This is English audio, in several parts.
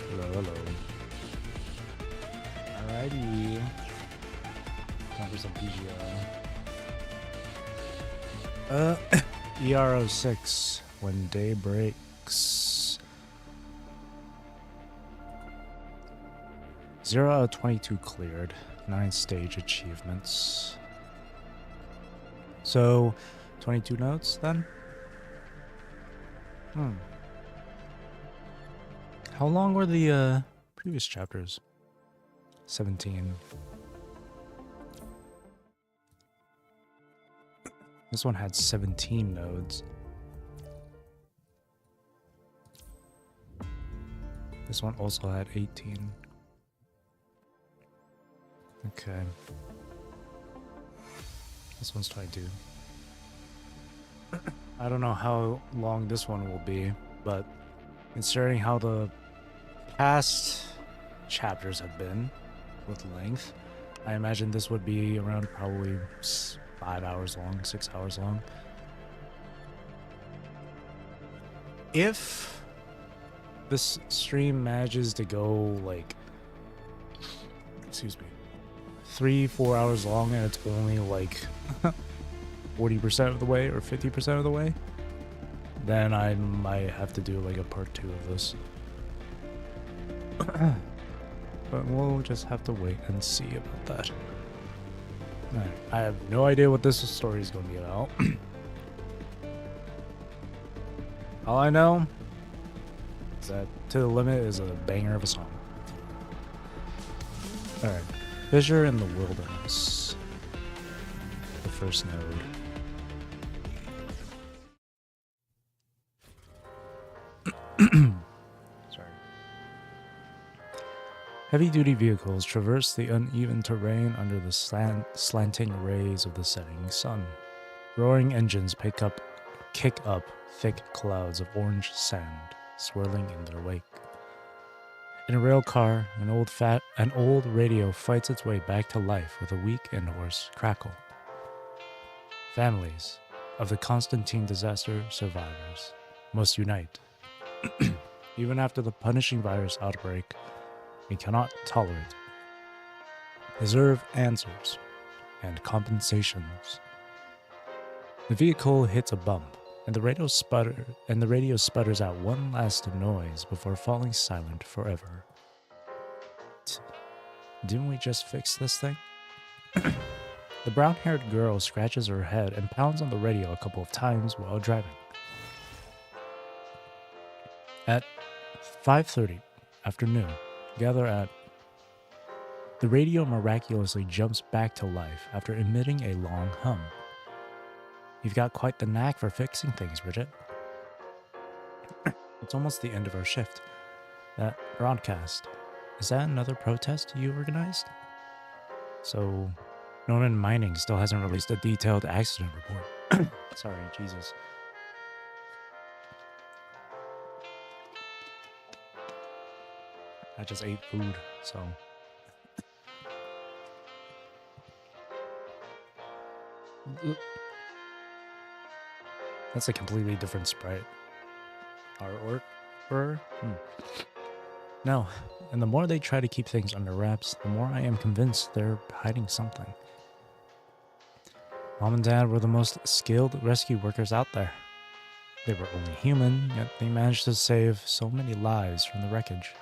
Hello, hello. Alrighty. Time for some PGO. ER06. When day breaks. 0 out of 22 cleared. 9 stage achievements. So, 22 notes then? How long were the previous chapters? 17. This one had 17 nodes. This one also had 18. Okay. This one's 22. I don't know how long this one will be, but considering how the past chapters have been with length, I imagine this would be around probably 5 hours long, 6 hours long. If this stream manages to go like, excuse me, 3-4 hours long and it's only like 40% of the way or 50% of the way, then I might have to do like a part 2 of this. But we'll just have to wait and see about that. I have no idea what this story is going to be about. All I know is that To the Limit is a banger of a song. Alright. Fissure in the Wilderness. The first node. Sorry. Heavy-duty vehicles traverse the uneven terrain under the slanting rays of the setting sun. Roaring engines kick up thick clouds of orange sand, swirling in their wake. In a rail car, an old radio fights its way back to life with a weak and hoarse crackle. Families of the Constantine disaster survivors must unite. Even after the punishing virus outbreak, we cannot tolerate it. Deserve answers and compensations. The vehicle hits a bump, and the radio sputters out one last noise before falling silent forever. Didn't we just fix this thing? The brown-haired girl scratches her head and pounds on the radio a couple of times while driving. At 5:30 afternoon, gather at... The radio miraculously jumps back to life after emitting a long hum. You've got quite the knack for fixing things, Bridget. It's almost the end of our shift. That broadcast, is that another protest you organized? So, Norman Mining still hasn't released a detailed accident report. Sorry, Jesus. I just ate food, so... That's a completely different sprite. Artwork? No, and the more they try to keep things under wraps, the more I am convinced they're hiding something. Mom and Dad were the most skilled rescue workers out there. They were only human, yet they managed to save so many lives from the wreckage.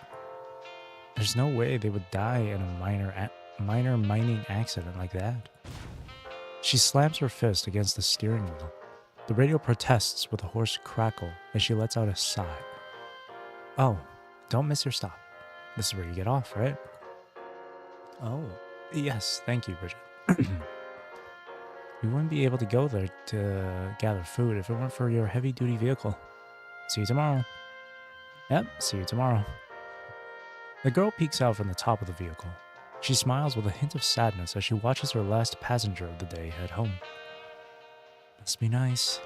There's no way they would die in a minor mining accident like that. She slams her fist against the steering wheel. The radio protests with a hoarse crackle as she lets out a sigh. Oh, don't miss your stop. This is where you get off, right? Oh, yes, thank you, Bridget. We wouldn't be able to go there to gather food if it weren't for your heavy-duty vehicle. See you tomorrow. Yep, see you tomorrow. The girl peeks out from the top of the vehicle. She smiles with a hint of sadness as she watches her last passenger of the day head home. Must be nice.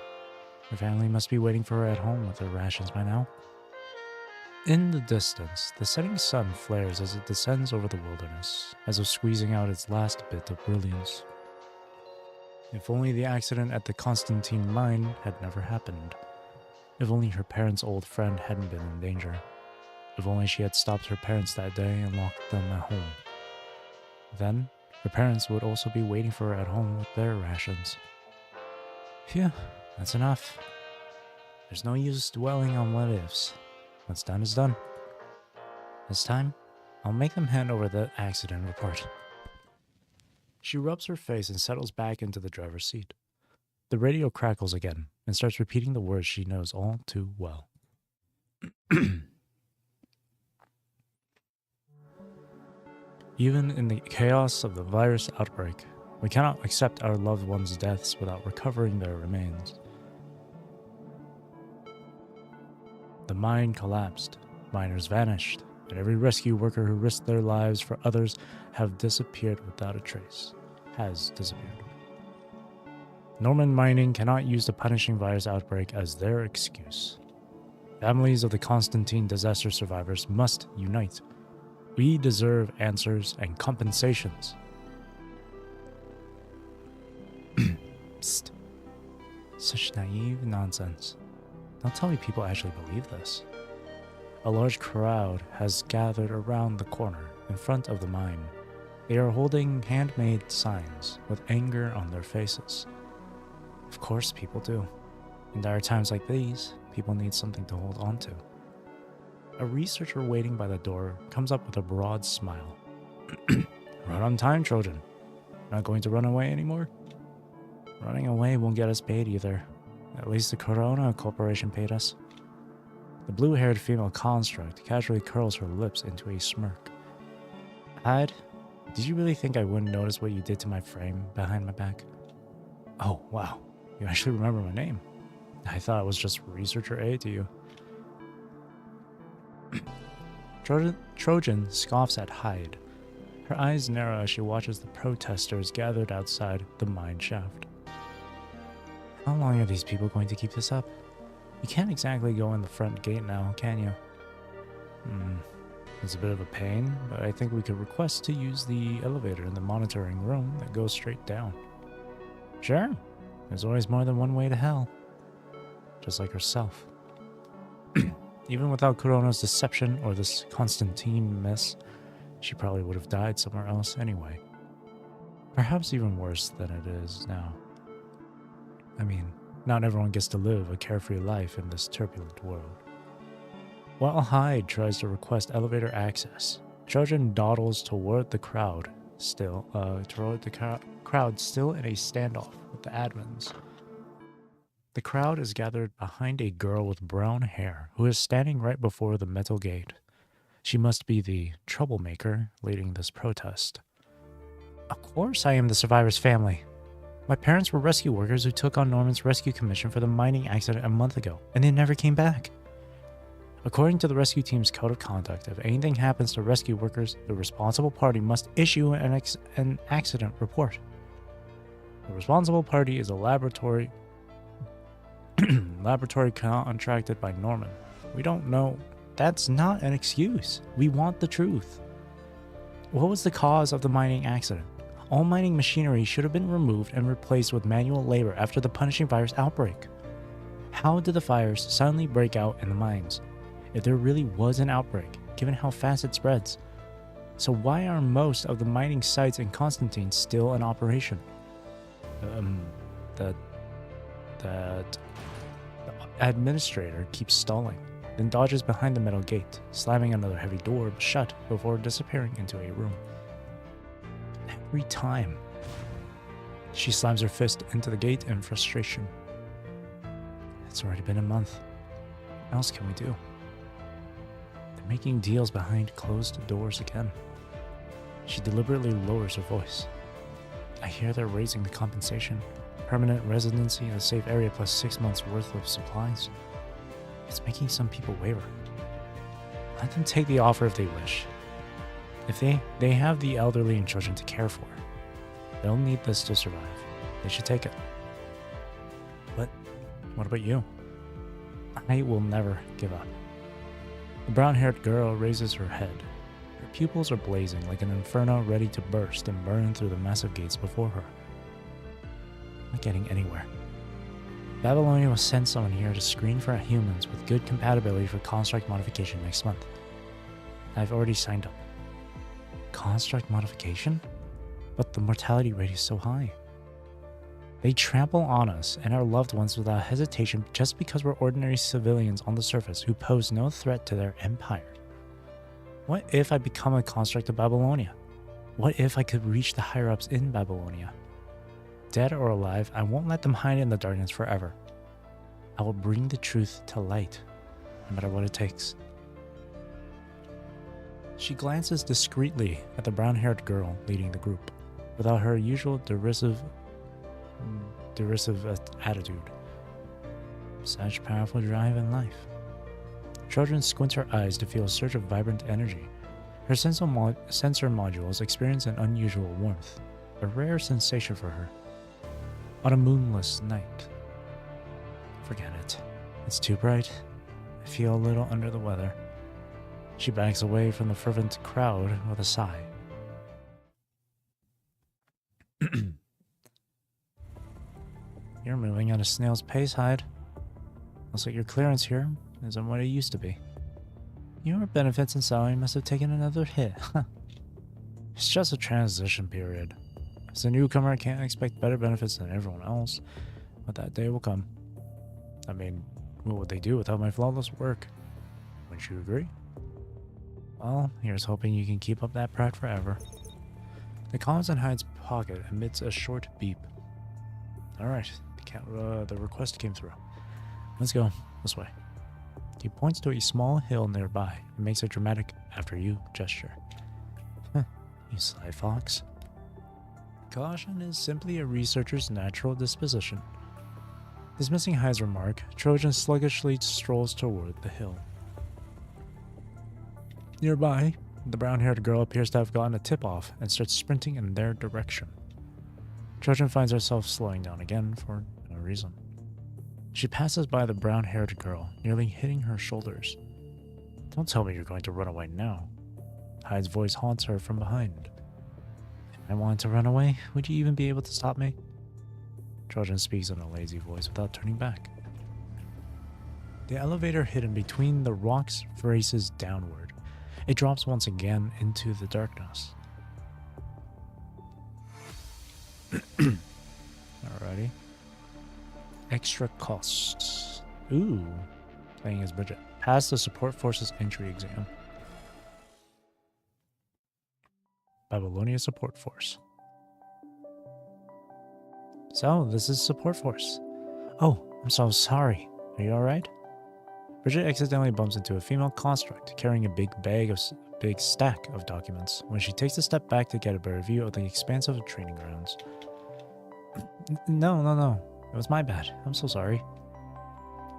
Her family must be waiting for her at home with their rations by now. In the distance, the setting sun flares as it descends over the wilderness, as if squeezing out its last bit of brilliance. If only the accident at the Constantine mine had never happened. If only her parents' old friend hadn't been in danger. If only she had stopped her parents that day and locked them at home. Then, her parents would also be waiting for her at home with their rations. Phew, that's enough. There's no use dwelling on what ifs. What's done is done. This time, I'll make them hand over the accident report. She rubs her face and settles back into the driver's seat. The radio crackles again and starts repeating the words she knows all too well. Even in the chaos of the virus outbreak, we cannot accept our loved ones' deaths without recovering their remains. The mine collapsed, miners vanished, and every rescue worker who risked their lives for others have disappeared without a trace. Has disappeared. Norman Mining cannot use the punishing virus outbreak as their excuse. Families of the Constantine disaster survivors must unite. We deserve answers and compensations. Psst. Such naive nonsense. Don't tell me people actually believe this. A large crowd has gathered around the corner in front of the mine. They are holding handmade signs with anger on their faces. Of course people do. In dire times like these, people need something to hold on to. A researcher waiting by the door comes up with a broad smile. Run on time, Trojan. Not going to run away anymore? Running away won't get us paid either. At least the Corona Corporation paid us. The blue-haired female construct casually curls her lips into a smirk. Hyde, did you really think I wouldn't notice what you did to my frame behind my back? Oh, wow. You actually remember my name. I thought it was just Researcher A to you. Trojan scoffs at Hyde. Her eyes narrow as she watches the protesters gathered outside the mine shaft. How long are these people going to keep this up? You can't exactly go in the front gate now, can you? It's a bit of a pain, but I think we could request to use the elevator in the monitoring room that goes straight down. Sure. There's always more than one way to hell. Just like herself. Even without Corona's deception or this Constantine mess, she probably would have died somewhere else anyway. Perhaps even worse than it is now. I mean, not everyone gets to live a carefree life in this turbulent world. While Hyde tries to request elevator access, Trojan dawdles toward the crowd, still in a standoff with the admins. The crowd is gathered behind a girl with brown hair who is standing right before the metal gate. She must be the troublemaker leading this protest. Of course I am the survivor's family. My parents were rescue workers who took on Norman's rescue commission for the mining accident a month ago, and they never came back. According to the rescue team's code of conduct, if anything happens to rescue workers, the responsible party must issue an accident report. The responsible party is a laboratory contracted by Norman. We don't know. That's not an excuse. We want the truth. What was the cause of the mining accident? All mining machinery should have been removed and replaced with manual labor after the punishing virus outbreak. How did the fires suddenly break out in the mines? If there really was an outbreak, given how fast it spreads. So why are most of the mining sites in Constantine still in operation? The administrator keeps stalling, then dodges behind the metal gate, slamming another heavy door shut before disappearing into a room. Every time. She slams her fist into the gate in frustration. It's already been a month. What else can we do? They're making deals behind closed doors again. She deliberately lowers her voice. I hear they're raising the compensation. Permanent residency in a safe area plus 6 months worth of supplies. It's making some people waver. Let them take the offer if they wish. If they have the elderly and children to care for, they'll need this to survive. They should take it. But what about you? I will never give up. The brown-haired girl raises her head. Her pupils are blazing like an inferno ready to burst and burn through the massive gates before her. Not getting anywhere. Babylonia will send someone here to screen for humans with good compatibility for construct modification next month. I've already signed up. Construct modification? But the mortality rate is so high. They trample on us and our loved ones without hesitation just because we're ordinary civilians on the surface who pose no threat to their empire. What if I become a construct of Babylonia? What if I could reach the higher-ups in Babylonia? Dead or alive, I won't let them hide in the darkness forever. I will bring the truth to light, no matter what it takes. She glances discreetly at the brown-haired girl leading the group, without her usual derisive attitude. Such powerful drive in life. Children squint her eyes to feel a surge of vibrant energy. Her sensor modules experience an unusual warmth, a rare sensation for her. On a moonless night. Forget it. It's too bright. I feel a little under the weather. She backs away from the fervent crowd with a sigh. You're moving at a snail's pace, Hyde. Looks like your clearance here isn't what it used to be. Your benefits and salary must have taken another hit. It's just a transition period. As a newcomer, I can't expect better benefits than everyone else, but that day will come. I mean, what would they do without my flawless work? Wouldn't you agree? Well, here's hoping you can keep up that pride forever. The comms in Hyde's pocket emits a short beep. Alright, the request came through. Let's go, this way. He points to a small hill nearby and makes a dramatic after-you gesture. You sly fox. Caution is simply a researcher's natural disposition. Dismissing Hyde's remark, Trojan sluggishly strolls toward the hill. Nearby, the brown-haired girl appears to have gotten a tip-off and starts sprinting in their direction. Trojan finds herself slowing down again for no reason. She passes by the brown-haired girl, nearly hitting her shoulders. Don't tell me you're going to run away now. Hyde's voice haunts her from behind. If I wanted to run away, would you even be able to stop me? Trojan speaks in a lazy voice without turning back. The elevator hidden between the rocks races downward. It drops once again into the darkness. Alrighty. Extra costs. Ooh. Playing as Bridget. Pass the support forces entry exam. Babylonia support force. So, this is support force. Oh, I'm so sorry. Are you alright? Bridget accidentally bumps into a female construct carrying a big stack of documents when she takes a step back to get a better view of the expansive training grounds. No. It was my bad. I'm so sorry.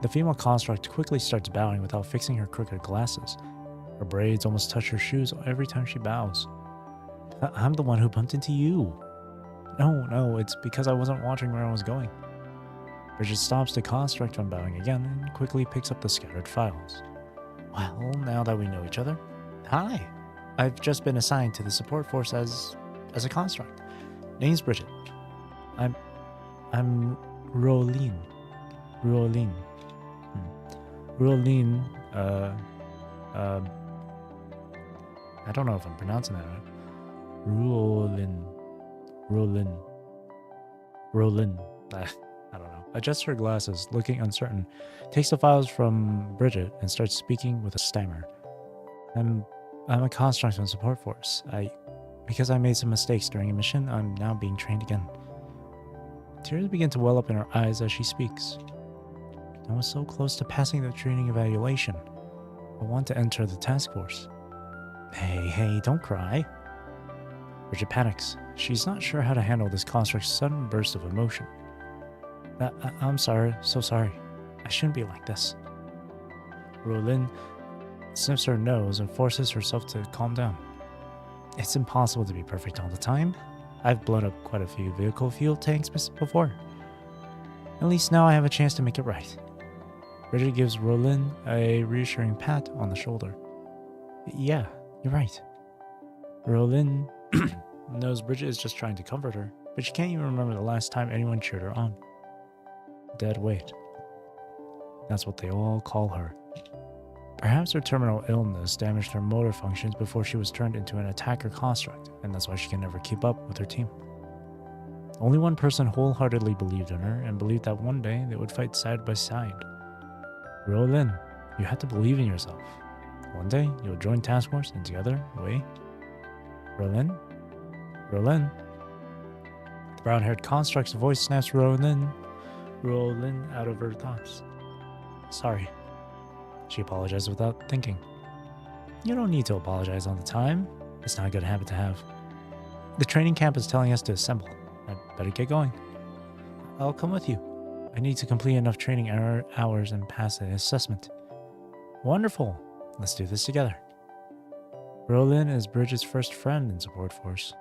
The female construct quickly starts bowing without fixing her crooked glasses. Her braids almost touch her shoes every time she bows. I'm the one who bumped into you. No, it's because I wasn't watching where I was going. Bridget stops the construct from bowing again and quickly picks up the scattered files. Well, now that we know each other. Hi. I've just been assigned to the support force as a construct. Name's Bridget. I'm Rolene. Rolene, I don't know if I'm pronouncing that right. Rolin. I don't know. Adjusts her glasses, looking uncertain, takes the files from Bridget and starts speaking with a stammer. I'm a construct and support force. Because I made some mistakes during a mission, I'm now being trained again. Tears begin to well up in her eyes as she speaks. I was so close to passing the training evaluation. I want to enter the task force. Hey, don't cry. Bridget panics. She's not sure how to handle this construct's sudden burst of emotion. I'm sorry, so sorry. I shouldn't be like this. Rolin sniffs her nose and forces herself to calm down. It's impossible to be perfect all the time. I've blown up quite a few vehicle fuel tanks before. At least now I have a chance to make it right. Bridget gives Rolin a reassuring pat on the shoulder. Yeah, you're right. Rolin knows Bridget is just trying to comfort her, but she can't even remember the last time anyone cheered her on. Dead weight. That's what they all call her. Perhaps her terminal illness damaged her motor functions before she was turned into an attacker construct, and that's why she can never keep up with her team. Only one person wholeheartedly believed in her and believed that one day they would fight side by side. Rollin, you have to believe in yourself. One day you'll join Task Force and together, we... Rollin? Rollin? The brown-haired construct's voice snaps Rollin out of her thoughts. Sorry. She apologized without thinking. You don't need to apologize all the time. It's not a good habit to have. The training camp is telling us to assemble. I'd better get going. I'll come with you. I need to complete enough training hours and pass the assessment. Wonderful. Let's do this together. Rollin is Bridget's first friend in Support Force.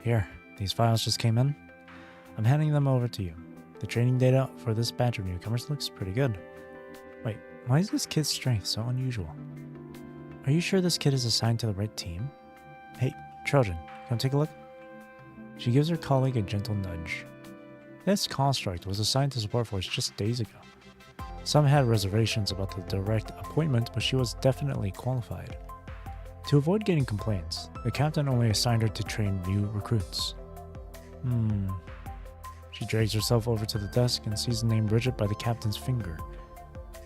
Here, these files just came in. I'm handing them over to you. The training data for this batch of newcomers looks pretty good. Wait, why is this kid's strength so unusual? Are you sure this kid is assigned to the right team? Hey, children, come take a look. She gives her colleague a gentle nudge. This construct was assigned to Support Force just days ago. Some had reservations about the direct appointment, but she was definitely qualified. To avoid getting complaints, the captain only assigned her to train new recruits. She drags herself over to the desk and sees the name Bridget by the captain's finger.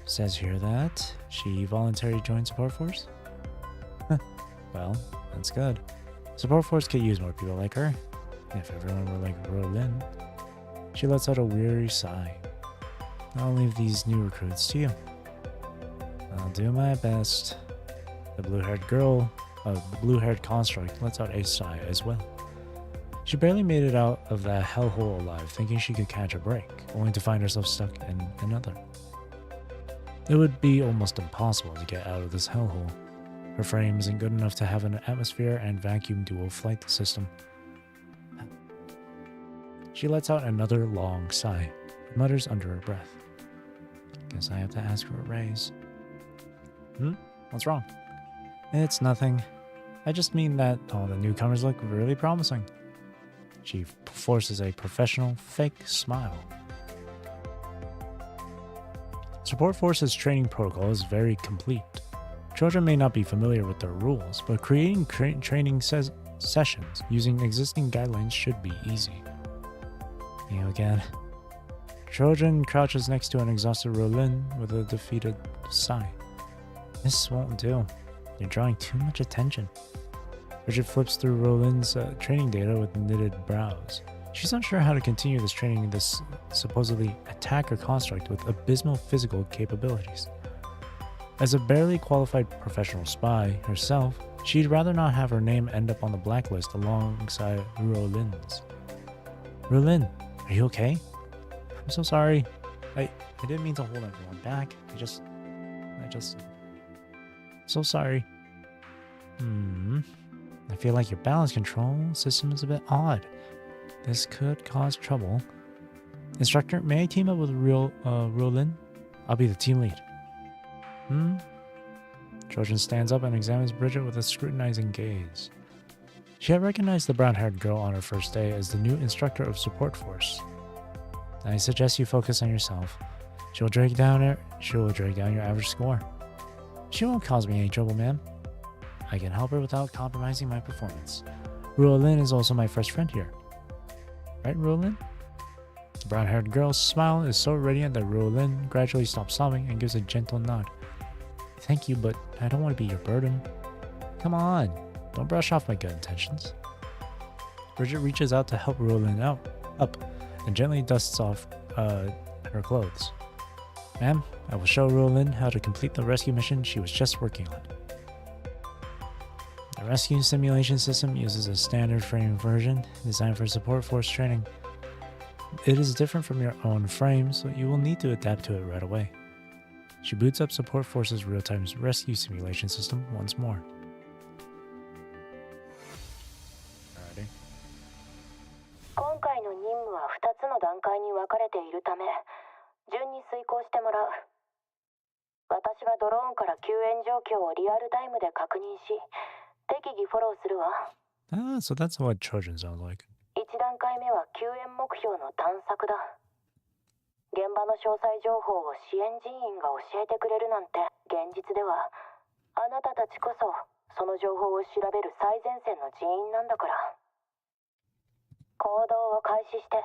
Says here that she voluntarily joined Support Force? Well, that's good. Support Force could use more people like her. If everyone were like Rollin. She lets out a weary sigh. I'll leave these new recruits to you. I'll do my best. The blue-haired construct lets out a sigh as well. She barely made it out of that hellhole alive, thinking she could catch a break, only to find herself stuck in another. It would be almost impossible to get out of this hellhole. Her frame isn't good enough to have an atmosphere and vacuum dual flight system. She lets out another long sigh, and mutters under her breath. Guess I have to ask for a raise. What's wrong? It's nothing. I just mean that all the newcomers look really promising. She forces a professional, fake smile. Support Force's training protocol is very complete. Children may not be familiar with their rules, but creating training sessions using existing guidelines should be easy. You again. Trojan crouches next to an exhausted Rollin with a defeated sigh. This won't do. You're drawing too much attention. Bridget flips through Rollin's training data with knitted brows. She's not sure how to continue this training in this supposedly attacker construct with abysmal physical capabilities. As a barely qualified professional spy herself, she'd rather not have her name end up on the blacklist alongside Rollin's. Rollin, are you okay? I'm so sorry. I didn't mean to hold everyone back. I just... So sorry. I feel like your balance control system is a bit odd. This could cause trouble. Instructor, may I team up with Rollin? I'll be the team lead. Trojan stands up and examines Bridget with a scrutinizing gaze. She had recognized the brown-haired girl on her first day as the new instructor of Support Force. I suggest you focus on yourself. She will drag down your average score. She won't cause me any trouble, ma'am. I can help her without compromising my performance. Rollin is also my first friend here. Right, Rollin? The brown-haired girl's smile is so radiant that Rollin gradually stops sobbing and gives a gentle nod. Thank you, but I don't want to be your burden. Come on, don't brush off my good intentions. Bridget reaches out to help Rollin up and gently dusts off her clothes. Ma'am, I will show Rollin how to complete the rescue mission she was just working on. The rescue simulation system uses a standard frame version designed for Support Force training. It is different from your own frame, so you will need to adapt to it right away. She boots up Support Force's real-time rescue simulation system once more. Alrighty. 今回の任務は2つの段階に分かれているため、順に遂行してもらう。私がドローンから救援状況をリアルタイムで確認し、適宜フォローするわ。So that's what children sound like. 1段階目は救援目標の探索だ。現場の詳細情報を支援人員が教えてくれるなんて、現実ではあなたたちこそその情報を調べる最前線の人員なんだから。行動を開始して。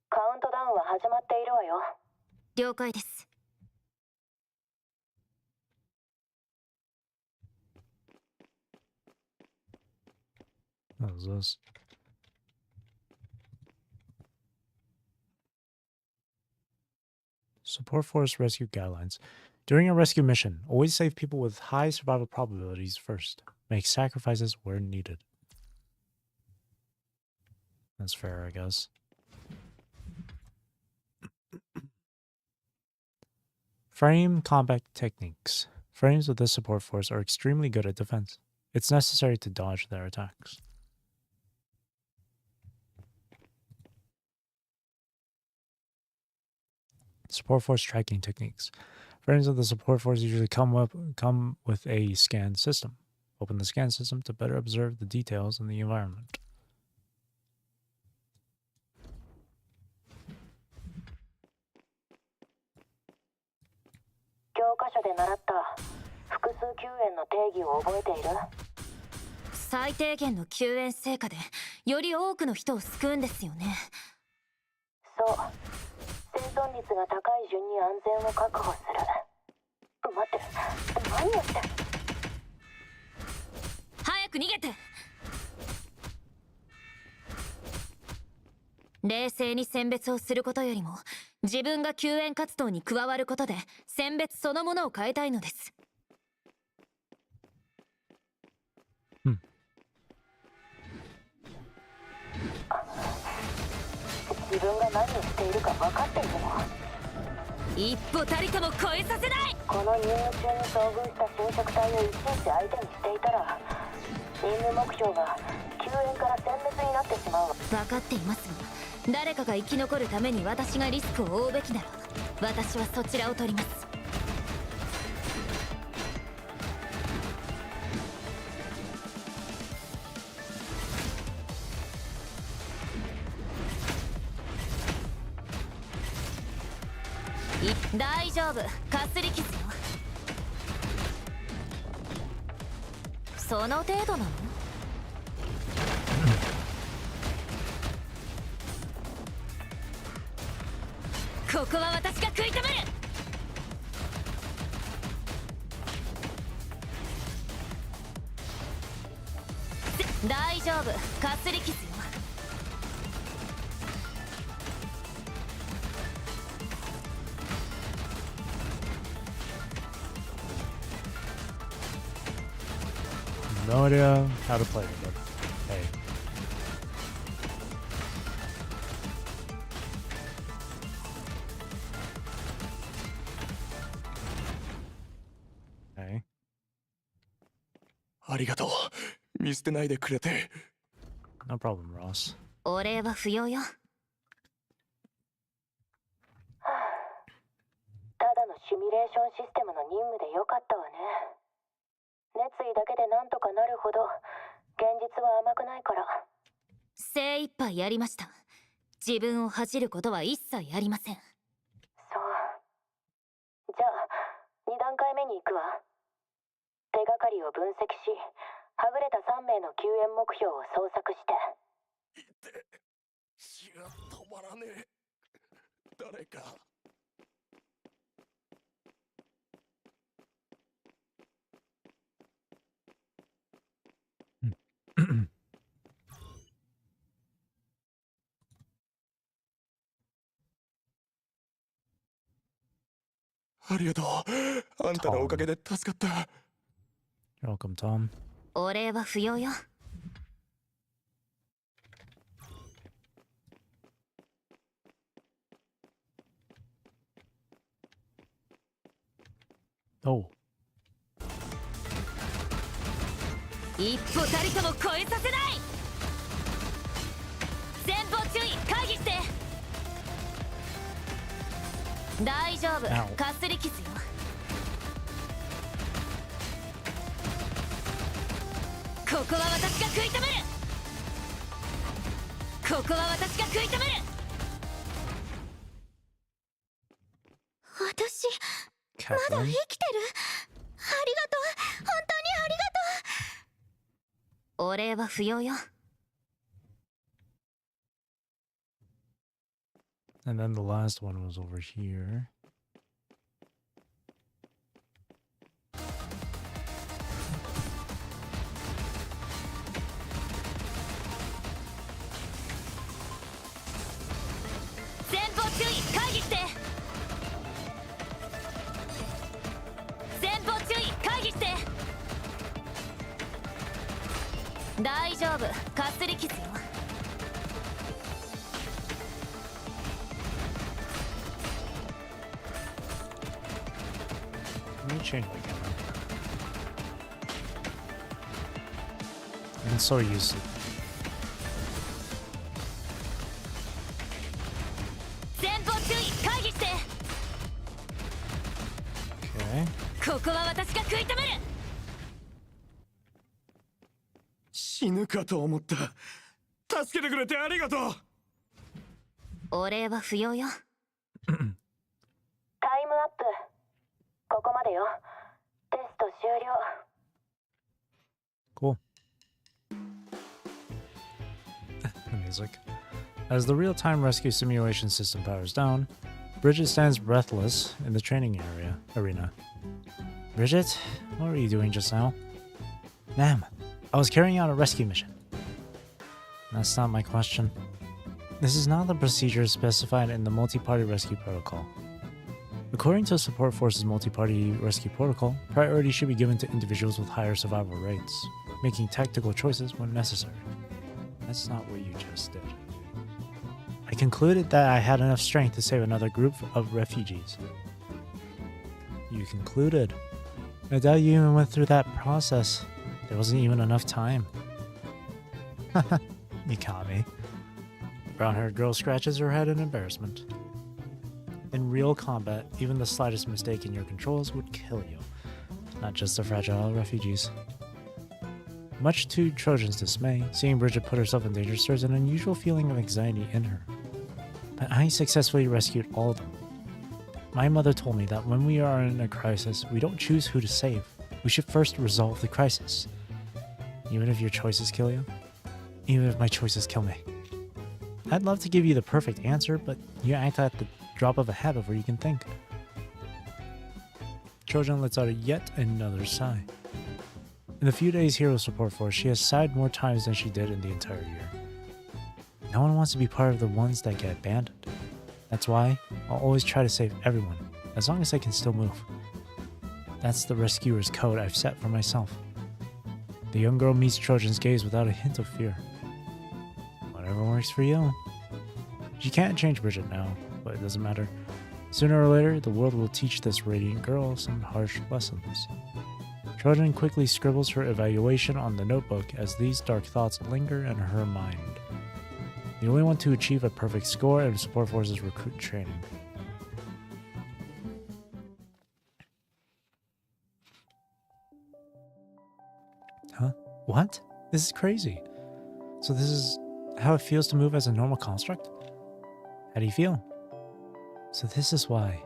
カウントダウンは始まっているわよ。了解です。What is this? Support Force Rescue Guidelines. During a rescue mission, always save people with high survival probabilities first. Make sacrifices where needed. That's fair, I guess. Frame combat techniques. Frames with this support force are extremely good at defense. It's necessary to dodge their attacks. Support force tracking techniques. Frames of the support force usually come with a scan system. Open the scan system to better observe the details in the environment. .最低限の救援成果でより多くの人を救うんですよね。そう。生存率が高い順に安全を確保する。待って、何やって。早く逃げて。冷静に選別をすることよりも、自分が救援活動に加わることで選別そのものを変えたいのです。自分が何をしているか分かっているの。一歩たりとも超えさせない。この任務中に遭遇した侵食体をいちいち相手にしていたら、任務目標が救援から殲滅になってしまう。分かっていますが、誰かが生き残るために私がリスクを負うべきなら、私はそちらを取ります。大丈夫、かすり傷よ。その程度なの？ここは私が食い止める。大丈夫、かすり傷よ。No idea how to play it, but hey. Hey. ありがとう。見捨てないでくれて。No problem, Ross. お礼は不要よ。ただのシミュレーションシステムの任務でよかったわね。熱意だけでなんとかなるほど現実は甘くないから。精一杯やりました。自分を恥じることは一切ありません。そう。じゃあ2段階目に行くわ。手がかりを分析し、はぐれた3名の救援目標を捜索して。血が止まらねえ。誰か。ありがとう。あんたのおかげで助かった。You're welcome, Tom. お礼は不要よ。Oh. 一歩たりとも超えさせない。前方注意、回避して。大丈夫、かすり傷よ。ここは私が食い止める。ここは私が食い止める。生 fine. きてる。ありがとう。本当にありがとう。お礼は不要よ。 And then the last one was over here. Let me change my camera. I'm so used to it. Okay. ここは私が食い止める。死ぬかと思った。助けてくれてありがとう。お礼は不要よ。タイムアップ。ここまでよ。テスト終了。 Cool. The music. As the real-time rescue simulation system powers down, Bridget stands breathless in the training arena. Bridget, what were you doing just now? Ma'am, I was carrying out a rescue mission. That's not my question. This is not the procedure specified in the multi-party rescue protocol. According to the Support Force's multi-party rescue protocol, priority should be given to individuals with higher survival rates, making tactical choices when necessary. That's not what you just did. I concluded that I had enough strength to save another group of refugees. You concluded? I doubt you even went through that process. There wasn't even enough time. You caught me. The brown-haired girl scratches her head in embarrassment. In real combat, even the slightest mistake in your controls would kill you, not just the fragile refugees. Much to Trojan's dismay, seeing Bridget put herself in danger stirs an unusual feeling of anxiety in her. But I successfully rescued all of them. My mother told me that when we are in a crisis, we don't choose who to save. We should first resolve the crisis. Even if your choices kill you? Even if my choices kill me. I'd love to give you the perfect answer, but you act at the drop of a hat before you can think. Trojan lets out yet another sigh. In the few days here with Support Force, she has sighed more times than she did in the entire year. No one wants to be part of the ones that get abandoned. That's why I'll always try to save everyone, as long as I can still move. That's the rescuer's code I've set for myself. The young girl meets Trojan's gaze without a hint of fear. Whatever works for you. She can't change Bridget now, but it doesn't matter. Sooner or later, the world will teach this radiant girl some harsh lessons. Trojan quickly scribbles her evaluation on the notebook as these dark thoughts linger in her mind. The only one to achieve a perfect score in Support Force's recruit training. Huh? What? This is crazy. So this is how it feels to move as a normal construct? How do you feel? So this is why.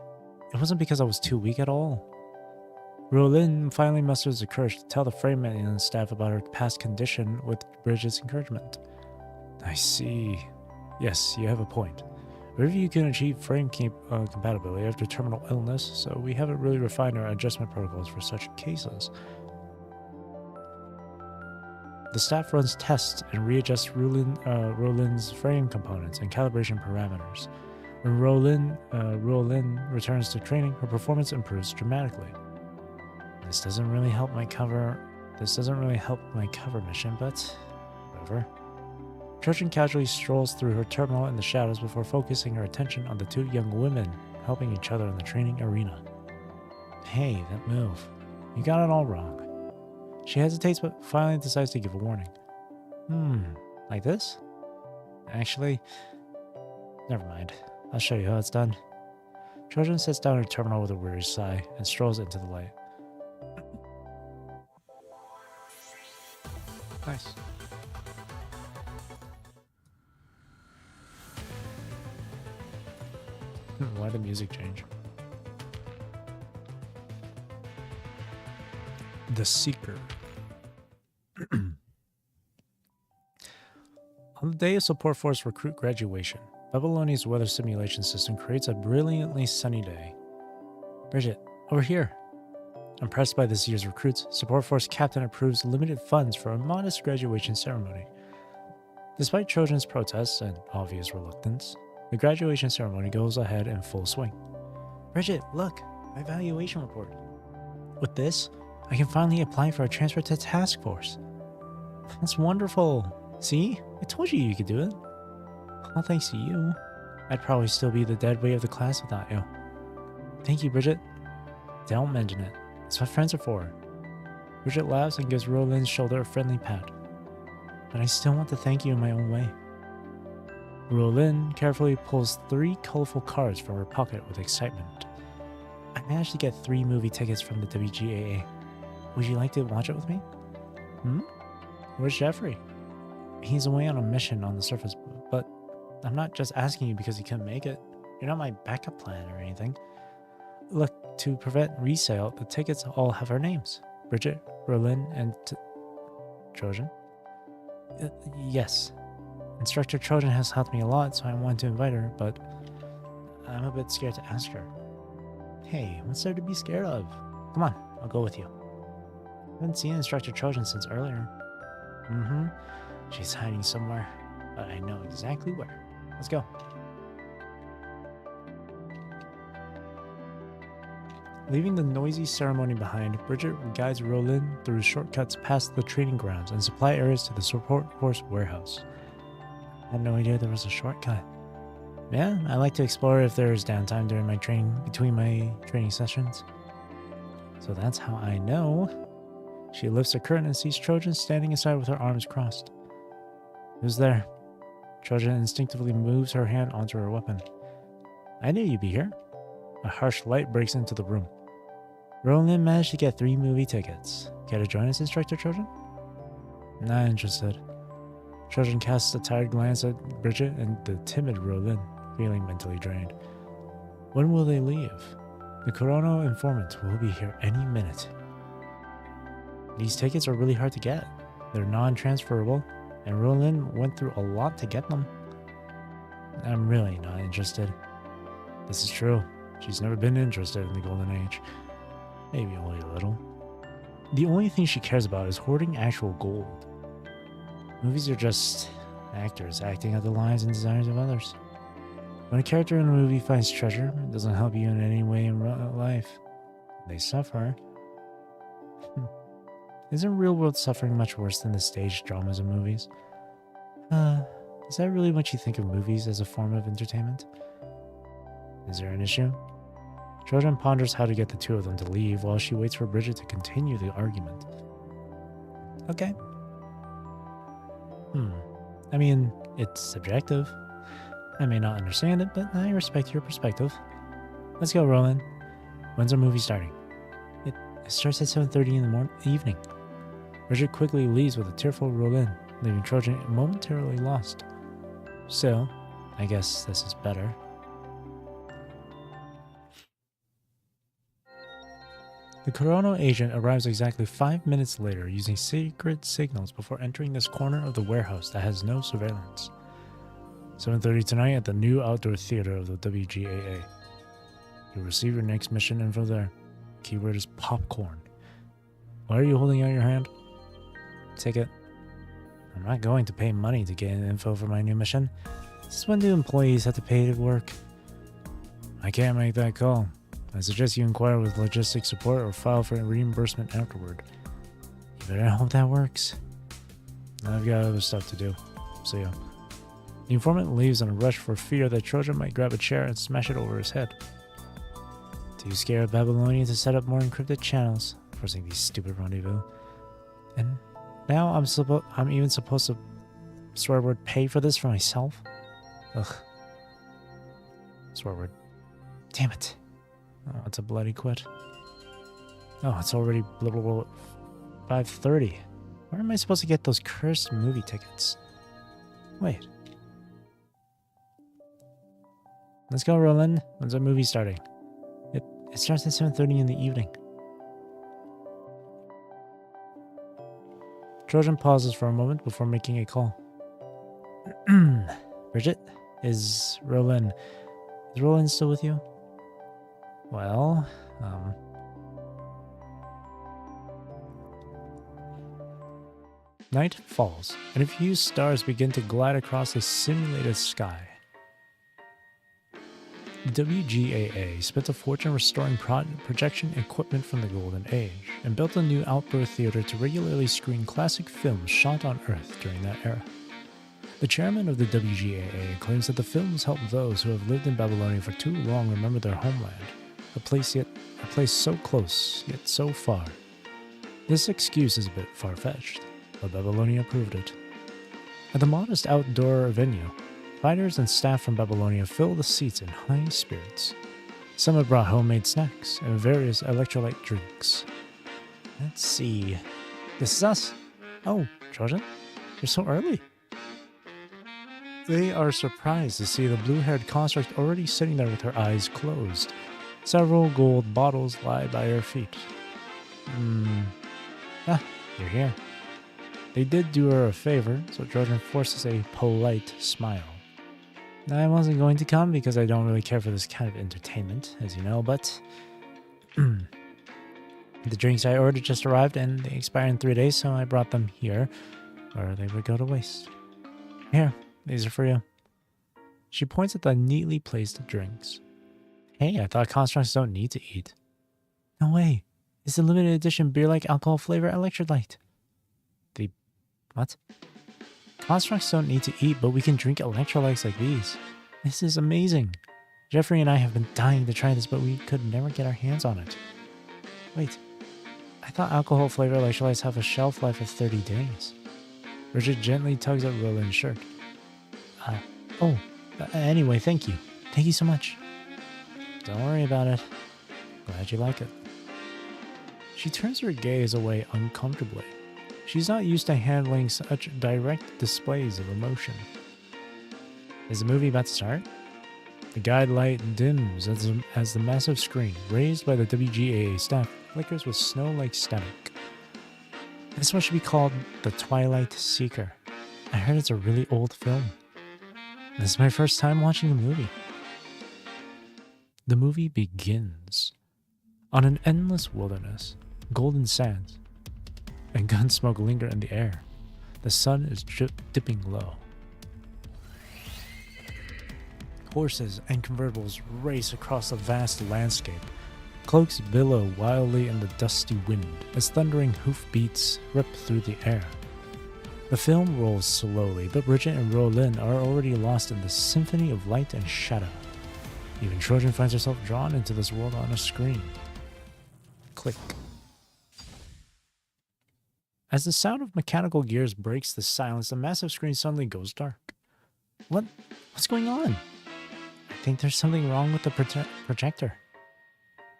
It wasn't because I was too weak at all. Rolin finally musters the courage to tell the frame maintenance staff about her past condition with Bridget's encouragement. I see. Yes, you have a point. Review can achieve frame compatibility after terminal illness, so we haven't really refined our adjustment protocols for such cases. The staff runs tests and readjusts Rolin's frame components and calibration parameters. When Rolin returns to training, her performance improves dramatically. This doesn't really help my cover mission, but whatever. Trojan casually strolls through her terminal in the shadows before focusing her attention on the two young women helping each other in the training arena. Hey, that move. You got it all wrong. She hesitates but finally decides to give a warning. Like this? Actually, never mind. I'll show you how it's done. Trojan sits down her terminal with a weary sigh and strolls into the light. Nice. Why the music change? The Seeker. On the day of Support Force recruit graduation, Babylonia's weather simulation system creates a brilliantly sunny day. Bridget, over here. Impressed by this year's recruits, Support Force Captain approves limited funds for a modest graduation ceremony. Despite Trojan's protests and obvious reluctance, the graduation ceremony goes ahead in full swing. Bridget, look, my evaluation report. With this, I can finally apply for a transfer to task force. That's wonderful. See? I told you you could do it. All thanks to you. I'd probably still be the dead weight of the class without you. Thank you, Bridget. Don't mention it. It's what friends are for. Bridget laughs and gives Roland's shoulder a friendly pat. But I still want to thank you in my own way. Roland carefully pulls 3 colorful cards from her pocket with excitement. I managed to get 3 movie tickets from the WGAA. Would you like to watch it with me? Where's Jeffrey? He's away on a mission on the surface, but I'm not just asking you because he couldn't make it. You're not my backup plan or anything. Look, to prevent resale, the tickets all have our names. Bridget, Roland, and Trojan? Yes. Instructor Trojan has helped me a lot, so I wanted to invite her, but I'm a bit scared to ask her. Hey, what's there to be scared of? Come on, I'll go with you. I haven't seen Instructor Trojan since earlier. She's hiding somewhere, but I know exactly where. Let's go. Leaving the noisy ceremony behind, Bridget guides Roland through shortcuts past the training grounds and supply areas to the Support Force warehouse. I had no idea there was a shortcut. Yeah, I like to explore if there's downtime during my training, between my training sessions. So that's how I know. She lifts a curtain and sees Trojan standing aside with her arms crossed. Who's there? Trojan instinctively moves her hand onto her weapon. I knew you'd be here. A harsh light breaks into the room. Roland managed to get 3 movie tickets. Care to join us, Instructor Trojan? Not interested. Trojan casts a tired glance at Bridget and the timid Roland, feeling mentally drained. When will they leave? The Corono informant will be here any minute. These tickets are really hard to get. They're non-transferable, and Roland went through a lot to get them. I'm really not interested. This is true. She's never been interested in the Golden Age. Maybe only a little. The only thing she cares about is hoarding actual gold. Movies are just actors acting out the lives and desires of others. When a character in a movie finds treasure, it doesn't help you in any way in life. They suffer. Isn't real-world suffering much worse than the staged dramas of movies? Is that really what you think of movies as a form of entertainment? Is there an issue? Trojan ponders how to get the 2 of them to leave while she waits for Bridget to continue the argument. Okay. I mean, it's subjective. I may not understand it, but I respect your perspective. Let's go, Roland. When's our movie starting? It starts at 7:30 in the evening. Bridget quickly leaves with a tearful Roland, leaving Trojan momentarily lost. Still, I guess this is better. The Corono agent arrives exactly 5 minutes later using secret signals before entering this corner of the warehouse that has no surveillance. 7:30 tonight at the new outdoor theater of the WGAA. You'll receive your next mission info there. Keyword is popcorn. Why are you holding out your hand? Ticket. I'm not going to pay money to get info for my new mission. Since when do employees have to pay to work? I can't make that call. I suggest you inquire with logistics support or file for reimbursement afterward. You better hope that works. I've got other stuff to do. See ya. The informant leaves in a rush for fear that Trojan might grab a chair and smash it over his head. Too scared of Babylonia to set up more encrypted channels, forcing these stupid rendezvous. And now I'm even supposed to swear word pay for this for myself? Ugh. Swear word. Damn it. Oh, it's a bloody quit. Oh, it's already 5:30. Where am I supposed to get those cursed movie tickets? Wait. Let's go, Roland. When's our movie starting? It starts at 7:30 in the evening. Trojan pauses for a moment before making a call. Bridget, is Roland still with you? Well, Night falls, and a few stars begin to glide across the simulated sky. The WGAA spent a fortune restoring projection equipment from the Golden Age, and built a new outdoor theater to regularly screen classic films shot on Earth during that era. The chairman of the WGAA claims that the films help those who have lived in Babylonia for too long remember their homeland, a place so close, yet so far. This excuse is a bit far-fetched, but Babylonia proved it. At the modest outdoor venue, fighters and staff from Babylonia fill the seats in high spirits. Some have brought homemade snacks and various electrolyte drinks. Let's see. This is us. Oh, Trojan, you're so early. They are surprised to see the blue-haired construct already sitting there with her eyes closed. Several gold bottles lie by her feet. You're here. They did do her a favor, so Trojan forces a polite smile. I wasn't going to come because I don't really care for this kind of entertainment, as you know, but the drinks I ordered just arrived and they expire in 3 days, so I brought them here, or they would go to waste. Here, these are for you. She points at the neatly placed drinks. Hey, I thought constructs don't need to eat. No way. It's a limited edition beer-like alcohol flavor electrolyte. What? Constructs don't need to eat, but we can drink electrolytes like these. This is amazing. Jeffrey and I have been dying to try this, but we could never get our hands on it. Wait, I thought alcohol flavor electrolytes have a shelf life of 30 days. Bridget gently tugs at Roland's shirt. Anyway, thank you. Thank you so much. Don't worry about it. Glad you like it. She turns her gaze away uncomfortably. She's not used to handling such direct displays of emotion. Is the movie about to start? The guide light dims as the massive screen, raised by the WGAA staff, flickers with snow-like static. This one should be called The Twilight Seeker. I heard it's a really old film. This is my first time watching the movie. The movie begins. On an endless wilderness, golden sands and gun smoke linger in the air. The sun is dipping low. Horses and convertibles race across the vast landscape. Cloaks billow wildly in the dusty wind as thundering hoofbeats rip through the air. The film rolls slowly, but Bridget and Roland are already lost in the symphony of light and shadow. Even Trojan finds herself drawn into this world on a screen. Click. As the sound of mechanical gears breaks the silence, the massive screen suddenly goes dark. What's going on? I think there's something wrong with the projector.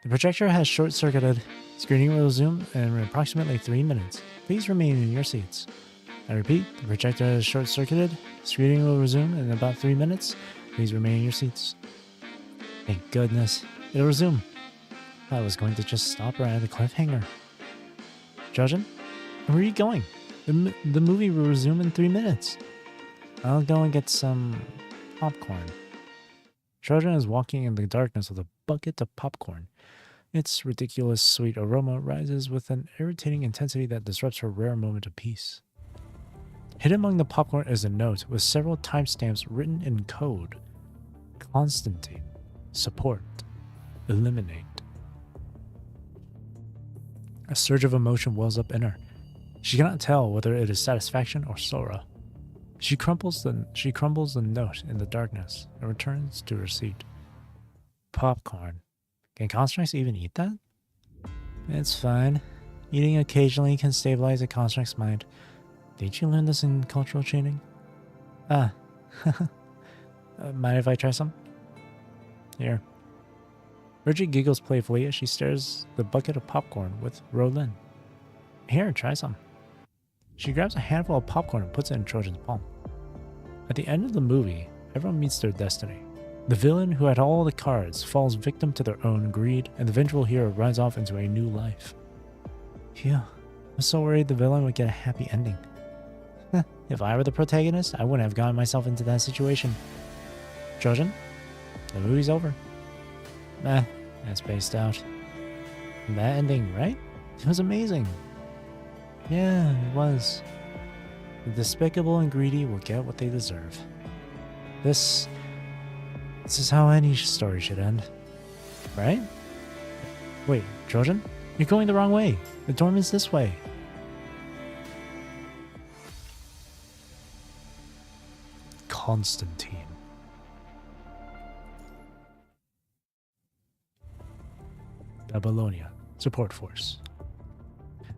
The projector has short-circuited. Screening will resume in approximately 3 minutes. Please remain in your seats. I repeat, the projector has short-circuited. Screening will resume in about 3 minutes. Please remain in your seats. Thank goodness. It'll resume. I was going to just stop right at the cliffhanger. Trojan? Where are you going? The movie will resume in 3 minutes. I'll go and get some popcorn. Trojan is walking in the darkness with a bucket of popcorn. Its ridiculous sweet aroma rises with an irritating intensity that disrupts her rare moment of peace. Hidden among the popcorn is a note with several timestamps written in code. Constantine. Support. Eliminate. A surge of emotion wells up in her. She cannot tell whether it is satisfaction or sorrow. She crumbles the note in the darkness and returns to her seat. Popcorn. Can constructs even eat that? It's fine. Eating occasionally can stabilize a construct's mind. Didn't you learn this in cultural training? Mind if I try some? Here. Bridget giggles playfully as she stares the bucket of popcorn with Roland. Here, try some. She grabs a handful of popcorn and puts it in Trojan's palm. At the end of the movie, everyone meets their destiny. The villain who had all the cards falls victim to their own greed, and the vengeful hero runs off into a new life. Phew, I was so worried the villain would get a happy ending. If I were the protagonist, I wouldn't have gotten myself into that situation. Trojan, the movie's over. That's spaced out. That ending, right? It was amazing. Yeah, it was. The despicable and greedy will get what they deserve. This is how any story should end. Right? Wait, Trojan? You're going the wrong way. The dorm is this way. Constantine. Babylonia. Support Force.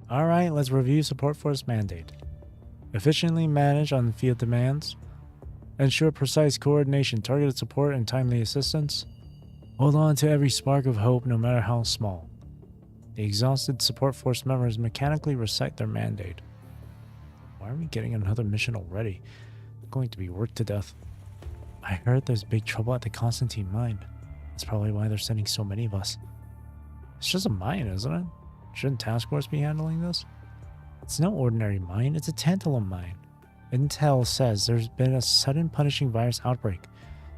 Alright, let's review Support Force mandate. Efficiently manage on-field demands. Ensure precise coordination, targeted support, and timely assistance. Hold on to every spark of hope, no matter how small. The exhausted Support Force members mechanically recite their mandate. Why are we getting another mission already? I'm going to be worked to death. I heard there's big trouble at the Constantine mine. That's probably why they're sending so many of us. It's just a mine, isn't it? Shouldn't Task Force be handling this? It's no ordinary mine, it's a tantalum mine. Intel says there's been a sudden punishing virus outbreak.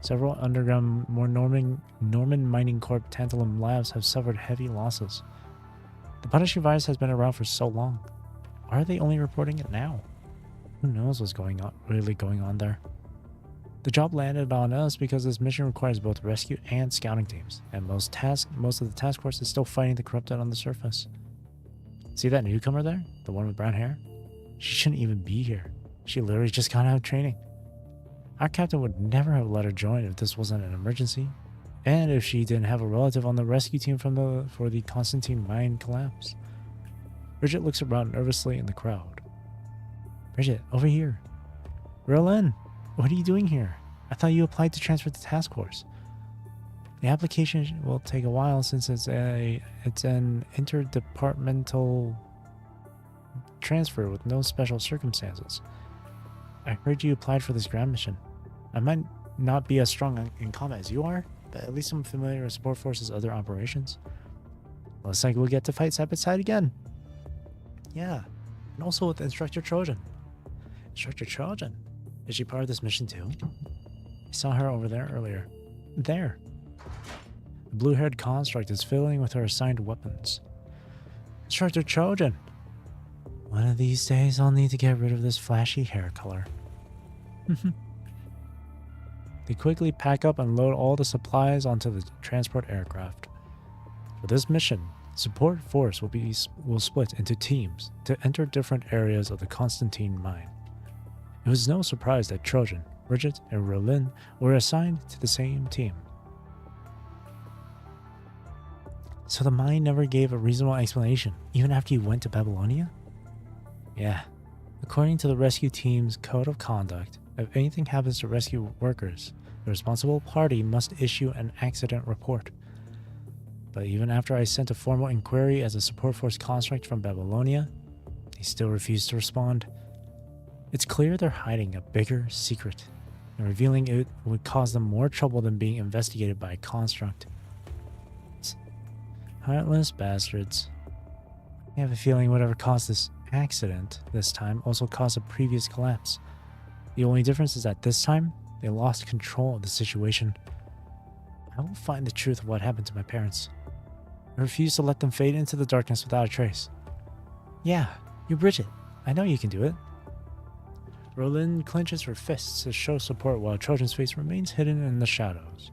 Several underground, more Norman Mining Corp tantalum labs have suffered heavy losses. The punishing virus has been around for so long. Why are they only reporting it now? Who knows what's really going on there? The job landed on us because this mission requires both rescue and scouting teams, and most of the task force is still fighting the corrupted on the surface. See that newcomer there? The one with brown hair? She shouldn't even be here. She literally just got out of training. Our captain would never have let her join if this wasn't an emergency, and if she didn't have a relative on the rescue team for the Constantine mine collapse. Bridget looks around nervously in the crowd. Bridget, over here. Roland, what are you doing here? I thought you applied to transfer to task force. The application will take a while since it's an interdepartmental transfer with no special circumstances. I heard you applied for this ground mission. I might not be as strong in combat as you are, but at least I'm familiar with Support Force's other operations. Looks like we'll get to fight side by side again. Yeah, and also with Instructor Trojan. Instructor Trojan? Is she part of this mission too? I saw her over there earlier. There. The blue-haired construct is filling with her assigned weapons. Instructor Trojan! One of these days I'll need to get rid of this flashy hair color. They quickly pack up and load all the supplies onto the transport aircraft. For this mission, Support Force will split into teams to enter different areas of the Constantine mine. It was no surprise that Trojan, Bridget, and Rolin were assigned to the same team. So the mine never gave a reasonable explanation, even after you went to Babylonia? Yeah. According to the rescue team's code of conduct, if anything happens to rescue workers, the responsible party must issue an accident report. But even after I sent a formal inquiry as a Support Force construct from Babylonia, they still refused to respond. It's clear they're hiding a bigger secret, and revealing it would cause them more trouble than being investigated by a construct. Heartless bastards. I have a feeling whatever caused this accident this time also caused a previous collapse. The only difference is that this time, they lost control of the situation. I will find the truth of what happened to my parents. I refuse to let them fade into the darkness without a trace. Yeah, you're Bridget. I know you can do it. Rolin clenches her fists to show support while Trojan's face remains hidden in the shadows.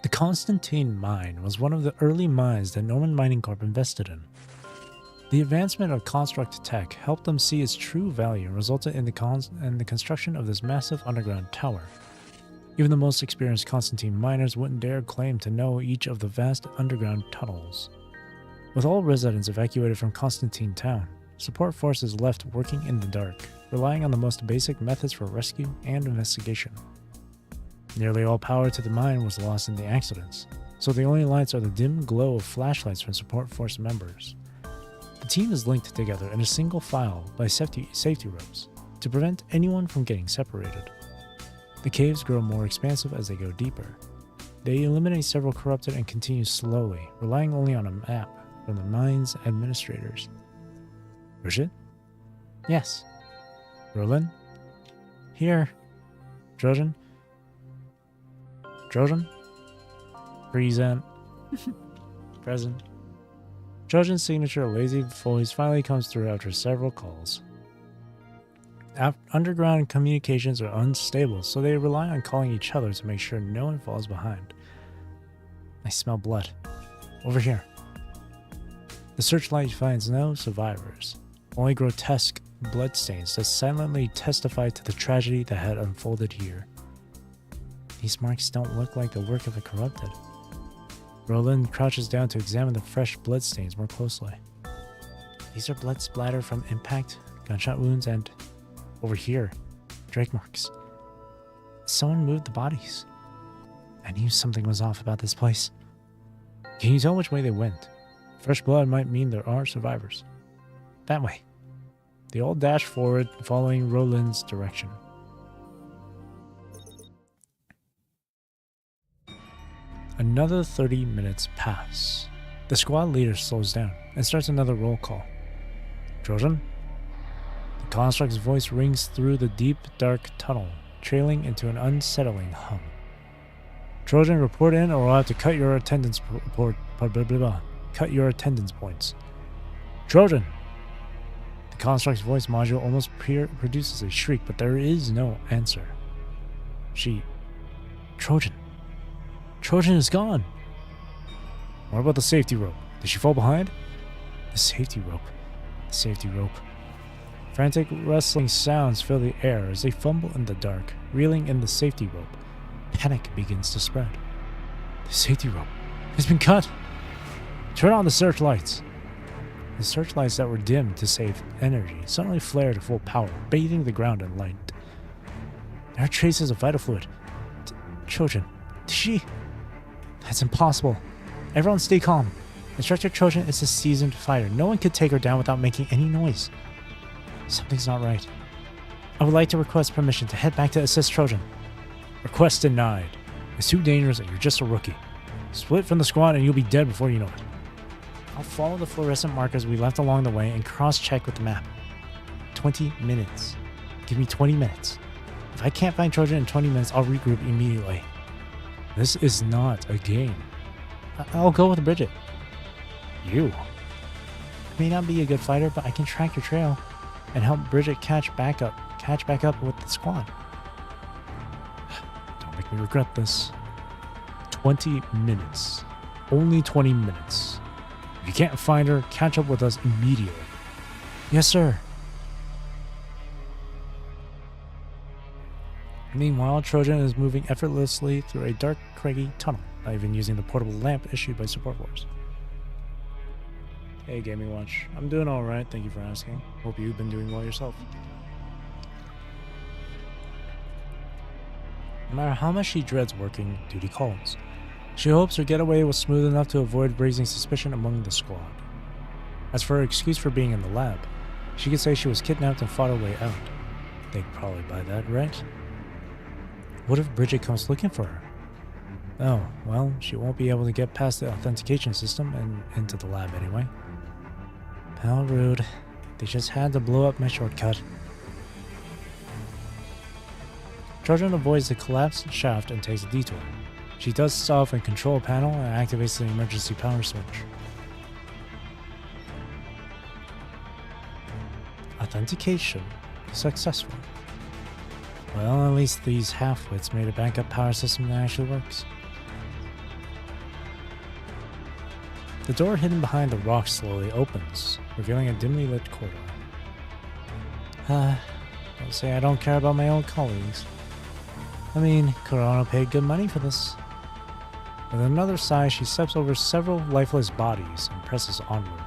The Constantine mine was one of the early mines that Norman Mining Corp invested in. The advancement of construct tech helped them see its true value and resulted in the construction of this massive underground tower. Even the most experienced Constantine miners wouldn't dare claim to know each of the vast underground tunnels. With all residents evacuated from Constantine town, Support Forces left working in the dark, relying on the most basic methods for rescue and investigation. Nearly all power to the mine was lost in the accidents, so the only lights are the dim glow of flashlights from Support Force members. The team is linked together in a single file by safety ropes to prevent anyone from getting separated. The caves grow more expansive as they go deeper. They eliminate several corrupted and continue slowly, relying only on a map from the mine's administrators. Bridget? Yes. Roland? Here. Trojan? Trojan? Present. Present. Trojan's signature lazy voice finally comes through after several calls. Underground communications are unstable, so they rely on calling each other to make sure no one falls behind. I smell blood. Over here. The searchlight finds no survivors, only grotesque bloodstains that silently testify to the tragedy that had unfolded here. These marks don't look like the work of the corrupted. Roland crouches down to examine the fresh bloodstains more closely. These are blood splatter from impact, gunshot wounds, and, over here, drag marks. Someone moved the bodies. I knew something was off about this place. Can you tell which way they went? Fresh blood might mean there are survivors. That way. They all dash forward, following Roland's direction. Another 30 minutes pass. The squad leader slows down and starts another roll call. Trojan? The construct's voice rings through the deep, dark tunnel, trailing into an unsettling hum. Trojan, report in or I'll have to cut your attendance report. Blah, blah, blah, blah. Cut your attendance points. Trojan! The construct's voice module almost produces a shriek, but there is no answer. Trojan. Trojan is gone. What about the safety rope? Did she fall behind? The safety rope. The safety rope. Frantic rustling sounds fill the air as they fumble in the dark, reeling in the safety rope. Panic begins to spread. The safety rope has been cut. Turn on the searchlights. The searchlights that were dimmed to save energy suddenly flare to full power, bathing the ground in light. There are traces of vital fluid. Trojan. Did she? That's impossible. Everyone stay calm. Instructor Trojan is a seasoned fighter. No one could take her down without making any noise. Something's not right. I would like to request permission to head back to assist Trojan. Request denied. It's too dangerous and you're just a rookie. Split from the squad and you'll be dead before you know it. I'll follow the fluorescent markers we left along the way and cross-check with the map. 20 minutes. Give me 20 minutes. If I can't find Trojan in 20 minutes, I'll regroup immediately. This is not a game. I'll go with Bridget. You? I may not be a good fighter, but I can track your trail and help Bridget catch back up with the squad. Don't make me regret this. 20 minutes. Only 20 minutes. If you can't find her, catch up with us immediately. Yes, sir. Meanwhile, Trojan is moving effortlessly through a dark, craggy tunnel, not even using the portable lamp issued by support force. Hey, Gaming Watch. I'm doing alright, thank you for asking. Hope you've been doing well yourself. No matter how much she dreads working, duty calls. She hopes her getaway was smooth enough to avoid raising suspicion among the squad. As for her excuse for being in the lab, she could say she was kidnapped and fought her way out. They'd probably buy that, right? What if Bridget comes looking for her? Oh, well, she won't be able to get past the authentication system and into the lab anyway. How rude. They just had to blow up my shortcut. Trojan avoids the collapsed shaft and takes a detour. She dusts off a control panel and activates the emergency power switch. Authentication successful. Well, at least these half-wits made a backup power system that actually works. The door hidden behind the rock slowly opens, revealing a dimly lit corridor. Don't say I don't care about my old colleagues. I mean, Corona paid good money for this. With another sigh, she steps over several lifeless bodies and presses onward.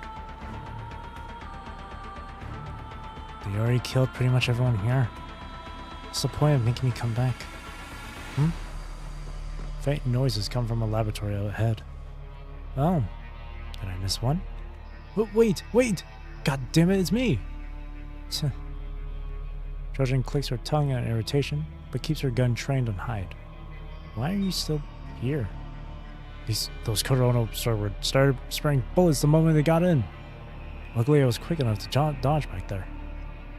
They already killed pretty much everyone here. What's the point of making me come back? Faint noises come from a laboratory ahead. Oh, did I miss one? Wait! God damn it, it's me! Trojan clicks her tongue in irritation, but keeps her gun trained on hide. Why are you still here? Those Corona started spraying bullets the moment they got in. Luckily, I was quick enough to dodge back there.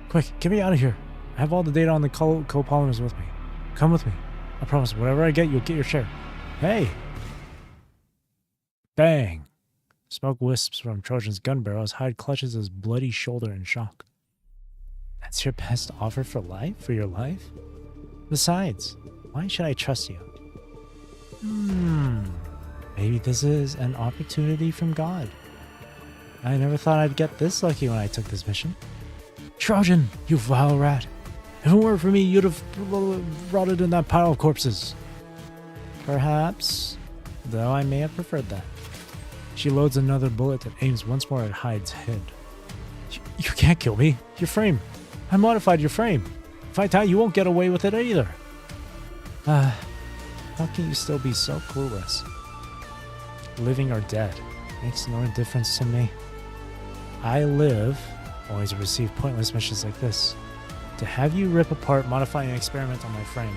Quick, get me out of here. I have all the data on the copolymers with me. Come with me. I promise, whatever I get, you'll get your share. Hey! Bang! Smoke wisps from Trojan's gun barrel as Hyde clutches his bloody shoulder in shock. That's your best offer for your life? Besides, why should I trust you? Maybe this is an opportunity from God. I never thought I'd get this lucky when I took this mission. Trojan, you vile rat. If it weren't for me, you'd have rotted in that pile of corpses. Perhaps, though I may have preferred that. She loads another bullet and aims once more at Hyde's head. You can't kill me. Your frame. I modified your frame. If I die, you won't get away with it either. How can you still be so clueless? Living or dead makes no difference to me. I live only to receive pointless missions like this. To have you rip apart, modify an experiment on my frame.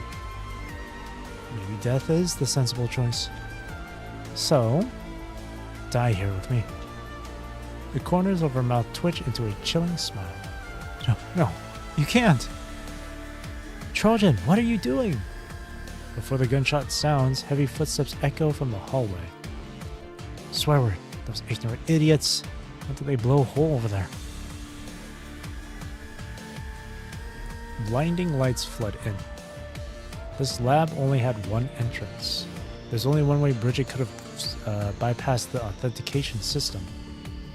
Maybe death is the sensible choice. So, die here with me. The corners of her mouth twitch into a chilling smile. No, you can't! Trojan, what are you doing? Before the gunshot sounds, heavy footsteps echo from the hallway. Swear word, those ignorant idiots. What did they blow a hole over there? Blinding lights flood in. This lab only had one entrance. There's only one way Bridget could have bypassed the authentication system.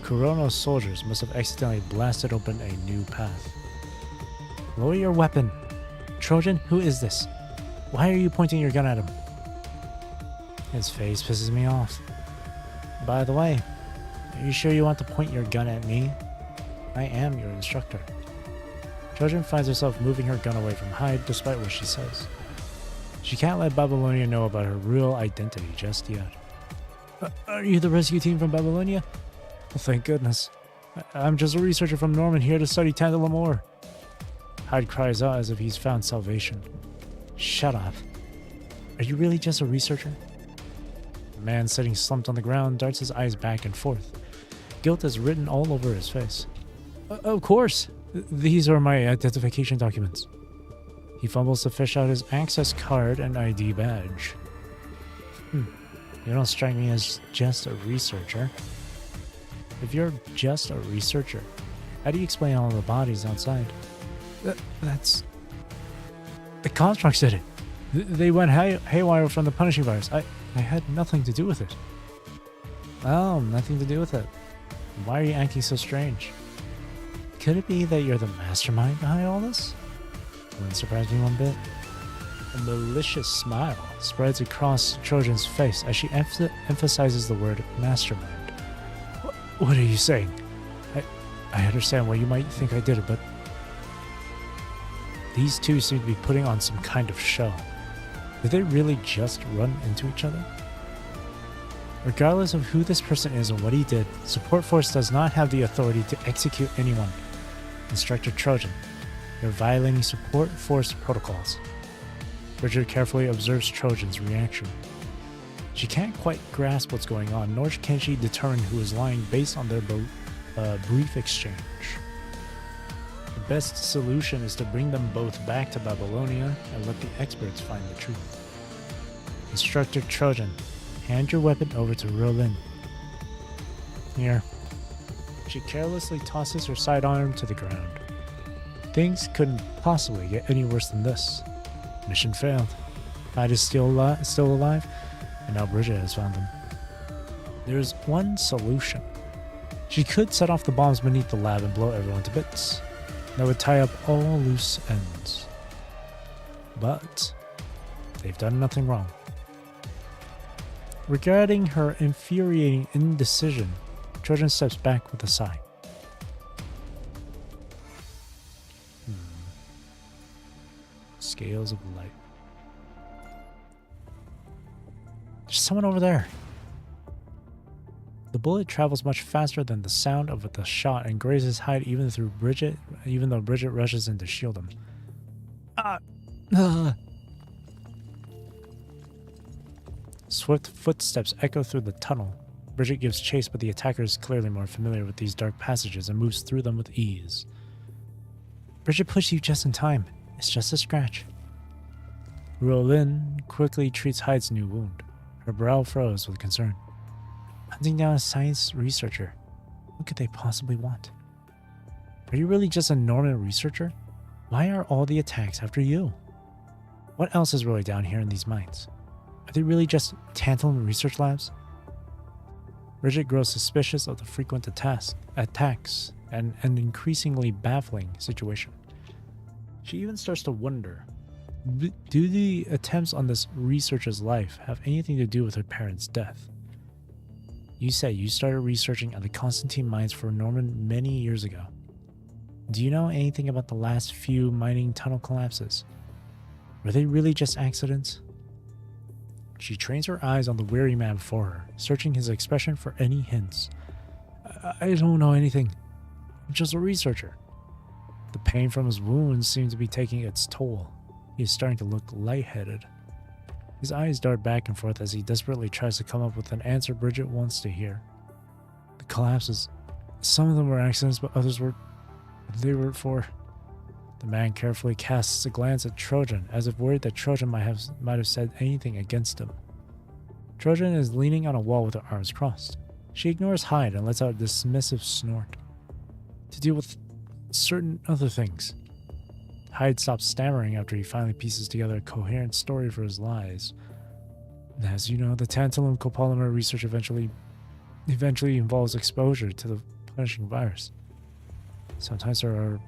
Kurono's soldiers must have accidentally blasted open a new path. Lower your weapon. Trojan, who is this? Why are you pointing your gun at him? His face pisses me off. By the way, are you sure you want to point your gun at me? I am your instructor. Trojan finds herself moving her gun away from Hyde despite what she says. She can't let Babylonia know about her real identity just yet. Are you the rescue team from Babylonia? Well, thank goodness. I'm just a researcher from Norman here to study Tantalum ore. Hyde cries out as if he's found salvation. Shut up. Are you really just a researcher? The man sitting slumped on the ground darts his eyes back and forth. Guilt is written all over his face. Of course. These are my identification documents. He fumbles to fish out his access card and ID badge. You don't strike me as just a researcher. If you're just a researcher, how do you explain all the bodies outside? That's... The constructs did it. They went haywire from the punishing virus. I had nothing to do with it. Oh, nothing to do with it. Why are you acting so strange? Could it be that you're the mastermind behind all this? Wouldn't surprise me one bit. A malicious smile spreads across Trojan's face as she emphasizes the word mastermind. What are you saying? I understand why you might think I did it, but... These two seem to be putting on some kind of show. Did they really just run into each other? Regardless of who this person is and what he did, Support Force does not have the authority to execute anyone. Instructor Trojan, you're violating Support Force protocols. Bridget carefully observes Trojan's reaction. She can't quite grasp what's going on, nor can she determine who is lying based on their brief exchange. The best solution is to bring them both back to Babylonia and let the experts find the truth. Instructor Trojan, hand your weapon over to Rolin. Here. She carelessly tosses her sidearm to the ground. Things couldn't possibly get any worse than this. Mission failed. Hyde is still alive, and now Bridget has found him. There's one solution. She could set off the bombs beneath the lab and blow everyone to bits. That would tie up all loose ends. But they've done nothing wrong. Regarding her infuriating indecision, Trojan steps back with a sigh. Scales of light. There's someone over there. The bullet travels much faster than the sound of the shot and grazes Hyde even though Bridget rushes in to shield him. Swift footsteps echo through the tunnel. Bridget gives chase, but the attacker is clearly more familiar with these dark passages and moves through them with ease. Bridget pushed you just in time. It's just a scratch. Ruolin quickly treats Hyde's new wound. Her brow froze with concern. Hunting down a science researcher. What could they possibly want? Are you really just a normal researcher? Why are all the attacks after you? What else is really down here in these mines? Are they really just tantalum research labs? Bridget grows suspicious of the frequent attacks and an increasingly baffling situation. She even starts to wonder, do the attempts on this researcher's life have anything to do with her parents' death? You say you started researching at the Constantine mines for Norman many years ago. Do you know anything about the last few mining tunnel collapses? Were they really just accidents? She trains her eyes on the weary man before her, searching his expression for any hints. I don't know anything. I'm just a researcher. The pain from his wounds seems to be taking its toll. He is starting to look lightheaded. His eyes dart back and forth as he desperately tries to come up with an answer Bridget wants to hear. The collapses. Some of them were accidents, but others were... They were for... The man carefully casts a glance at Trojan, as if worried that Trojan might have said anything against him. Trojan is leaning on a wall with her arms crossed. She ignores Hyde and lets out a dismissive snort. To deal with certain other things. Hyde stops stammering after he finally pieces together a coherent story for his lies. As you know, the tantalum copolymer research eventually involves exposure to the punishing virus. Sometimes there are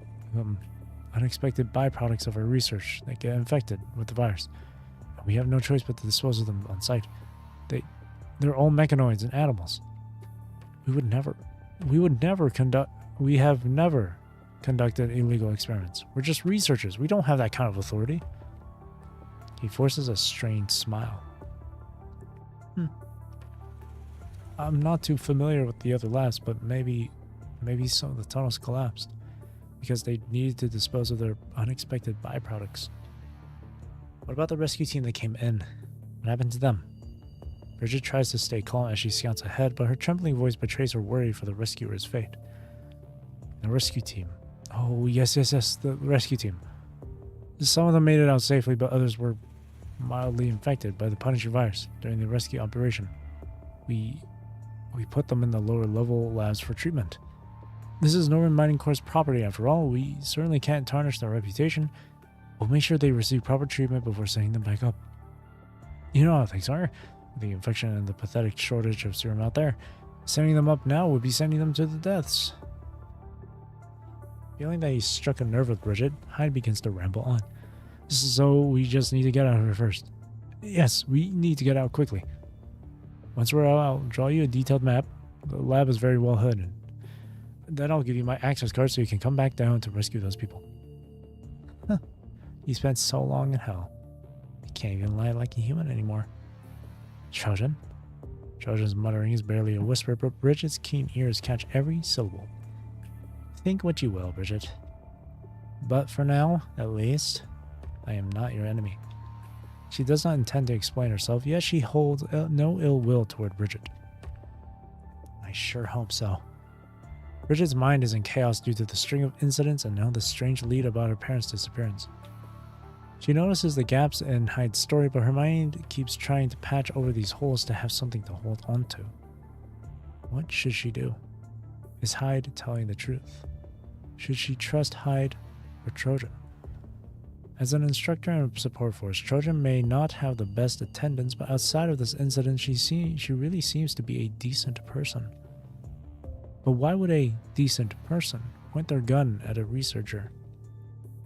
unexpected byproducts of our research that get infected with the virus. We have no choice but to dispose of them on site. They're all mechanoids and animals. We have never conducted illegal experiments. We're just researchers. We don't have that kind of authority. He forces a strained smile. I'm not too familiar with the other labs, but maybe some of the tunnels collapsed because they needed to dispose of their unexpected byproducts. What about the rescue team that came in? What happened to them? Bridget tries to stay calm as she scouts ahead, but her trembling voice betrays her worry for the rescuer's fate. The rescue team. Oh, yes, the rescue team. Some of them made it out safely, but others were mildly infected by the Punisher virus during the rescue operation. We put them in the lower level labs for treatment. This is Norman Mining Corp's property after all. We certainly can't tarnish their reputation. We'll make sure they receive proper treatment before sending them back up. You know how things are. With the infection and the pathetic shortage of serum out there, sending them up now would be sending them to the deaths. Feeling that he struck a nerve with Bridget, Hyde begins to ramble on. So we just need to get out of here first. Yes, we need to get out quickly. Once we're out, I'll draw you a detailed map. The lab is very well hidden. Then I'll give you my access card so you can come back down to rescue those people. Huh. You spent so long in hell. You can't even lie like a human anymore. Trojan? Trojan's muttering is barely a whisper, but Bridget's keen ears catch every syllable. Think what you will, Bridget. But for now, at least, I am not your enemy. She does not intend to explain herself, yet she holds no ill will toward Bridget. I sure hope so. Bridget's mind is in chaos due to the string of incidents and now the strange lead about her parents' disappearance. She notices the gaps in Hyde's story, but her mind keeps trying to patch over these holes to have something to hold on to. What should she do? Is Hyde telling the truth? Should she trust Hyde or Trojan? As an instructor and support force, Trojan may not have the best attendance, but outside of this incident, she really seems to be a decent person. But why would a decent person point their gun at a researcher?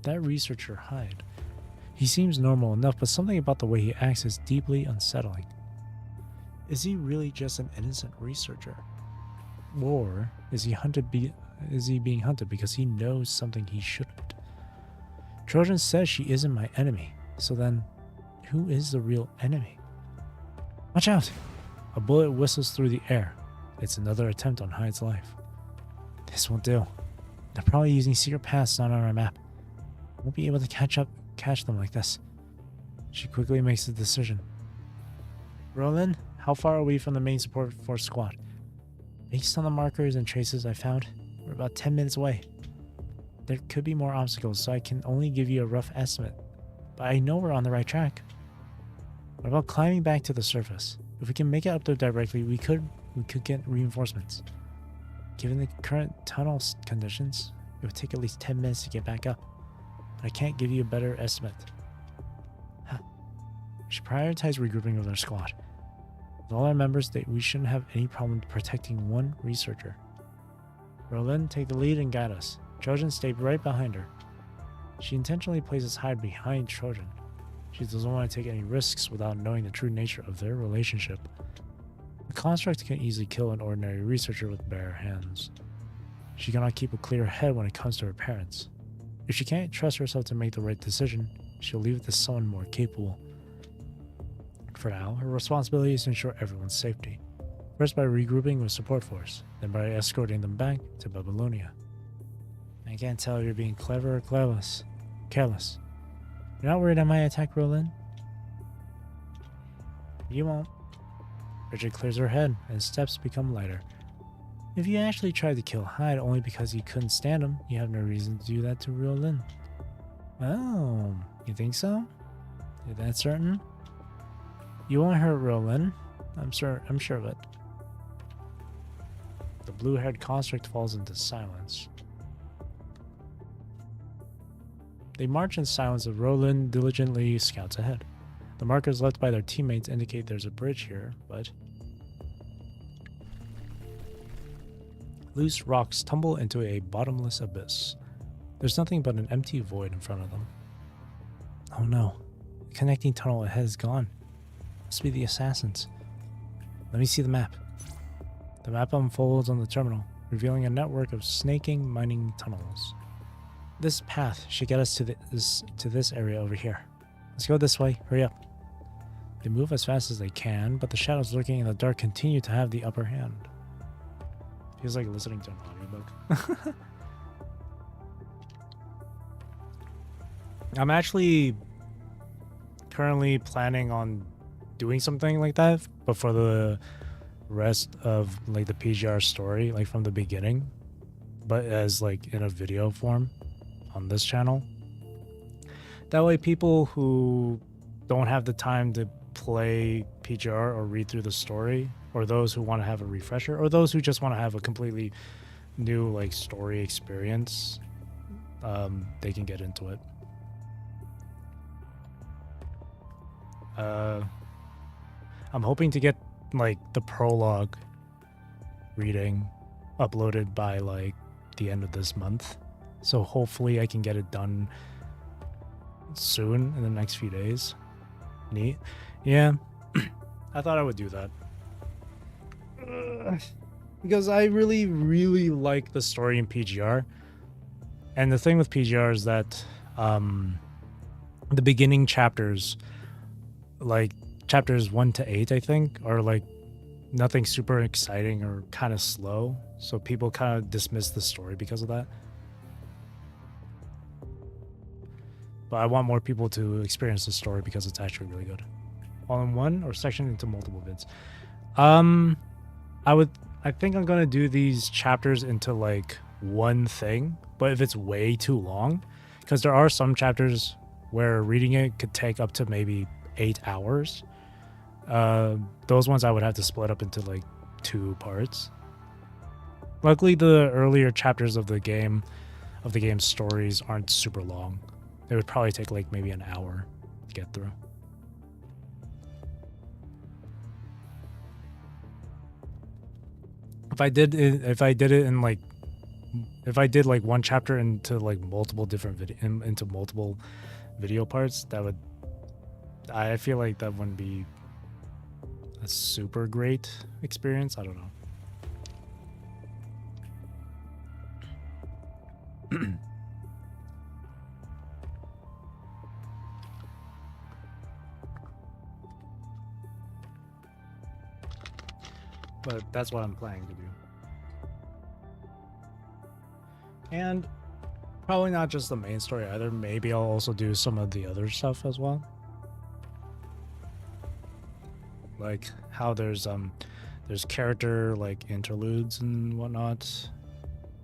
That researcher, Hyde. He seems normal enough, but something about the way he acts is deeply unsettling. Is he really just an innocent researcher? Or is he being hunted because he knows something he shouldn't? Trojan says she isn't my enemy, so then who is the real enemy? Watch out! A bullet whistles through the air. It's another attempt on Hyde's life. This won't do. They're probably using secret paths not on our map. Won't be able to catch them like this. She quickly makes a decision. Roland, how far are we from the main support force squad? Based on the markers and traces I found, we're about 10 minutes away. There could be more obstacles, so I can only give you a rough estimate. But I know we're on the right track. What about climbing back to the surface? If we can make it up there directly, we could get reinforcements. Given the current tunnel conditions, it would take at least 10 minutes to get back up. But I can't give you a better estimate. Huh. We should prioritize regrouping with our squad. With all our members, we shouldn't have any problem protecting one researcher. Roland, take the lead and guide us. Trojan, stay right behind her. She intentionally plays us hide behind Trojan. She doesn't want to take any risks without knowing the true nature of their relationship. The construct can easily kill an ordinary researcher with bare hands. She cannot keep a clear head when it comes to her parents. If she can't trust herself to make the right decision, she'll leave it to someone more capable. For now, her responsibility is to ensure everyone's safety. First by regrouping with support force, then by escorting them back to Babylonia. I can't tell if you're being clever or careless. You're not worried I might attack Roland? You won't. Bridget clears her head, and steps become lighter. If you actually tried to kill Hyde only because you couldn't stand him, you have no reason to do that to Roland. Oh, you think so? You're that certain? You won't hurt Roland. I'm sure of it. The blue-haired construct falls into silence. They march in silence as Roland diligently scouts ahead. The markers left by their teammates indicate there's a bridge here, but loose rocks tumble into a bottomless abyss. There's nothing but an empty void in front of them. Oh no, the connecting tunnel ahead is gone. Must be the assassins. Let me see the map. The map unfolds on the terminal, revealing a network of snaking mining tunnels. This path should get us to this area over here. Let's go this way. Hurry up. They move as fast as they can, but the shadows lurking in the dark continue to have the upper hand. Feels like listening to an audiobook. I'm actually currently planning on doing something like that, but for the rest of like the PGR story, like from the beginning, but as like in a video form on this channel. That way people who don't have the time to play PGR or read through the story, or those who want to have a refresher, or those who just want to have a completely new like story experience, they can get into it. I'm hoping to get like the prologue reading uploaded by like the end of this month, so hopefully I can get it done soon in the next few days. Neat. Yeah. I thought I would do that because I really like the story in PGR, and the thing with PGR is that the beginning chapters, like chapters 1 to 8 I think, are like nothing super exciting or kind of slow, so people kind of dismiss the story because of that. But I want more people to experience the story because it's actually really good. All in one or sectioned into multiple bits. I think I'm gonna do these chapters into like one thing, but if it's way too long, because there are some chapters where reading it could take up to maybe 8 hours. Those ones I would have to split up into like 2 parts. Luckily, the earlier chapters of the game's stories aren't super long. It would probably take like maybe an hour to get through. If I did like one chapter into like multiple different into multiple video parts, I feel like that wouldn't be a super great experience. I don't know. But that's what I'm planning to do. And probably not just the main story either. Maybe I'll also do some of the other stuff as well. like how there's character like interludes and whatnot.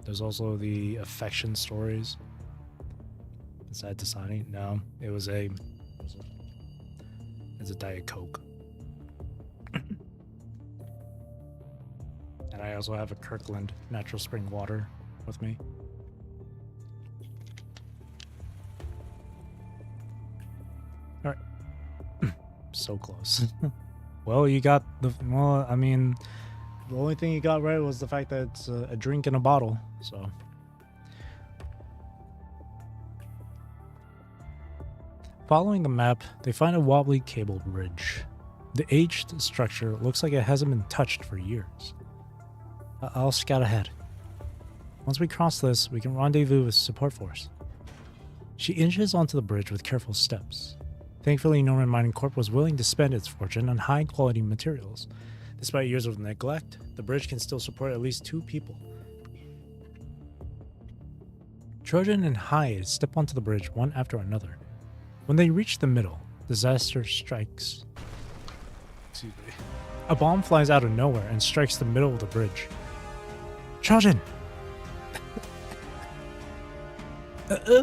There's also the affection stories. Is that Dasani? No, it's a Diet Coke. And I also have a Kirkland natural spring water with me. All right. So close. Well, you got the... Well, I mean, the only thing you got right was the fact that it's a drink in a bottle, so... Following the map, they find a wobbly cable bridge. The aged structure looks like it hasn't been touched for years. I'll scout ahead. Once we cross this, we can rendezvous with support force. She inches onto the bridge with careful steps. Thankfully, Norman Mining Corp was willing to spend its fortune on high-quality materials. Despite years of neglect, the bridge can still support at least 2 people. Trojan and Hyde step onto the bridge one after another. When they reach the middle, disaster strikes. Excuse me. A bomb flies out of nowhere and strikes the middle of the bridge. Trojan!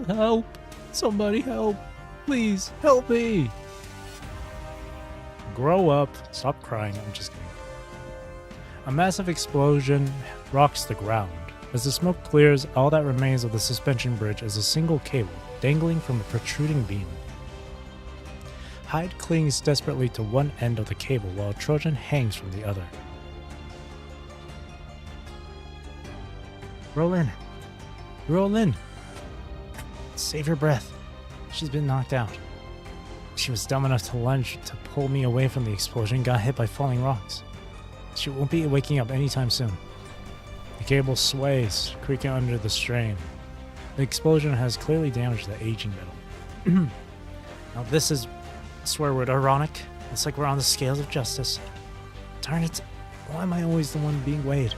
Help! Somebody help! Please, help me! Grow up. Stop crying. I'm just kidding. A massive explosion rocks the ground. As the smoke clears, all that remains of the suspension bridge is a single cable dangling from a protruding beam. Hyde clings desperately to one end of the cable while Trojan hangs from the other. Roll in. Roll in. Save your breath. She's been knocked out. She was dumb enough to lunge to pull me away from the explosion and got hit by falling rocks. She won't be waking up anytime soon. The cable sways, creaking under the strain. The explosion has clearly damaged the aging metal. Now this is a swear word ironic. It's like we're on the scales of justice. Darn it, why am I always the one being weighed?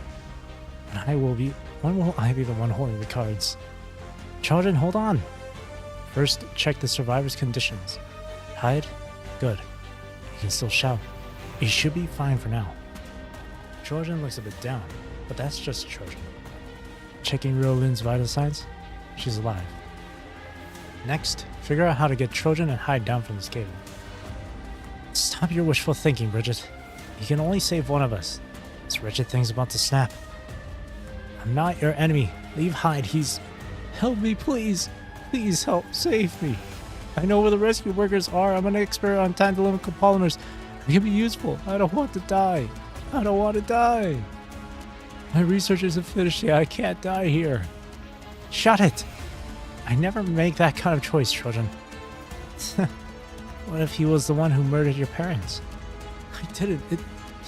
When will I be the one holding the cards? Children, hold on. First, check the survivor's conditions. Hyde? Good. You can still shout. You should be fine for now. Trojan looks a bit down, but that's just Trojan. Checking Riolin's vital signs? She's alive. Next, figure out how to get Trojan and Hyde down from this cable. Stop your wishful thinking, Bridget. You can only save one of us. This wretched thing's about to snap. I'm not your enemy. Leave Hyde. Help me, please. Please help. Save me. I know where the rescue workers are. I'm an expert on time-delimical polymers. They can be useful. I don't want to die. I don't want to die. My research isn't finished yet. I can't die here. Shut it. I never make that kind of choice, children. What if he was the one who murdered your parents? I didn't.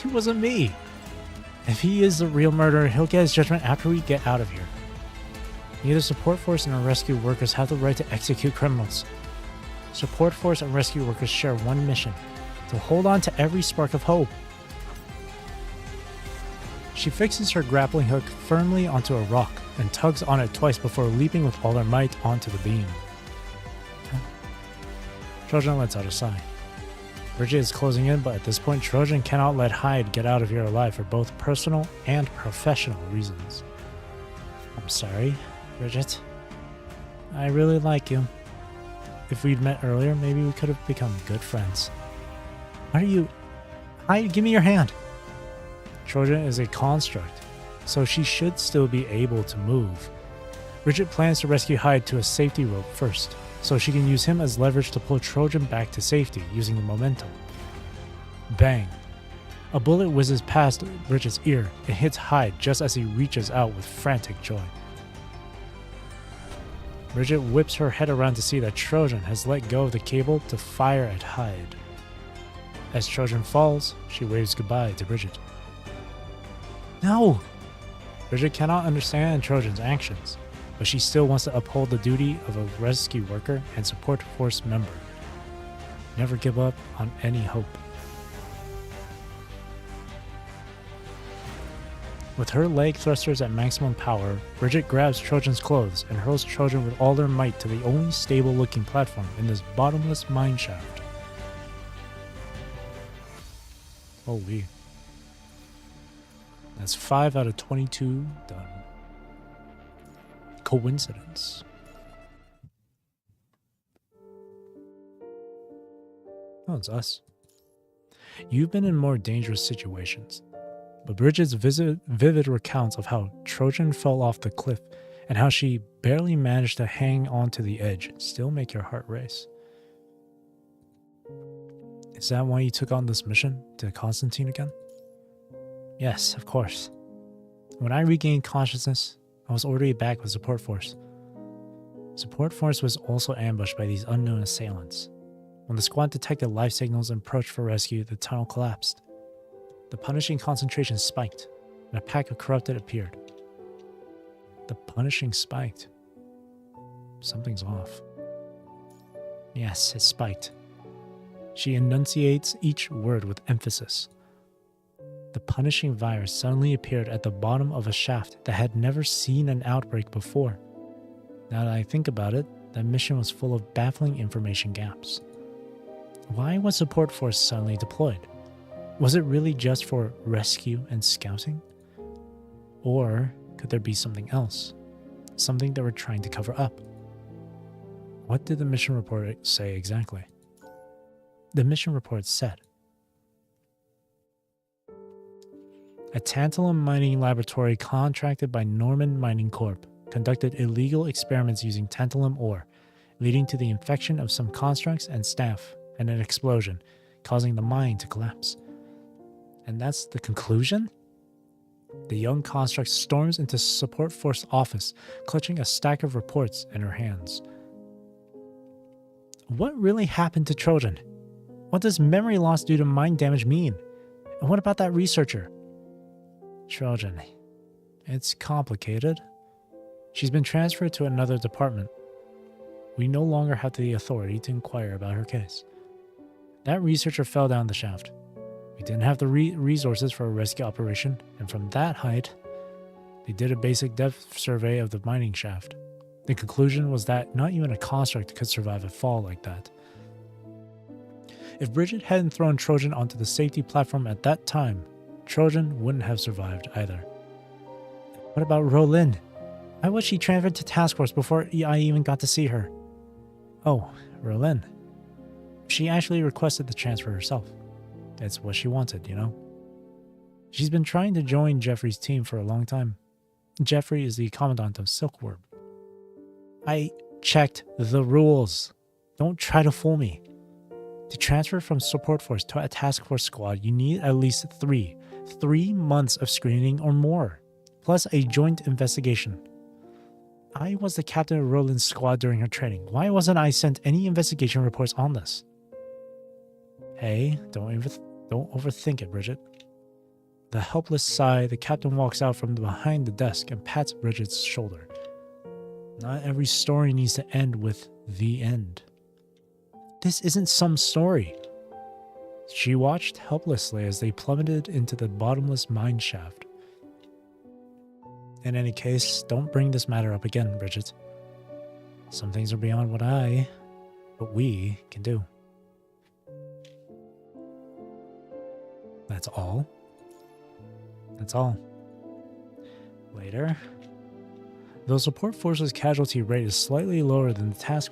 He wasn't me. If he is the real murderer, he'll get his judgment after we get out of here. Neither support force nor rescue workers have the right to execute criminals. Support force and rescue workers share one mission: to hold on to every spark of hope. She fixes her grappling hook firmly onto a rock and tugs on it twice before leaping with all her might onto the beam. Trojan lets out a sigh. Bridget is closing in, but at this point Trojan cannot let Hyde get out of here alive for both personal and professional reasons. I'm sorry, Bridget. I really like you. If we'd met earlier, maybe we could have become good friends. Why are you... Hyde, give me your hand. Trojan is a construct, so she should still be able to move. Bridget plans to rescue Hyde to a safety rope first, so she can use him as leverage to pull Trojan back to safety using the momentum. Bang! A bullet whizzes past Bridget's ear and hits Hyde just as he reaches out with frantic joy. Bridget whips her head around to see that Trojan has let go of the cable to fire at Hyde. As Trojan falls, she waves goodbye to Bridget. No! Bridget cannot understand Trojan's actions, but she still wants to uphold the duty of a rescue worker and support force member. Never give up on any hope. With her leg thrusters at maximum power, Bridget grabs Trojan's clothes and hurls Trojan with all their might to the only stable-looking platform in this bottomless mine shaft. Holy. That's 5 out of 22 done. Coincidence. Oh, it's us. You've been in more dangerous situations, but Bridget's vivid recounts of how Trojan fell off the cliff and how she barely managed to hang on to the edge still make your heart race. Is that why you took on this mission to Constantine again? Yes, of course. When I regained consciousness, I was already back with Support Force. Support Force was also ambushed by these unknown assailants. When the squad detected life signals and approached for rescue, the tunnel collapsed. The punishing concentration spiked, and a pack of corrupted appeared. The punishing spiked. Something's off. Yes, it spiked. She enunciates each word with emphasis. The punishing virus suddenly appeared at the bottom of a shaft that had never seen an outbreak before. Now that I think about it, that mission was full of baffling information gaps. Why was Support Force suddenly deployed? Was it really just for rescue and scouting? Or could there be something else? Something they were trying to cover up? What did the mission report say exactly? The mission report said, a tantalum mining laboratory contracted by Norman Mining Corp. Conducted illegal experiments using tantalum ore, leading to the infection of some constructs and staff and an explosion, causing the mine to collapse. And that's the conclusion? The young construct storms into Support Force office, clutching a stack of reports in her hands. What really happened to Trojan? What does memory loss due to mind damage mean? And what about that researcher? Trojan. It's complicated. She's been transferred to another department. We no longer have the authority to inquire about her case. That researcher fell down the shaft. We didn't have the resources for a rescue operation, and from that height, they did a basic depth survey of the mining shaft. The conclusion was that not even a construct could survive a fall like that. If Bridget hadn't thrown Trojan onto the safety platform at that time, Trojan wouldn't have survived either. What about Rolin? Why was she transferred to task force before I even got to see her? Oh, Rolin. She actually requested the transfer herself. It's what she wanted, you know? She's been trying to join Jeffrey's team for a long time. Jeffrey is the commandant of Silkworm. I checked the rules. Don't try to fool me. To transfer from Support Force to a task force squad, you need at least 3 months of screening or more, plus a joint investigation. I was the captain of Roland's squad during her training. Why wasn't I sent any investigation reports on this? Hey, don't overthink it, Bridget. With a helpless sigh, the captain walks out from behind the desk and pats Bridget's shoulder. Not every story needs to end with the end. This isn't some story. She watched helplessly as they plummeted into the bottomless mine shaft. In any case, don't bring this matter up again, Bridget. Some things are beyond what we can do. That's all? That's all. Later. Though Support Force's casualty rate is slightly lower than the task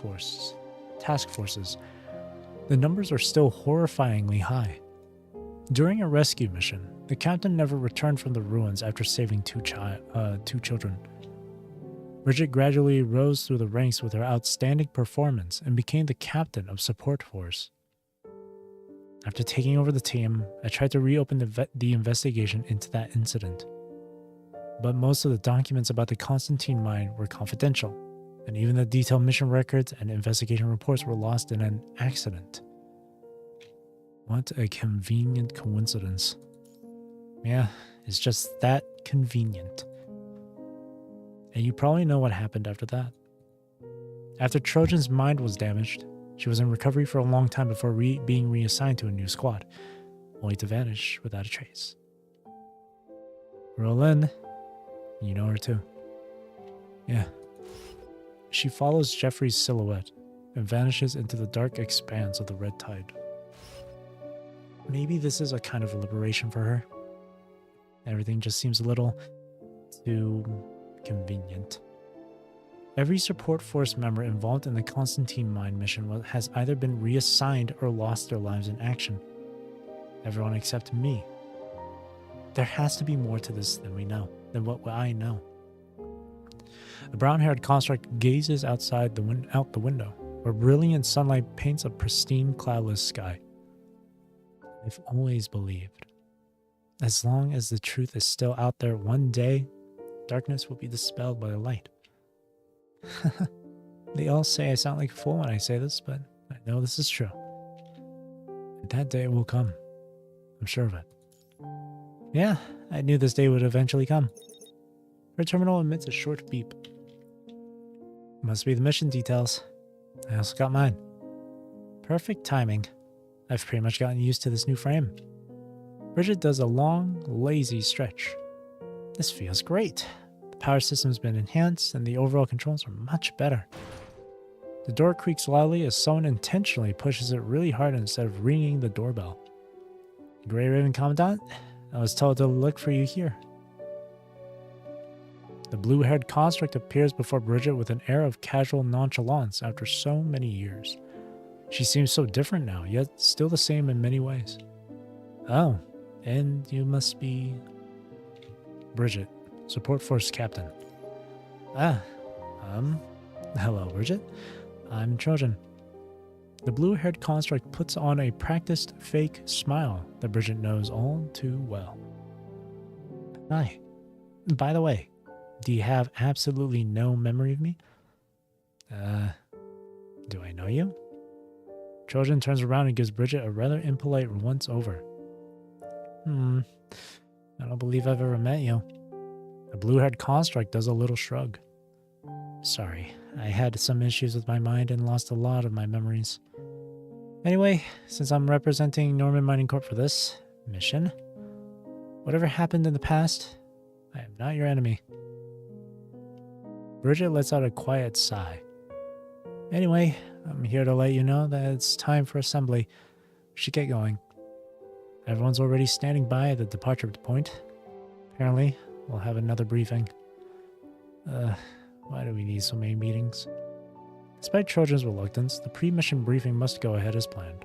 forces, the numbers are still horrifyingly high. During a rescue mission, the captain never returned from the ruins after saving two children. Bridget gradually rose through the ranks with her outstanding performance and became the captain of Support Force. After taking over the team, I tried to reopen the investigation into that incident. But most of the documents about the Constantine mine were confidential, and even the detailed mission records and investigation reports were lost in an accident. What a convenient coincidence. Yeah, it's just that convenient. And you probably know what happened after that. After Trojan's mind was damaged, she was in recovery for a long time before being reassigned to a new squad, only to vanish without a trace. Rolin, you know her too. Yeah. She follows Jeffrey's silhouette and vanishes into the dark expanse of the red tide. maybe this is a kind of liberation for her. Everything just seems a little too convenient. Every support force member involved in the Constantine mine mission has either been reassigned or lost their lives in action. Everyone except me. There has to be more to this than what I know. The brown-haired construct gazes out the window, where brilliant sunlight paints a pristine, cloudless sky. I've always believed, as long as the truth is still out there, one day, darkness will be dispelled by the light. They all say I sound like a fool when I say this, but I know this is true. And that day will come. I'm sure of it. Yeah, I knew this day would eventually come. Her terminal emits a short beep. Must be the mission details. I also got mine. Perfect timing. I've pretty much gotten used to this new frame. Bridget does a long, lazy stretch. This feels great. The power system's been enhanced and the overall controls are much better. The door creaks loudly as someone intentionally pushes it really hard instead of ringing the doorbell. Grey Raven Commandant? I was told to look for you here. The blue-haired construct appears before Bridget with an air of casual nonchalance after so many years. She seems so different now, yet still the same in many ways. Oh, and you must be... Bridget, Support Force Captain. Hello, Bridget. I'm Trojan. The blue-haired construct puts on a practiced fake smile that Bridget knows all too well. Hi. By the way, do you have absolutely no memory of me? Do I know you? Trojan turns around and gives Bridget a rather impolite once-over. I don't believe I've ever met you. The blue-haired construct does a little shrug. Sorry, I had some issues with my mind and lost a lot of my memories. Anyway, since I'm representing Norman Mining Corp for this mission, whatever happened in the past, I am not your enemy. Bridget lets out a quiet sigh. Anyway, I'm here to let you know that it's time for assembly. We should get going. Everyone's already standing by at the departure point. Apparently, we'll have another briefing. Why do we need so many meetings? Despite Trojan's reluctance, the pre-mission briefing must go ahead as planned.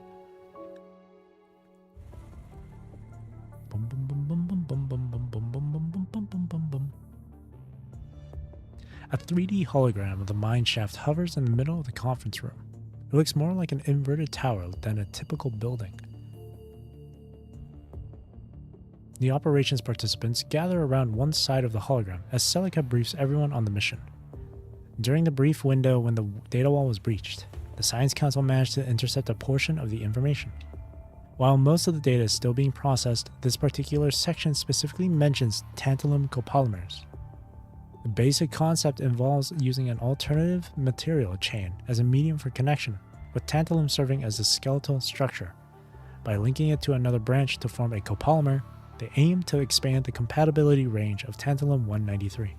A 3D hologram of the mine shaft hovers in the middle of the conference room. It looks more like an inverted tower than a typical building. The operations participants gather around one side of the hologram as Celica briefs everyone on the mission. During the brief window when the data wall was breached, the Science Council managed to intercept a portion of the information. While most of the data is still being processed, this particular section specifically mentions tantalum copolymers. The basic concept involves using an alternative material chain as a medium for connection, with tantalum serving as the skeletal structure. By linking it to another branch to form a copolymer, they aim to expand the compatibility range of tantalum-193.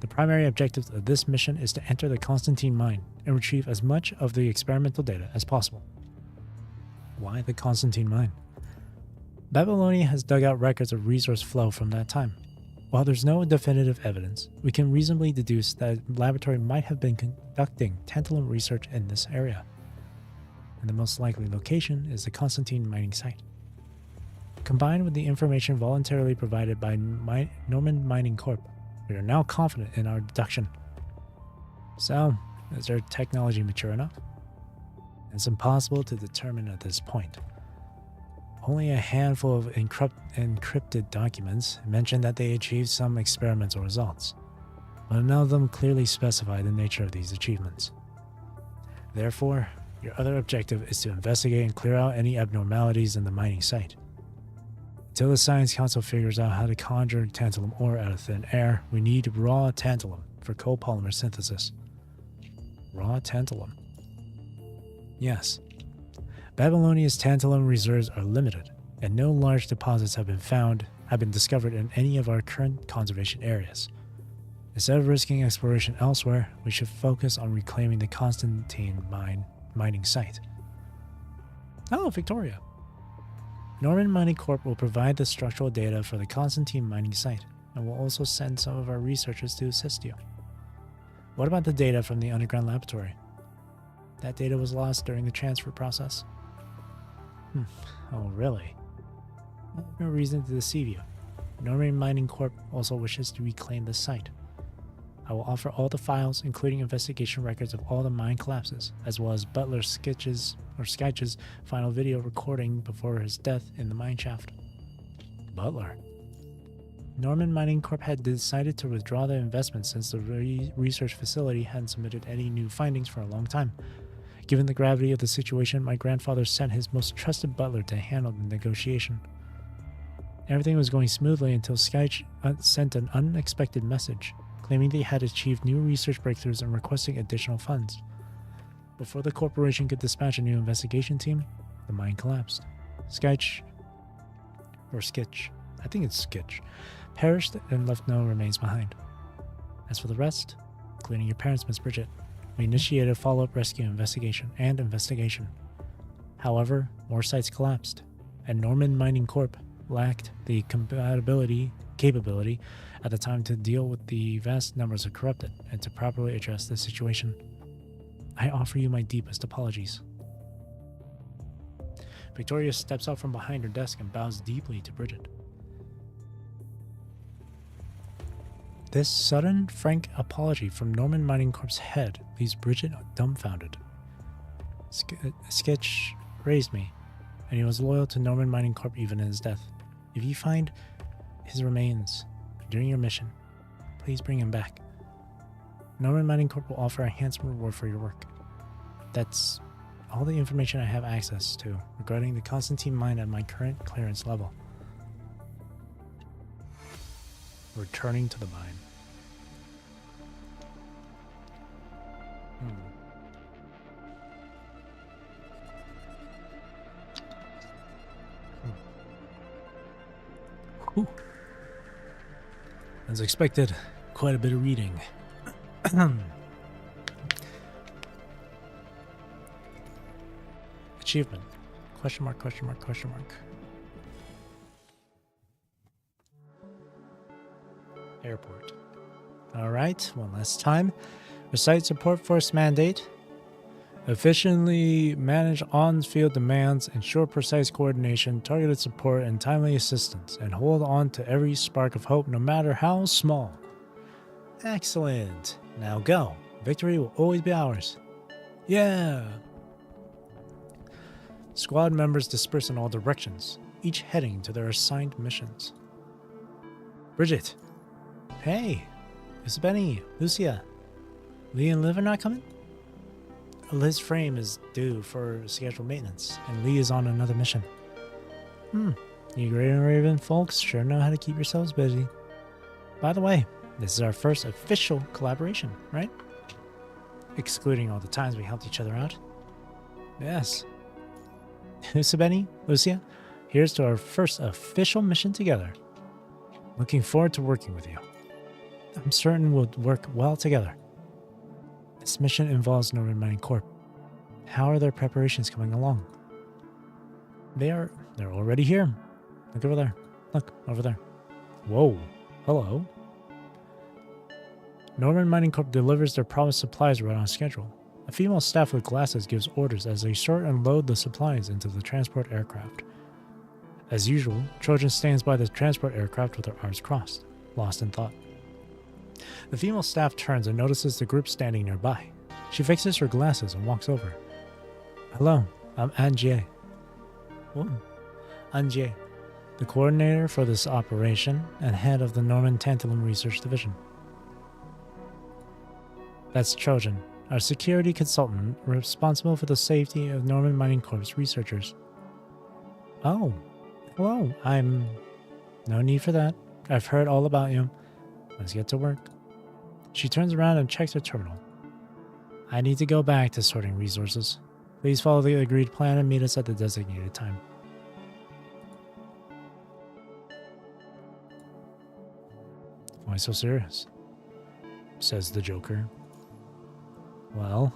The primary objective of this mission is to enter the Constantine mine and retrieve as much of the experimental data as possible. Why the Constantine mine? Babylonia has dug out records of resource flow from that time. While there's no definitive evidence, we can reasonably deduce that the laboratory might have been conducting tantalum research in this area. And the most likely location is the Constantine mining site. Combined with the information voluntarily provided by Norman Mining Corp, we are now confident in our deduction. So, is their technology mature enough? It's impossible to determine at this point. Only a handful of encrypted documents mention that they achieved some experimental results, but none of them clearly specify the nature of these achievements. Therefore, your other objective is to investigate and clear out any abnormalities in the mining site. Until the Science Council figures out how to conjure tantalum ore out of thin air, we need raw tantalum for copolymer synthesis. Raw tantalum. Yes. Babylonia's tantalum reserves are limited, and no large deposits have been discovered in any of our current conservation areas. Instead of risking exploration elsewhere, we should focus on reclaiming the Constantine mining site. Oh, Victoria. Norman Mining Corp will provide the structural data for the Constantine mining site, and will also send some of our researchers to assist you. What about the data from the underground laboratory? That data was lost during the transfer process. Oh, really? No reason to deceive you. Norman Mining Corp also wishes to reclaim the site. I will offer all the files, including investigation records of all the mine collapses, as well as Butler Sketch's final video recording before his death in the mine shaft. Butler? Norman Mining Corp had decided to withdraw their investment since the research facility hadn't submitted any new findings for a long time. Given the gravity of the situation, my grandfather sent his most trusted butler to handle the negotiation. Everything was going smoothly until Skype sent an unexpected message, claiming they had achieved new research breakthroughs and requesting additional funds. Before the corporation could dispatch a new investigation team, the mine collapsed. Sketch, I think it's Sketch, perished and left no remains behind. As for the rest, including your parents, Miss Bridget, we initiated a follow-up rescue investigation. However, more sites collapsed, and Norman Mining Corp lacked the capability at the time to deal with the vast numbers of corrupted and to properly address the situation. I offer you my deepest apologies. Victoria steps out from behind her desk and bows deeply to Bridget. This sudden, frank apology from Norman Mining Corp's head leaves Bridget dumbfounded. Sketch raised me, and he was loyal to Norman Mining Corp even in his death. If you find his remains during your mission, please bring him back. Norman Mining Corp will offer a handsome reward for your work. That's all the information I have access to regarding the Constantine mine at my current clearance level. Returning to the mine. Whew. As expected, quite a bit of reading. Achievement. Question mark, question mark, question mark. Airport. Alright, one last time. Recite support force mandate. Efficiently manage on-field demands, ensure precise coordination, targeted support, and timely assistance, and hold on to every spark of hope, no matter how small. Excellent. Now go. Victory will always be ours. Yeah. Squad members disperse in all directions, each heading to their assigned missions. Bridget. Hey. Is Benny, Lucia. Lee and Liv are not coming? Liv's frame is due for scheduled maintenance, and Lee is on another mission. You Grey and Raven folks sure know how to keep yourselves busy. By the way, this is our first official collaboration, right? Excluding all the times we helped each other out. Yes. Benny, Lucia, here's to our first official mission together. Looking forward to working with you. I'm certain we'll work well together. This mission involves Norman Mining Corp. How are their preparations coming along? They're already here. Look over there. Look, over there. Whoa. Hello. Norman Mining Corp delivers their promised supplies right on schedule. A female staff with glasses gives orders as they sort and load the supplies into the transport aircraft. As usual, Trojan stands by the transport aircraft with her arms crossed, lost in thought. The female staff turns and notices the group standing nearby. She fixes her glasses and walks over. Hello, I'm Anjie. Whoa. Anjie, the coordinator for this operation and head of the Norman Tantalum Research Division. That's Trojan, our security consultant responsible for the safety of Norman Mining Corp's researchers. Oh, hello, No need for that. I've heard all about you. Let's get to work. She turns around and checks her terminal. I need to go back to sorting resources. Please follow the agreed plan and meet us at the designated time. Why so serious? Says the Joker. Well,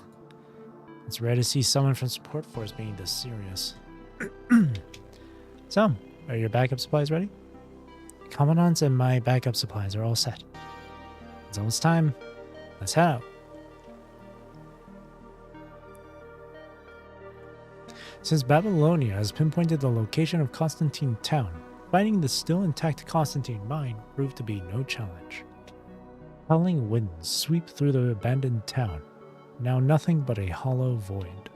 it's rare to see someone from support force being this serious. So, are your backup supplies ready? Commandants and my backup supplies are all set. It's almost time. Let's head out. Since Babylonia has pinpointed the location of Constantine Town, finding the still intact Constantine mine proved to be no challenge. Howling winds sweep through the abandoned town, now nothing but a hollow void.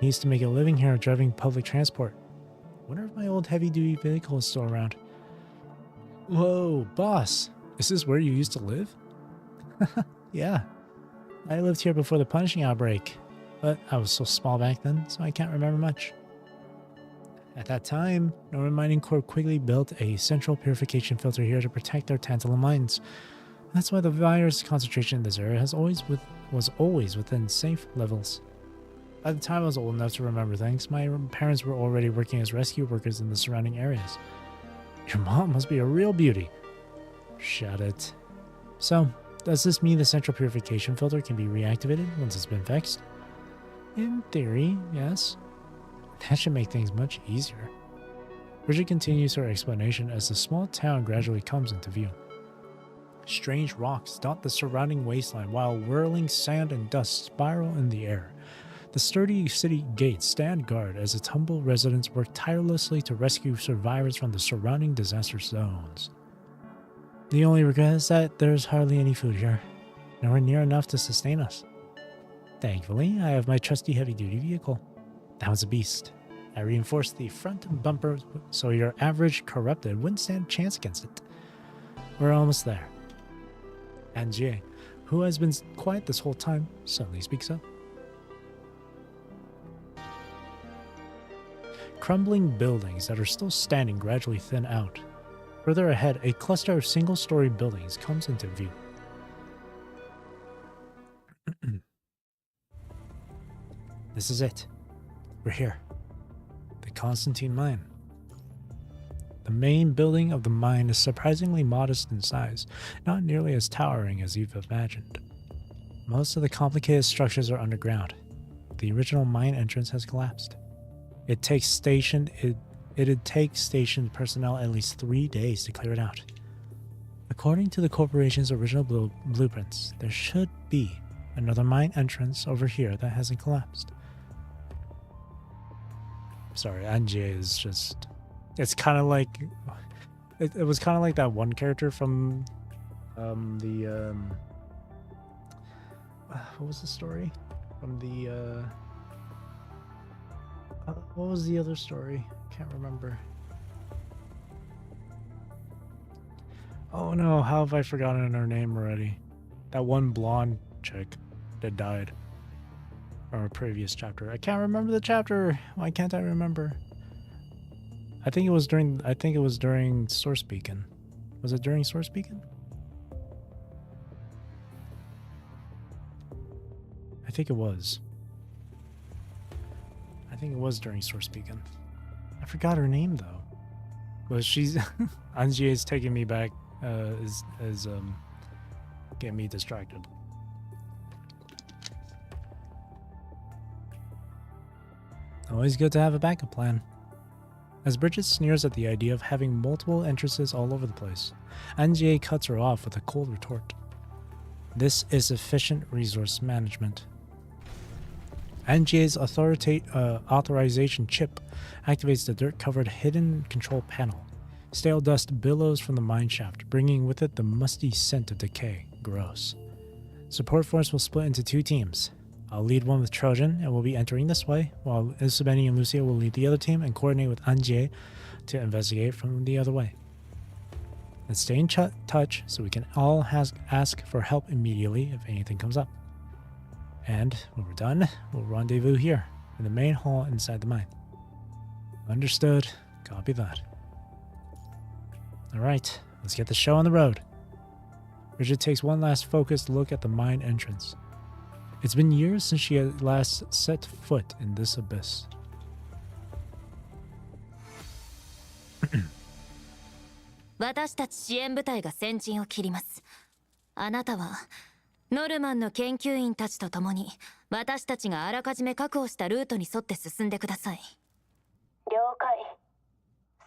I used to make a living here driving public transport. Wonder if my old heavy-duty vehicle is still around. Whoa, boss! Is this where you used to live? Yeah, I lived here before the punishing outbreak, but I was so small back then, so I can't remember much. At that time, Northern Mining Corp quickly built a central purification filter here to protect their tantalum mines. That's why the virus concentration in this area was always within safe levels. By the time I was old enough to remember things, my parents were already working as rescue workers in the surrounding areas. Your mom must be a real beauty. Shut it. So, does this mean the central purification filter can be reactivated once it's been fixed? In theory, yes. That should make things much easier. Bridget continues her explanation as the small town gradually comes into view. Strange rocks dot the surrounding wasteland while whirling sand and dust spiral in the air. The sturdy city gates stand guard as its humble residents work tirelessly to rescue survivors from the surrounding disaster zones. The only regret is that there's hardly any food here, nowhere near enough to sustain us. Thankfully, I have my trusty heavy-duty vehicle. That was a beast. I reinforced the front bumper so your average corrupted wouldn't stand a chance against it. We're almost there. Angie, who has been quiet this whole time, suddenly speaks up. Crumbling buildings that are still standing gradually thin out. Further ahead, a cluster of single-story buildings comes into view. This is it. We're here. The Constantine Mine. The main building of the mine is surprisingly modest in size, not nearly as towering as you've imagined. Most of the complicated structures are underground. The original mine entrance has collapsed. It'd take station personnel at least 3 days to clear it out. According to the corporation's original blueprints, there should be another mine entrance over here that hasn't collapsed. Sorry, Angie is just... It's kind of like... It was kind of like that one character from what was the story? From the... what was the other story? Can't remember. Oh no, how have I forgotten her name already? That one blonde chick that died. From a previous chapter. I can't remember the chapter. Why can't I remember? I think it was during Source Beacon. Was it during Source Beacon? I think it was. I think it was during Source Beacon. I forgot her name though. But she's Angie is taking me back is getting me distracted. Always good to have a backup plan. As Bridget sneers at the idea of having multiple entrances all over the place, Angie cuts her off with a cold retort. This is efficient resource management. Angie's authorization chip activates the dirt-covered hidden control panel. Stale dust billows from the mine shaft, bringing with it the musty scent of decay. Gross. Support force will split into 2 teams. I'll lead one with Trojan and we'll be entering this way, while Isabeni and Lucia will lead the other team and coordinate with Angie to investigate from the other way. Let's stay in touch so we can all ask for help immediately if anything comes up. And when we're done, we'll rendezvous here, in the main hall inside the mine. Understood. Copy that. Alright, let's get the show on the road. Bridget takes one last focused look at the mine entrance. It's been years since she had last set foot in this abyss. 私たち支援部隊が先陣を切ります。あなたはノルマンの研究員たちと共に私たちがあらかじめ確保したルートに沿って進んでください。了解。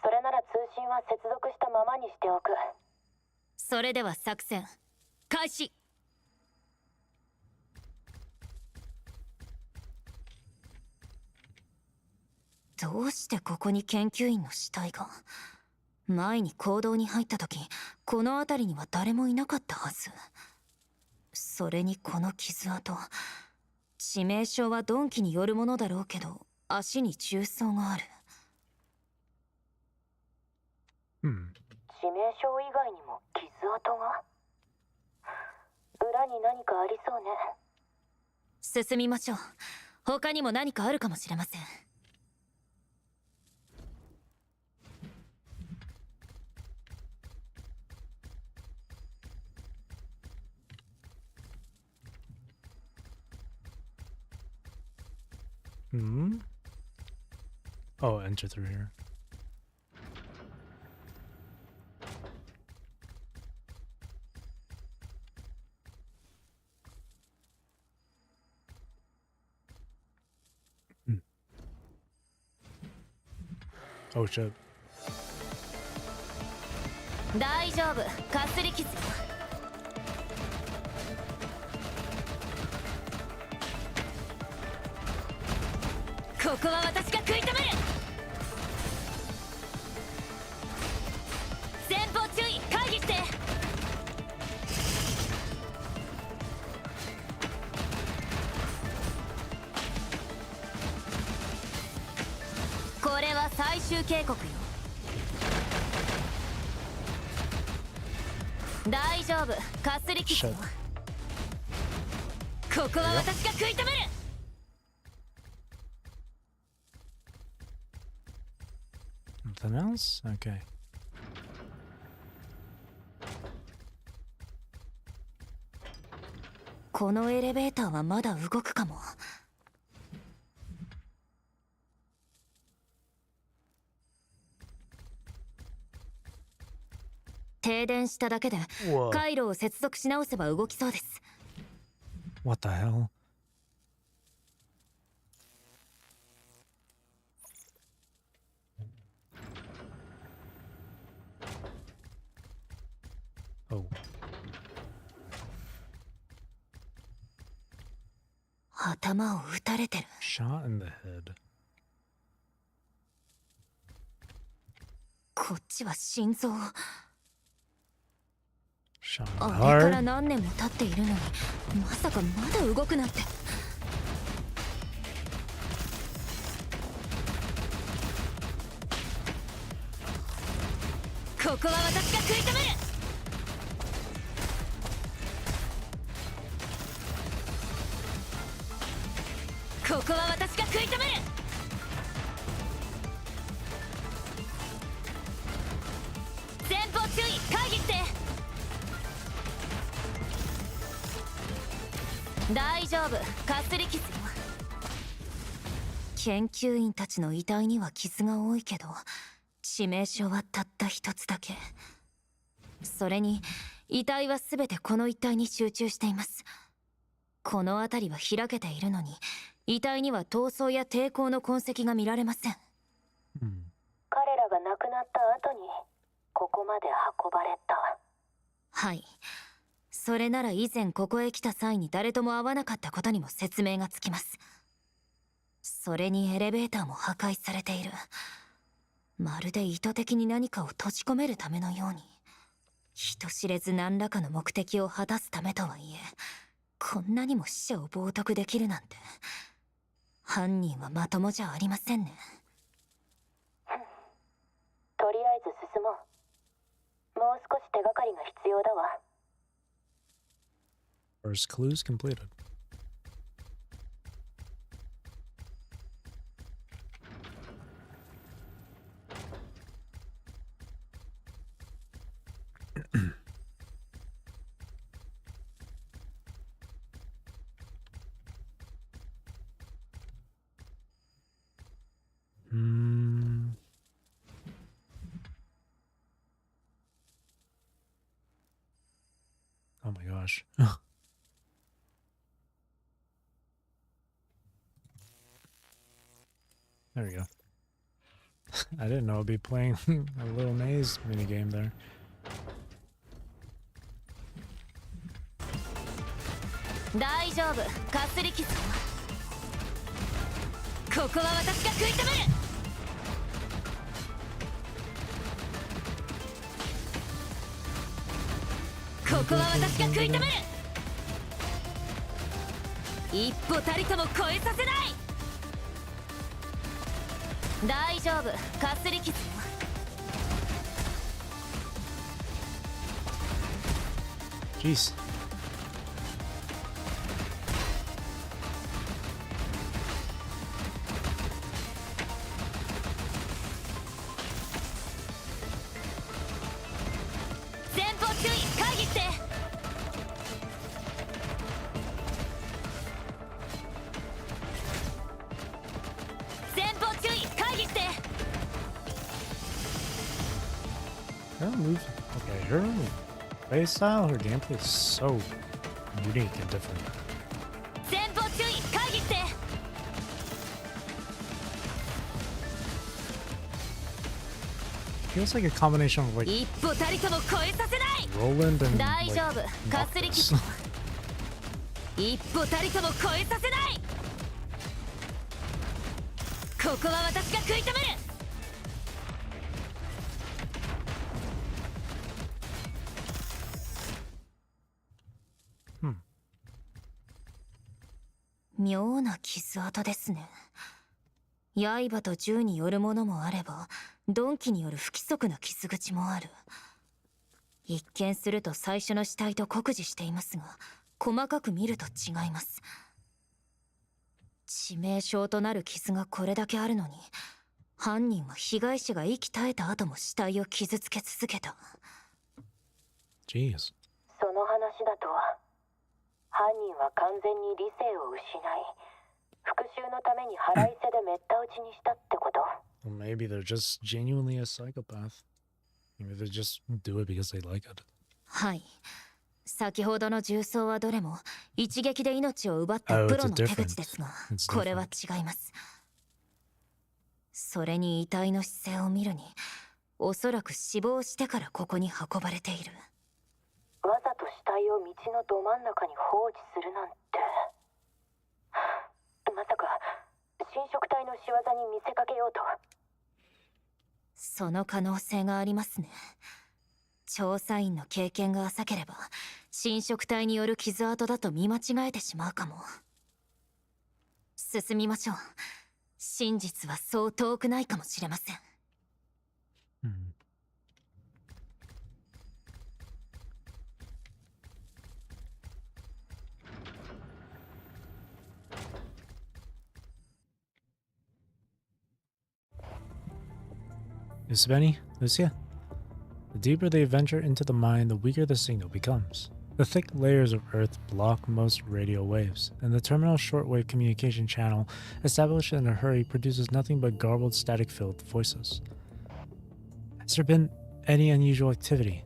それなら通信は接続したままにしておく。それでは作戦開始。どうしてここに研究員の死体が？前に行動に入った時、この辺りには誰もいなかったはず。それにこの傷跡、致命傷は鈍器によるものだろうけど、足に銃創がある。Hmm. 致命傷以外にも傷跡が。裏に何かありそうね。進みましょう。他にも何かあるかもしれません。Hmm? Oh, enter through here. Hmm. Oh shit. 大丈夫、かすり傷よ。ここは私が食い止める。前方注意、回避して。これは最終警告よ。大丈夫、かすり傷よ。ここは私が食い止める。Nothing else? Okay. このエレベーターはまだ動くかも。停電しただけで Whoa. 回路を接続し直せば動きそうです。 What the hell? Oh. 頭を撃たれてる。 Shot in the head. こっちは心臓。 Shot あ in the れから heart. 何年も経っているのにまさかまだ動くなんて。ここは私が食い止める。ここは私が食い止める。前方注意、回避して。大丈夫、かすり傷よ。研究員たちの遺体には傷が多いけど、致命傷はたった一つだけ。それに遺体は全てこの一帯に集中しています。この辺りは開けているのに、遺体には逃走や抵抗の痕跡が見られません。彼らが亡くなった後にここまで運ばれた。はい。それなら以前ここへ来た際に誰とも会わなかったことにも説明がつきます。それにエレベーターも破壊されている。まるで意図的に何かを閉じ込めるためのように。人知れず何らかの目的を果たすためとはいえ、こんなにも死者を冒涜できるなんて。犯人はまともじゃありませんね。とりあえず進もう。もう少し手がかりが必要だわ。First clues completed. Hmm. Oh my gosh. There we go. I didn't know I'd be playing a little maze minigame there. Jeez. Her moves, okay, her play style, her gameplay is so unique and different. Feels like a combination of like Roland and like Marcus. Hmm. 妙な傷跡ですね。刃と銃によるものもあれば、鈍器による不規則な傷口もある。一見すると最初の死体と酷似していますが、細かく見ると違います。致命傷となる傷がこれだけあるのに、犯人は被害者が息絶えた後も死体を傷つけ続けた。Jeez. その話だと、犯人は完全に理性を失い、復讐のために腹いせでめった打ちにしたってこと？ Well, maybe they're just genuinely a psychopath. Maybe they just do it because they like it. はい。先ほどの銃創はどれも一撃で命を奪ったプロの手口ですが、これは違います。それに遺体の姿勢を見るに、おそらく死亡してからここに運ばれている。わざと死体を道のど真ん中に放置するなんて。まさか侵食体の仕業に見せかけようと？その可能性がありますね。調査員の経験が浅ければ侵食体による傷跡だと見間違えてしまうかも。進みましょう。真実はそう遠くないかもしれません。Miss Benny, Lucia? The deeper they venture into the mine, the weaker the signal becomes. The thick layers of Earth block most radio waves, and the terminal shortwave communication channel, established in a hurry, produces nothing but garbled, static-filled voices. Has there been any unusual activity?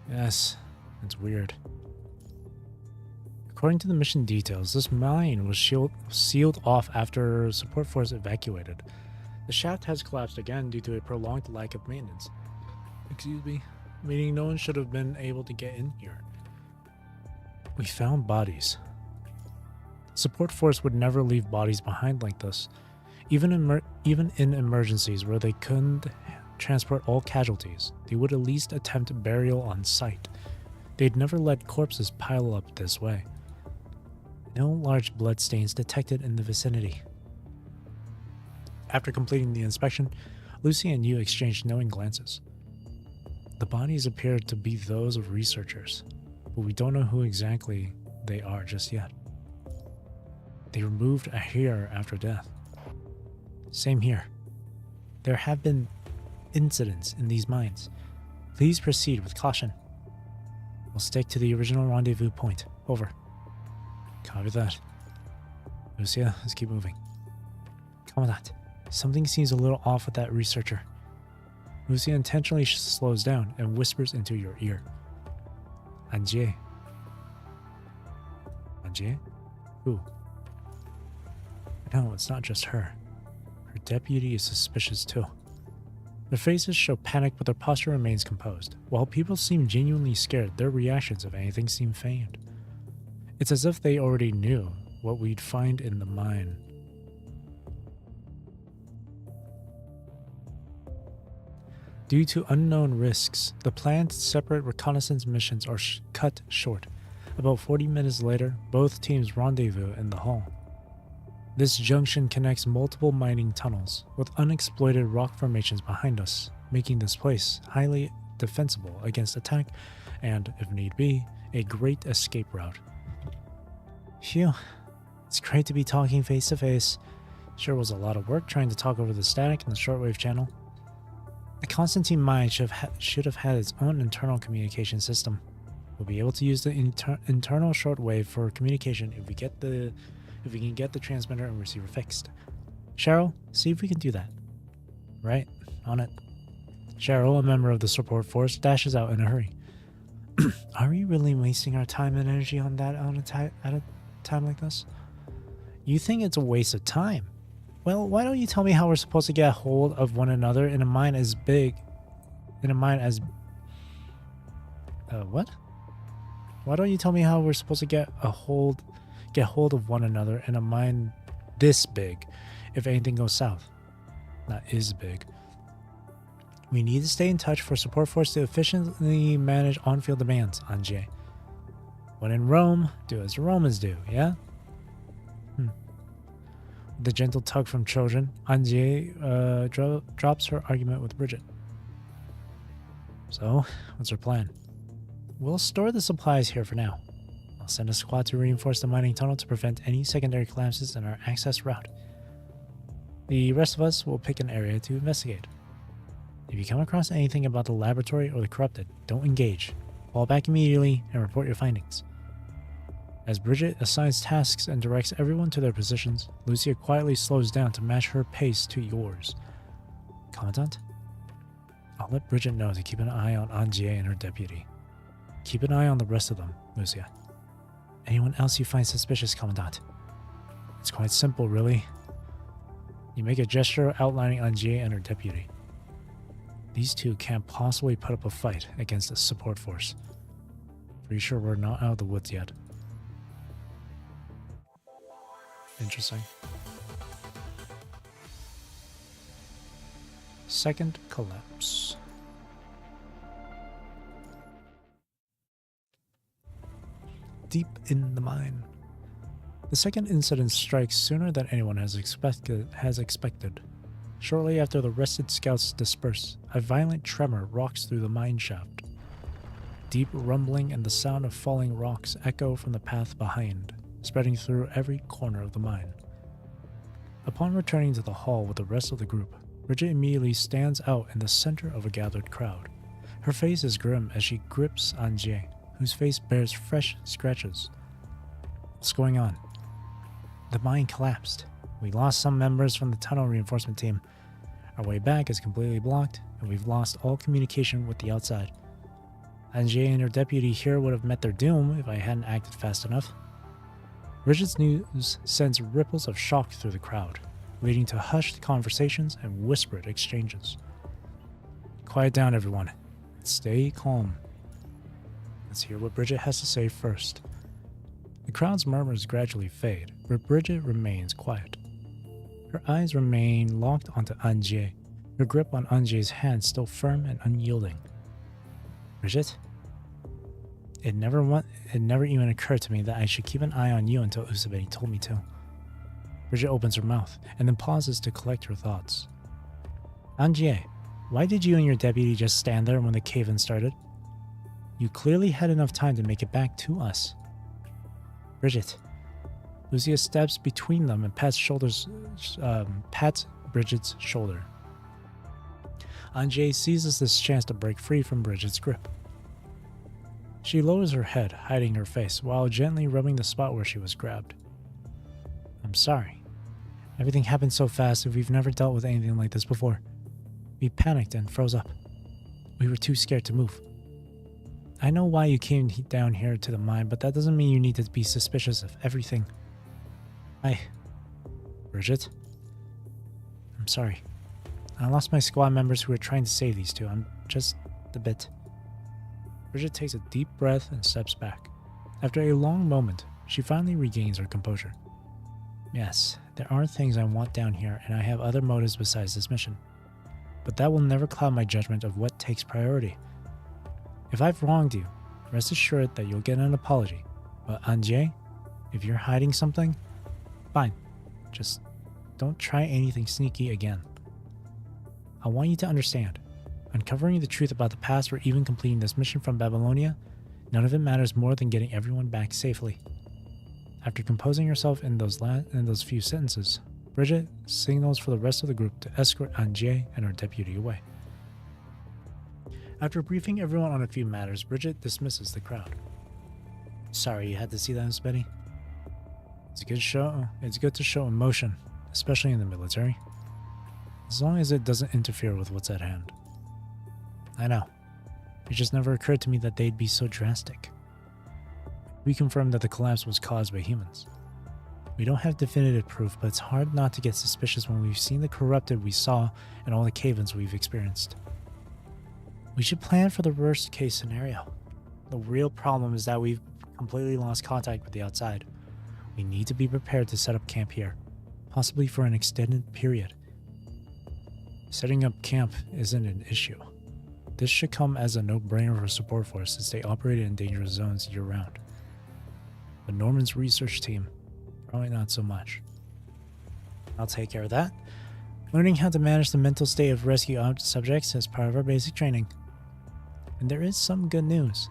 Yes, it's weird. According to the mission details, this mine was sealed off after support force evacuated. The shaft has collapsed again due to a prolonged lack of maintenance. Excuse me, meaning no one should have been able to get in here. We found bodies. Support force would never leave bodies behind like this, even in emergencies where they couldn't transport all casualties. They would at least attempt burial on site. They'd never let corpses pile up this way. No large bloodstains detected in the vicinity. After completing the inspection, Lucy and you exchanged knowing glances. The bodies appeared to be those of researchers, but we don't know who exactly they are just yet. They were moved here after death. Same here. There have been incidents in these mines. Please proceed with caution. We'll stick to the original rendezvous point. Over. Copy that. Lucia, let's keep moving. Commandant, something seems a little off with that researcher. Lucia intentionally slows down and whispers into your ear. Anjie. Anjie? Who? No, it's not just her. Her deputy is suspicious too. Their faces show panic, but their posture remains composed. While people seem genuinely scared, their reactions, if anything, seem feigned. It's as if they already knew what we'd find in the mine. Due to unknown risks, the planned separate reconnaissance missions are cut short. About 40 minutes later, both teams rendezvous in the hall. This junction connects multiple mining tunnels, with unexploited rock formations behind us, making this place highly defensible against attack and, if need be, a great escape route. Phew, it's great to be talking face to face. Sure was a lot of work trying to talk over the static in the shortwave channel. The Constantine mine should have had its own internal communication system. We'll be able to use the internal shortwave for communication if we can get the transmitter and receiver fixed. Cheryl, see if we can do that. Right, on it. Cheryl, a member of the support force, dashes out in a hurry. Are we really wasting our time and energy on that at a time like this? You think it's a waste of time? Well, why don't you tell me how we're supposed to get a hold of one another in a mine as big... what? Why don't you tell me how we're supposed to get hold of one another in a mine this big if anything goes south? Not is big. We need to stay in touch for support force to efficiently manage on-field demands, Anjie. When in Rome, do as the Romans do, yeah? The gentle tug from children, Anjie drops her argument with Bridget. So, what's her plan? We'll store the supplies here for now. I'll send a squad to reinforce the mining tunnel to prevent any secondary collapses in our access route. The rest of us will pick an area to investigate. If you come across anything about the laboratory or the corrupted, don't engage. Fall back immediately and report your findings. As Bridget assigns tasks and directs everyone to their positions, Lucia quietly slows down to match her pace to yours. Commandant? I'll let Bridget know to keep an eye on Anjie and her deputy. Keep an eye on the rest of them, Lucia. Anyone else you find suspicious, Commandant? It's quite simple, really. You make a gesture outlining Anjie and her deputy. These two can't possibly put up a fight against a support force. Pretty sure we're not out of the woods yet. Interesting. Second collapse. Deep in the mine. The second incident strikes sooner than anyone has expected. Shortly after the rested scouts disperse, a violent tremor rocks through the mine shaft. Deep rumbling and the sound of falling rocks echo from the path behind, spreading through every corner of the mine. Upon returning to the hall with the rest of the group, Bridget immediately stands out in the center of a gathered crowd. Her face is grim as she grips Anjie, whose face bears fresh scratches. What's going on? The mine collapsed. We lost some members from the tunnel reinforcement team. Our way back is completely blocked, and we've lost all communication with the outside. Anjie and her deputy here would have met their doom if I hadn't acted fast enough. Bridget's news sends ripples of shock through the crowd, leading to hushed conversations and whispered exchanges. Quiet down, everyone. Stay calm. Let's hear what Bridget has to say first. The crowd's murmurs gradually fade, but Bridget remains quiet. Her eyes remain locked onto Anjie, her grip on Anjie's hand still firm and unyielding. Bridget? It never even occurred to me that I should keep an eye on you until Usabeni told me to. Bridget opens her mouth, and then pauses to collect her thoughts. Anjie, why did you and your deputy just stand there when the cave-in started? You clearly had enough time to make it back to us. Bridget. Lucia steps between them and pats Bridget's shoulder. Anjie seizes this chance to break free from Bridget's grip. She lowers her head, hiding her face, while gently rubbing the spot where she was grabbed. I'm sorry. Everything happened so fast and we've never dealt with anything like this before. We panicked and froze up. We were too scared to move. I know why you came down here to the mine, but that doesn't mean you need to be suspicious of everything. Bridget? I'm sorry. I lost my squad members who were trying to save these two. I'm just a bit. Bridget takes a deep breath and steps back. After a long moment, she finally regains her composure. Yes, there are things I want down here, and I have other motives besides this mission. But that will never cloud my judgment of what takes priority. If I've wronged you, rest assured that you'll get an apology. But Anjie, if you're hiding something, fine. Just don't try anything sneaky again. I want you to understand. Uncovering the truth about the past or even completing this mission from Babylonia, none of it matters more than getting everyone back safely. After composing herself in those few sentences, Bridget signals for the rest of the group to escort Anjie and her deputy away. After briefing everyone on a few matters, Bridget dismisses the crowd. Sorry you had to see that, Miss Betty. It's good to show emotion, especially in the military. As long as it doesn't interfere with what's at hand. I know. It just never occurred to me that they'd be so drastic. We confirmed that the collapse was caused by humans. We don't have definitive proof, but it's hard not to get suspicious when we've seen the corrupted we saw and all the cave-ins we've experienced. We should plan for the worst case scenario. The real problem is that we've completely lost contact with the outside. We need to be prepared to set up camp here, possibly for an extended period. Setting up camp isn't an issue. This should come as a no-brainer for support force since they operate in dangerous zones year-round. But Norman's research team, probably not so much. I'll take care of that. Learning how to manage the mental state of rescue subjects is part of our basic training. And there is some good news.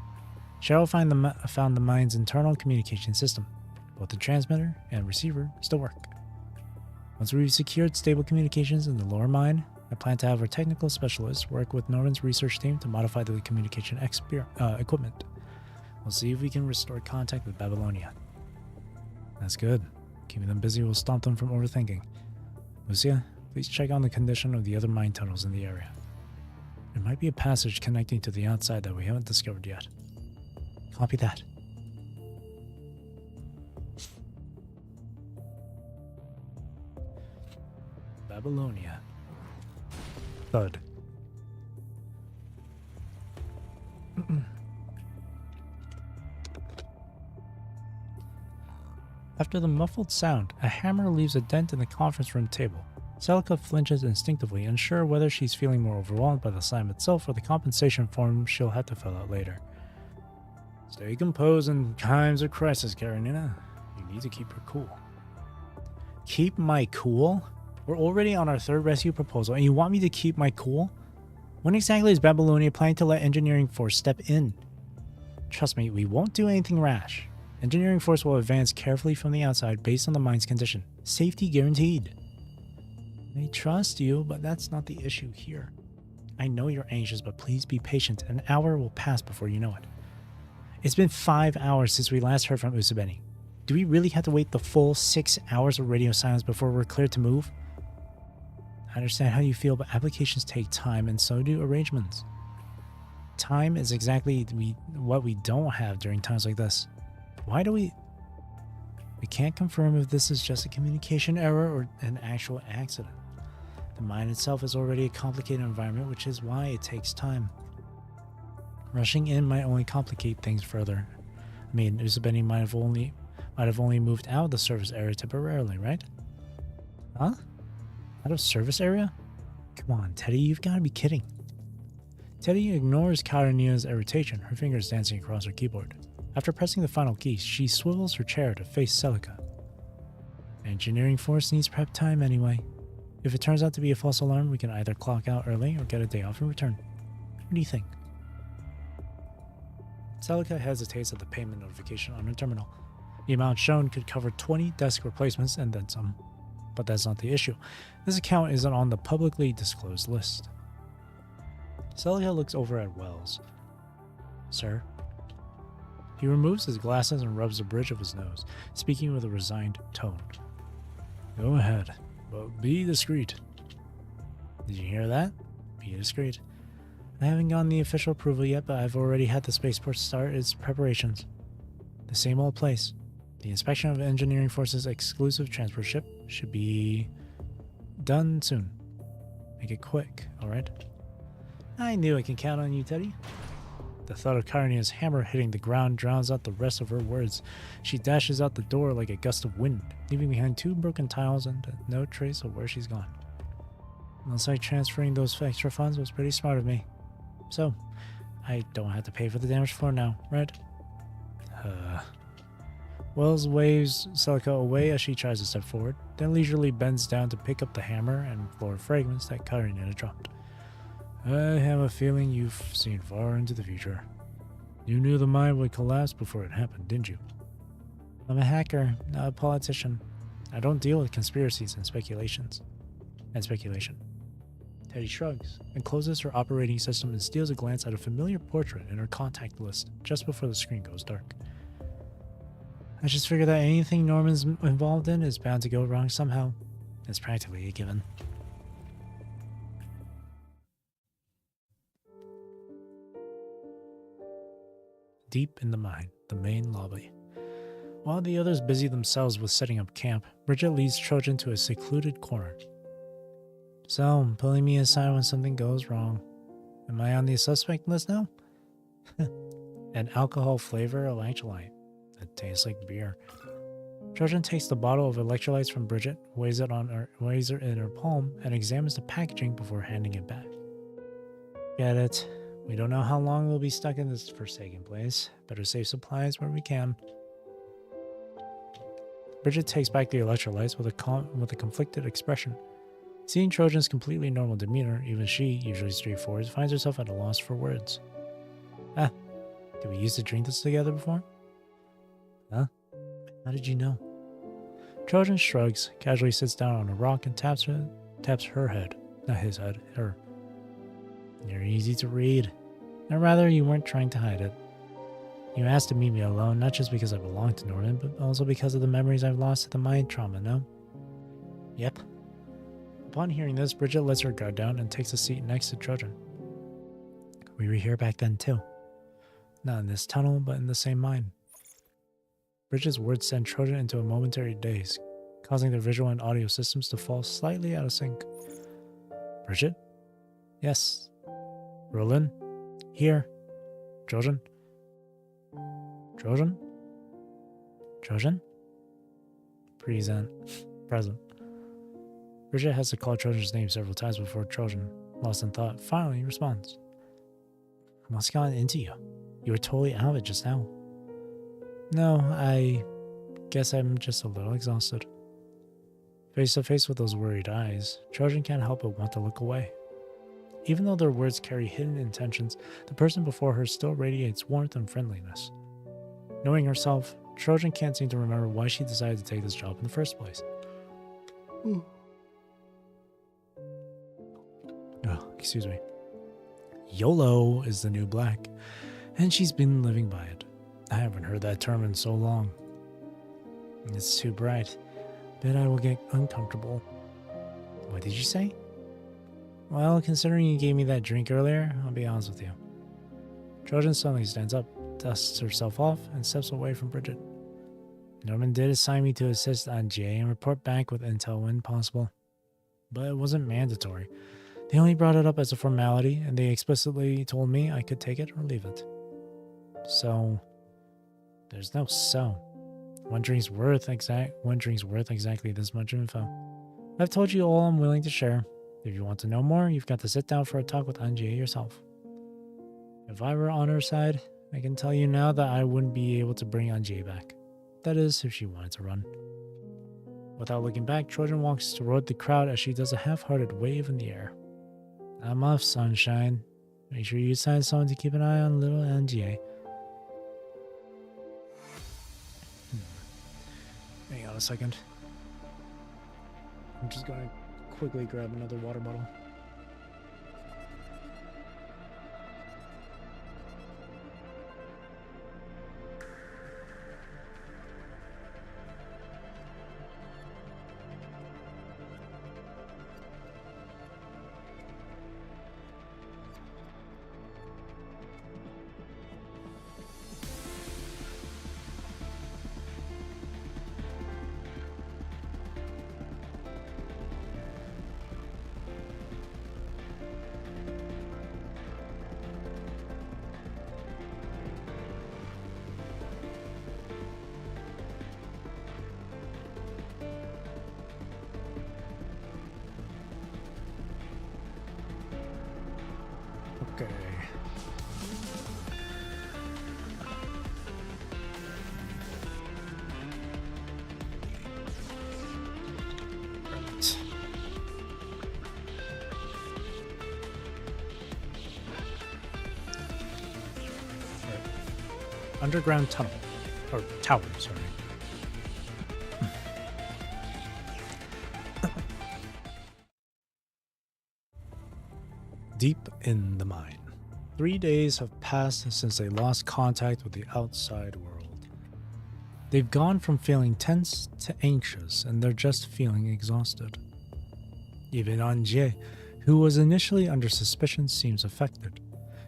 Cheryl found the mine's internal communication system. Both the transmitter and receiver still work. Once we've secured stable communications in the lower mine, I plan to have our technical specialists work with Norman's research team to modify the communication equipment. We'll see if we can restore contact with Babylonia. That's good. Keeping them busy will stop them from overthinking. Lucia, please check on the condition of the other mine tunnels in the area. There might be a passage connecting to the outside that we haven't discovered yet. Copy that. Babylonia. Thud. After the muffled sound, a hammer leaves a dent in the conference room table. Celica flinches instinctively, unsure whether she's feeling more overwhelmed by the slam itself or the compensation form she'll have to fill out later. Stay composed in times of crisis, Karenina. You need to keep her cool. Keep my cool? We're already on our third rescue proposal, and you want me to keep my cool? When exactly is Babylonia planning to let Engineering Force step in? Trust me, we won't do anything rash. Engineering Force will advance carefully from the outside based on the mine's condition. Safety guaranteed. I trust you, but that's not the issue here. I know you're anxious, but please be patient. An hour will pass before you know it. It's been 5 hours since we last heard from Usabeni. Do we really have to wait the full 6 hours of radio silence before we're cleared to move? I understand how you feel, but applications take time, and so do arrangements. Time is exactly what we don't have during times like this. Why do we... We can't confirm if this is just a communication error or an actual accident. The mine itself is already a complicated environment, which is why it takes time. Rushing in might only complicate things further. I mean, Usabeni might have only moved out of the service area temporarily, right? Huh? Out of service area? Come on, Teddy, you've got to be kidding. Teddy ignores Karenina's irritation, her fingers dancing across her keyboard. After pressing the final key, she swivels her chair to face Celica. Engineering Force needs prep time anyway. If it turns out to be a false alarm, we can either clock out early or get a day off and return. What do you think? Celica hesitates at the payment notification on her terminal. The amount shown could cover 20 desk replacements and then some. But that's not the issue. This account isn't on the publicly disclosed list. Celica looks over at Wells. Sir? He removes his glasses and rubs the bridge of his nose, speaking with a resigned tone. Go ahead, but be discreet. Did you hear that? Be discreet. I haven't gotten the official approval yet, but I've already had the spaceport start its preparations. The same old place. The inspection of Engineering Force's exclusive transport ship should be done soon. Make it quick, alright? I knew I can count on you, Teddy. The thud of Karina's hammer hitting the ground drowns out the rest of her words. She dashes out the door like a gust of wind, leaving behind 2 broken tiles and no trace of where she's gone. Looks like transferring those extra funds was pretty smart of me. So, I don't have to pay for the damaged floor now, right? Wells waves Celica away as she tries to step forward, then leisurely bends down to pick up the hammer and floor fragments that Karina had dropped. I have a feeling you've seen far into the future. You knew the mine would collapse before it happened, didn't you? I'm a hacker, not a politician. I don't deal with conspiracies and speculation. Teddy shrugs and closes her operating system and steals a glance at a familiar portrait in her contact list just before the screen goes dark. I just figured that anything Norman's involved in is bound to go wrong somehow. It's practically a given. Deep in the mine, the main lobby. While the others busy themselves with setting up camp, Bridget leads Trojan to a secluded corner. So, pulling me aside when something goes wrong. Am I on the suspect list now? An alcohol flavor electrolyte. That tastes like beer. Trojan takes the bottle of electrolytes from Bridget, weighs it in her palm, and examines the packaging before handing it back. Get it. We don't know how long we'll be stuck in this forsaken place. Better save supplies where we can. Bridget takes back the electrolytes with a conflicted expression. Seeing Trojan's completely normal demeanor, even she, usually straightforward, finds herself at a loss for words. Did we used to drink this together before? Huh? How did you know? Trojan shrugs, casually sits down on a rock and taps her head. Not his head, her. You're easy to read. Or rather, you weren't trying to hide it. You asked to meet me alone, not just because I belong to Norman, but also because of the memories I've lost to the mind trauma, no? Yep. Upon hearing this, Bridget lets her guard down and takes a seat next to Trojan. We were here back then, too. Not in this tunnel, but in the same mine. Bridget's words send Trojan into a momentary daze, causing their visual and audio systems to fall slightly out of sync. Bridget? Yes. Roland? Here. Trojan? Trojan? Trojan? Present. Bridget has to call Trojan's name several times before Trojan, lost in thought, finally responds. What's gone into you? You were totally out of it just now. No, I guess I'm just a little exhausted. Face to face with those worried eyes, Trojan can't help but want to look away. Even though their words carry hidden intentions, the person before her still radiates warmth and friendliness. Knowing herself, Trojan can't seem to remember why she decided to take this job in the first place. Excuse me. YOLO is the new black, and she's been living by it. I haven't heard that term in so long. It's too bright. Bet I will get uncomfortable. What did you say? Well, considering you gave me that drink earlier, I'll be honest with you. Trojan suddenly stands up, dusts herself off, and steps away from Bridget. Norman did assign me to assist on Jay and report back with intel when possible. But it wasn't mandatory. They only brought it up as a formality, and they explicitly told me I could take it or leave it. So, there's no so. One drink's worth exactly this much info. I've told you all I'm willing to share. If you want to know more, you've got to sit down for a talk with Angie yourself. If I were on her side, I can tell you now that I wouldn't be able to bring Angie back. That is, if she wanted to run. Without looking back, Trojan walks toward the crowd as she does a half-hearted wave in the air. I'm off, sunshine. Make sure you assign someone to keep an eye on little Angie. Hang on a second. I'm just going to quickly grab another water bottle. underground tunnel. Or tower, sorry. Deep in the mine. 3 days have passed since they lost contact with the outside world. They've gone from feeling tense to anxious, and they're just feeling exhausted. Even Anje, who was initially under suspicion, seems affected.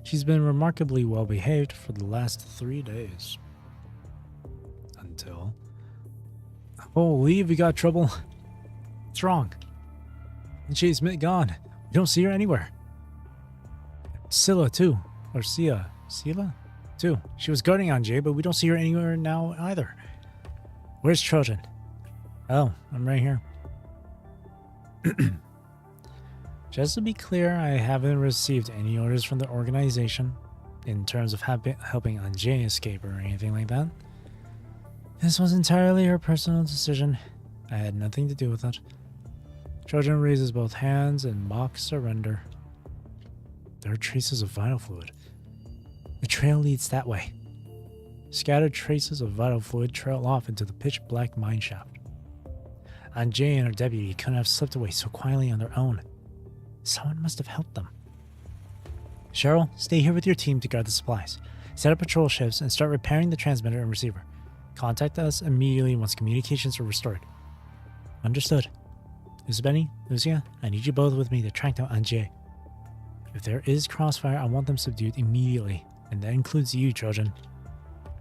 She's been remarkably well behaved for the last 3 days. Until... Holy, we got trouble. What's wrong? Anje's gone. We don't see her anywhere. Scylla, too. Or Sia. Scylla? Too. She was guarding Anje, but we don't see her anywhere now either. Where's Trojan? Oh, I'm right here. Just to be clear, I haven't received any orders from the organization in terms of helping Anje escape or anything like that. This was entirely her personal decision. I had nothing to do with it. Trojan raises both hands in mock surrender. There are traces of vital fluid. The trail leads that way. Scattered traces of vital fluid trail off into the pitch-black mine shaft. Anje and her deputy couldn't have slipped away so quietly on their own. Someone must have helped them. Cheryl, stay here with your team to guard the supplies. Set up patrol shifts and start repairing the transmitter and receiver. Contact us immediately once communications are restored. Understood. Usabeni, Lucia, I need you both with me to track down Anje. If there is crossfire, I want them subdued immediately, and that includes you, Trojan.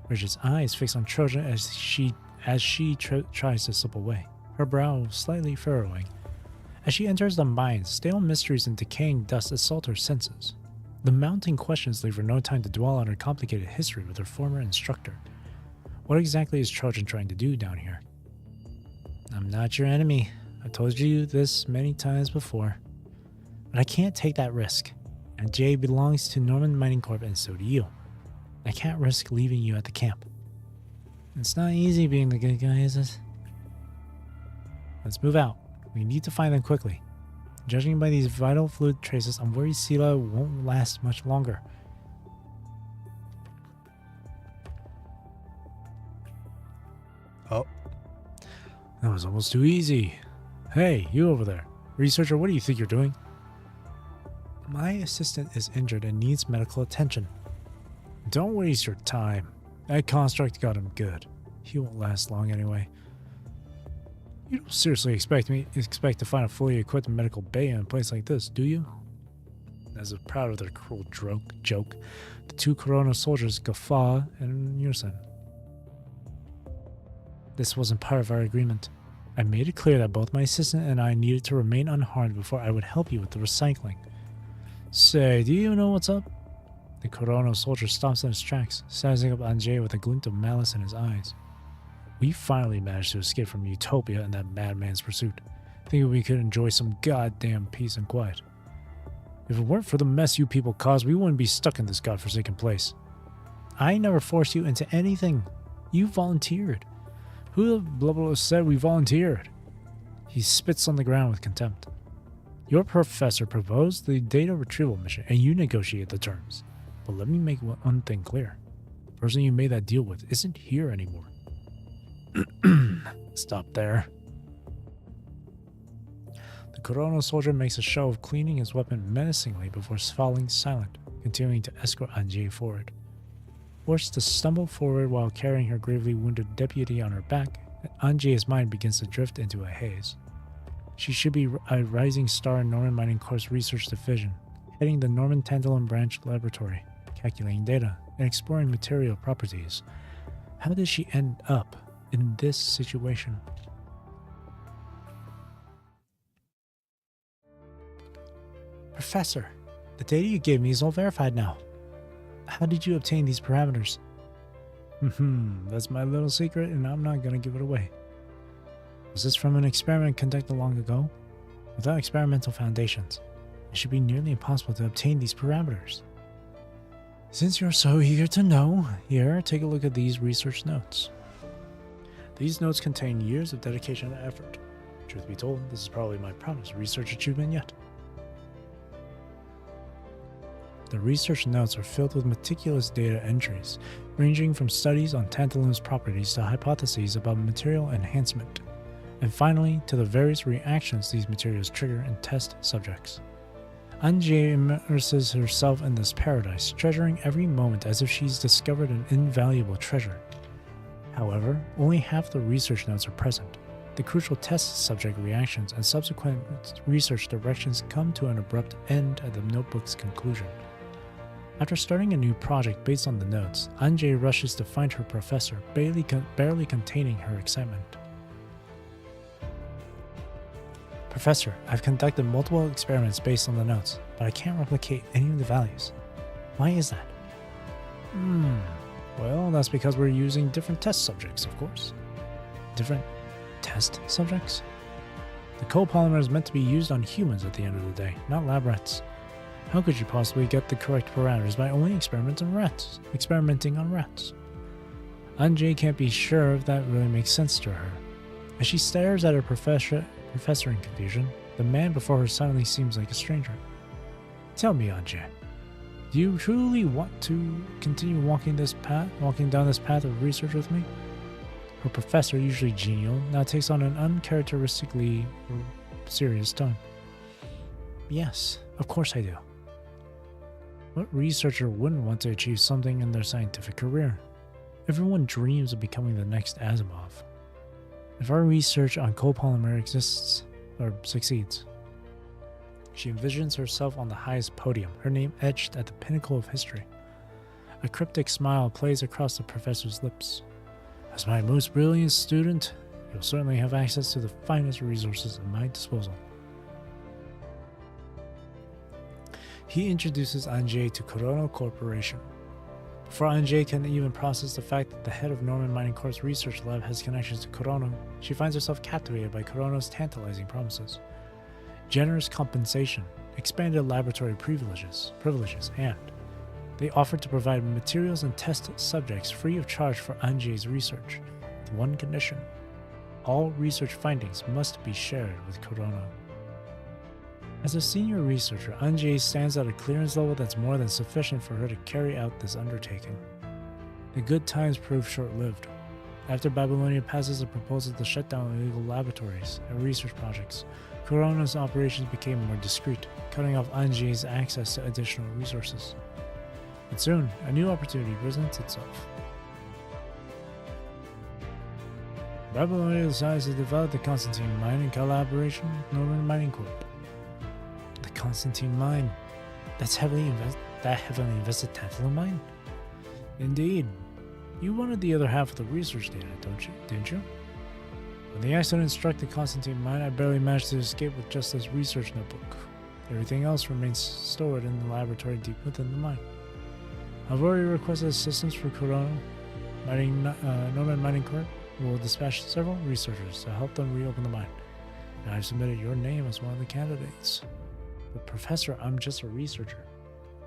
Bridget's eyes fixed on Trojan as she tries to slip away, her brow slightly furrowing. As she enters the mines, stale mysteries and decaying dust assault her senses. The mounting questions leave her no time to dwell on her complicated history with her former instructor. What exactly is Trojan trying to do down here? I'm not your enemy. I've told you this many times before. But I can't take that risk. And Jay belongs to Norman Mining Corp and so do you. I can't risk leaving you at the camp. It's not easy being the good guy, is it? Let's move out. We need to find them quickly. Judging by these vital fluid traces, I'm worried Scylla won't last much longer. Oh. That was almost too easy. Hey, you over there. Researcher, what do you think you're doing? My assistant is injured and needs medical attention. Don't waste your time. That construct got him good. He won't last long anyway. You don't seriously expect to find a fully equipped medical bay in a place like this, do you? As if proud of their cruel joke, the two Corona soldiers guffaw in unison. This wasn't part of our agreement. I made it clear that both my assistant and I needed to remain unharmed before I would help you with the recycling. Say, do you know what's up? The Corona soldier stops in his tracks, sizing up Anje with a glint of malice in his eyes. We finally managed to escape from Utopia in that madman's pursuit, thinking we could enjoy some goddamn peace and quiet. If it weren't for the mess you people caused, we wouldn't be stuck in this godforsaken place. I never forced you into anything. You volunteered. Who the blah blah said we volunteered? He spits on the ground with contempt. Your professor proposed the data retrieval mission, and you negotiate the terms. But let me make one thing clear. The person you made that deal with isn't here anymore. Stop there. The Corona soldier makes a show of cleaning his weapon menacingly before falling silent, continuing to escort Anje forward. Forced to stumble forward while carrying her gravely wounded deputy on her back, Anje's mind begins to drift into a haze. She should be a rising star in Norman Mining Corp's research division, heading the Norman Tantalum Branch Laboratory, calculating data, and exploring material properties. How did she end up in this situation? Professor, the data you gave me is all verified now. How did you obtain these parameters? That's my little secret and I'm not gonna give it away. Was this from an experiment conducted long ago? Without experimental foundations, it should be nearly impossible to obtain these parameters. Since you're so eager to know, here, take a look at these research notes. These notes contain years of dedication and effort. Truth be told, this is probably my proudest research achievement yet. The research notes are filled with meticulous data entries, ranging from studies on tantalum's properties to hypotheses about material enhancement, and finally to the various reactions these materials trigger in test subjects. Anjie immerses herself in this paradise, treasuring every moment as if she's discovered an invaluable treasure. However, only half the research notes are present. The crucial test subject reactions and subsequent research directions come to an abrupt end at the notebook's conclusion. After starting a new project based on the notes, Anjie rushes to find her professor, barely containing her excitement. Professor, I've conducted multiple experiments based on the notes, but I can't replicate any of the values. Why is that? Well, that's because we're using different test subjects, of course. Different test subjects? The copolymer is meant to be used on humans at the end of the day, not lab rats. How could you possibly get the correct parameters by only experimenting on rats? Anjie can't be sure if that really makes sense to her. As she stares at her professor in confusion, the man before her suddenly seems like a stranger. Tell me, Anjie, do you truly want to continue walking down this path of research with me? Her professor, usually genial, now takes on an uncharacteristically serious tone. Yes, of course I do. What researcher wouldn't want to achieve something in their scientific career? Everyone dreams of becoming the next Asimov. If our research on copolymer succeeds, she envisions herself on the highest podium, her name etched at the pinnacle of history. A cryptic smile plays across the professor's lips. As my most brilliant student, you'll certainly have access to the finest resources at my disposal. He introduces Anjie to Kurono Corporation. Before Anjie can even process the fact that the head of Norman Mining Corp's research lab has connections to Kurono, she finds herself captivated by Kurono's tantalizing promises. Generous compensation, expanded laboratory privileges, and they offered to provide materials and test subjects free of charge for Anjie's research, with one condition. All research findings must be shared with Kurono. As a senior researcher, Anjie stands at a clearance level that's more than sufficient for her to carry out this undertaking. The good times prove short-lived. After Babylonia passes a proposal to shut down illegal laboratories and research projects, Kurono's operations became more discreet, cutting off Anjie's access to additional resources. But soon, a new opportunity presents itself. Babylonia decides to develop the Constantine Mine in collaboration with Norman Mining Corp. The Constantine Mine? That heavily invested tantalum mine? Indeed. You wanted the other half of the research data, didn't you? When the accident struck the Constantine Mine, I barely managed to escape with just this research notebook. Everything else remains stored in the laboratory deep within the mine. I've already requested assistance for Kurono. Norman Mining Corp will dispatch several researchers to help them reopen the mine. And I've submitted your name as one of the candidates. But Professor, I'm just a researcher.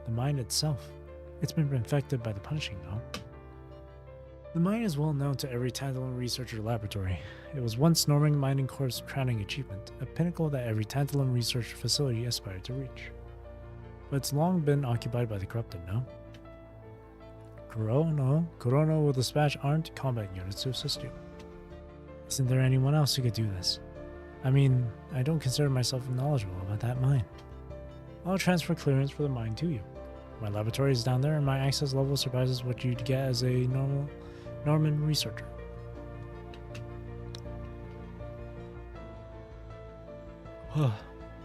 The mine itself, it's been infected by the punishing, no? The mine is well known to every tantalum researcher laboratory. It was once Norman Mining Corp's crowning achievement, a pinnacle that every tantalum research facility aspired to reach. But it's long been occupied by the corrupted, no? Kurono will dispatch armed combat units to assist you. Isn't there anyone else who could do this? I mean, I don't consider myself knowledgeable about that mine. I'll transfer clearance for the mine to you. My laboratory is down there and my access level surpasses what you'd get as a normal Norman researcher.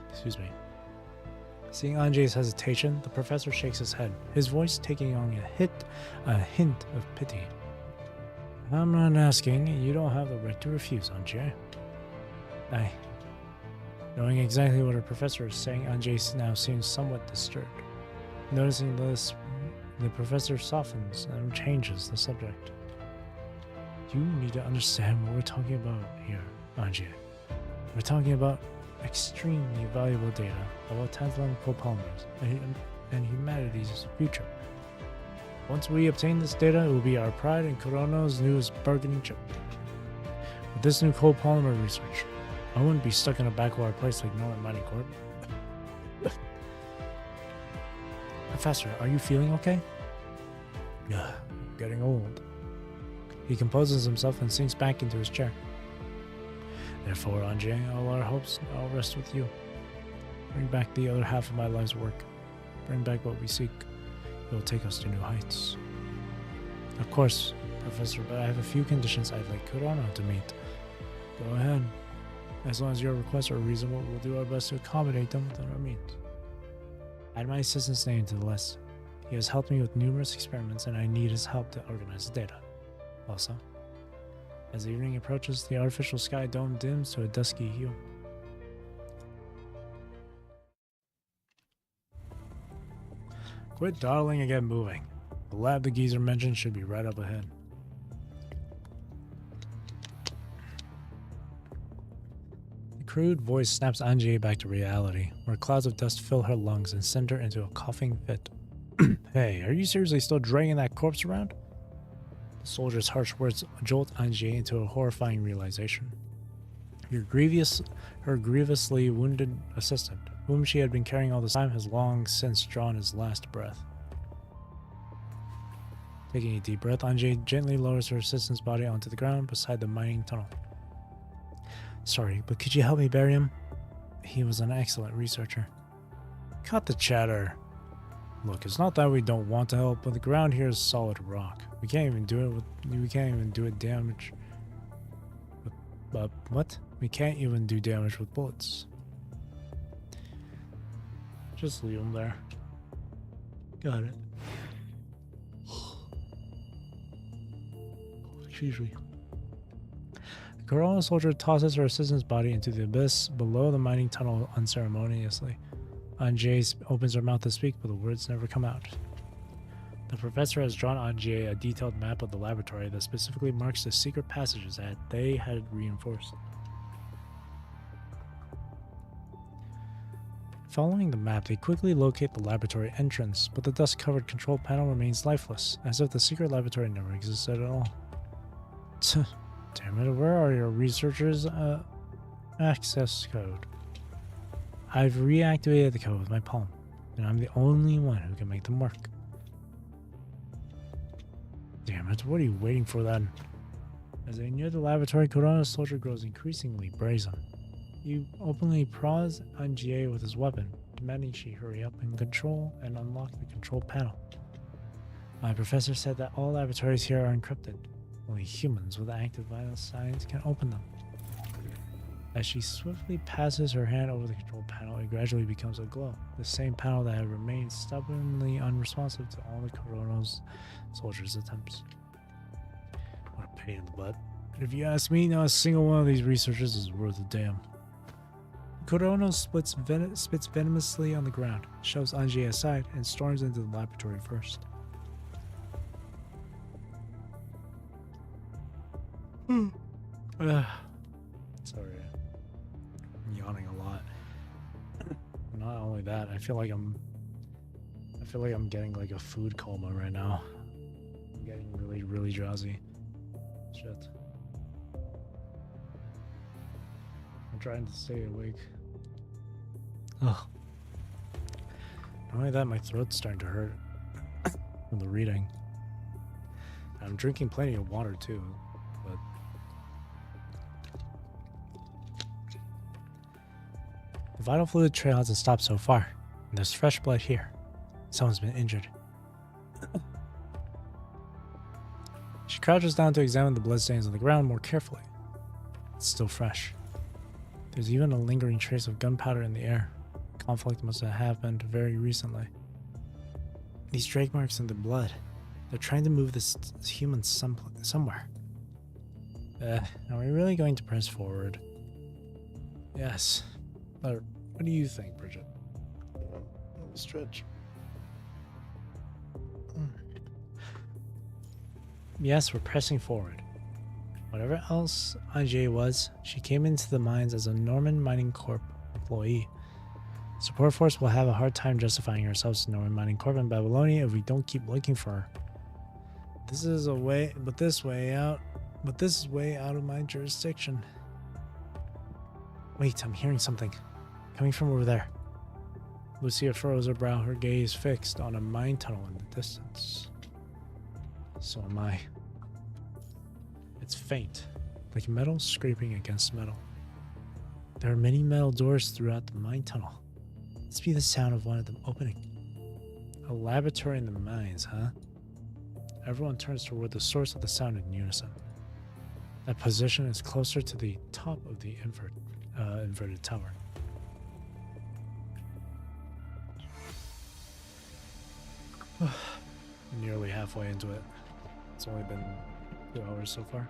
Excuse me. Seeing Anjie's hesitation, the professor shakes his head, his voice taking on a hint of pity. I'm not asking, and you don't have the right to refuse, Anjie. Knowing exactly what her professor is saying, Anjie now seems somewhat disturbed. Noticing this, the professor softens and changes the subject. You need to understand what we're talking about here, Anjie. We're talking about extremely valuable data about tantalum copolymers and humanity's future. Once we obtain this data, it will be our pride and Kurono's newest bargaining chip. With this new copolymer research, I wouldn't be stuck in a backwater place like Norman Mining Corp. Professor, are you feeling okay? Yeah, getting old. He composes himself and sinks back into his chair. Therefore, Anjay, all our hopes now rest with you. Bring back the other half of my life's work. Bring back what we seek. It will take us to new heights. Of course, Professor, but I have a few conditions I'd like Kurano to meet. Go ahead. As long as your requests are reasonable, we'll do our best to accommodate them within our means. Add my assistant's name to the list. He has helped me with numerous experiments, and I need his help to organize the data. Also, as the evening approaches, the artificial sky dome dims to a dusky hue. Quit dawdling and get moving. The lab the geezer mentioned should be right up ahead. The crude voice snaps Anjay back to reality, where clouds of dust fill her lungs and send her into a coughing fit. Hey, are you seriously still dragging that corpse around? The soldier's harsh words jolt Anjay into a horrifying realization. Her grievously wounded assistant, whom she had been carrying all this time, has long since drawn his last breath. Taking a deep breath, Anjay gently lowers her assistant's body onto the ground beside the mining tunnel. Sorry, but could you help me bury him? He was an excellent researcher. Cut the chatter. Look, it's not that we don't want to help, but the ground here is solid rock. We can't even do damage. What? We can't even do damage with bullets. Just leave him there. Got it. Excuse me. The Corona soldier tosses her assistant's body into the abyss below the mining tunnel unceremoniously. Anjay opens her mouth to speak, but the words never come out. The professor has drawn Anjay a detailed map of the laboratory that specifically marks the secret passages that they had reinforced. Following the map, they quickly locate the laboratory entrance, but the dust-covered control panel remains lifeless, as if the secret laboratory never existed at all. Damn it, where are your researchers' access code? I've reactivated the code with my palm, and I'm the only one who can make them work. Damn it, what are you waiting for then? As they near the laboratory, Corona's soldier grows increasingly brazen. He openly prods Anjay with his weapon, demanding she hurry up and unlock the control panel. My professor said that all laboratories here are encrypted. Only humans with active vital signs can open them. As she swiftly passes her hand over the control panel, it gradually becomes aglow, the same panel that had remained stubbornly unresponsive to all the Corona's soldiers' attempts. What a pain in the butt. But if you ask me, not a single one of these researchers is worth a damn. Corona spits venomously on the ground, shoves Anjay aside, and storms into the laboratory first. Sorry, I'm yawning a lot. Not only that, I feel like I'm getting like a food coma right now. I'm getting really, really drowsy. Shit. I'm trying to stay awake. Ugh. Not only that, my throat's starting to hurt from the reading. I'm drinking plenty of water too, but the vital fluid trail hasn't stopped so far, and there's fresh blood here. Someone's been injured. She crouches down to examine the bloodstains on the ground more carefully. It's still fresh. There's even a lingering trace of gunpowder in the air. Conflict must have happened very recently. These drag marks in the blood. They're trying to move this human somewhere. Are we really going to press forward? Yes. What do you think, Bridget? Stretch. Yes, we're pressing forward. Whatever else Anjay was, she came into the mines as a Norman Mining Corp employee. Support Force will have a hard time justifying ourselves to Norman Mining Corp in Babylonia if we don't keep looking for her. This is way out of my jurisdiction. Wait, I'm hearing something coming from over there. Lucia furrows her brow, her gaze fixed on a mine tunnel in the distance. So am I. It's faint, like metal scraping against metal. There are many metal doors throughout the mine tunnel. Must be the sound of one of them opening. A laboratory in the mines, huh? Everyone turns toward the source of the sound in unison. That position is closer to the top of the inverted tower. Nearly halfway into it. It's only been 2 hours so far.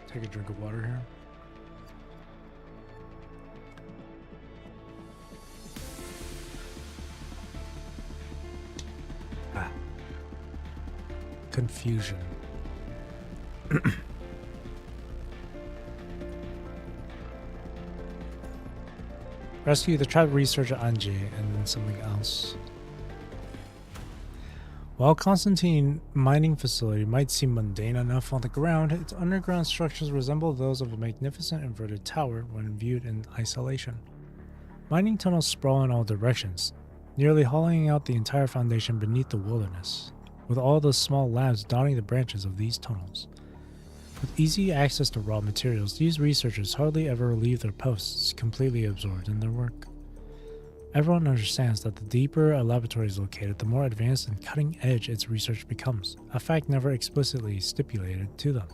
Take a drink of water here. Confusion. Rescue the trapped researcher Anji and then something else. While Constantine mining facility might seem mundane enough on the ground, its underground structures resemble those of a magnificent inverted tower when viewed in isolation. Mining tunnels sprawl in all directions, nearly hollowing out the entire foundation beneath the wilderness, with all the small labs dotting the branches of these tunnels. With easy access to raw materials, these researchers hardly ever leave their posts, completely absorbed in their work. Everyone understands that the deeper a laboratory is located, the more advanced and cutting-edge its research becomes, a fact never explicitly stipulated to them.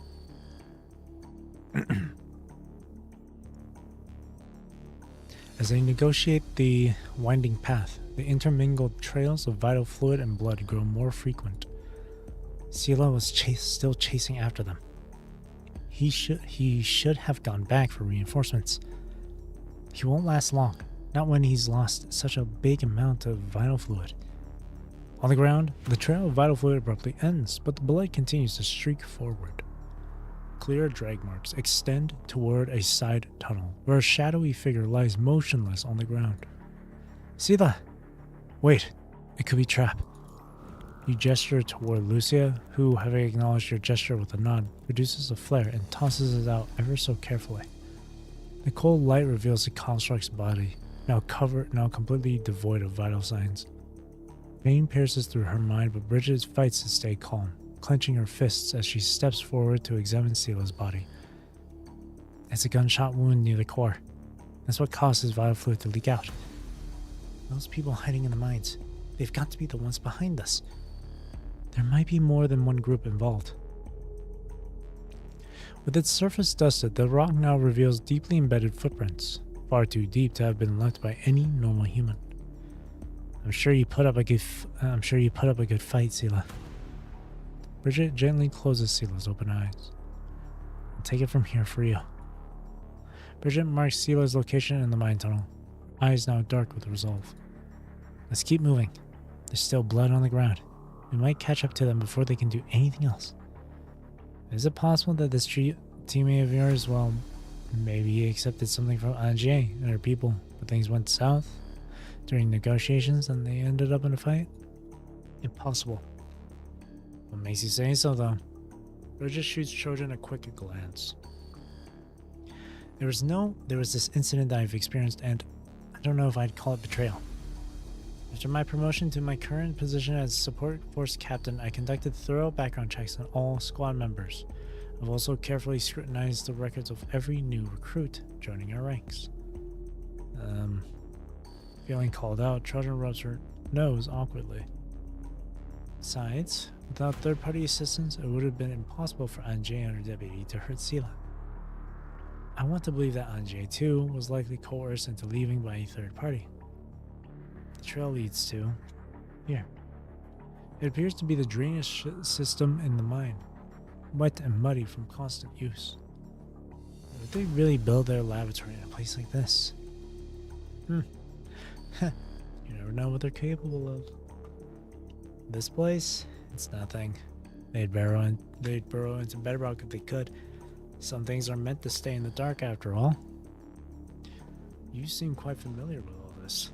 As they negotiate the winding path, the intermingled trails of vital fluid and blood grow more frequent. Sila was still chasing after them. He should have gone back for reinforcements. He won't last long, not when he's lost such a big amount of vital fluid. On the ground, the trail of vital fluid abruptly ends, but the blood continues to streak forward. Clear drag marks extend toward a side tunnel, where a shadowy figure lies motionless on the ground. Sila! Wait, it could be Trap. You gesture toward Lucia, who, having acknowledged your gesture with a nod, produces a flare and tosses it out ever so carefully. The cold light reveals the construct's body, now completely devoid of vital signs. Pain pierces through her mind, but Bridget fights to stay calm, clenching her fists as she steps forward to examine Sila's body. It's a gunshot wound near the core. That's what causes vital fluid to leak out. Those people hiding in the mines, they've got to be the ones behind us. There might be more than one group involved. With its surface dusted, the rock now reveals deeply embedded footprints, far too deep to have been left by any normal human. I'm sure you put up a good fight, Sila. Bridget gently closes Sila's open eyes. I'll take it from here for you. Bridget marks Sila's location in the mine tunnel, eyes now dark with resolve. Let's keep moving. There's still blood on the ground. We might catch up to them before they can do anything else. Is it possible that this teammate of yours, well, maybe he accepted something from Anjie and her people, but things went south during negotiations and they ended up in a fight? Impossible. What makes you say so, though? Bridget shoots Trojan a quick glance. There was this incident that I've experienced, and I don't know if I'd call it betrayal. After my promotion to my current position as support force captain, I conducted thorough background checks on all squad members. I've also carefully scrutinized the records of every new recruit joining our ranks. Feeling called out, Trojan rubs her nose awkwardly. Besides, without third-party assistance, it would have been impossible for Anjie and her deputy to hurt Sila. I want to believe that Anjie, too, was likely coerced into leaving by a third party. The trail leads to here. It appears to be the drainage system in the mine, wet and muddy from constant use. Would they really build their laboratory in a place like this? You never know what they're capable of. This place, it's nothing. They'd burrow into bedrock if they could. Some things are meant to stay in the dark after all. You seem quite familiar with all this.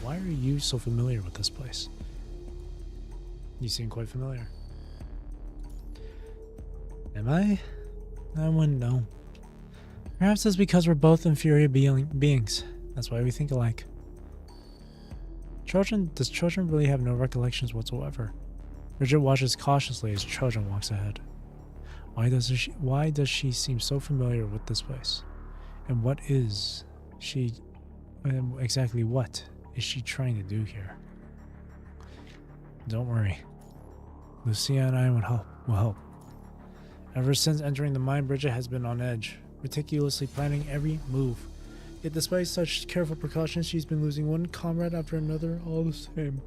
Why are you so familiar with this place? You seem quite familiar. Am I? I wouldn't know. Perhaps it's because we're both inferior beings. That's why we think alike. Does Children really have no recollections whatsoever? Bridget watches cautiously as Children walks ahead. Why does she seem so familiar with this place? And what is she... exactly what is she trying to do here? Don't worry. Lucia and I will help. Ever since entering the mine, Bridget has been on edge, meticulously planning every move. Yet despite such careful precautions, she's been losing one comrade after another, all the same.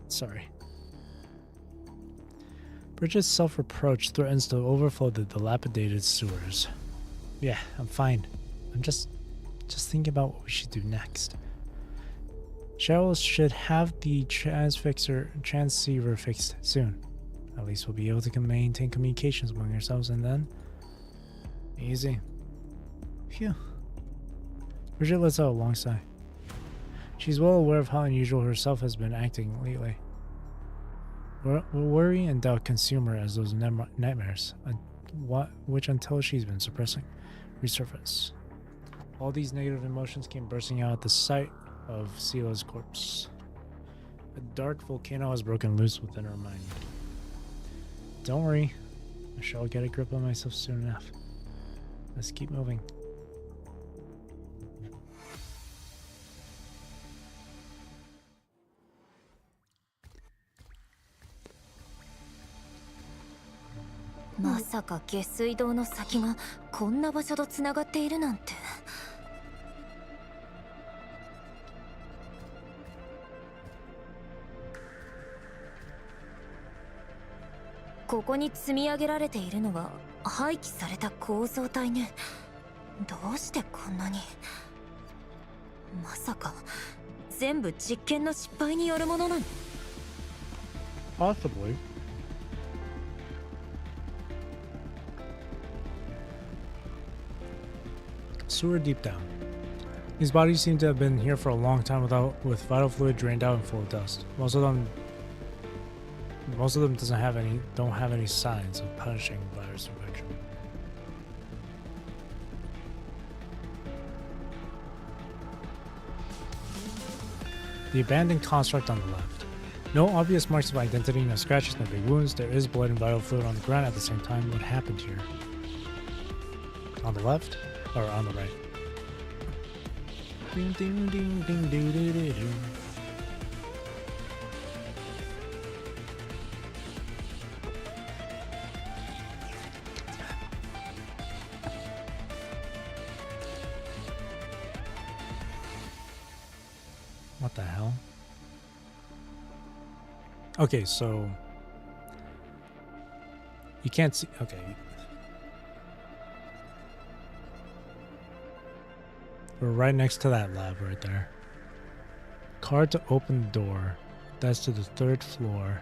Sorry. Bridget's self-reproach threatens to overflow the dilapidated sewers. Yeah, I'm fine. I'm just thinking about what we should do next. Cheryl should have the transceiver fixed soon. At least we'll be able to maintain communications among ourselves, and then... Easy. Phew. Bridget lets out a long sigh. She's well aware of how unusual herself has been acting lately. Worry and doubt consume her as those nightmares, which until she's been suppressing, resurface. All these negative emotions came bursting out at the sight of Sela's corpse. A dark volcano has broken loose within her mind. Don't worry, I shall get a grip on myself soon enough. Let's keep moving.まさか下水道の先がこんな場所とつながっているなんて。ここに積み上げられているのは廃棄された構造体ね。どうしてこんなに。まさか全部実験の失敗によるものなの？ Possibly. Sewer deep down. These bodies seem to have been here for a long time with vital fluid drained out and full of dust. Most of them don't have any signs of punishing virus infection. The abandoned construct on the left. No obvious marks of identity, no scratches, no big wounds. There is blood and vital fluid on the ground at the same time. What happened here? On the left? Or on the right? Ding, ding, ding, ding, ding, ding, ding, ding. What the hell? Okay, so you can't see. Okay. We're right next to that lab right there. Card to open the door. That's to the 3rd floor.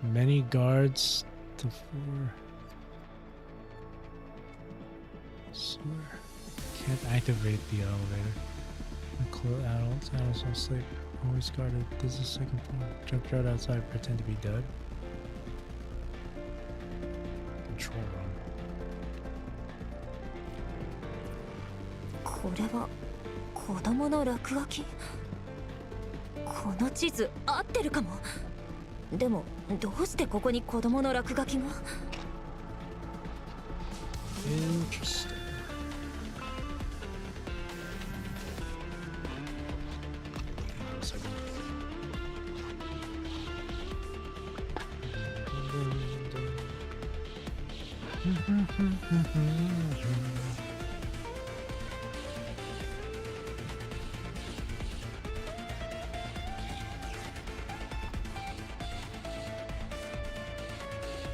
Many guards to 4. Sewer. Can't activate the elevator. Include adults. Adults don't sleep. Always guarded. This is 2nd floor. Junkyard outside. Pretend to be dead. Control room. これは子供の落書き。この地図合ってるかも。でもどうしてここに子供の落書きが？ Interesting. Like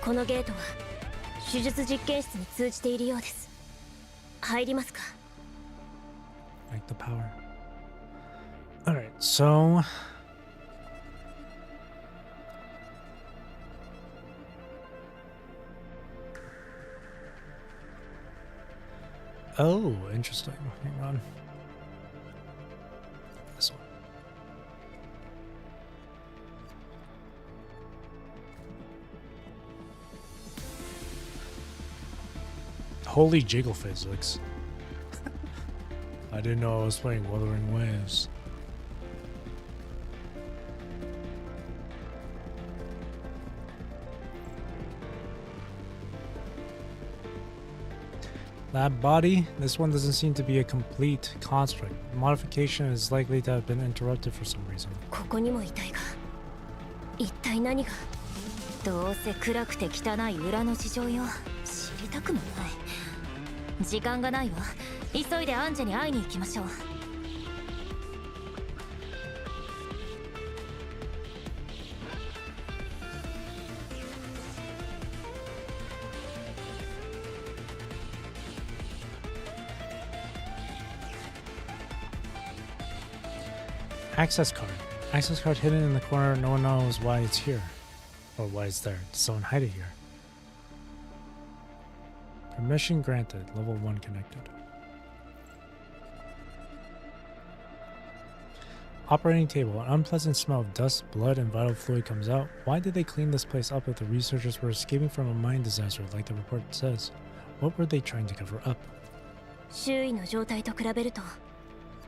このゲートは手術実験室に通じているようです。入りますか？ the power. Alright, so Oh, interesting. Hang on. This one. Holy jiggle physics. I didn't know I was playing Wuthering Waves. That body, this one doesn't seem to be a complete construct. Modification is likely to have been interrupted for some reason. ここにも遺体が。一体何が。どうせ暗くて汚い裏の事情よ。知りたくもない。時間がないわ。急いでアンジェに会いに行きましょう。Access card. Access card hidden in the corner. No one knows why it's here. Or why it's there. Did someone hide it here? Permission granted. Level 1 connected. Operating table. An unpleasant smell of dust, blood, and vital fluid comes out. Why did they clean this place up if the researchers were escaping from a mine disaster like the report says? What were they trying to cover up? 周囲の状態と比べると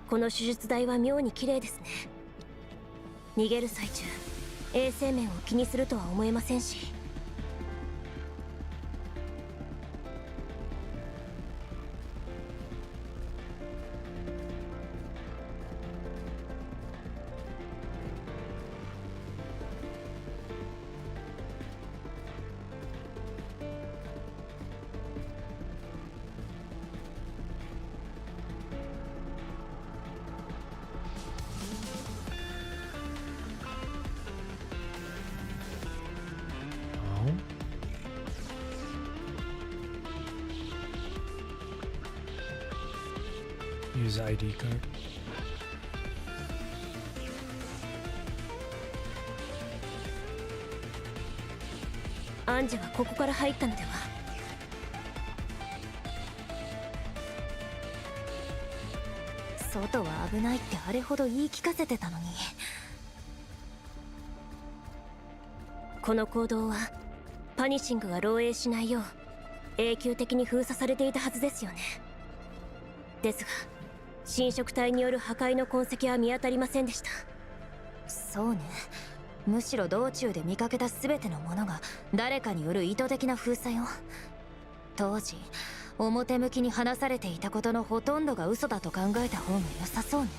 この手術台は妙に綺麗ですね。逃げる最中衛生面を気にするとは思えませんし。Use ID card. アンジェはここから入ったのでは。外は危ないってあれほど言い聞かせてたのに。この行動はパニッシングが漏洩しないよう永久的に封鎖されていたはずですよね。ですが侵食体による破壊の痕跡は見当たりませんでした。そうね。むしろ道中で見かけた全てのものが誰かによる意図的な封鎖よ。当時表向きに話されていたことのほとんどが嘘だと考えた方が良さそうね。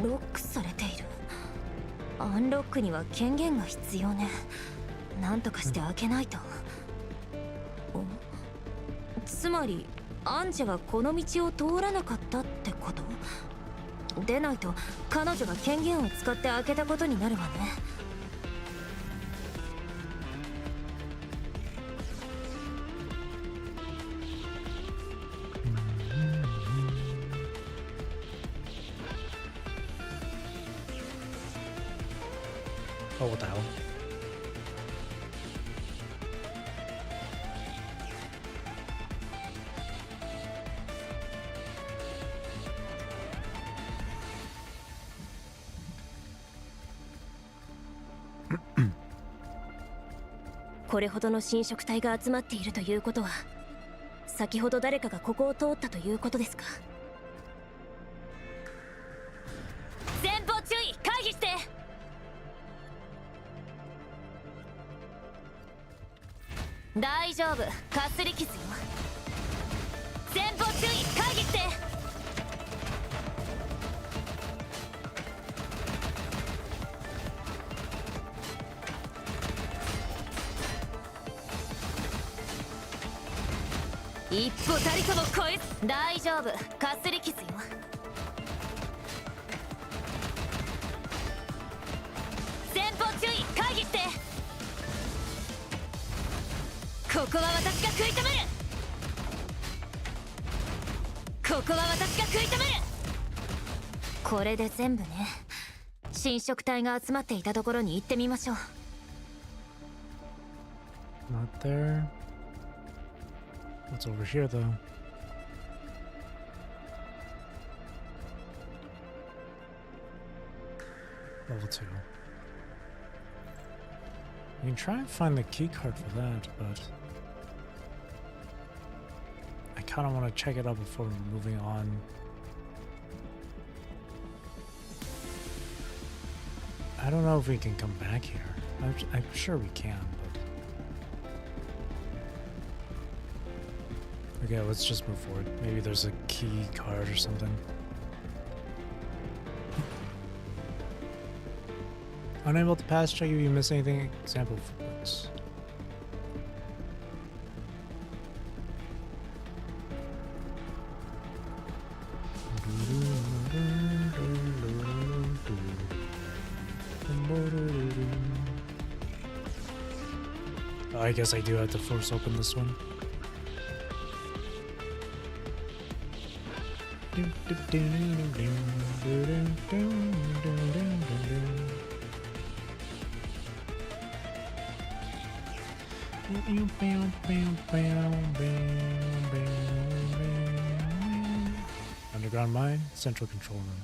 ロックされている。アンロックには権限が必要ね。なんとかして開けないと。つまりアンジェはこの道を通らなかったってこと？でないと彼女が権限を使って開けたことになるわね。Oh, what the hell? .これほどの侵食体が集まっているということは先ほど誰かがここを通ったということですか？前方注意、回避して。大丈夫、かすり傷よ。前方注意、回避して。一歩たりとも超え。大丈夫、かすり傷よ。前方注意、回避して。ここは私が食い止める。ここは私が食い止める。これで全部ね。侵食体が集まっていたところに行ってみましょう。 Not there. What's over here though? Level 2. You can try and find the key card for that, but I kind of want to check it out before moving on. I don't know if we can come back here. I'm sure we can, but okay, let's just move forward. Maybe there's a key card or something. Unable to pass, check if you miss anything. Example footprints. I guess I do have to force open this one. Underground mine, central control room,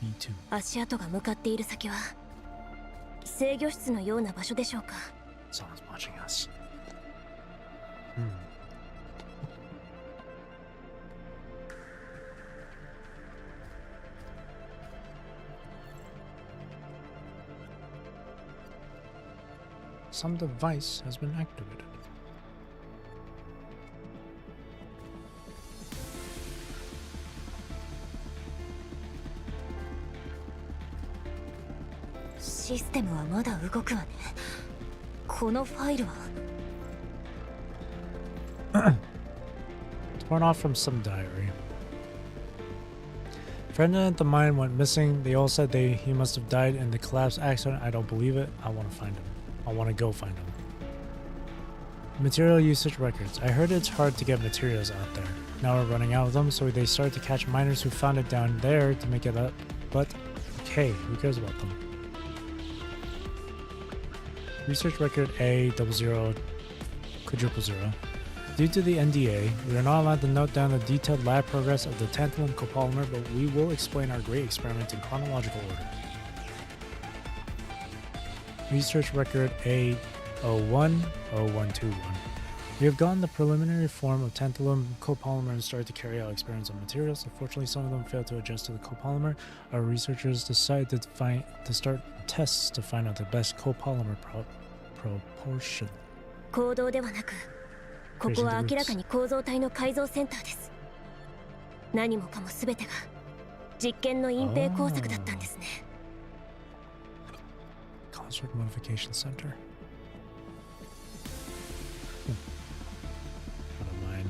B2. 足跡が向かっている先は制御室のような場所でしょうか。 Someone's watching us. Some device has been activated. System はまだ動くわね。このファイルは Torn off from some diary. Friend at the mine went missing. They all said he must have died in the collapse accident. I don't believe it. I want to find him. I want to go find him. Material usage records. I heard it's hard to get materials out there. Now we're running out of them, so they started to catch miners who found it down there to make it up. But, okay, who cares about them? Research record A000000. Due to the NDA, we are not allowed to note down the detailed lab progress of the tantalum copolymer, but we will explain our great experiment in chronological order. Research record A010121. We have gotten the preliminary form of tantalum copolymer and started to carry out experiments on materials. Unfortunately, some of them failed to adjust to the copolymer. Our researchers decided to start tests to find out the best copolymer proportion. 行動ではなく、ここは明らかに構造体の改造センターです。何もかも全てが実験の隠蔽工作だったんですね。Construct Modification Center. Out of mine.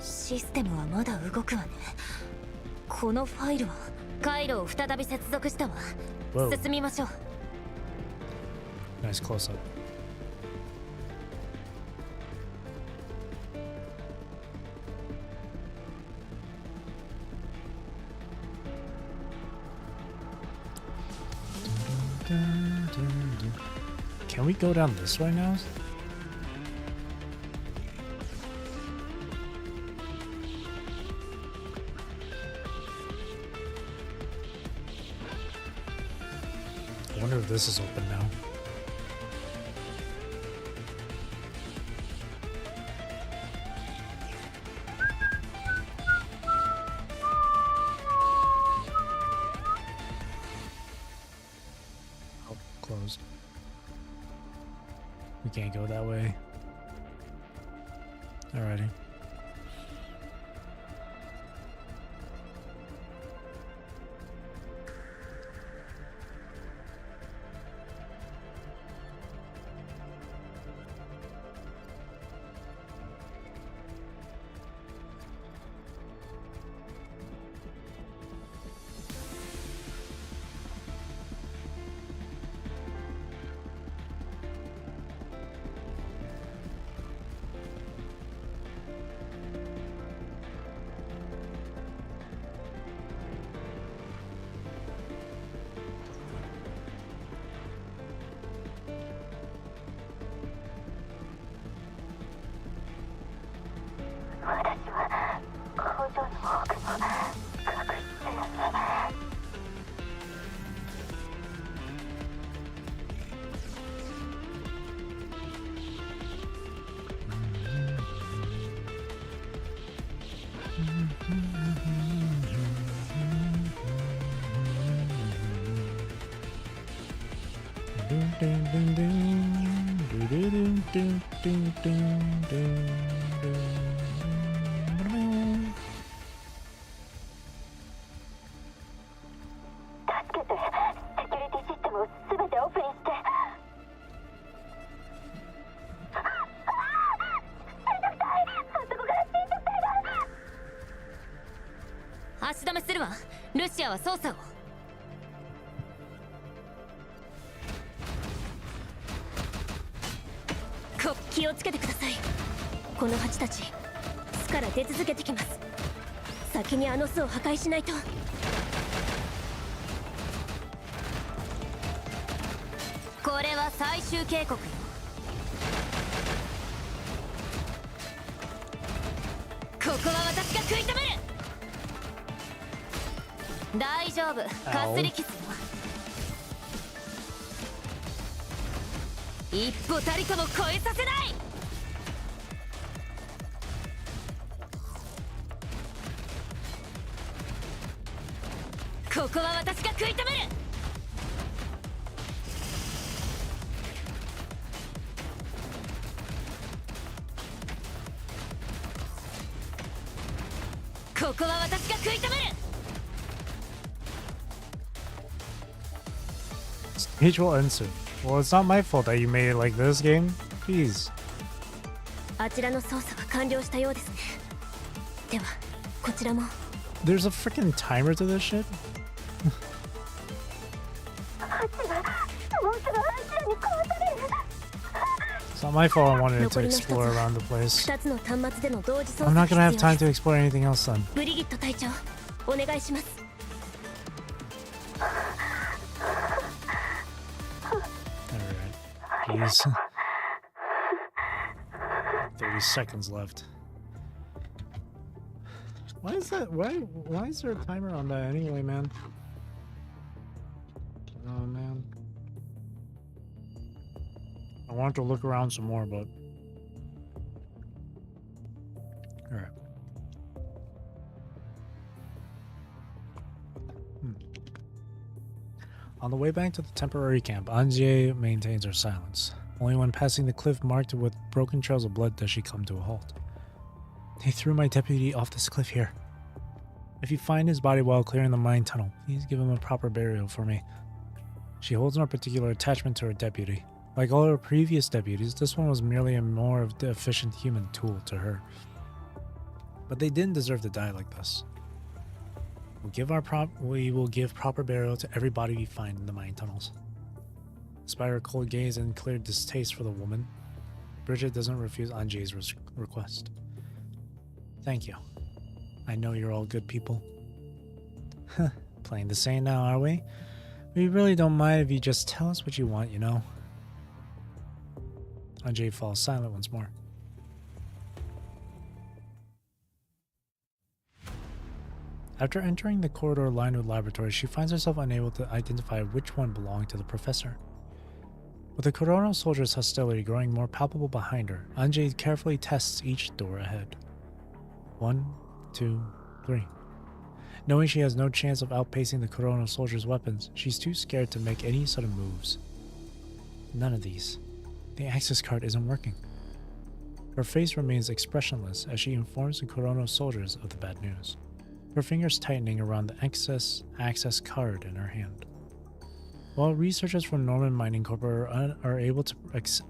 システムはまだ動くわね。このファイルは回路を再び接続したわ。進みましょう。Nice close up. Can we go down this way now? I wonder if this is open now. Oh, closed. We can't go that way. Alrighty. 助けて。セキュリティシステムを全てオフにして。足止めするわ。ルシアは操作を。気をつけてください。この蜂たち巣から出続けてきます。先にあの巣を破壊しないと。これは最終警告よ。ここは私が食い止める。大丈夫、かすり傷よ。一歩たりとも超えさせない。ここは私が食い止める。ここは私が食い止める。Stage will end soon. Well, it's not my fault that you made it like this game. Jeez. あちらの操作が完了したようですね。では、こちらも。There's a freaking timer to this shit? It's not my fault I wanted to explore around the place. I'm not gonna have time to explore anything else then. ブリギット隊長、お願いします。Alright. Jeez. 30 seconds left. Why is that? Why is there a timer on that anyway, man? Oh man. I wanted to look around some more, but alright. On the way back to the temporary camp, Anjie maintains her silence. Only when passing the cliff marked with broken trails of blood does she come to a halt. They threw my deputy off this cliff here. If you find his body while clearing the mine tunnel, please give him a proper burial for me. She holds no particular attachment to her deputy. Like all her previous deputies, this one was merely a more efficient human tool to her. But they didn't deserve to die like this. We will give proper burial to every body we find in the mine tunnels. Despite her cold gaze and clear distaste for the woman, Bridget doesn't refuse Anjie's request. Thank you. I know you're all good people. Playing the same now, are we? We really don't mind if you just tell us what you want, you know? Anjie falls silent once more. After entering the corridor lined with laboratories, she finds herself unable to identify which one belonged to the professor. With the Corona soldiers' hostility growing more palpable behind her, Anjie carefully tests each door ahead. 1, 2, 3. Knowing she has no chance of outpacing the Corona soldiers' weapons, she's too scared to make any sudden moves. None of these. The access card isn't working. Her face remains expressionless as she informs the Corona soldiers of the bad news, her fingers tightening around the access card in her hand. While researchers from Norman Mining Corp are able to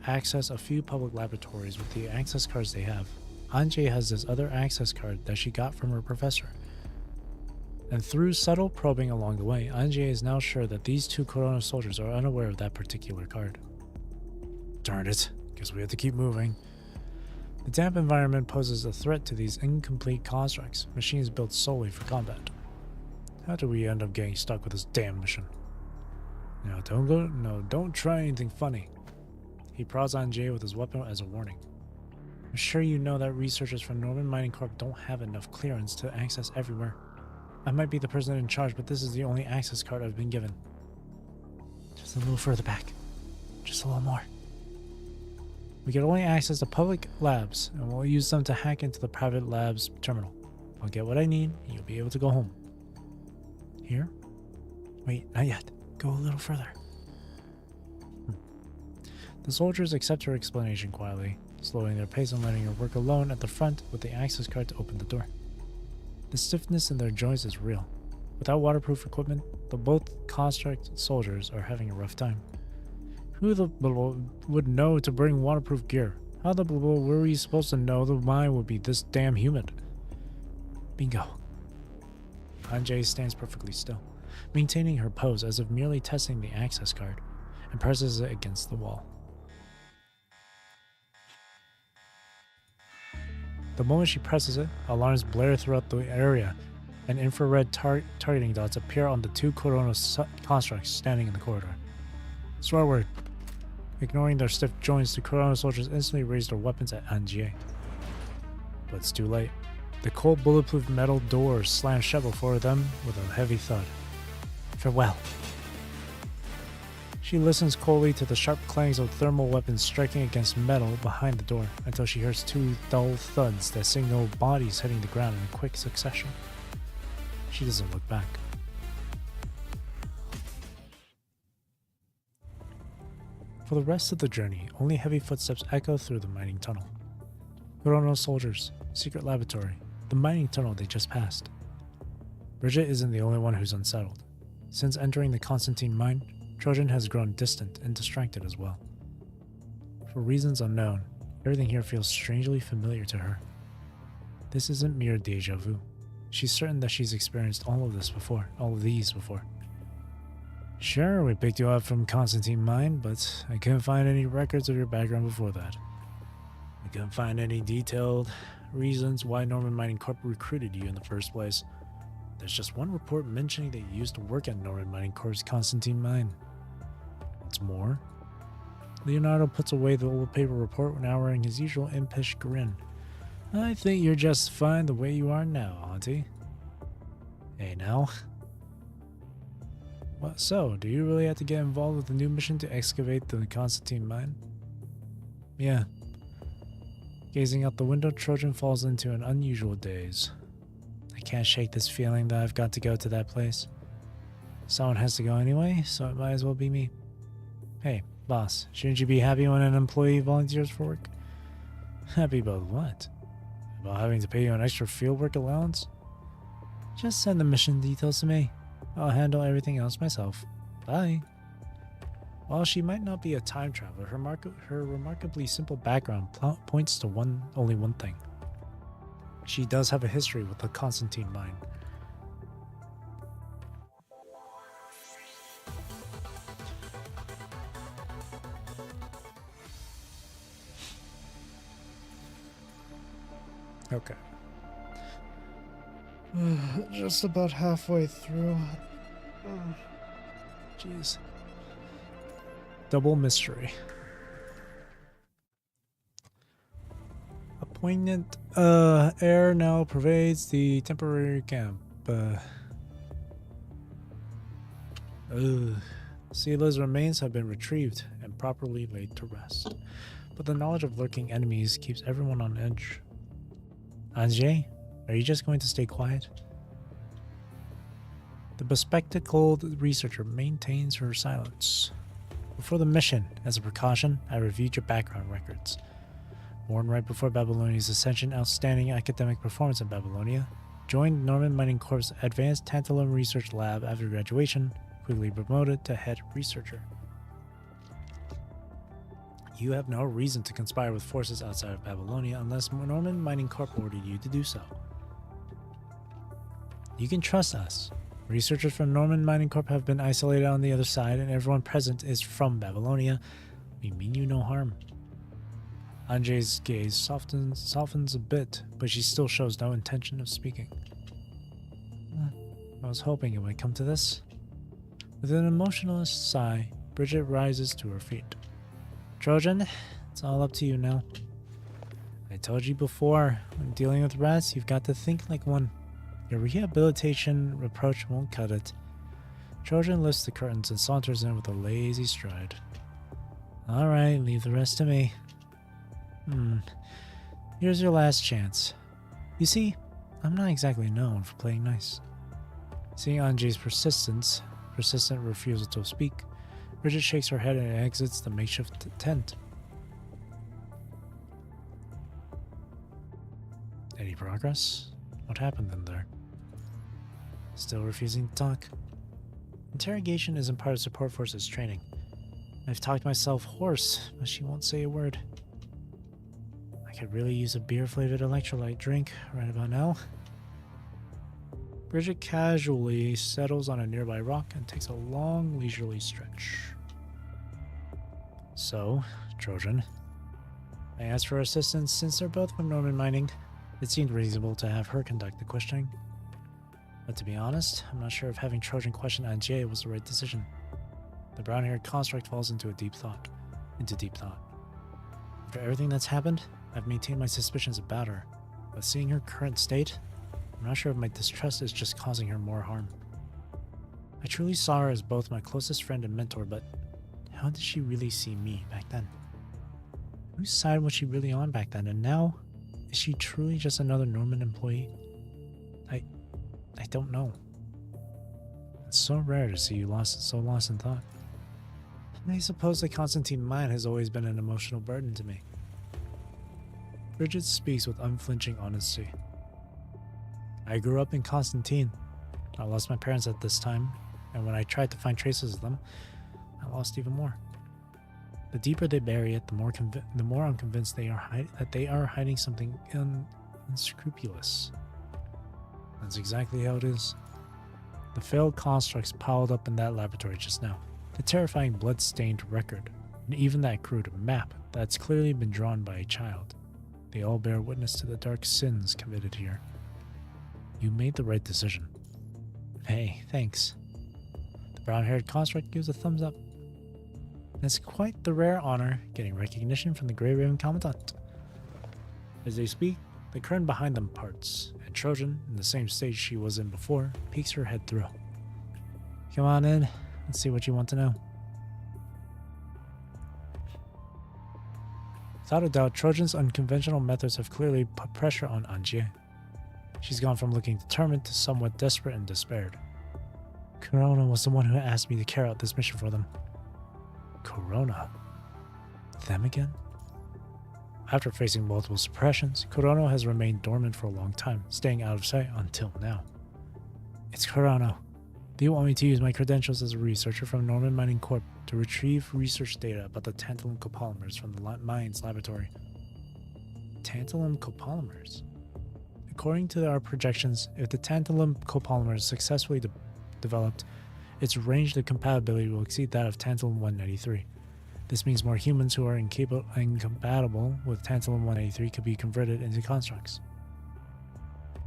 access a few public laboratories with the access cards they have, Anjie has this other access card that she got from her professor. And through subtle probing along the way, Anjie is now sure that these two Corona soldiers are unaware of that particular card. Darn it, guess we have to keep moving. The damp environment poses a threat to these incomplete constructs, machines built solely for combat. How do we end up getting stuck with this damn mission? Don't try anything funny. He prods Anjie with his weapon as a warning. I'm sure you know that researchers from Norman Mining Corp don't have enough clearance to access everywhere. I might be the person in charge, but this is the only access card I've been given. Just a little further back. Just a little more. We can only access the public labs, and we'll use them to hack into the private labs terminal. I'll get what I need, and you'll be able to go home. Here? Wait, not yet. Go a little further. The soldiers accept her explanation quietly, slowing their pace and letting her work alone at the front with the access card to open the door. The stiffness in their joints is real. Without waterproof equipment, the both construct soldiers are having a rough time. Who the would know to bring waterproof gear? How the were we supposed to know the mine would be this damn humid? Bingo. Anjay stands perfectly still, maintaining her pose as if merely testing the access card, and presses it against the wall. The moment she presses it, alarms blare throughout the area, and infrared targeting dots appear on the two Corona constructs standing in the corridor. Swear word. Ignoring their stiff joints, the Corona soldiers instantly raise their weapons at Anjie. But it's too late. The cold bulletproof metal doors slam shut before them with a heavy thud. Farewell. She listens coldly to the sharp clangs of thermal weapons striking against metal behind the door until she hears two dull thuds that signal bodies hitting the ground in quick succession. She doesn't look back. For the rest of the journey, only heavy footsteps echo through the mining tunnel. Corona soldiers, secret laboratory, the mining tunnel they just passed. Bridget isn't the only one who's unsettled. Since entering the Constantine mine, Trojan has grown distant and distracted as well. For reasons unknown, everything here feels strangely familiar to her. This isn't mere deja vu. She's certain that she's experienced all of these before. Sure, we picked you up from Constantine Mine, but I couldn't find any records of your background before that. I couldn't find any detailed reasons why Norman Mining Corp recruited you in the first place. There's just one report mentioning that you used to work at Norman Mining Corp's Constantine Mine. What's more, Leonardo puts away the old paper report now wearing his usual impish grin. I think you're just fine the way you are now, Auntie. Hey now. What, so, do you really have to get involved with the new mission to excavate the Constantine mine? Yeah. Gazing out the window, Trojan falls into an unusual daze. I can't shake this feeling that I've got to go to that place. Someone has to go anyway, so it might as well be me. Hey, boss, shouldn't you be happy when an employee volunteers for work? Happy about what? About having to pay you an extra fieldwork allowance? Just send the mission details to me. I'll handle everything else myself. Bye. While she might not be a time traveler, her remarkably simple background points to only one thing. She does have a history with the Constantine mine. Okay. Just about halfway through. Jeez. Double mystery. A poignant air now pervades the temporary camp. Sela's remains have been retrieved and properly laid to rest, but the knowledge of lurking enemies keeps everyone on edge. Anjay, are you just going to stay quiet? The bespectacled researcher maintains her silence. Before the mission, as a precaution, I reviewed your background records. Born right before Babylonia's ascension, outstanding academic performance in Babylonia, joined Norman Mining Corp's Advanced Tantalum Research Lab after graduation, quickly promoted to head researcher. You have no reason to conspire with forces outside of Babylonia unless Norman Mining Corp ordered you to do so. You can trust us. Researchers from Norman Mining Corp have been isolated on the other side, and everyone present is from Babylonia. We mean you no harm. Anjay's gaze softens a bit, but she still shows no intention of speaking. I was hoping it would come to this. With an emotionless sigh, Bridget rises to her feet. Trojan, it's all up to you now. I told you before, when dealing with rats, you've got to think like one. Your rehabilitation reproach won't cut it. Trojan lifts the curtains and saunters in with a lazy stride. Alright, leave the rest to me. Here's your last chance. You see, I'm not exactly known for playing nice. Seeing Anjay's persistent refusal to speak, Bridget shakes her head and exits the makeshift tent. Any progress? What happened in there? Still refusing to talk. Interrogation isn't part of support forces training. I've talked myself hoarse, but she won't say a word. I could really use a beer-flavored electrolyte drink right about now. Bridget casually settles on a nearby rock and takes a long, leisurely stretch. So, Trojan, I asked for assistance since they're both from Norman Mining. It seemed reasonable to have her conduct the questioning. But to be honest, I'm not sure if having Trojan question Anjie was the right decision. The brown-haired construct falls into deep thought. After everything that's happened, I've maintained my suspicions about her, but seeing her current state, I'm not sure if my distrust is just causing her more harm. I truly saw her as both my closest friend and mentor, but how did she really see me back then? Whose side was she really on back then, and now, is she truly just another Norman employee? I don't know. It's so rare to see you lost in thought. I suppose the Constantine mine has always been an emotional burden to me. Bridget speaks with unflinching honesty. I grew up in Constantine. I lost my parents at this time, and when I tried to find traces of them, I lost even more. The deeper they bury it, the more I'm convinced that they are hiding something unscrupulous. That's exactly how it is. The failed constructs piled up in that laboratory just now. The terrifying blood-stained record, and even that crude map that's clearly been drawn by a child. They all bear witness to the dark sins committed here. You made the right decision. Hey, thanks. The brown-haired construct gives a thumbs up. It's quite the rare honor, getting recognition from the Grey Raven Commandant. As they speak, the curtain behind them parts, and Trojan, in the same stage she was in before, peeks her head through. Come on in, let's see what you want to know. Without a doubt, Trojan's unconventional methods have clearly put pressure on Anjie. She's gone from looking determined to somewhat desperate and despaired. Corona was the one who asked me to carry out this mission for them. Corona? Them again? After facing multiple suppressions, Corona has remained dormant for a long time, staying out of sight until now. It's Corona. Do you want me to use my credentials as a researcher from Norman Mining Corp to retrieve research data about the tantalum copolymers from the mine's laboratory? Tantalum copolymers? According to our projections, if the tantalum copolymer is successfully developed, its range of compatibility will exceed that of tantalum-193. This means more humans who are incompatible with tantalum-193 could be converted into constructs.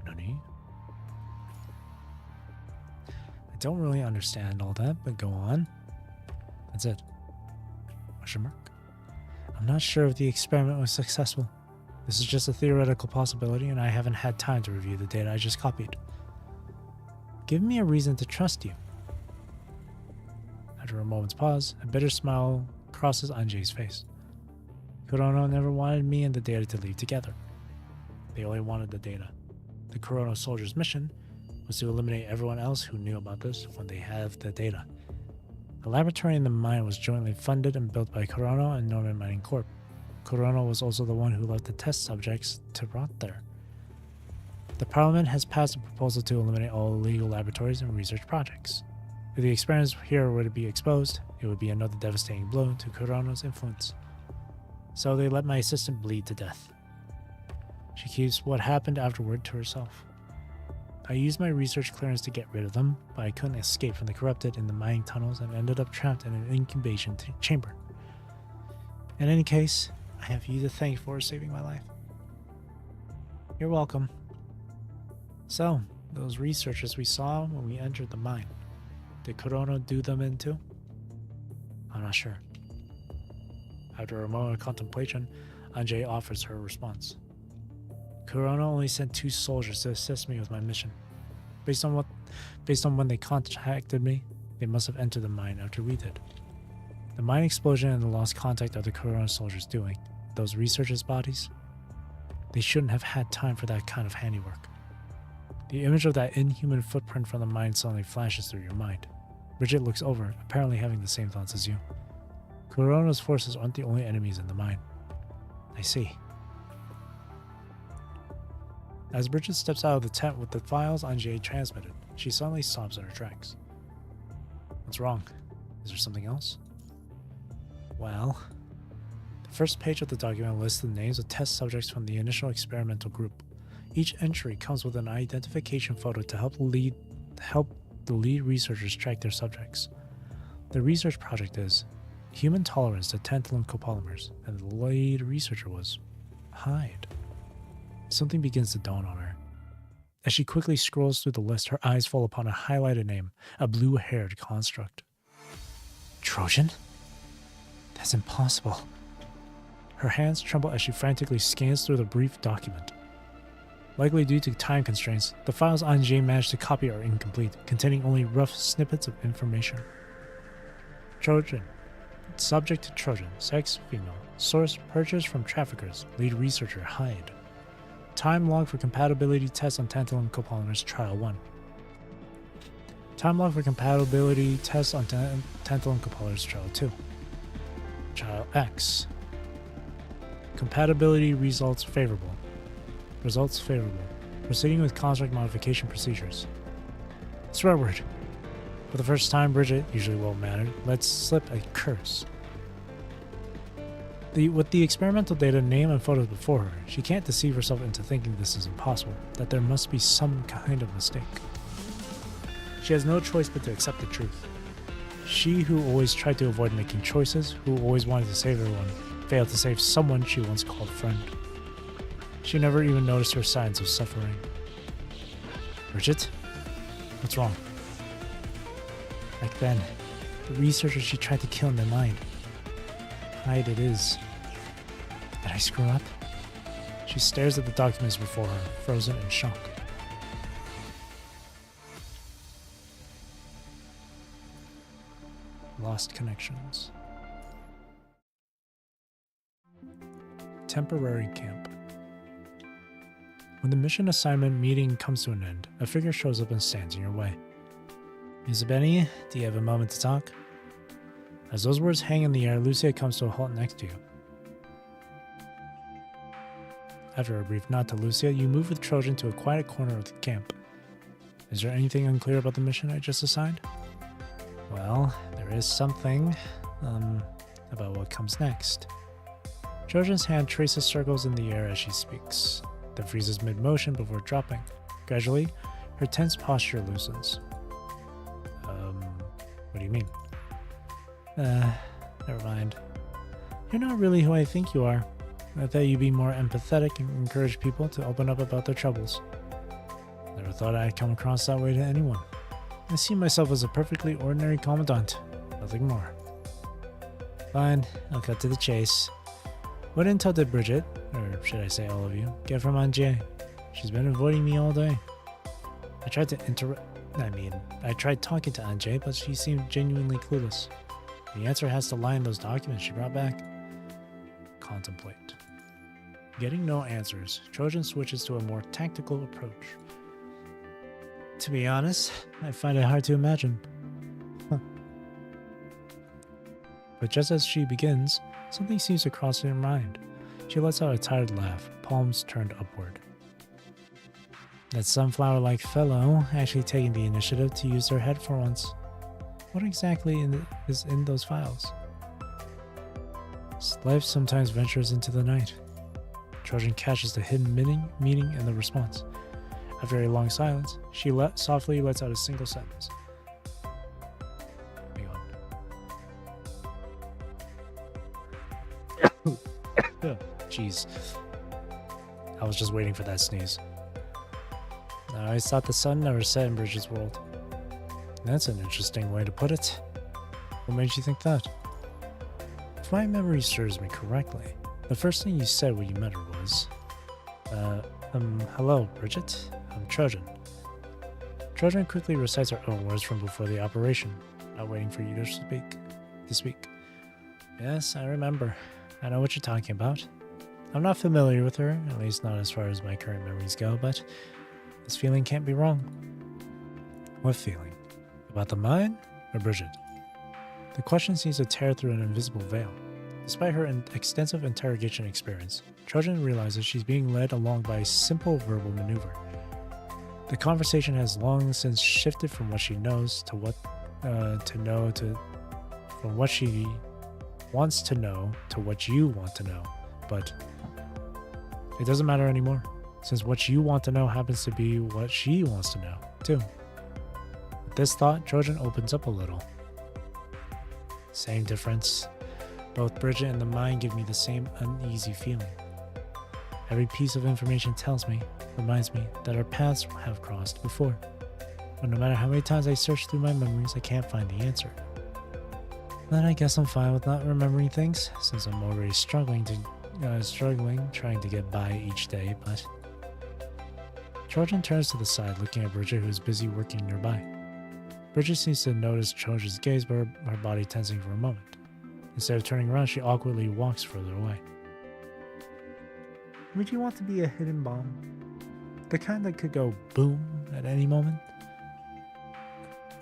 Nani? I don't really understand all that, but go on. That's it. Question mark? I'm not sure if the experiment was successful. This is just a theoretical possibility, and I haven't had time to review the data I just copied. Give me a reason to trust you. After a moment's pause, a bitter smile crosses Anjie's face. Corona never wanted me and the data to leave together. They only wanted the data. The Corona soldiers' mission was to eliminate everyone else who knew about this when they have the data. The laboratory in the mine was jointly funded and built by Corona and Norman Mining Corp. Corona was also the one who left the test subjects to rot there. The Parliament has passed a proposal to eliminate all illegal laboratories and research projects. If the experiments here were to be exposed, it would be another devastating blow to Corona's influence. So they let my assistant bleed to death. She keeps what happened afterward to herself. I used my research clearance to get rid of them, but I couldn't escape from the corrupted in the mining tunnels and ended up trapped in an incubation chamber. In any case, I have you to thank for saving my life. You're welcome. So, those researchers we saw when we entered the mine, did Corona do them in too? I'm not sure. After a moment of contemplation, Anjie offers her response. Corona only sent 2 soldiers to assist me with my mission. Based on when they contacted me, they must have entered the mine after we did. The mine explosion and the lost contact of the Corona soldiers doing, those researchers' bodies, they shouldn't have had time for that kind of handiwork. The image of that inhuman footprint from the mine suddenly flashes through your mind. Bridget looks over, apparently having the same thoughts as you. Corona's forces aren't the only enemies in the mine. I see. As Bridget steps out of the tent with the files Anjay transmitted, she suddenly stops in her tracks. What's wrong? Is there something else? Well, the first page of the document lists the names of test subjects from the initial experimental group. Each entry comes with an identification photo to help the lead researchers track their subjects. The research project is human tolerance to tantalum copolymers, and the lead researcher was Hyde. Something begins to dawn on her. As she quickly scrolls through the list, her eyes fall upon a highlighted name, a blue-haired construct. Trojan? That's impossible. Her hands tremble as she frantically scans through the brief document. Likely due to time constraints, the files Anjay managed to copy are incomplete, containing only rough snippets of information. Trojan. Subject Trojan. Sex female. Source purchased from traffickers. Lead researcher Hyde. Time log for compatibility tests on tantalum copolymers Trial 1. Time log for compatibility tests on tantalum copolymers Trial 2. Trial X. Compatibility results favorable. Results favorable. Proceeding with construct modification procedures. Swear word. For the first time, Bridget, usually well-mannered, lets slip a curse. With the experimental data, name, and photos before her, she can't deceive herself into thinking this is impossible, that there must be some kind of mistake. She has no choice but to accept the truth. She who always tried to avoid making choices, who always wanted to save everyone, failed to save someone she once called friend. She never even noticed her signs of suffering. Bridget? What's wrong? Back then, the researcher she tried to kill in the mine. Hyde it is. Did I screw up? She stares at the documents before her, frozen in shock. Lost connections. Temporary camp. When the mission assignment meeting comes to an end, a figure shows up and stands in your way. Miss Benny, do you have a moment to talk? As those words hang in the air, Lucia comes to a halt next to you. After a brief nod to Lucia, you move with Trojan to a quiet corner of the camp. Is there anything unclear about the mission I just assigned? Well, there is something, about what comes next. Trojan's hand traces circles in the air as she speaks, then freezes mid-motion before dropping. Gradually, her tense posture loosens. What do you mean? Never mind. You're not really who I think you are. I thought you'd be more empathetic and encourage people to open up about their troubles. Never thought I'd come across that way to anyone. I see myself as a perfectly ordinary commandant. Nothing more. Fine, I'll cut to the chase. What intel did Bridget, or should I say all of you, get from Anjay? She's been avoiding me all day. I tried talking to Anjay, but she seemed genuinely clueless. The answer has to lie in those documents she brought back. Contemplate. Getting no answers, Trojan switches to a more tactical approach. To be honest, I find it hard to imagine. But just as she begins, something seems to cross her mind. She lets out a tired laugh, palms turned upward. That sunflower-like fellow actually taking the initiative to use her head for once. What exactly is in those files? Life sometimes ventures into the night. Trojan catches the hidden meaning in the response. After a long silence, she softly lets out a single sentence. Hang on. Jeez. I was just waiting for that sneeze. I always thought the sun never set in Bridget's world. That's an interesting way to put it. What made you think that? If my memory serves me correctly, the first thing you said when you met her was, hello, Bridget. I'm Trojan. Trojan quickly recites her own words from before the operation, not waiting for you to speak. Yes, I remember. I know what you're talking about. I'm not familiar with her, at least not as far as my current memories go, but this feeling can't be wrong. What feeling? About the mine? or Bridget? The question seems to tear through an invisible veil. Despite her extensive interrogation experience, Trojan realizes she's being led along by a simple verbal maneuver. The conversation has long since shifted from what she knows to what from what she wants to know to what you want to know. But it doesn't matter anymore, since what you want to know happens to be what she wants to know, too. With this thought, Trojan opens up a little. Same difference. Both Bridget and the mind give me the same uneasy feeling. Every piece of information reminds me that our paths have crossed before. But no matter how many times I search through my memories, I can't find the answer. Then I guess I'm fine with not remembering things, since I'm already struggling trying to get by each day, but... Trojan turns to the side, looking at Bridget, who is busy working nearby. Bridget seems to notice Trojan's gaze, but her body tensing for a moment. Instead of turning around, she awkwardly walks further away. Would you want to be a hidden bomb? The kind that could go boom at any moment?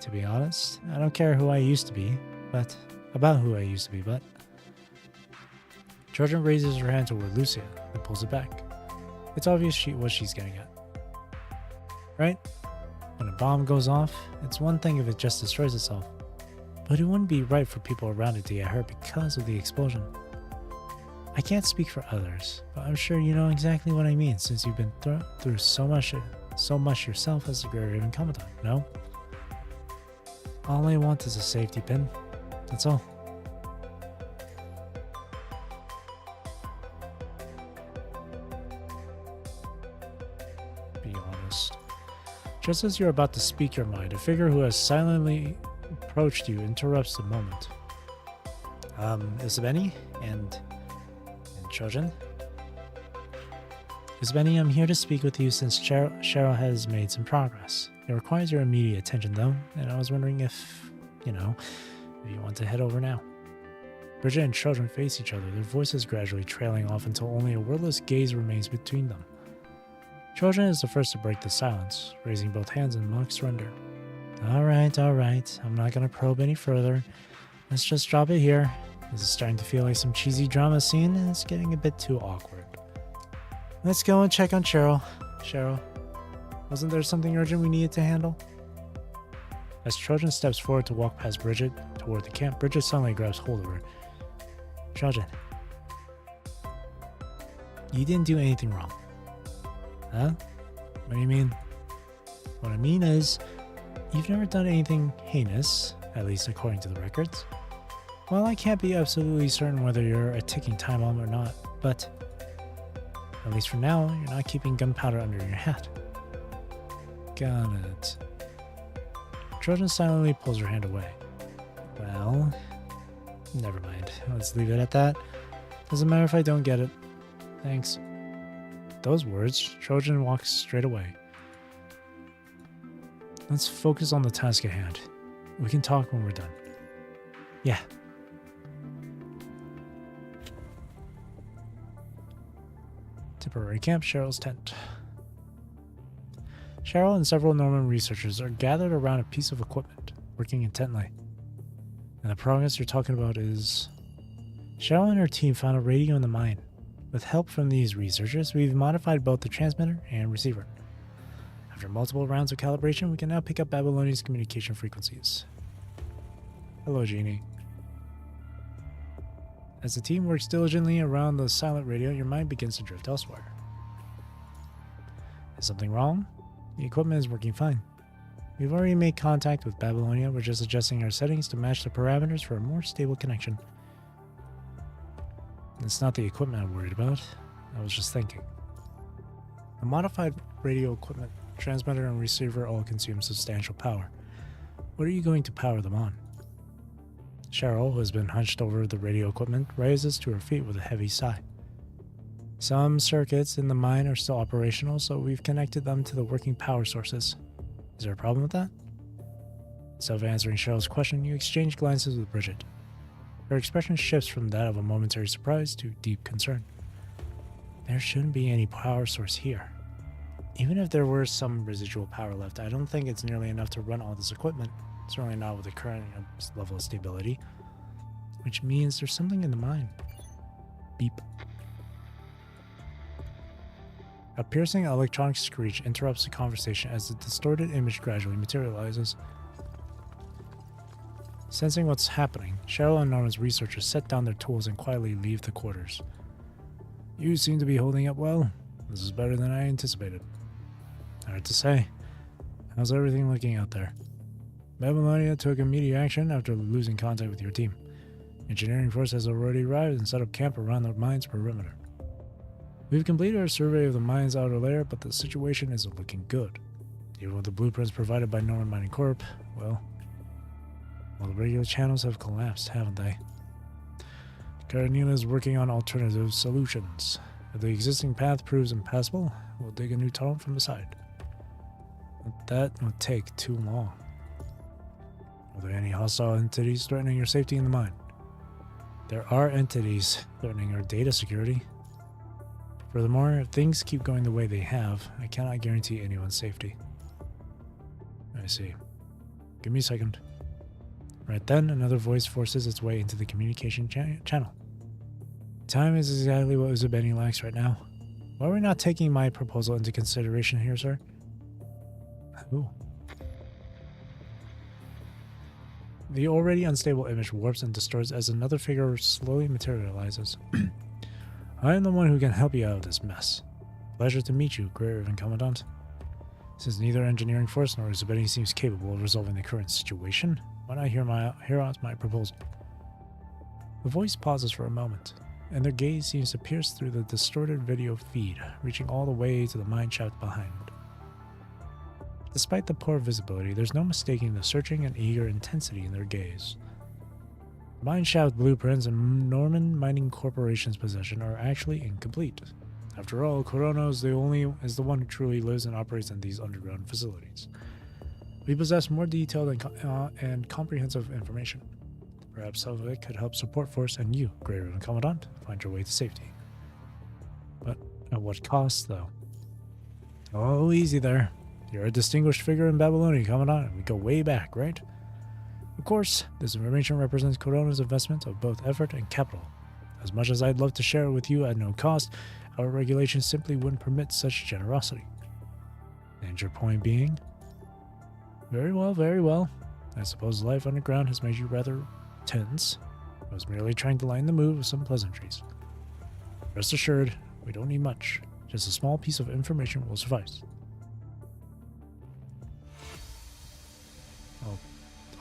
To be honest, I don't care who I used to be, but... Trojan raises her hand toward Lucia and pulls it back. It's obvious what she's getting at. Right? When a bomb goes off, it's one thing if it just destroys itself, but it wouldn't be right for people around it to get hurt because of the explosion. I can't speak for others, but I'm sure you know exactly what I mean since you've been through so much yourself as a Great Raven Commandant, no? All I want is a safety pin. That's all. Be honest. Just as you're about to speak your mind, a figure who has silently approached you interrupts the moment. Isabeni and Trojan? Isabeni, I'm here to speak with you since Cheryl has made some progress. It requires your immediate attention though, and I was wondering if you want to head over now. Bridget and Trojan face each other, their voices gradually trailing off until only a wordless gaze remains between them. Trojan is the first to break the silence, raising both hands in mock surrender. Alright, I'm not gonna probe any further. Let's just drop it here. This is starting to feel like some cheesy drama scene, and it's getting a bit too awkward. Let's go and check on Cheryl. Cheryl, wasn't there something urgent we needed to handle? As Trojan steps forward to walk past Bridget toward the camp, Bridget suddenly grabs hold of her. Trojan, you didn't do anything wrong. Huh? What do you mean? What I mean is, you've never done anything heinous, at least according to the records. Well, I can't be absolutely certain whether you're a ticking time bomb or not, but at least for now, you're not keeping gunpowder under your hat. Got it. Trojan silently pulls her hand away. Well, never mind. Let's leave it at that. Doesn't matter if I don't get it. Thanks. Those words, Trojan walks straight away. Let's focus on the task at hand. We can talk when we're done. Yeah. Temporary camp, Cheryl's tent. Cheryl and several Norman researchers are gathered around a piece of equipment, working intently. And the progress you're talking about is... Cheryl and her team found a radio in the mine. With help from these researchers, we've modified both the transmitter and receiver. After multiple rounds of calibration, we can now pick up Babylonia's communication frequencies. Hello, Jeannie. As the team works diligently around the silent radio, your mind begins to drift elsewhere. Is something wrong? The equipment is working fine. We've already made contact with Babylonia. We're just adjusting our settings to match the parameters for a more stable connection. It's not the equipment I'm worried about. I was just thinking. The modified radio equipment, transmitter, and receiver all consume substantial power. What are you going to power them on? Cheryl, who has been hunched over the radio equipment, rises to her feet with a heavy sigh. Some circuits in the mine are still operational, so we've connected them to the working power sources. Is there a problem with that? Instead of answering Cheryl's question, you exchange glances with Bridget. Her expression shifts from that of a momentary surprise to deep concern. There shouldn't be any power source here. Even if there were some residual power left, I don't think it's nearly enough to run all this equipment, Certainly not with the current level of stability. Which means there's something in the mine. Beep. A piercing electronic screech interrupts the conversation as the distorted image gradually materializes. Sensing what's happening, Cheryl and Norman's researchers set down their tools and quietly leave the quarters. You seem to be holding up well. This is better than I anticipated. Hard to say. How's everything looking out there? Babylonia took immediate action after losing contact with your team. Engineering force has already arrived and set up camp around the mine's perimeter. We've completed our survey of the mine's outer layer, but the situation isn't looking good. Even with the blueprints provided by Norman Mining Corp, well, the regular channels have collapsed, haven't they? Karanina is working on alternative solutions. If the existing path proves impassable, we'll dig a new tunnel from the side. But that would take too long. Are there any hostile entities threatening your safety in the mine? There are entities threatening our data security. Furthermore, if things keep going the way they have, I cannot guarantee anyone's safety. I see. Give me a second. Right then, another voice forces its way into the communication channel. Time is exactly what Uzabeni lacks right now. Why are we not taking my proposal into consideration here, sir? Ooh. The already unstable image warps and distorts as another figure slowly materializes. I am the one who can help you out of this mess. Pleasure to meet you, Great Raven Commandant. Since neither engineering force nor Uzabeni seems capable of resolving the current situation, why not hear out my proposal? The voice pauses for a moment, and their gaze seems to pierce through the distorted video feed, reaching all the way to the mine shaft behind. Despite the poor visibility, there's no mistaking the searching and eager intensity in their gaze. Mine shaft blueprints in Norman Mining Corporation's possession are actually incomplete. After all, Kurono is the one who truly lives and operates in these underground facilities. We possess more detailed and comprehensive information. Perhaps some of it could help Support Force and you, Grey Raven Commandant, find your way to safety. But at what cost, though? Oh, easy there. You're a distinguished figure in Babylonia, Commandant, and we go way back, right? Of course, this information represents Kurono's investment of both effort and capital. As much as I'd love to share it with you at no cost, our regulations simply wouldn't permit such generosity. And your point being? Very well, very well. I suppose life underground has made you rather tense. I was merely trying to lighten the mood with some pleasantries. Rest assured, we don't need much. Just a small piece of information will suffice.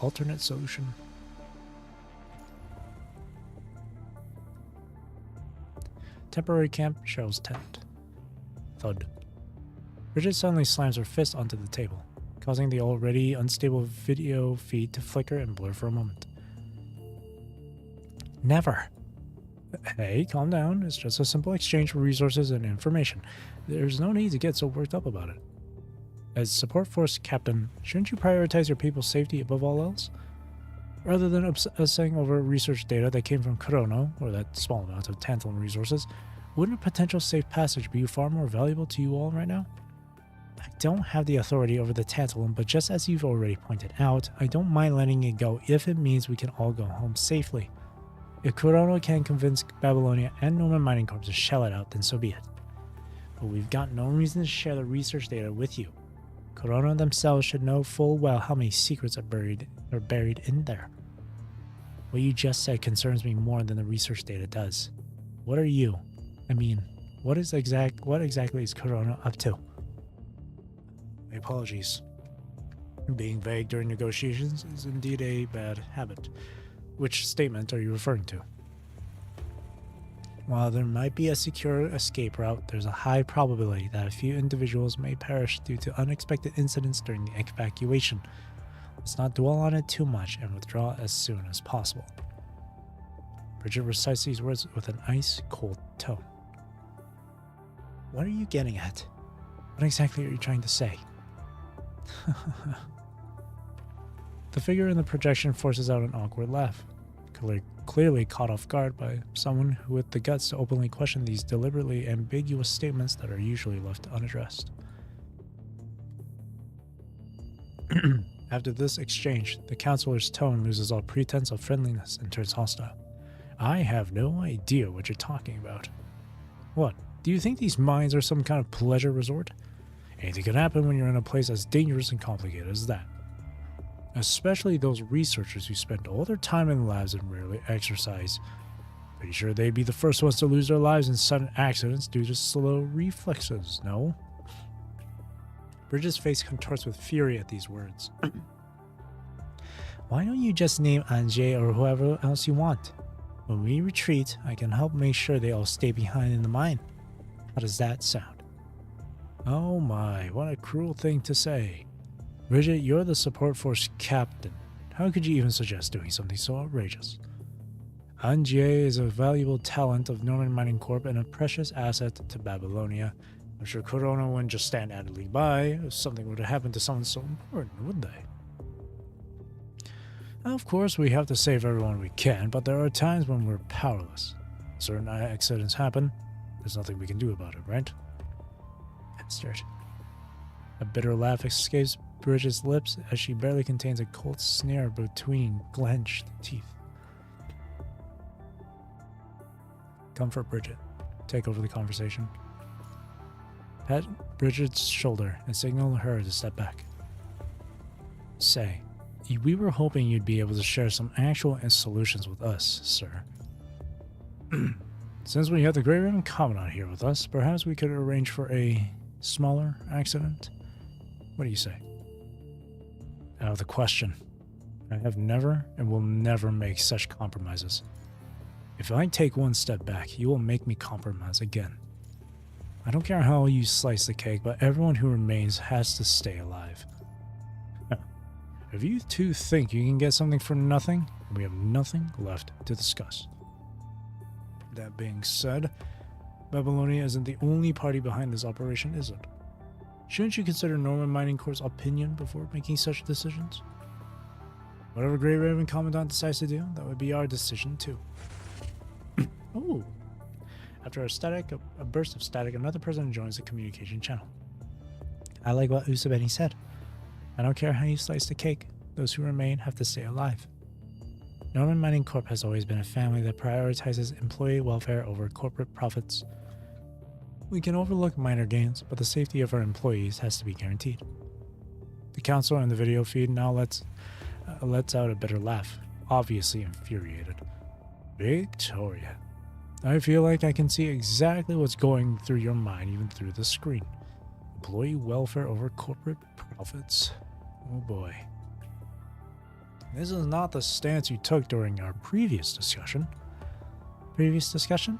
Alternate solution. Temporary camp, Cheryl's tent. Thud. Bridget suddenly slams her fist onto the table, causing the already unstable video feed to flicker and blur for a moment. Never. Hey, calm down. It's just a simple exchange for resources and information. There's no need to get so worked up about it. As Support Force Captain, shouldn't you prioritize your people's safety above all else? Rather than obsessing over research data that came from Kurono, or that small amount of tantalum resources, wouldn't a potential safe passage be far more valuable to you all right now? I don't have the authority over the tantalum, but just as you've already pointed out, I don't mind letting it go if it means we can all go home safely. If Kurono can convince Babylonia and Norman Mining Corp to shell it out, then so be it. But we've got no reason to share the research data with you. Kurono themselves should know full well how many secrets are buried in there. What you just said concerns me more than the research data does. What are you? I mean, what exactly is Kurono up to? My apologies. Being vague during negotiations is indeed a bad habit. Which statement are you referring to? While there might be a secure escape route, there's a high probability that a few individuals may perish due to unexpected incidents during the evacuation. Let's not dwell on it too much and withdraw as soon as possible. Bridget recites these words with an ice-cold tone. What are you getting at? What exactly are you trying to say? The figure in the projection forces out an awkward laugh, clearly caught off guard by someone who with the guts to openly question these deliberately ambiguous statements that are usually left unaddressed. After this exchange, the counselor's tone loses all pretense of friendliness and turns hostile. I have no idea what you're talking about. What? Do you think these mines are some kind of pleasure resort? Anything can happen when you're in a place as dangerous and complicated as that. Especially those researchers who spend all their time in labs and rarely exercise. Pretty sure they'd be the first ones to lose their lives in sudden accidents due to slow reflexes, no? Bridget's face contorts with fury at these words. Why don't you just name Anjay or whoever else you want? When we retreat, I can help make sure they all stay behind in the mine. How does that sound? Oh my, what a cruel thing to say. Bridget, you're the support force captain. How could you even suggest doing something so outrageous? Anjay is a valuable talent of Norman Mining Corp and a precious asset to Babylonia. I'm sure Corona wouldn't just stand idly by if something were to happen to someone so important, would they? Of course, we have to save everyone we can, but there are times when we're powerless. Certain accidents happen. There's nothing we can do about it, right? Bastard. A bitter laugh escapes Bridget's lips as she barely contains a cold sneer between clenched teeth. Comfort Bridget. Take over the conversation. Pat Bridget's shoulder and signal her to step back. Say, we were hoping you'd be able to share some actual solutions with us, sir. Since we have the Grey Raven Commandant here with us, perhaps we could arrange for a smaller accident? What do you say? Out of the question. I have never and will never make such compromises. If I take one step back, you will make me compromise again. I don't care how you slice the cake, but everyone who remains has to stay alive. If you two think you can get something for nothing, we have nothing left to discuss. That being said, Babylonia isn't the only party behind this operation, is it? Shouldn't you consider Norman Mining Corp's opinion before making such decisions? Whatever Grey Raven Commandant decides to do, that would be our decision too. Oh! After a burst of static, another person joins the communication channel. I like what Usabeni said. I don't care how you slice the cake, those who remain have to stay alive. Norman Mining Corp has always been a family that prioritizes employee welfare over corporate profits. We can overlook minor gains, but the safety of our employees has to be guaranteed. The counselor in the video feed now lets out a bitter laugh, obviously infuriated. Victoria. I feel like I can see exactly what's going through your mind even through the screen. Employee welfare over corporate profits. Oh boy. This is not the stance you took during our previous discussion. Previous discussion?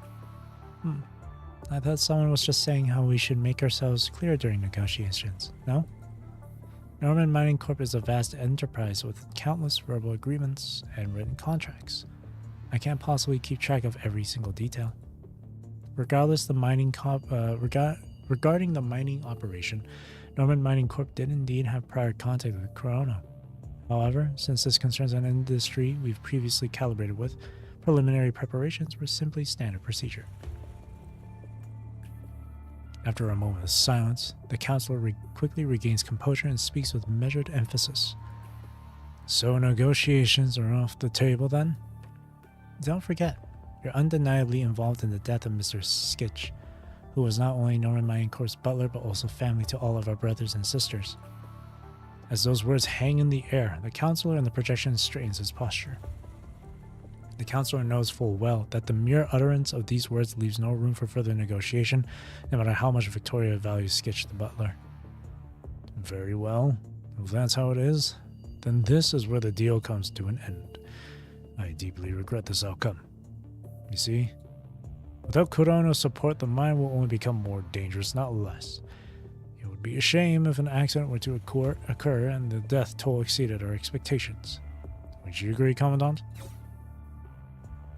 I thought someone was just saying how we should make ourselves clear during negotiations, no? Norman Mining Corp is a vast enterprise with countless verbal agreements and written contracts. I can't possibly keep track of every single detail. Regarding the mining operation, Norman Mining Corp did indeed have prior contact with Corona. However, since this concerns an industry we've previously calibrated with, preliminary preparations were simply standard procedure. After a moment of silence, the counselor quickly regains composure and speaks with measured emphasis. So negotiations are off the table then? Don't forget, you're undeniably involved in the death of Mr. Skitch, who was not only Norman Mining Corp's butler but also family to all of our brothers and sisters. As those words hang in the air, the counselor in the projection straightens his posture. The counselor knows full well that the mere utterance of these words leaves no room for further negotiation, no matter how much Victoria values Skitch the butler. Very well, if that's how it is, then this is where the deal comes to an end. I deeply regret this outcome. You see, without Kurono's support, the mine will only become more dangerous, not less. It would be a shame if an accident were to occur and the death toll exceeded our expectations. Would you agree, Commandant?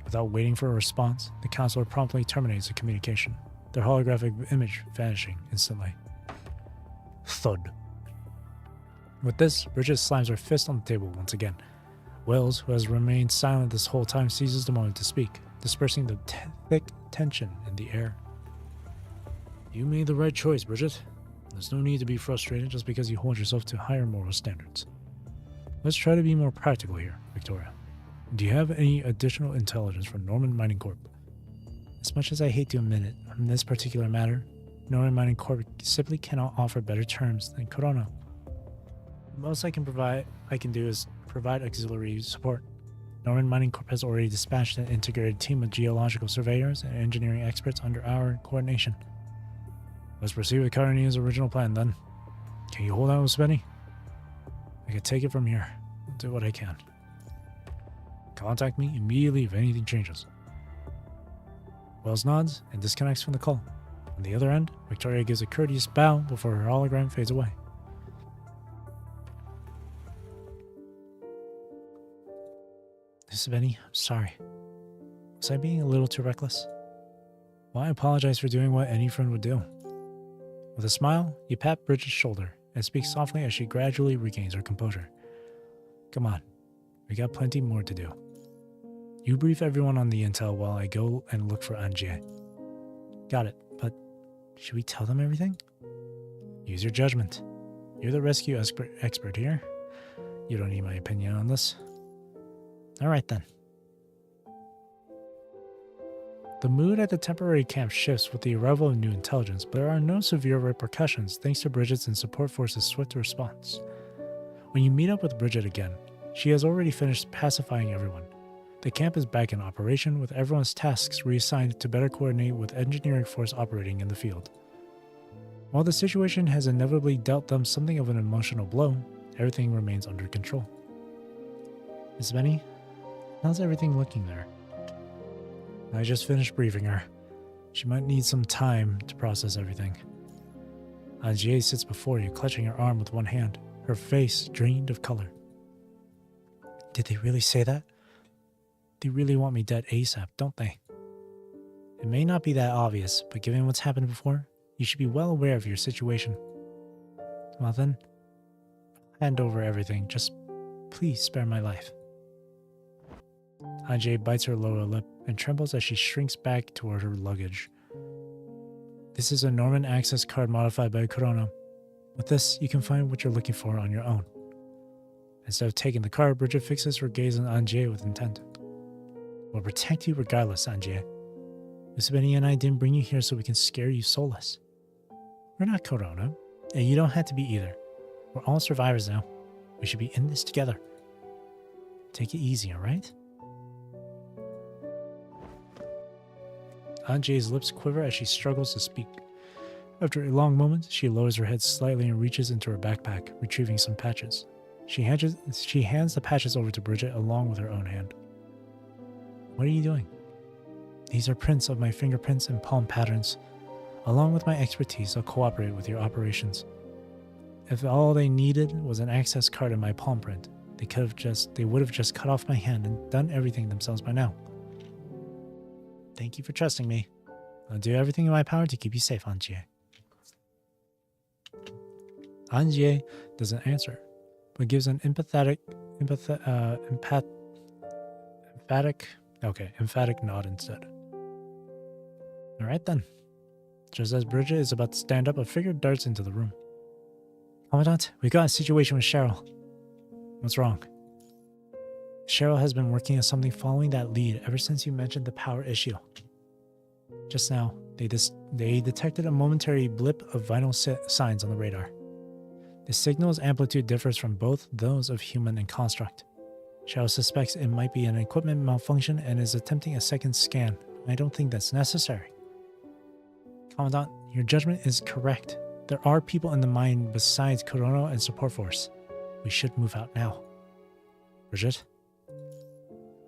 Without waiting for a response, the counselor promptly terminates the communication, their holographic image vanishing instantly. Thud. With this, Bridget slams her fist on the table once again. Wells, who has remained silent this whole time, seizes the moment to speak, dispersing the thick tension in the air. You made the right choice, Bridget. There's no need to be frustrated just because you hold yourself to higher moral standards. Let's try to be more practical here, Victoria. Do you have any additional intelligence from Norman Mining Corp? As much as I hate to admit it, on this particular matter, Norman Mining Corp simply cannot offer better terms than Corona. The most I can do is provide auxiliary support. Norman Mining Corp has already dispatched an integrated team of geological surveyors and engineering experts under our coordination. Let's proceed with Carney's original plan then. Can you hold out with Spenny? I can take it from here. I'll do what I can. Contact me immediately if anything changes. Wells nods and disconnects from the call. On the other end, Victoria gives a courteous bow before her hologram fades away. Spenny, I'm sorry. Was I being a little too reckless? Well, I apologize for doing what any friend would do. With a smile, you pat Bridget's shoulder and speak softly as she gradually regains her composure. Come on, we got plenty more to do. You brief everyone on the intel while I go and look for Anjie. Got it, but should we tell them everything? Use your judgment. You're the rescue expert here. You don't need my opinion on this. Alright then. The mood at the temporary camp shifts with the arrival of new intelligence, but there are no severe repercussions thanks to Bridget's and support force's swift response. When you meet up with Bridget again, she has already finished pacifying everyone. The camp is back in operation with everyone's tasks reassigned to better coordinate with engineering force operating in the field. While the situation has inevitably dealt them something of an emotional blow, everything remains under control. Miss Benny, how's everything looking there? I just finished briefing her. She might need some time to process everything. Anjie sits before you, clutching her arm with one hand, her face drained of color. Did they really say that? They really want me dead ASAP, don't they? It may not be that obvious, but given what's happened before, you should be well aware of your situation. Well then, hand over everything. Just please spare my life. Anjie bites her lower lip and trembles as she shrinks back toward her luggage. This is a Norman access card modified by Corona. With this, you can find what you're looking for on your own. Instead of taking the card, Bridget fixes her gaze on Anjie with intent. We'll protect you regardless, Anjie. Usabeni and I didn't bring you here so we can scare you soulless. We're not Corona, and you don't have to be either. We're all survivors now. We should be in this together. Take it easy, alright? Anjie's lips quiver as she struggles to speak. After a long moment, she lowers her head slightly and reaches into her backpack, retrieving some patches. She hands the patches over to Bridget along with her own hand. What are you doing? These are prints of my fingerprints and palm patterns. Along with my expertise, I'll cooperate with your operations. If all they needed was an access card in my palm print, they would have just cut off my hand and done everything themselves by now. Thank you for trusting me. I'll do everything in my power to keep you safe, Anjie. Anjie doesn't answer, but gives an emphatic nod instead. Alright then. Just as Bridget is about to stand up, a figure darts into the room. Commandant, we got a situation with Cheryl. What's wrong? Cheryl has been working on something following that lead ever since you mentioned the power issue. Just now, they detected a momentary blip of vital signs on the radar. The signal's amplitude differs from both those of human and construct. Cheryl suspects it might be an equipment malfunction and is attempting a second scan. I don't think that's necessary. Commandant, your judgment is correct. There are people in the mine besides Corona and support force. We should move out now. Bridget?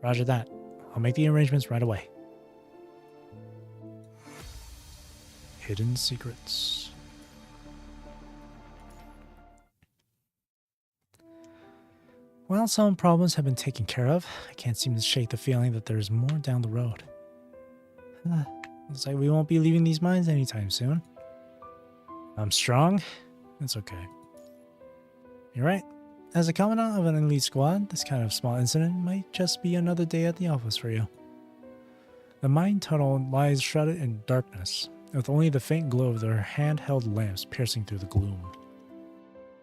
Roger that. I'll make the arrangements right away. Hidden secrets. While some problems have been taken care of, I can't seem to shake the feeling that there's more down the road. Looks like we won't be leaving these mines anytime soon. I'm strong. It's okay. You're right. As a commandant of an elite squad, this kind of small incident might just be another day at the office for you. The mine tunnel lies shrouded in darkness, with only the faint glow of their handheld lamps piercing through the gloom.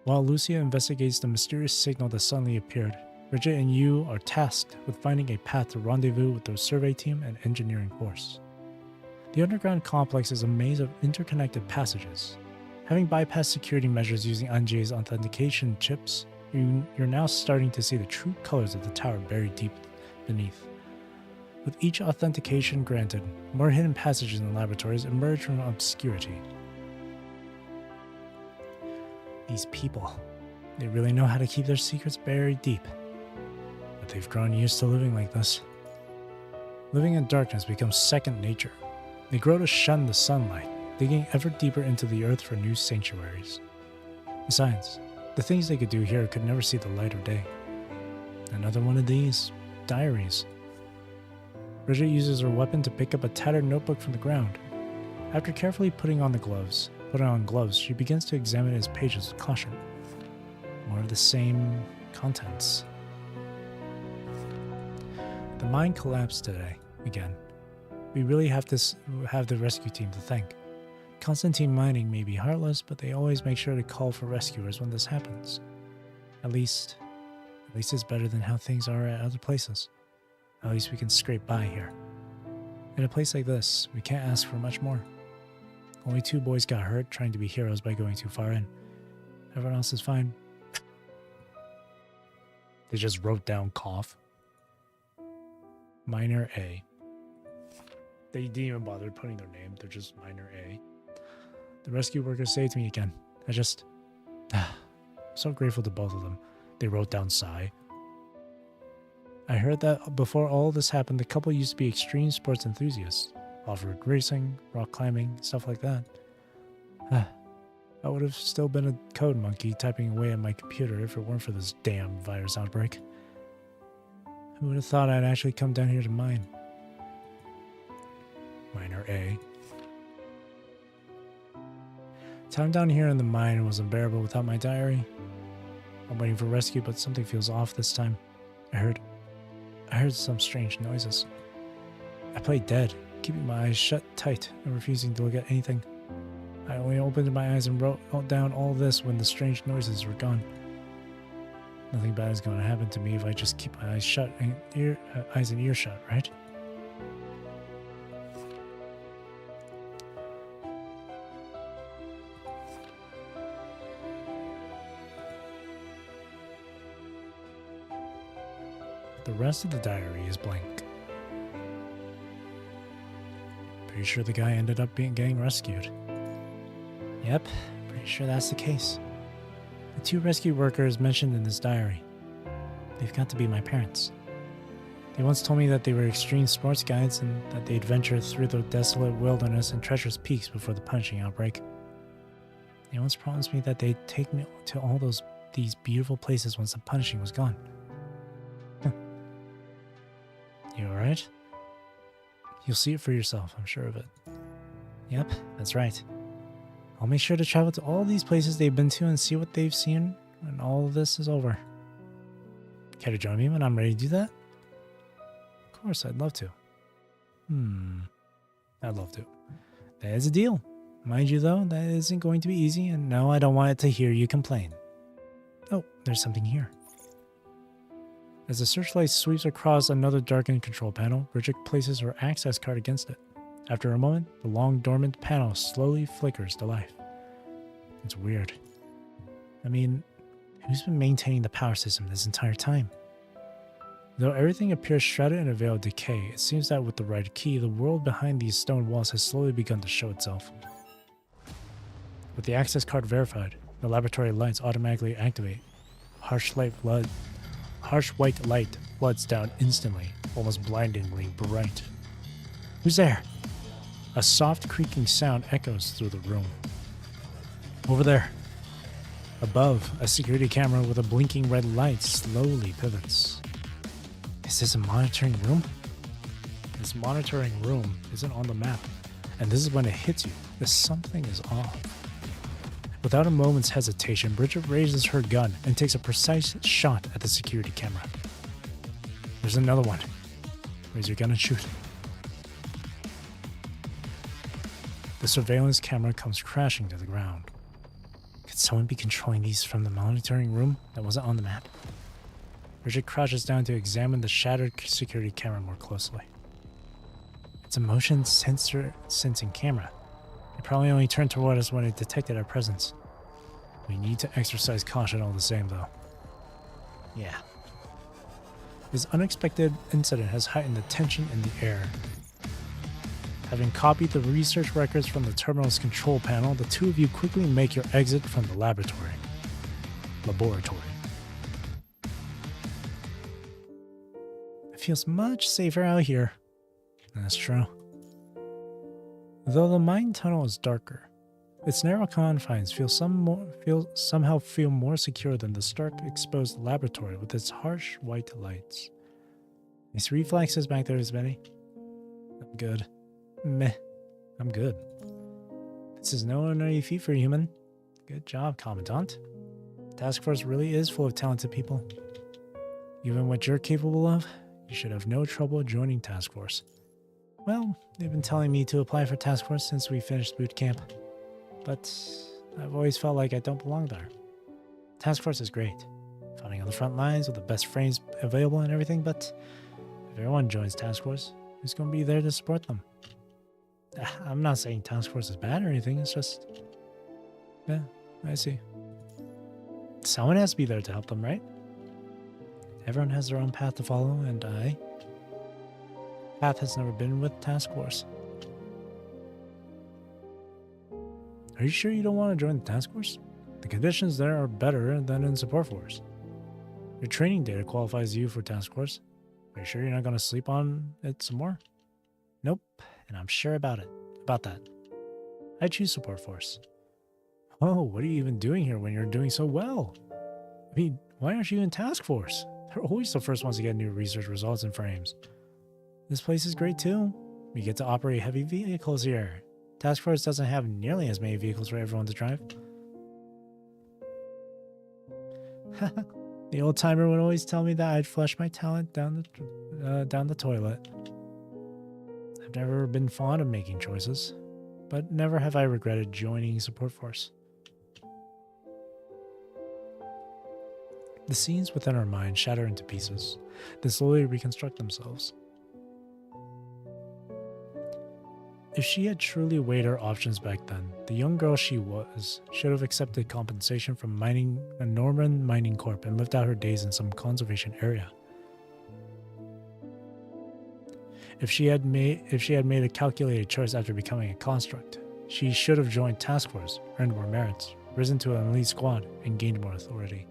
While Lucia investigates the mysterious signal that suddenly appeared, Bridget and you are tasked with finding a path to rendezvous with the survey team and engineering force. The underground complex is a maze of interconnected passages. Having bypassed security measures using Anjay's authentication chips, you're now starting to see the true colors of the tower buried deep beneath. With each authentication granted, more hidden passages in the laboratories emerge from obscurity. These people, they really know how to keep their secrets buried deep. But they've grown used to living like this. Living in darkness becomes second nature. They grow to shun the sunlight, digging ever deeper into the earth for new sanctuaries. Besides, the things they could do here could never see the light of day. Another one of these, diaries. Bridget uses her weapon to pick up a tattered notebook from the ground. After carefully putting on gloves, she begins to examine its pages with caution. More of the same contents. The mine collapsed today, again. We really have the rescue team to thank. Constantine Mining may be heartless, but they always make sure to call for rescuers when this happens. At least it's better than how things are at other places. At least we can scrape by here. In a place like this, we can't ask for much more. Only 2 boys got hurt trying to be heroes by going too far in. Everyone else is fine. They just wrote down cough. Minor A. They didn't even bother putting their name. They're just minor A. The rescue workers saved me again. I'm so grateful to both of them. They wrote down Sci. I heard that before all this happened, the couple used to be extreme sports enthusiasts. Off-road racing, rock climbing, stuff like that. I would have still been a code monkey typing away at my computer if it weren't for this damn virus outbreak. Who would have thought I'd actually come down here to mine? Minor A. Time down here in the mine was unbearable without my diary. I'm waiting for rescue, but something feels off this time. I heard some strange noises. I played dead, keeping my eyes shut tight and refusing to look at anything. I only opened my eyes and wrote down all this when the strange noises were gone. Nothing bad is going to happen to me if I just keep my eyes shut and eyes and ears shut, right? The rest of the diary is blank. Pretty sure the guy ended up getting rescued. Yep, pretty sure that's the case. The 2 rescue workers mentioned in this diary, they've got to be my parents. They once told me that they were extreme sports guides and that they'd venture through the desolate wilderness and treacherous peaks before the punishing outbreak. They once promised me that they'd take me to all these beautiful places once the punishing was gone. You alright? You'll see it for yourself, I'm sure of it. Yep, that's right. I'll make sure to travel to all these places they've been to and see what they've seen when all of this is over. Care to join me when I'm ready to do that? Of course, I'd love to. I'd love to. That is a deal. Mind you, though, that isn't going to be easy, and no, I don't want it to hear you complain. Oh, there's something here. As the searchlight sweeps across another darkened control panel, Bridget places her access card against it. After a moment, the long dormant panel slowly flickers to life. It's weird. I mean, who's been maintaining the power system this entire time? Though everything appears shrouded in a veil of decay, it seems that with the right key, the world behind these stone walls has slowly begun to show itself. With the access card verified, the laboratory lights automatically activate. Harsh white light floods down instantly, almost blindingly bright. Who's there? A soft creaking sound echoes through the room. Over there. Above, a security camera with a blinking red light slowly pivots. Is this a monitoring room? This monitoring room isn't on the map, and this is when it hits you that something is off. Without a moment's hesitation, Bridget raises her gun and takes a precise shot at the security camera. There's another one. Raise your gun and shoot. The surveillance camera comes crashing to the ground. Could someone be controlling these from the monitoring room that wasn't on the map? Bridget crouches down to examine the shattered security camera more closely. It's a motion sensor sensing camera. It probably only turned toward us when it detected our presence. We need to exercise caution all the same, though. Yeah. This unexpected incident has heightened the tension in the air. Having copied the research records from the terminal's control panel, the two of you quickly make your exit from the laboratory. It feels much safer out here. That's true. Though the mine tunnel is darker, its narrow confines somehow feel more secure than the stark exposed laboratory with its harsh white lights. These reflexes back there, Betty. I'm good. Meh. I'm good. This is no ordinary feat for a human. Good job, Commandant. Task Force really is full of talented people. Given what you're capable of, you should have no trouble joining Task Force. Well, they've been telling me to apply for Task Force since we finished boot camp. But I've always felt like I don't belong there. Task Force is great. Fighting on the front lines with the best frames available and everything, but if everyone joins Task Force, who's going to be there to support them? I'm not saying Task Force is bad or anything, it's just... Yeah, I see. Someone has to be there to help them, right? Everyone has their own path to follow, and path has never been with Task Force. Are you sure you don't want to join the Task Force? The conditions there are better than in Support Force. Your training data qualifies you for Task Force. Are you sure you're not going to sleep on it some more? Nope, and I'm sure about that. I choose Support Force. Oh, what are you even doing here when you're doing so well? I mean, why aren't you in Task Force? They're always the first ones to get new research results and frames. This place is great too. We get to operate heavy vehicles here. Task Force doesn't have nearly as many vehicles for everyone to drive. The old timer would always tell me that I'd flush my talent down the toilet. I've never been fond of making choices, but never have I regretted joining Support Force. The scenes within our mind shatter into pieces, then slowly reconstruct themselves. If she had truly weighed her options back then, the young girl she was should have accepted compensation from a Norman mining corp and lived out her days in some conservation area. If she had made a calculated choice after becoming a construct, she should have joined Task Force, earned more merits, risen to an elite squad, and gained more authority.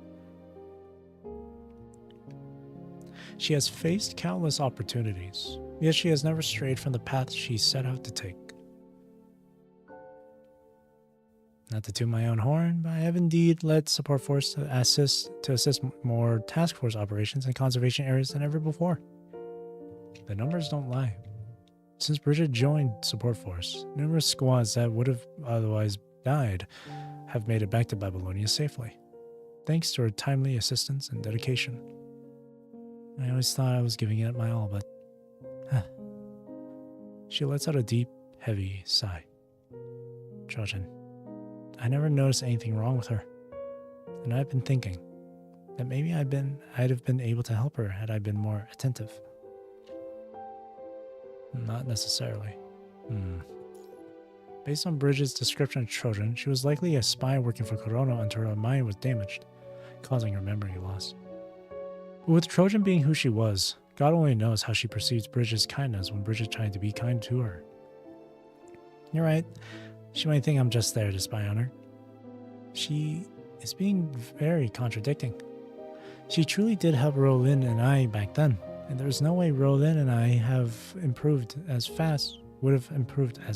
She has faced countless opportunities, yet she has never strayed from the path she set out to take. Not to toot my own horn, but I have indeed led Support Force to assist more Task Force operations in conservation areas than ever before. The numbers don't lie. Since Bridget joined Support Force, numerous squads that would have otherwise died have made it back to Babylonia safely, thanks to her timely assistance and dedication. I always thought I was giving it my all, but... She lets out a deep, heavy sigh. Trojan, I never noticed anything wrong with her, and I've been thinking that maybe I'd have been able to help her had I been more attentive. Not necessarily. Based on Bridget's description of Trojan, she was likely a spy working for Corona until her mind was damaged, causing her memory loss. But with Trojan being who she was, God only knows how she perceives Bridget's kindness when Bridget tried to be kind to her. You're right. She might think I'm just there to spy on her. She is being very contradicting. She truly did help Rolin and I back then, and there's no way Rolin and I would have improved as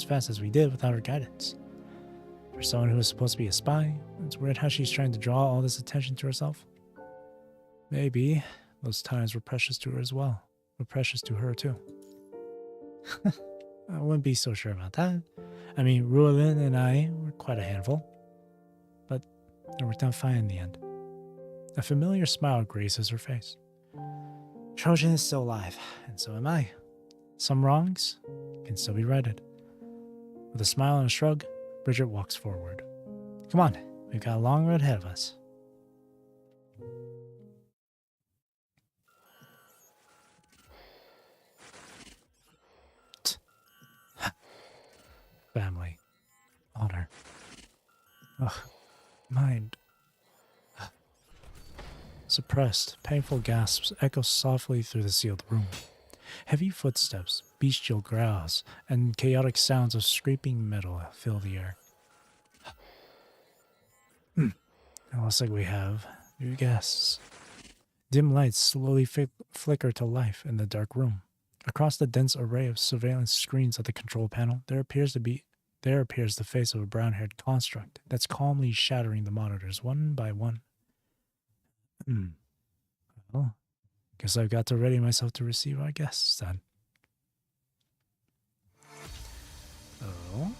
fast as we did without her guidance. For someone who was supposed to be a spy, it's weird how she's trying to draw all this attention to herself. Maybe those times were precious to her as well. Were precious to her too. I wouldn't be so sure about that. I mean, Ruolin and I were quite a handful, but it worked out fine in the end. A familiar smile graces her face. Trojan is still alive, and so am I. Some wrongs can still be righted. With a smile and a shrug, Bridget walks forward. Come on, We've got a long road ahead of us. Family. Honor. Ugh. Mind. Suppressed, painful gasps echo softly through the sealed room. Heavy footsteps, bestial growls, and chaotic sounds of scraping metal fill the air. It looks like we have new guests. Dim lights slowly flicker to life in the dark room. Across the dense array of surveillance screens at the control panel, there appears the face of a brown-haired construct that's calmly shattering the monitors one by one. Well, guess I've got to ready myself to receive our guests then. Oh.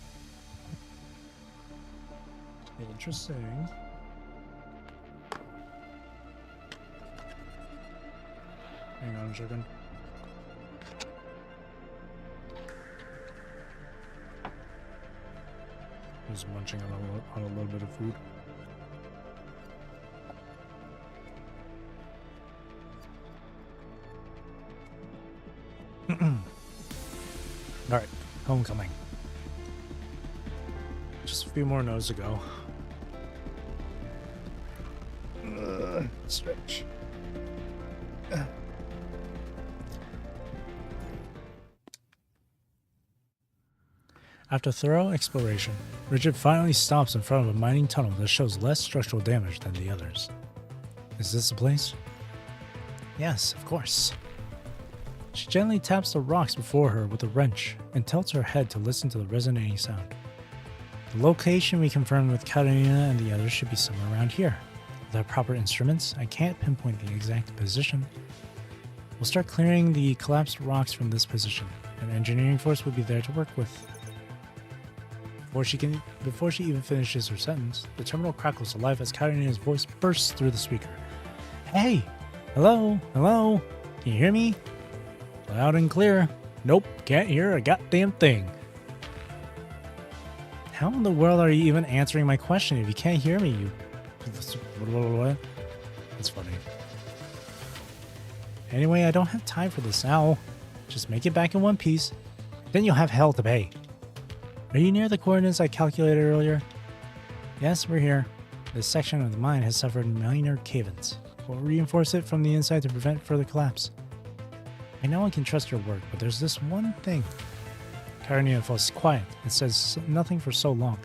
Interesting. Hang on a second. Just munching on a little bit of food. Alright, homecoming. Just a few more no's to go. Stretch. After thorough exploration, Richard finally stops in front of a mining tunnel that shows less structural damage than the others. Is this the place? Yes, of course. She gently taps the rocks before her with a wrench and tilts her head to listen to the resonating sound. The location we confirmed with Katarina and the others should be somewhere around here. Without proper instruments, I can't pinpoint the exact position. We'll start clearing the collapsed rocks from this position. An engineering force will be there to work with. Before she even finishes her sentence, the terminal crackles to life as Katarina's voice bursts through the speaker. Hey! Hello? Hello? Can you hear me? Loud and clear. Nope, can't hear a goddamn thing. How in the world are you even answering my question if you can't hear me, you... That's funny. Anyway, I don't have time for this now. Just make it back in one piece. Then you'll have hell to pay. Are you near the coordinates I calculated earlier? Yes, we're here. This section of the mine has suffered minor cave-ins. We'll reinforce it from the inside to prevent further collapse. I know I can trust your work, but there's this one thing. Katarina falls quiet and says nothing for so long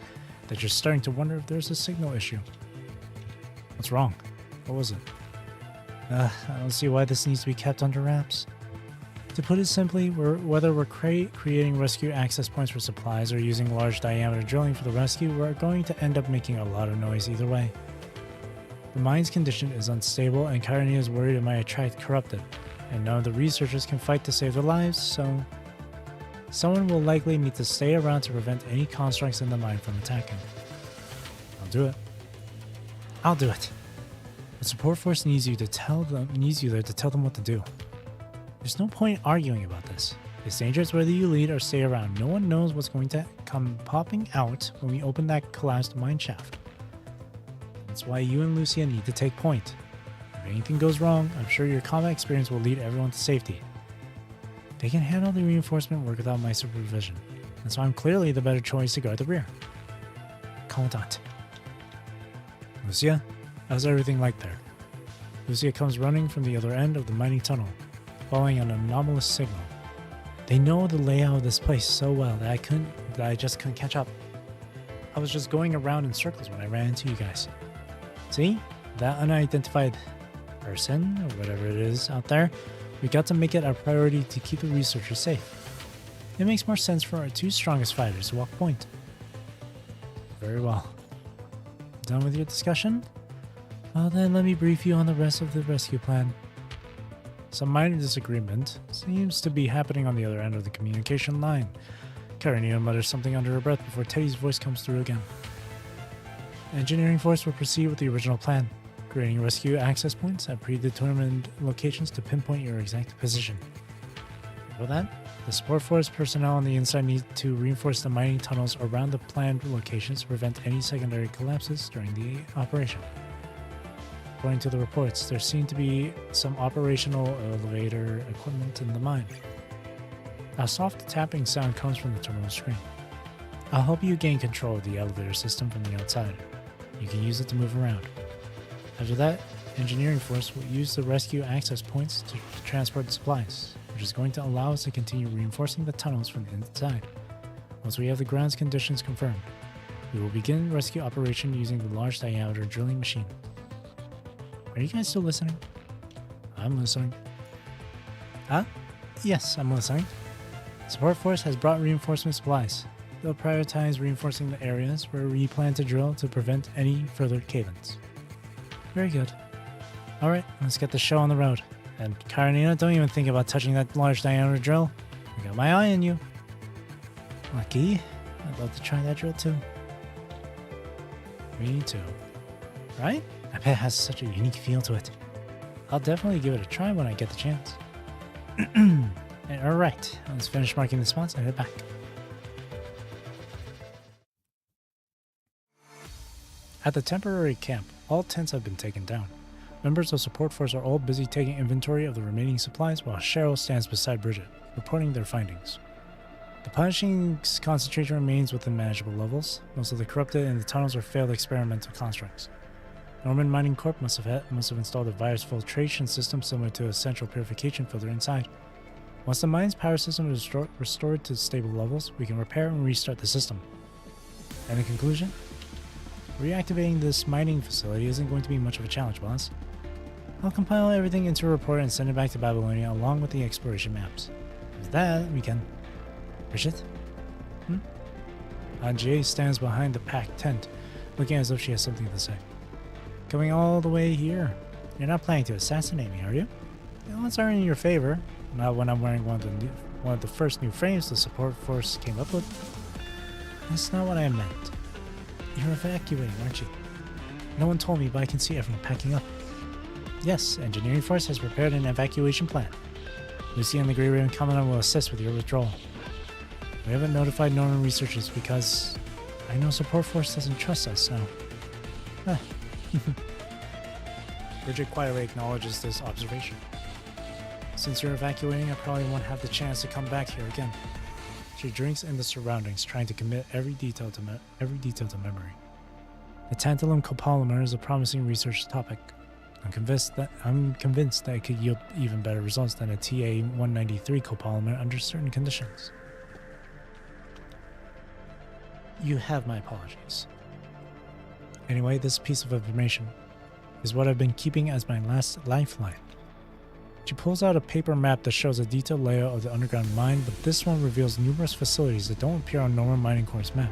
that you're starting to wonder if there's a signal issue. What's wrong? What was it? I don't see why this needs to be kept under wraps. To put it simply, whether we're creating rescue access points for supplies or using large diameter drilling for the rescue, we're going to end up making a lot of noise either way. The mine's condition is unstable and Katarina is worried it might attract corrupted, and none of the researchers can fight to save their lives, so someone will likely need to stay around to prevent any constructs in the mine from attacking. I'll do it. I'll do it. The support force needs you there to tell them what to do. There's no point arguing about this. It's dangerous whether you lead or stay around. No one knows what's going to come popping out when we open that collapsed mine shaft. That's why you and Lucia need to take point. If anything goes wrong, I'm sure your combat experience will lead everyone to safety. They can handle the reinforcement work without my supervision, and so I'm clearly the better choice to guard the rear. Commandant. Lucia, how's everything like there? Lucia comes running from the other end of the mining tunnel, following an anomalous signal. They know the layout of this place so well that I just couldn't catch up. I was just going around in circles when I ran into you guys. See? That unidentified person, or whatever it is out there, we got to make it our priority to keep the researchers safe. It makes more sense for our two strongest fighters to walk point. Very well. Done with your discussion? Well then, let me brief you on the rest of the rescue plan. Some minor disagreement seems to be happening on the other end of the communication line. Katarina mutters something under her breath before Teddy's voice comes through again. Engineering force will proceed with the original plan, creating rescue access points at predetermined locations to pinpoint your exact position. For that, The support force personnel on the inside need to reinforce the mining tunnels around the planned locations to prevent any secondary collapses during the operation. According to the reports, there seem to be some operational elevator equipment in the mine. A soft tapping sound comes from the terminal screen. I'll help you gain control of the elevator system from the outside. You can use it to move around. After that, Engineering Force will use the rescue access points to transport supplies, which is going to allow us to continue reinforcing the tunnels from the inside. Once we have the ground's conditions confirmed, we will begin rescue operation using the large diameter drilling machine. Are you guys still listening? I'm listening. Huh? Yes, I'm listening. Support Force has brought reinforcement supplies. They'll prioritize reinforcing the areas where we plan to drill to prevent any further cave-ins. Very good. Alright, let's get the show on the road. And Karenina, don't even think about touching that large diameter drill. I got my eye on you. Lucky. I'd love to try that drill too. Me too. Right? I bet it has such a unique feel to it. I'll definitely give it a try when I get the chance. Alright, let's finish marking the spots and head back. At the temporary camp, all tents have been taken down. Members of Support Force are all busy taking inventory of the remaining supplies while Cheryl stands beside Bridget, reporting their findings. The punishing concentration remains within manageable levels. Most of the corrupted in the tunnels are failed experimental constructs. Norman Mining Corp must have installed a virus filtration system similar to a central purification filter inside. Once the mine's power system is restored to stable levels, we can repair and restart the system. And in conclusion, reactivating this mining facility isn't going to be much of a challenge, boss. I'll compile everything into a report and send it back to Babylonia along with the exploration maps. With that, we can... Bridget? Anjie stands behind the packed tent, looking as if she has something to say. Coming all the way here. You're not planning to assassinate me, are you? The odds are in your favor. Not when I'm wearing one of the first new frames the support force came up with. That's not what I meant. You're evacuating, aren't you? No one told me, but I can see everyone packing up. Yes, Engineering Force has prepared an evacuation plan. Lucy and the Grey Raven Commandant will assist with your withdrawal. We haven't notified Norman researchers because I know Support Force doesn't trust us, so... Bridget quietly acknowledges this observation. Since you're evacuating, I probably won't have the chance to come back here again. She drinks in the surroundings, trying to commit every detail to memory. The tantalum copolymer is a promising research topic. I'm convinced that it could yield even better results than a TA-193 copolymer under certain conditions. You have my apologies. Anyway, this piece of information is what I've been keeping as my last lifeline. She pulls out a paper map that shows a detailed layout of the underground mine, but this one reveals numerous facilities that don't appear on Norman Mining Corp's map.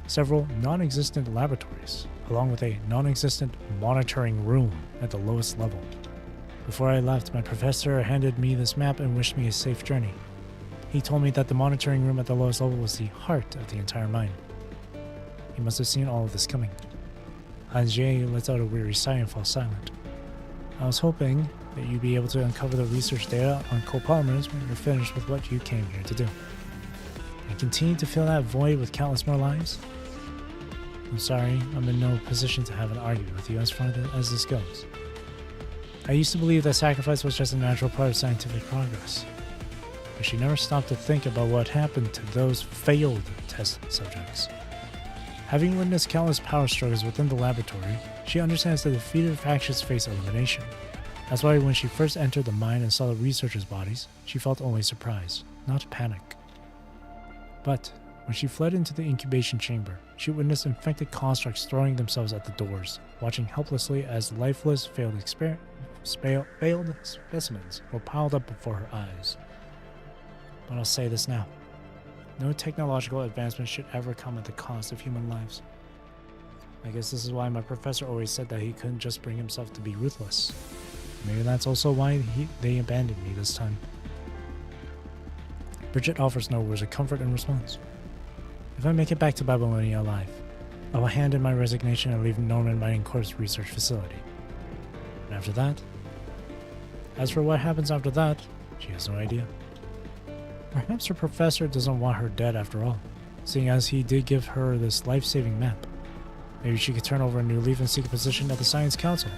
Several non-existent laboratories, along with a non-existent monitoring room at the lowest level. Before I left, my professor handed me this map and wished me a safe journey. He told me that the monitoring room at the lowest level was the heart of the entire mine. He must have seen all of this coming. Anjie lets out a weary sigh and falls silent. I was hoping that you'd be able to uncover the research data on copolymers when you're finished with what you came here to do. And continue to fill that void with countless more lives? I'm sorry, I'm in no position to have an argument with you as far as this goes. I used to believe that sacrifice was just a natural part of scientific progress. But she never stopped to think about what happened to those failed test subjects. Having witnessed countless power struggles within the laboratory, she understands that defeated factions face elimination. That's why when she first entered the mine and saw the researchers' bodies, she felt only surprise, not panic. But when she fled into the incubation chamber, she witnessed infected constructs throwing themselves at the doors, watching helplessly as lifeless, failed specimens were piled up before her eyes. But I'll say this now. No technological advancement should ever come at the cost of human lives. I guess this is why my professor always said that he couldn't just bring himself to be ruthless. Maybe that's also why they abandoned me this time. Bridget offers no words of comfort in response. If I make it back to Babylonia alive, I will hand in my resignation and leave Norman Mining Corp's research facility. And after that? As for what happens after that, she has no idea. Perhaps her professor doesn't want her dead after all, seeing as he did give her this life-saving map. Maybe she could turn over a new leaf and seek a position at the Science Council,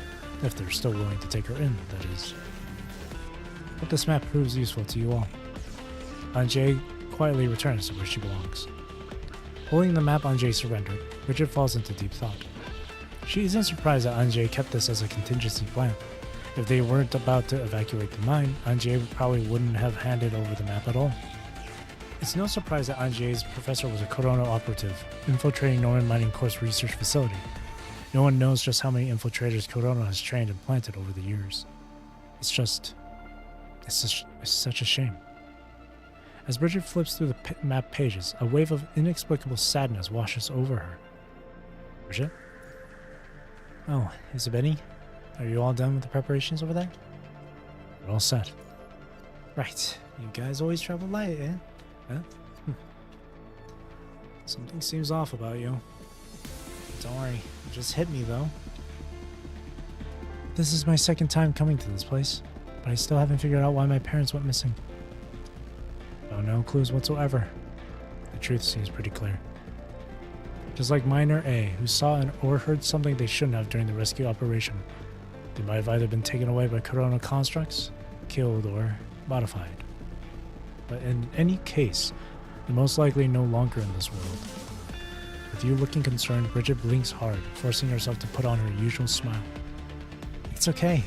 if they're still willing to take her in, that is. Hope this map proves useful to you all. Anjay quietly returns to where she belongs. Holding the map, Anjay surrendered. Bridget falls into deep thought. She isn't surprised that Anjay kept this as a contingency plan. If they weren't about to evacuate the mine, Anjay probably wouldn't have handed over the map at all. It's no surprise that Anjay's professor was a Corona operative, infiltrating Norman Mining Corp's research facility. No one knows just how many infiltrators Corona has trained and planted over the years. It's such a shame. As Bridget flips through the map pages, a wave of inexplicable sadness washes over her. Bridget? Oh, Isabeni? Are you all done with the preparations over there? We're all set. Right. You guys always travel light, eh? Huh? Something seems off about you. Don't worry. It just hit me, though. This is my second time coming to this place, but I still haven't figured out why my parents went missing. No clues whatsoever. The truth seems pretty clear. Just like Miner A, who saw or heard something they shouldn't have during the rescue operation. They might have either been taken away by Corona constructs, killed, or modified. But in any case, they're most likely no longer in this world. With you looking concerned, Bridget blinks hard, forcing herself to put on her usual smile. It's okay.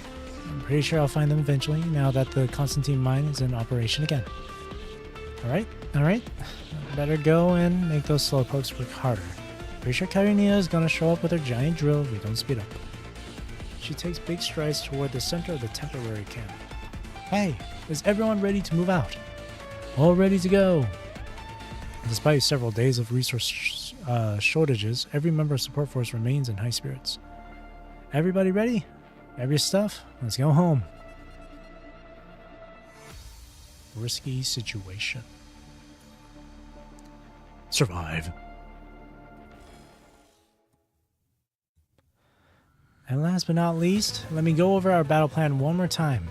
I'm pretty sure I'll find them eventually, now that the Constantine mine is in operation again. Alright. Better go and make those slowpokes work harder. Pretty sure Karinia is gonna show up with her giant drill if we don't speed up. She takes big strides toward the center of the temporary camp. Hey, is everyone ready to move out? All ready to go! Despite several days of resource shortages, every member of Support Force remains in high spirits. Everybody ready? Grab your stuff, let's go home. Risky situation. Survive. And last but not least, let me go over our battle plan one more time.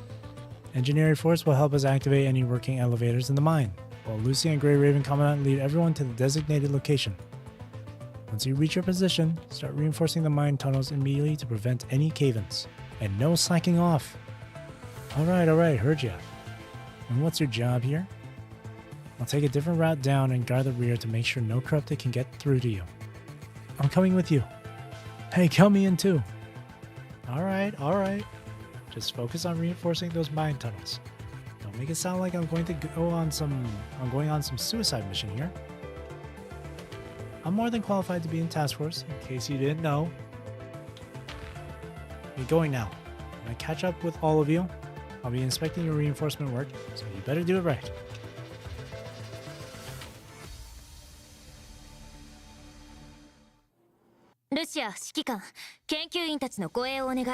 Engineering Force will help us activate any working elevators in the mine, while Lucy and Grey Raven Commandant lead everyone to the designated location. Once you reach your position, start reinforcing the mine tunnels immediately to prevent any cave-ins. And no slacking off. Alright, heard ya. And what's your job here? I'll take a different route down and guard the rear to make sure no corrupted can get through to you. I'm coming with you. Hey, count me in too. Alright. Just focus on reinforcing those mine tunnels. Don't make it sound like I'm going on some suicide mission here. I'm more than qualified to be in task force, in case you didn't know. You're going now. When I catch up with all of you, I'll be inspecting your reinforcement work, so you better do it right. Lucia, 指揮官、研究員たちの護衛をお願い。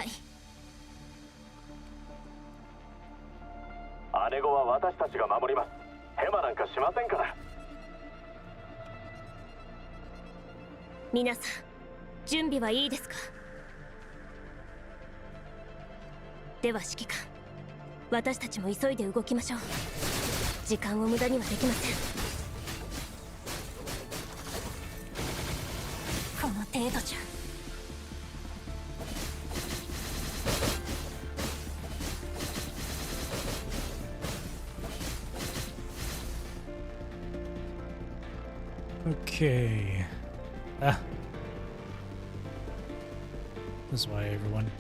姉子は私たちが守ります。ヘマなんかしませんから。皆さん、準備はいいですか？では指揮官、私たちも急いで動きましょう。時間を無駄にはできません。この程度じゃ。Okay. This is why everyone.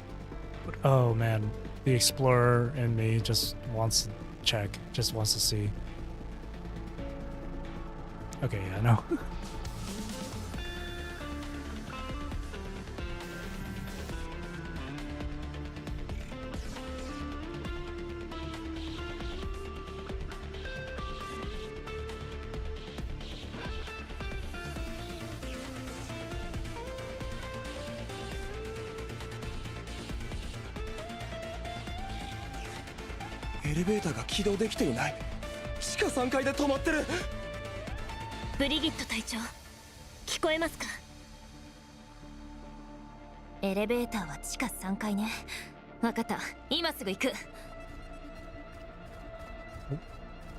Oh man, the explorer in me just wants to check, just wants to see. Okay, yeah, no.エレベーターが起動できていない。地下3階で止まってる。ブリギット隊長、聞こえますか？エレベーターは地下3階ね。わかった、今すぐ行く。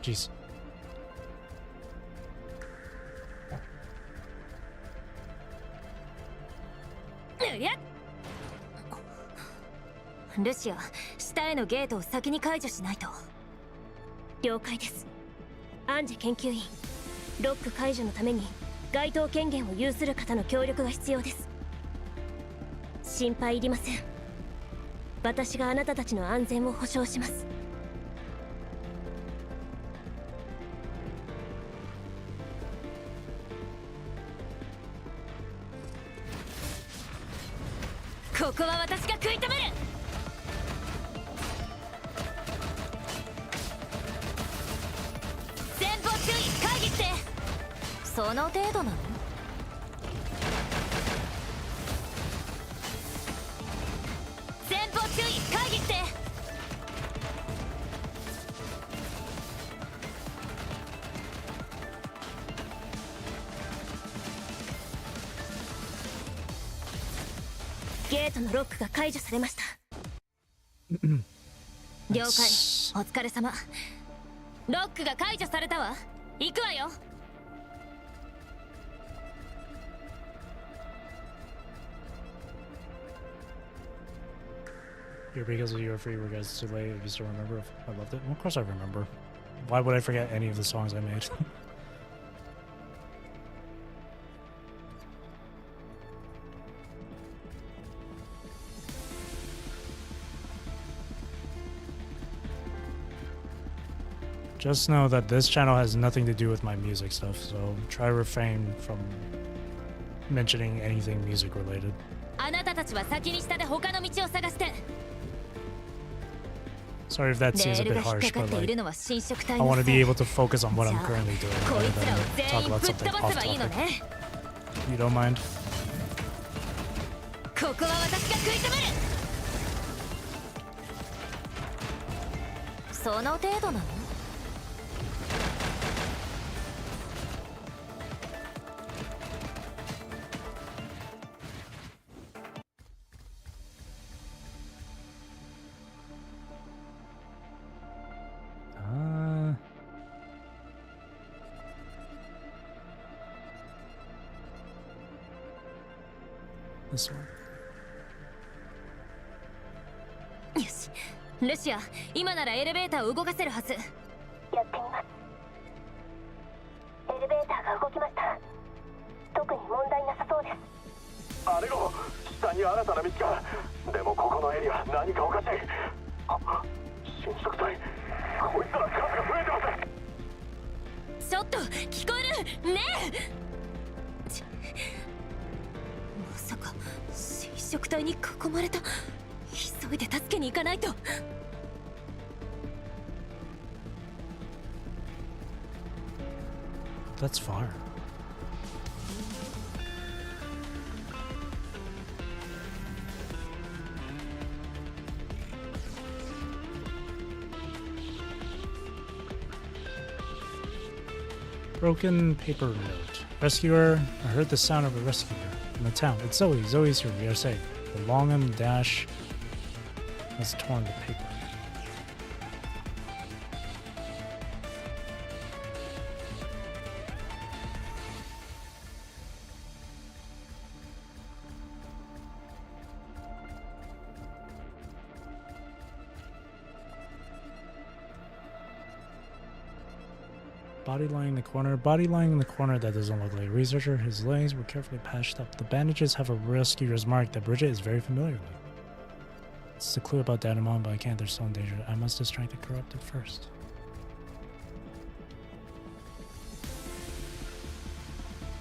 Jeez. りゃルシア、下へのゲートを先に解除しないと。了解です。アンジェ研究員、ロック解除のために該当権限を有する方の協力が必要です。心配いりません。私があなたたちの安全を保証します。ここは私が食い止める。前方注意、会議して。その程度なの？前方注意、会議して。ゲートのロックが解除されました。了解、お疲れ様。ロックが解除されたわ。行くわよ。Here because of you are free, were guys too late. If you still remember, if I loved it. Well, of course I remember. Why would I forget any of the songs I made? Just know that this channel has nothing to do with my music stuff, so try to refrain from mentioning anything music related. あなたたちは先に下で他の道を探して。 Sorry if that レ seems ー a ル bit が引っ harsh, かか but ってい like るのは侵食体 I の want せ to い。 be able to focus on what じ I'm ゃあ currently doing こい rather つらを than 全 talk 員 about ぶっ something 飛ば off せばいいの topic. ね。 You don't mind? ここは私が食い止める。その程度なの？This one. よし、ルシア、今ならエレベーターを動かせるはず。やってみます。エレベーターが動きました。特に問題なさそうです。あれが下に新たな道が。でもここのエリア何かおかしい。侵食体、こいつら数が増えてます。ちょっと聞こえるねえ。まさか侵食体に囲まれた。急いで助けに行かないと。 That's far. Broken paper note. Rescuer, I heard the sound of a rescuer in the town. It's Zoe. Zoe's here, we are safe. The Longham dash has torn the paper. Body lying in the corner. Body lying in the corner that doesn't look like a researcher. His legs were carefully patched up. The bandages have a rescuer's mark that Bridget is very familiar with. It's a clue about Dad and Mom, but I can't. They're still in danger. I must distract the corrupted first.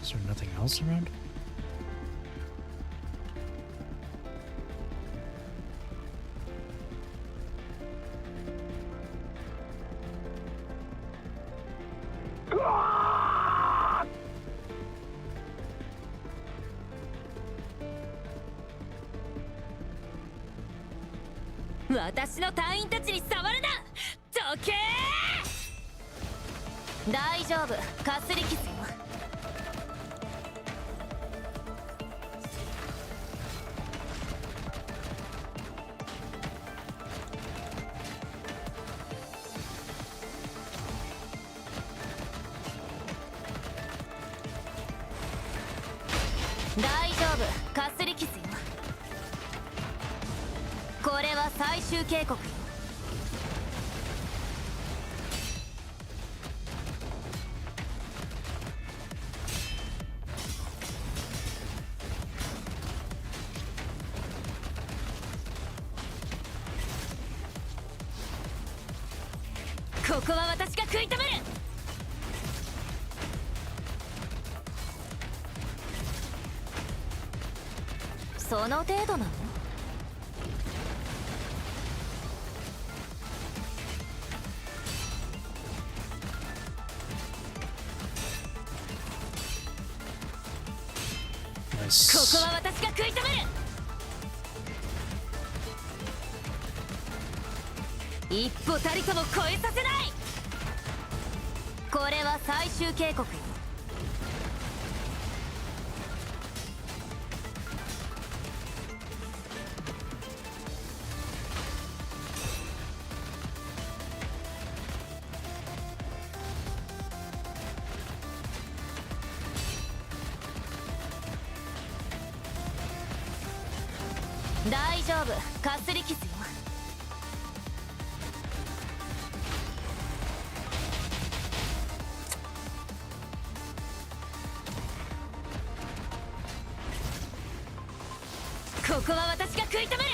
Is there nothing else around? What? 私の隊員たちに触るな。どけー。大丈夫、かすり傷よ。大丈夫、かすり傷よ。これは最終警告よ。ここは私が食い止める。その程度なの？ここ Nice. は私が食い止める。一歩たりとも超えさせない。これは最終警告よ。大丈夫、かすり傷よ。ここは私が食い止める。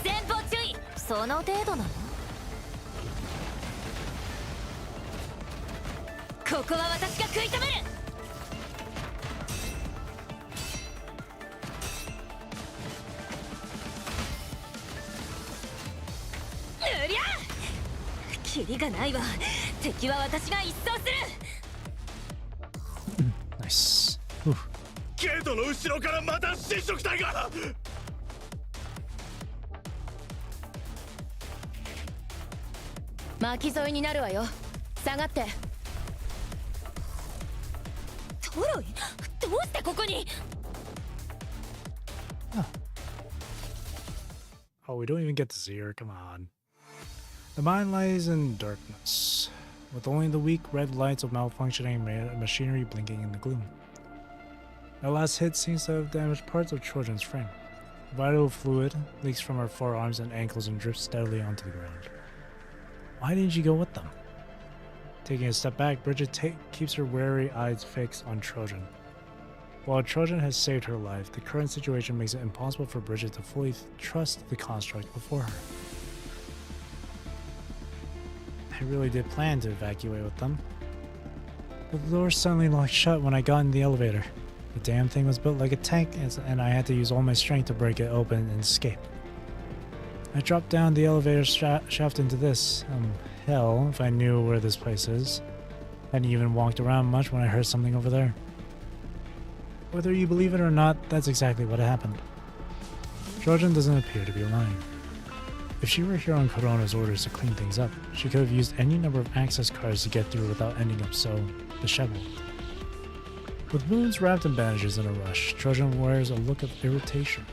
前方注意。その程度なの？ここは私が食い止める。うりゃ！キリがないわ。敵は私が一掃する。Nice. Ooh. ゲートの後ろからまた侵食体が。巻き添えになるわよ。下がって。トロイ、どうしてここに？ Oh, we don't even get to see her. Come on. The mine lies in darkness, with only the weak red lights of malfunctioning machinery blinking in the gloom. Our last hit seems to have damaged parts of Trojan's frame. Vital fluid leaks from her forearms and ankles and drips steadily onto the ground. Why didn't you go with them? Taking a step back, Bridget keeps her wary eyes fixed on Trojan. While Trojan has saved her life, the current situation makes it impossible for Bridget to fully trust the construct before her. I really did plan to evacuate with them. But the door suddenly locked shut when I got in the elevator. The damn thing was built like a tank, and I had to use all my strength to break it open and escape. I dropped down the elevator shaft into this. Hell, if I knew where this place is. I hadn't even walked around much when I heard something over there. Whether you believe it or not, that's exactly what happened. Trojan doesn't appear to be lying. If she were here on Corona's orders to clean things up, she could have used any number of access cards to get through without ending up so disheveled. With wounds wrapped in bandages in a rush, Trojan wears a look of irritation.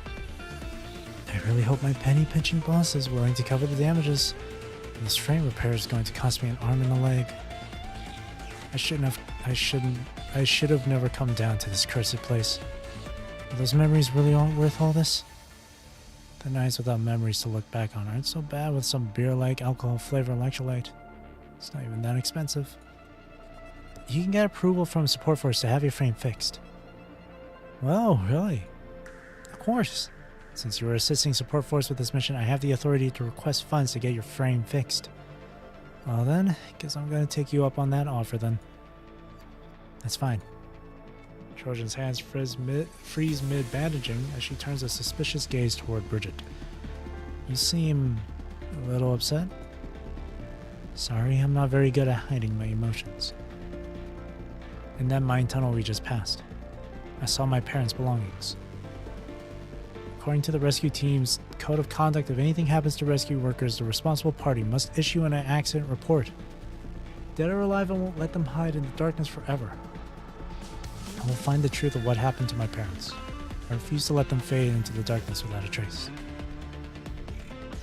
I really hope my penny-pinching boss is willing to cover the damages. This frame repair is going to cost me an arm and a leg. I should have never come down to this cursed place. Are those memories really aren't worth all this? The nights without memories to look back on aren't so bad with some beer-like alcohol flavor electrolyte. It's not even that expensive. You can get approval from Support Force to have your frame fixed. Well, really? Of course. Since you are assisting Support Force with this mission, I have the authority to request funds to get your frame fixed. Well then, guess I'm gonna take you up on that offer then. That's fine. Trojan's hands freeze mid-bandaging as she turns a suspicious gaze toward Bridget. You seem a little upset? Sorry, I'm not very good at hiding my emotions. In that mine tunnel we just passed, I saw my parents' belongings. According to the rescue team's code of conduct, if anything happens to rescue workers, the responsible party must issue an accident report. Dead or alive, I won't let them hide in the darkness forever. I will find the truth of what happened to my parents. I refuse to let them fade into the darkness without a trace.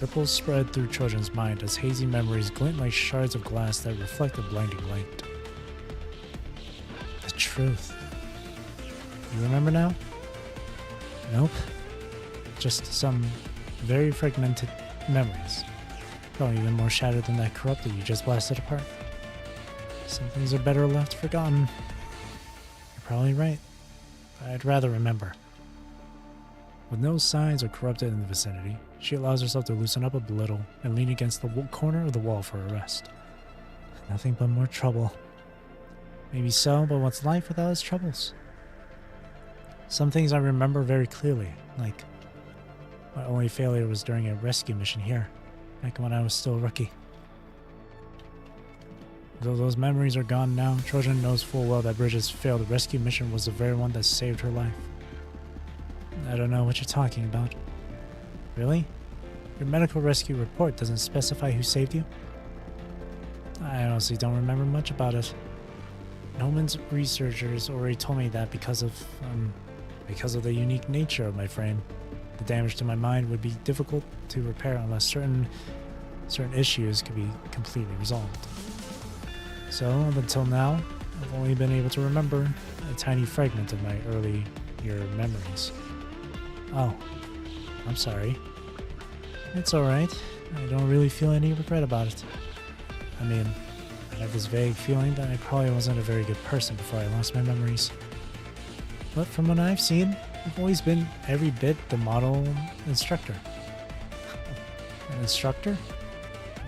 Ripples spread through Trojan's mind as hazy memories glint like shards of glass that reflect the blinding light. The truth. You remember now? Nope. Just some very fragmented memories. Probably even more shattered than that corrupted you just blasted apart. Some things are better left forgotten. You're probably right. But I'd rather remember. With no signs of corrupted in the vicinity, she allows herself to loosen up a little and lean against the corner of the wall for a rest. Nothing but more trouble. Maybe so, but what's life without its troubles? Some things I remember very clearly, like my only failure was during a rescue mission here, back when I was still a rookie. Though those memories are gone now, Trojan knows full well that Bridget's failed rescue mission was the very one that saved her life. I don't know what you're talking about. Really? Your medical rescue report doesn't specify who saved you? I honestly don't remember much about it. Noman's researchers already told me that because of the unique nature of my frame, the damage to my mind would be difficult to repair unless certain issues could be completely resolved. So, up until now, I've only been able to remember a tiny fragment of my early year memories. Oh, I'm sorry. It's alright. I don't really feel any regret about it. I mean, I have this vague feeling that I probably wasn't a very good person before I lost my memories. But from what I've seen, I've always been every bit the model instructor. An instructor?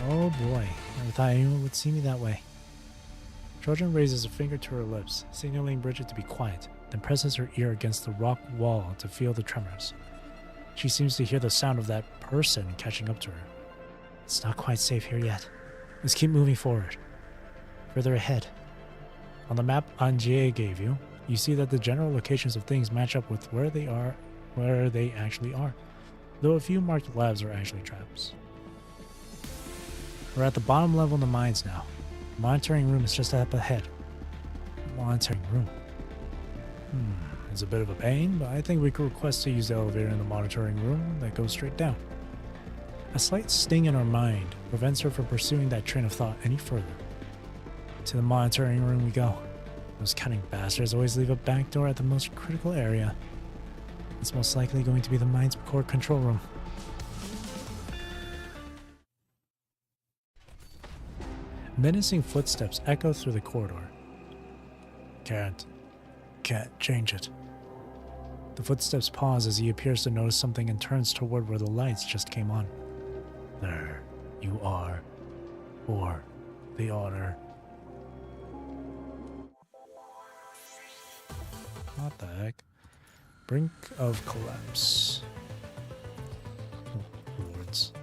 Oh boy, never thought anyone would see me that way. Trojan raises a finger to her lips, signaling Bridget to be quiet, then presses her ear against the rock wall to feel the tremors. She seems to hear the sound of that person catching up to her. It's not quite safe here yet. Let's keep moving forward. Further ahead. On the map Anjie gave you, you see that the general locations of things match up with where they actually are, though a few marked labs are actually traps. We're at the bottom level of the mines now. The monitoring room is just up ahead. Monitoring room. It's a bit of a pain, but I think we could request to use the elevator in the monitoring room that goes straight down. A slight sting in her mind prevents her from pursuing that train of thought any further. To the monitoring room we go. Those cunning bastards always leave a back door at the most critical area. It's most likely going to be the mine's core control room. Menacing footsteps echo through the corridor. Can't change it. The footsteps pause as he appears to notice something and turns toward where the lights just came on. There you are, for the honor. What the heck? Brink of collapse. Oh, lords.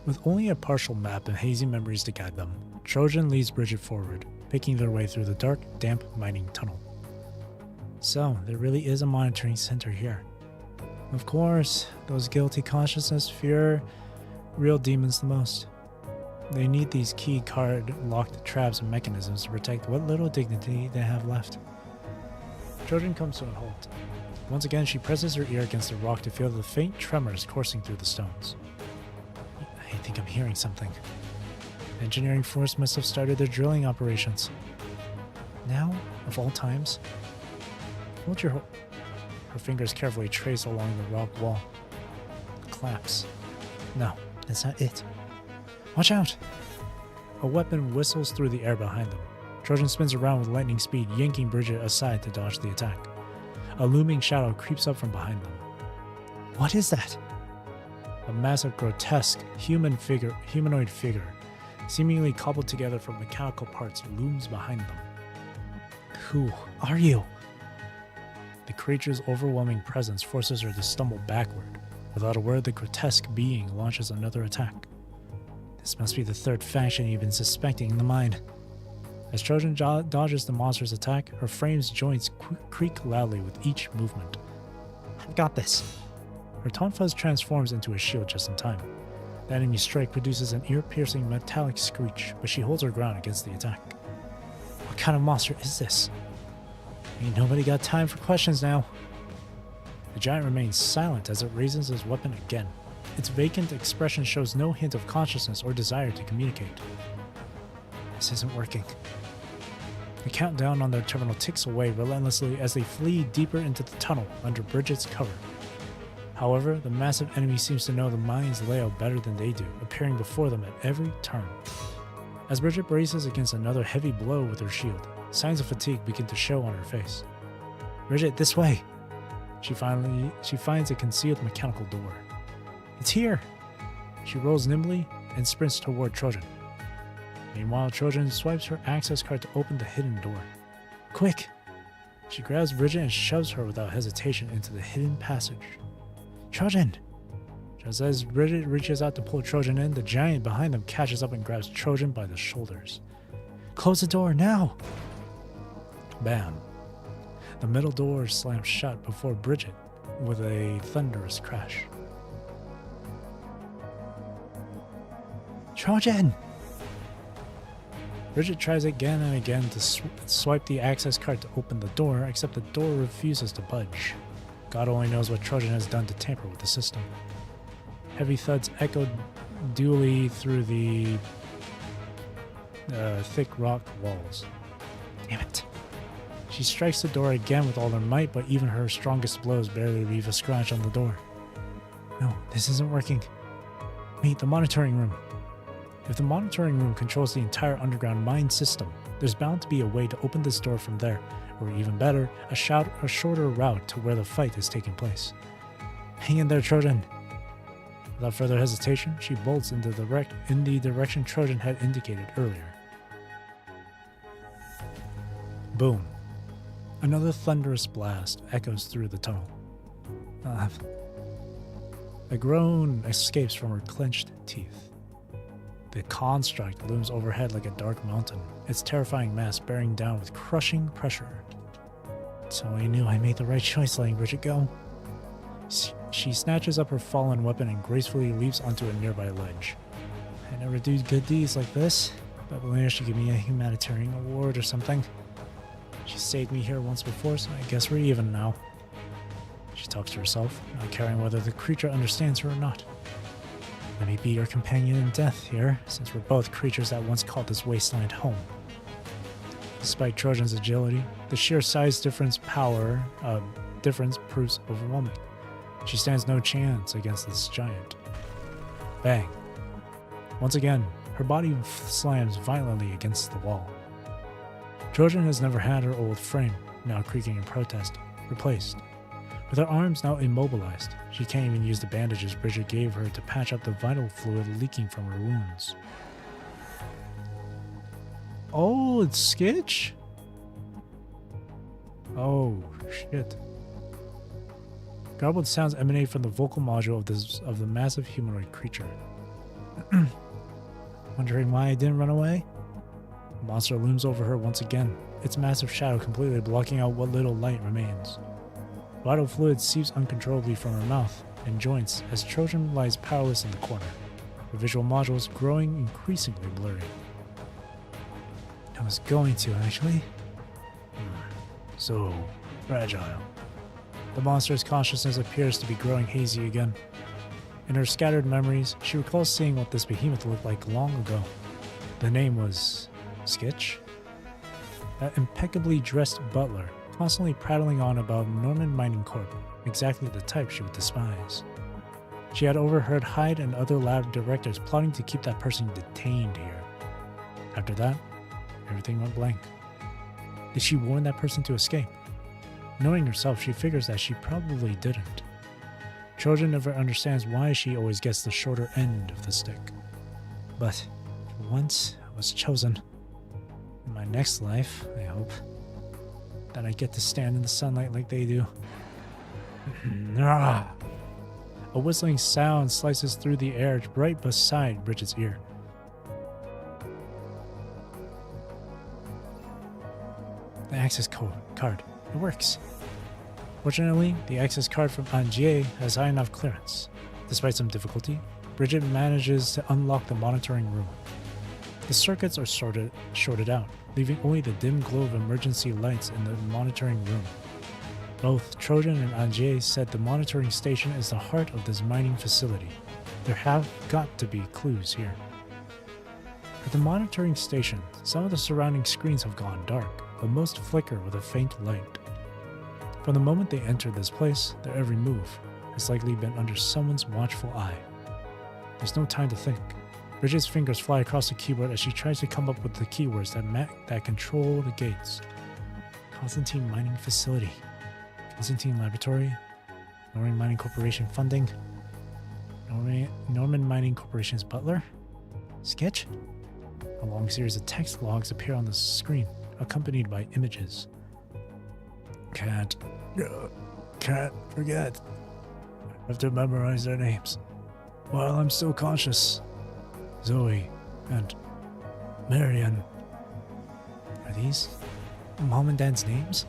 With only a partial map and hazy memories to guide them, Trojan leads Bridget forward, picking their way through the dark, damp mining tunnel. So, there really is a monitoring center here. Of course, those guilty consciousness fear real demons the most. They need these key card locked traps and mechanisms to protect what little dignity they have left. Trojan comes to a halt. Once again, she presses her ear against the rock to feel the faint tremors coursing through the stones. I think I'm hearing something. Engineering Force must have started their drilling operations. Now, of all times, hold your her fingers carefully trace along the rock wall. Collapse. No, that's not it. Watch out! A weapon whistles through the air behind them. Trojan spins around with lightning speed, yanking Bridget aside to dodge the attack. A looming shadow creeps up from behind them. What is that? A massive, grotesque humanoid figure, seemingly cobbled together from mechanical parts, looms behind them. Who are you? The creature's overwhelming presence forces her to stumble backward. Without a word, the grotesque being launches another attack. This must be the third faction you've been suspecting in the mine. As Trojan dodges the monster's attack, her frame's joints creak loudly with each movement. I've got this. Her taunt fuzz transforms into a shield just in time. The enemy strike produces an ear-piercing metallic screech, but she holds her ground against the attack. What kind of monster is this? Ain't nobody got time for questions now. The giant remains silent as it raises his weapon again. Its vacant expression shows no hint of consciousness or desire to communicate. This isn't working. The countdown on their terminal ticks away relentlessly as they flee deeper into the tunnel under Bridget's cover. However, the massive enemy seems to know the mine's layout better than they do, appearing before them at every turn. As Bridget braces against another heavy blow with her shield, signs of fatigue begin to show on her face. "Bridget, this way!" She finds a concealed mechanical door. "It's here!" She rolls nimbly and sprints toward Trojan. Meanwhile, Trojan swipes her access card to open the hidden door. "Quick!" She grabs Bridget and shoves her without hesitation into the hidden passage. "Trojan!" Just as Bridget reaches out to pull Trojan in, the giant behind them catches up and grabs Trojan by the shoulders. "Close the door, now!" Bam. The middle door slams shut before Bridget with a thunderous crash. "Trojan!" Bridget tries again and again to swipe the access card to open the door, except the door refuses to budge. God only knows what Trojan has done to tamper with the system. Heavy thuds echoed dually through the thick rock walls. Damn it. She strikes the door again with all her might, but even her strongest blows barely leave a scratch on the door. No, this isn't working. Wait, the monitoring room. If the monitoring room controls the entire underground mine system, there's bound to be a way to open this door from there, or even better, a shorter route to where the fight is taking place. Hang in there, Trojan. Without further hesitation, she bolts in the direction Trojan had indicated earlier. Boom. Another thunderous blast echoes through the tunnel. A groan escapes from her clenched teeth. The construct looms overhead like a dark mountain, its terrifying mass bearing down with crushing pressure. So I knew I made the right choice letting Bridget go. She snatches up her fallen weapon and gracefully leaps onto a nearby ledge. I never do good deeds like this. Babylina should give me a humanitarian award or something. She saved me here once before, so I guess we're even now. She talks to herself, not caring whether the creature understands her or not. Let me be your companion in death here, since we're both creatures that once called this wasteland home. Despite Trojan's agility, the sheer size difference proves overwhelming. She stands no chance against this giant. Bang. Once again, her body slams violently against the wall. Trojan has never had her old frame, now creaking in protest, replaced. With her arms now immobilized, she can't even use the bandages Bridget gave her to patch up the vital fluid leaking from her wounds. Oh, it's Skitch? Oh, shit. Garbled sounds emanate from the vocal module of the massive humanoid creature. Wondering why I didn't run away? The monster looms over her once again, its massive shadow completely blocking out what little light remains. Vital fluid seeps uncontrollably from her mouth and joints as Trojan lies powerless in the corner, her visual modules growing increasingly blurry. I was going to, actually. So fragile. The monster's consciousness appears to be growing hazy again. In her scattered memories, she recalls seeing what this behemoth looked like long ago. The name was Skitch? That impeccably dressed butler, constantly prattling on about Norman Mining Corp, exactly the type she would despise. She had overheard Hyde and other lab directors plotting to keep that person detained here. After that, everything went blank. Did she warn that person to escape? Knowing herself, she figures that she probably didn't. Trojan never understands why she always gets the shorter end of the stick. But for once, I was chosen. In my next life, I hope, that I get to stand in the sunlight like they do. A whistling sound slices through the air right beside Bridget's ear. The access card. It works. Fortunately, the access card from Angier has high enough clearance. Despite some difficulty, Bridget manages to unlock the monitoring room. The circuits are shorted out, leaving only the dim glow of emergency lights in the monitoring room. Both Trojan and Anjay said the monitoring station is the heart of this mining facility. There have got to be clues here. At the monitoring station, some of the surrounding screens have gone dark, but most flicker with a faint light. From the moment they entered this place, their every move has likely been under someone's watchful eye. There's no time to think. Bridget's fingers fly across the keyboard as she tries to come up with the keywords that control the gates. Constantine Mining Facility. Constantine Laboratory. Norman Mining Corporation funding. Norman Mining Corporation's butler. Sketch. A long series of text logs appear on the screen, accompanied by images. Can't forget. I have to memorize their names while I'm still conscious. Zoe and Marion. Are these Mom and Dad's names?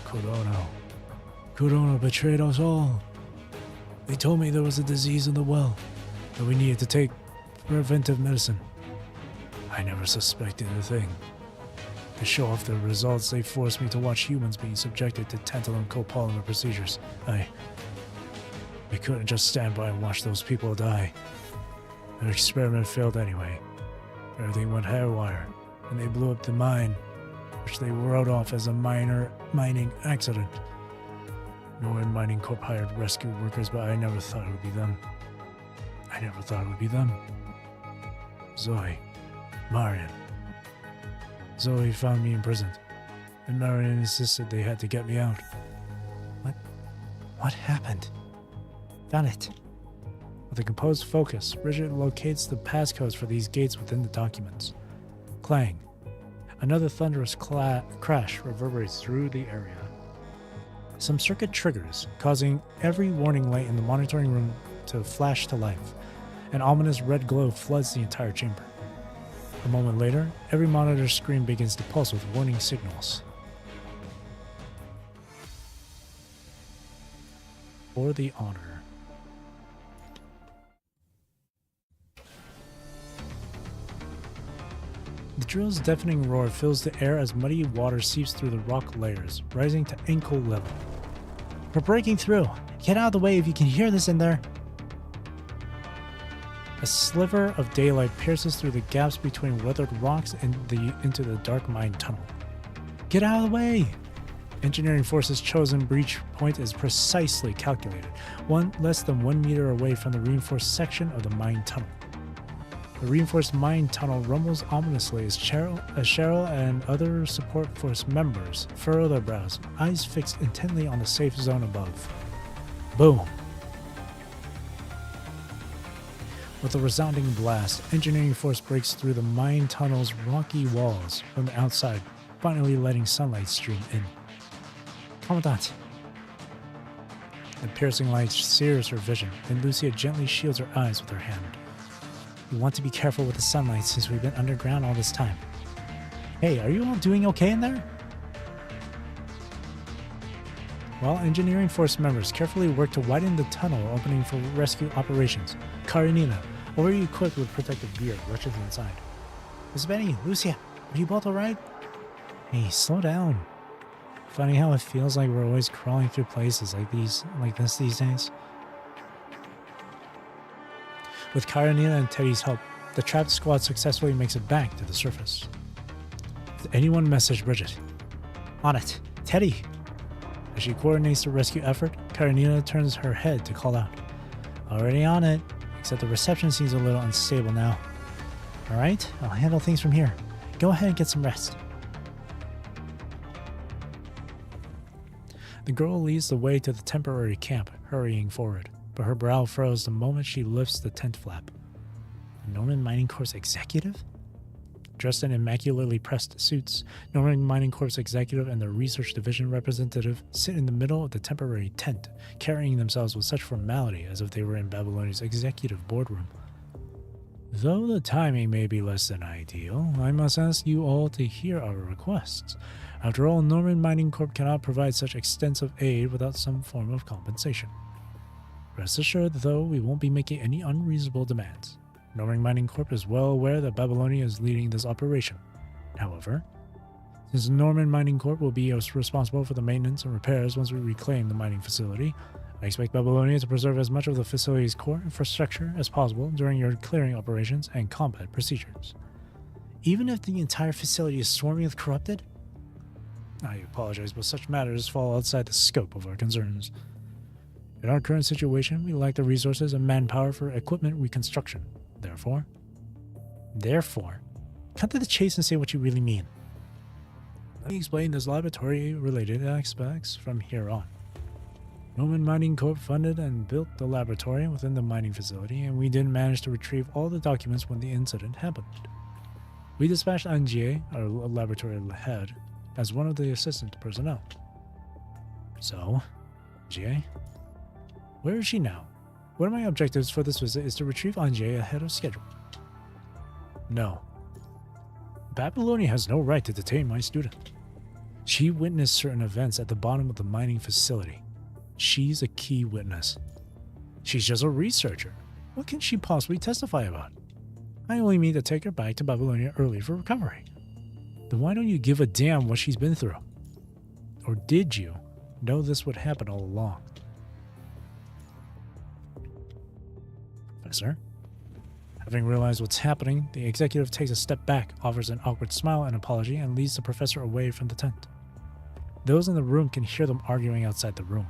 Kurono betrayed us all. They told me there was a disease in the well, that we needed to take preventive medicine. I never suspected a thing. To show off the results, they forced me to watch humans being subjected to tantalum copolymer procedures. I couldn't just stand by and watch those people die. Their experiment failed anyway. Everything went haywire, and they blew up the mine, which they wrote off as a minor mining accident. Norman Mining Corp hired rescue workers, but I never thought it would be them. Zoe. Marion. Zoe found me imprisoned, and Marion insisted they had to get me out. What happened? Found it. With a composed focus, Bridget locates the passcodes for these gates within the documents. Clang. Another thunderous crash reverberates through the area. Some circuit triggers, causing every warning light in the monitoring room to flash to life. An ominous red glow floods the entire chamber. A moment later, every monitor screen begins to pulse with warning signals. For the honor. The drill's deafening roar fills the air as muddy water seeps through the rock layers, rising to ankle level. We're breaking through. Get out of the way if you can hear this in there. A sliver of daylight pierces through the gaps between weathered rocks and into the dark mine tunnel. Get out of the way! Engineering Force's chosen breach point is precisely calculated, less than 1 meter away from the reinforced section of the mine tunnel. The reinforced mine tunnel rumbles ominously as Cheryl and other support force members furrow their brows, eyes fixed intently on the safe zone above. Boom! With a resounding blast, Engineering Force breaks through the mine tunnel's rocky walls from the outside, finally letting sunlight stream in. Commandant! The piercing light sears her vision, and Lucia gently shields her eyes with her hand. We want to be careful with the sunlight since we've been underground all this time. Hey, are you all doing okay in there? While Engineering Force members carefully work to widen the tunnel opening for rescue operations, Karenina, already equipped with protective gear, rushes inside. Miss Benny, Lucia, are you both alright? Hey, slow down. Funny how it feels like we're always crawling through places like this these days. With Karenina and Teddy's help, the trapped squad successfully makes it back to the surface. Did anyone message Bridget? On it. Teddy! As she coordinates the rescue effort, Karenina turns her head to call out. Already on it, except the reception seems a little unstable now. Alright, I'll handle things from here. Go ahead and get some rest. The girl leads the way to the temporary camp, hurrying forward, but her brow furrows the moment she lifts the tent flap. The Norman Mining Corp's executive? Dressed in immaculately pressed suits, Norman Mining Corp's executive and the research division representative sit in the middle of the temporary tent, carrying themselves with such formality as if they were in Babylonia's executive boardroom. Though the timing may be less than ideal, I must ask you all to hear our requests. After all, Norman Mining Corp cannot provide such extensive aid without some form of compensation. Rest assured, though, we won't be making any unreasonable demands. Norman Mining Corp is well aware that Babylonia is leading this operation. However, Since Norman Mining Corp will be responsible for the maintenance and repairs once we reclaim the mining facility, I expect Babylonia to preserve as much of the facility's core infrastructure as possible during your clearing operations and combat procedures. Even if the entire facility is swarming with corrupted? I apologize, but such matters fall outside the scope of our concerns. In our current situation, we lack the resources and manpower for equipment reconstruction. Therefore, cut to the chase and say what you really mean. Let me explain those laboratory-related aspects from here on. Norman Mining Corp funded and built the laboratory within the mining facility, and we didn't manage to retrieve all the documents when the incident happened. We dispatched Anjie, our laboratory head, as one of the assistant personnel. So, Anjie, where is she now? One of my objectives for this visit is to retrieve Anjie ahead of schedule. No. Babylonia has no right to detain my student. She witnessed certain events at the bottom of the mining facility. She's a key witness. She's just a researcher. What can she possibly testify about? I only mean to take her back to Babylonia early for recovery. Then why don't you give a damn what she's been through? Or did you know this would happen all along? Professor? Having realized what's happening, the executive takes a step back, offers an awkward smile and apology, and leads the professor away from the tent. Those in the room can hear them arguing outside the room.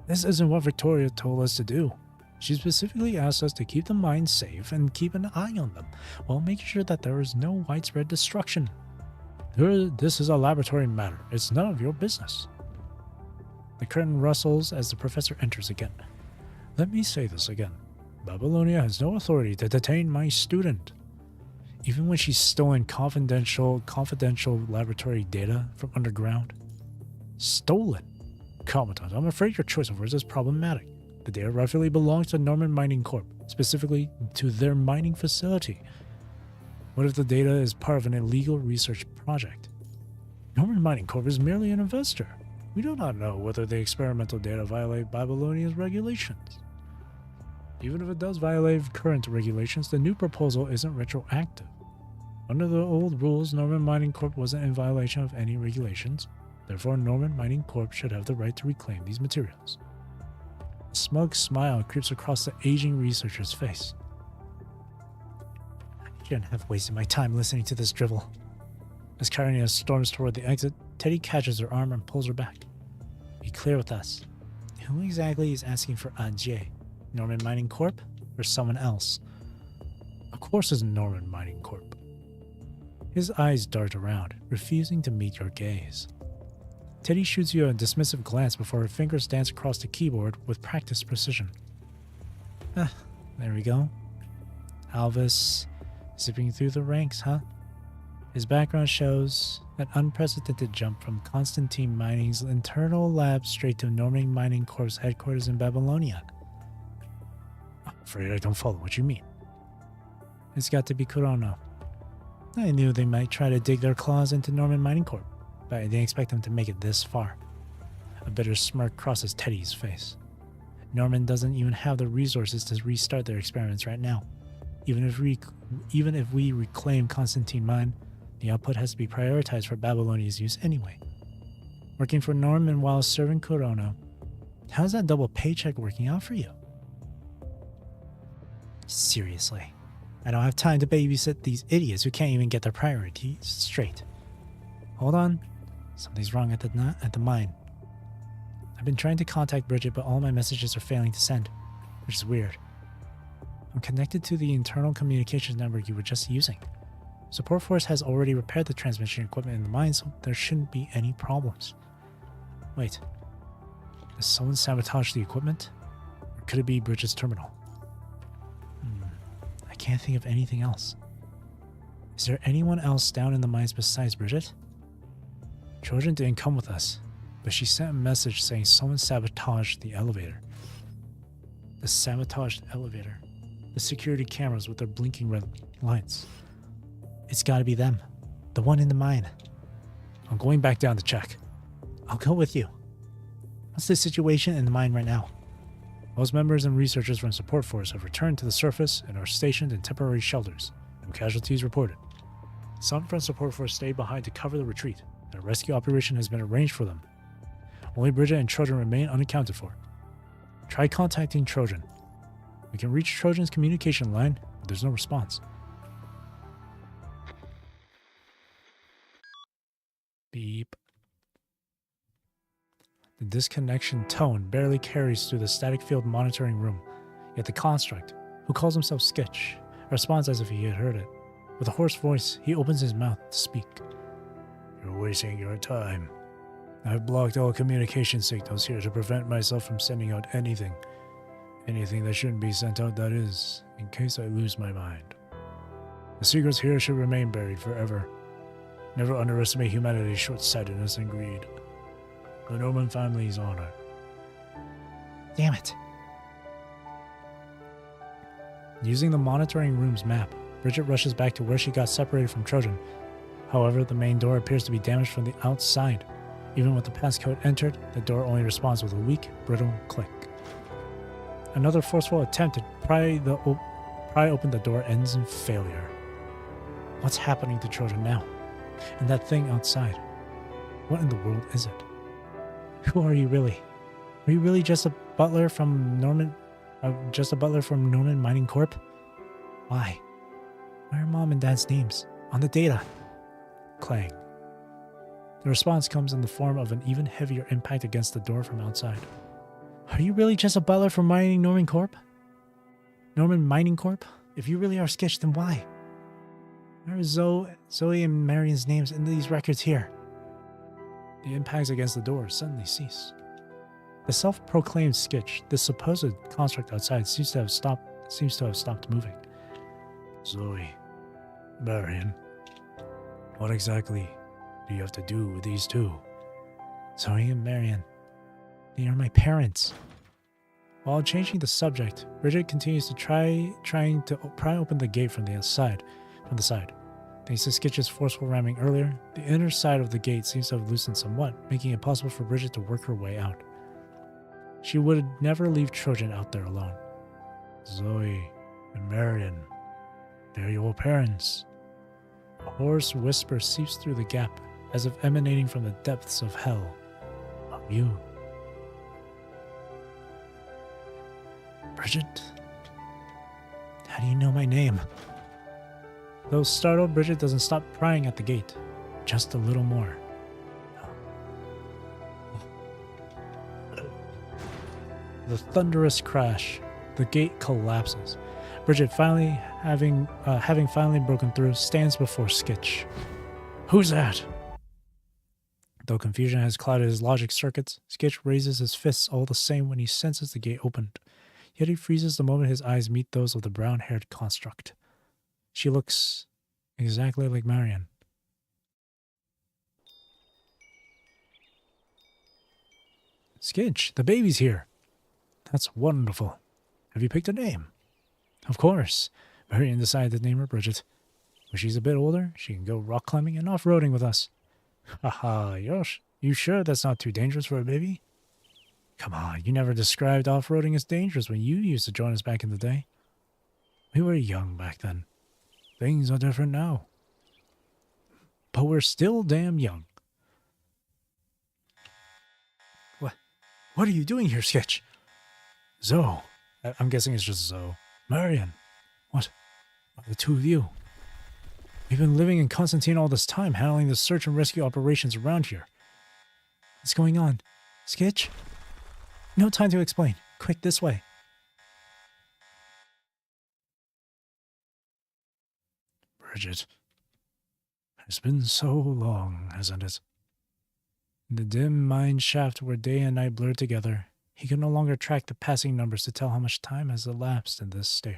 This isn't what Victoria told us to do. She specifically asked us to keep the mines safe and keep an eye on them, while making sure that there is no widespread destruction. This is a laboratory matter. It's none of your business. The curtain rustles as the professor enters again. Let me say this again. Babylonia has no authority to detain my student. Even when she's stolen confidential laboratory data from underground. Stolen? Commandant, I'm afraid your choice of words is problematic. The data rightfully belongs to Norman Mining Corp, specifically to their mining facility. What if the data is part of an illegal research project? Norman Mining Corp is merely an investor. We do not know whether the experimental data violate Babylonia's regulations. Even if it does violate current regulations, the new proposal isn't retroactive. Under the old rules, Norman Mining Corp wasn't in violation of any regulations. Therefore, Norman Mining Corp should have the right to reclaim these materials. A smug smile creeps across the aging researcher's face. I shouldn't have wasted my time listening to this drivel. As Kyrenia storms toward the exit, Teddy catches her arm and pulls her back. Be clear with us. Who exactly is asking for Anjie? Norman Mining Corp or someone else? Of course it's Norman Mining Corp. His eyes dart around, refusing to meet your gaze. Teddy shoots you a dismissive glance before her fingers dance across the keyboard with practiced precision. There we go. Alvis, zipping through the ranks, huh? His background shows an unprecedented jump from Constantine Mining's internal lab straight to Norman Mining Corp's headquarters in Babylonia. I'm afraid I don't follow what you mean. It's got to be Kurono. I knew they might try to dig their claws into Norman Mining Corp, but I didn't expect them to make it this far. A bitter smirk crosses Teddy's face. Norman doesn't even have the resources to restart their experiments right now. Even if we reclaim Constantine Mine, the output has to be prioritized for Babylonia's use anyway. Working for Norman while serving Kurono, how's that double paycheck working out for you? Seriously, I don't have time to babysit these idiots who can't even get their priorities straight. Hold on, something's wrong at the mine. I've been trying to contact Bridget, but all my messages are failing to send, which is weird. I'm connected to the internal communications network you were just using. Support Force has already repaired the transmission equipment in the mine, so there shouldn't be any problems. Wait, did someone sabotage the equipment? Or could it be Bridget's terminal? I can't think of anything else. Is there anyone else down in the mines besides Bridget? Trojan didn't come with us, but she sent a message saying someone sabotaged the elevator. The sabotaged elevator. The security cameras with their blinking red lights. It's gotta be them. The one in the mine. I'm going back down to check. I'll go with you. What's the situation in the mine right now? Most members and researchers from Support Force have returned to the surface and are stationed in temporary shelters. No casualties reported. Some from support force stayed behind to cover the retreat, and a rescue operation has been arranged for them. Only Bridget and Trojan remain unaccounted for. Try contacting Trojan. We can reach Trojan's communication line, but there's no response. Beep. The disconnection tone barely carries through the static field monitoring room, yet the construct, who calls himself Sketch, responds as if he had heard it. With a hoarse voice, he opens his mouth to speak. You're wasting your time. I've blocked all communication signals here to prevent myself from sending out anything. Anything that shouldn't be sent out, that is, in case I lose my mind. The secrets here should remain buried forever. Never underestimate humanity's short-sightedness and greed. The Norman family's honor. Damn it. Using the monitoring room's map, Bridget rushes back to where she got separated from Trojan. However, the main door appears to be damaged from the outside. Even with the passcode entered, the door only responds with a weak, brittle click. Another forceful attempt to pry open the door ends in failure. What's happening to Trojan now? And that thing outside? What in the world is it? Who are you really? Are you really just a butler from Norman Mining Corp? Why? Why are Mom and Dad's names on the data? Clang. The response comes in the form of an even heavier impact against the door from outside. Are you really just a butler from Norman Mining Corp? If you really are Sketch, then why? Where are Zoe and Marion's names in these records here? The impacts against the door suddenly cease. The self-proclaimed Sketch, this supposed construct outside, seems to have stopped moving. Zoe, Marion, what exactly do you have to do with these two? Zoe and Marion, they are my parents. While changing the subject, Bridget continues to trying to pry open the gate from the side. Thanks to Sketch's forceful ramming earlier, the inner side of the gate seems to have loosened somewhat, making it possible for Bridget to work her way out. She would never leave Trojan out there alone. Zoe and Marion, they're your parents. A hoarse whisper seeps through the gap, as if emanating from the depths of hell. Of you. Bridget? How do you know my name? Though startled, Bridget doesn't stop prying at the gate. Just a little more. The thunderous crash. The gate collapses. Bridget, having finally broken through, stands before Sketch. Who's that? Though confusion has clouded his logic circuits, Sketch raises his fists all the same when he senses the gate opened. Yet he freezes the moment his eyes meet those of the brown-haired construct. She looks exactly like Marion. Sketch, the baby's here. That's wonderful. Have you picked a name? Of course. Marion decided to name her Bridget. When she's a bit older, she can go rock climbing and off-roading with us. Haha, you sure that's not too dangerous for a baby? Come on, you never described off-roading as dangerous when you used to join us back in the day. We were young back then. Things are different now. But we're still damn young. What are you doing here, Sketch? Zoe. I'm guessing it's just Zoe. Marion. What? The two of you. We've been living in Constantine all this time, handling the search and rescue operations around here. What's going on? Sketch? No time to explain. Quick, this way. Bridget. It's been so long, hasn't it? In the dim mine shaft where day and night blurred together, he could no longer track the passing numbers to tell how much time has elapsed in this state.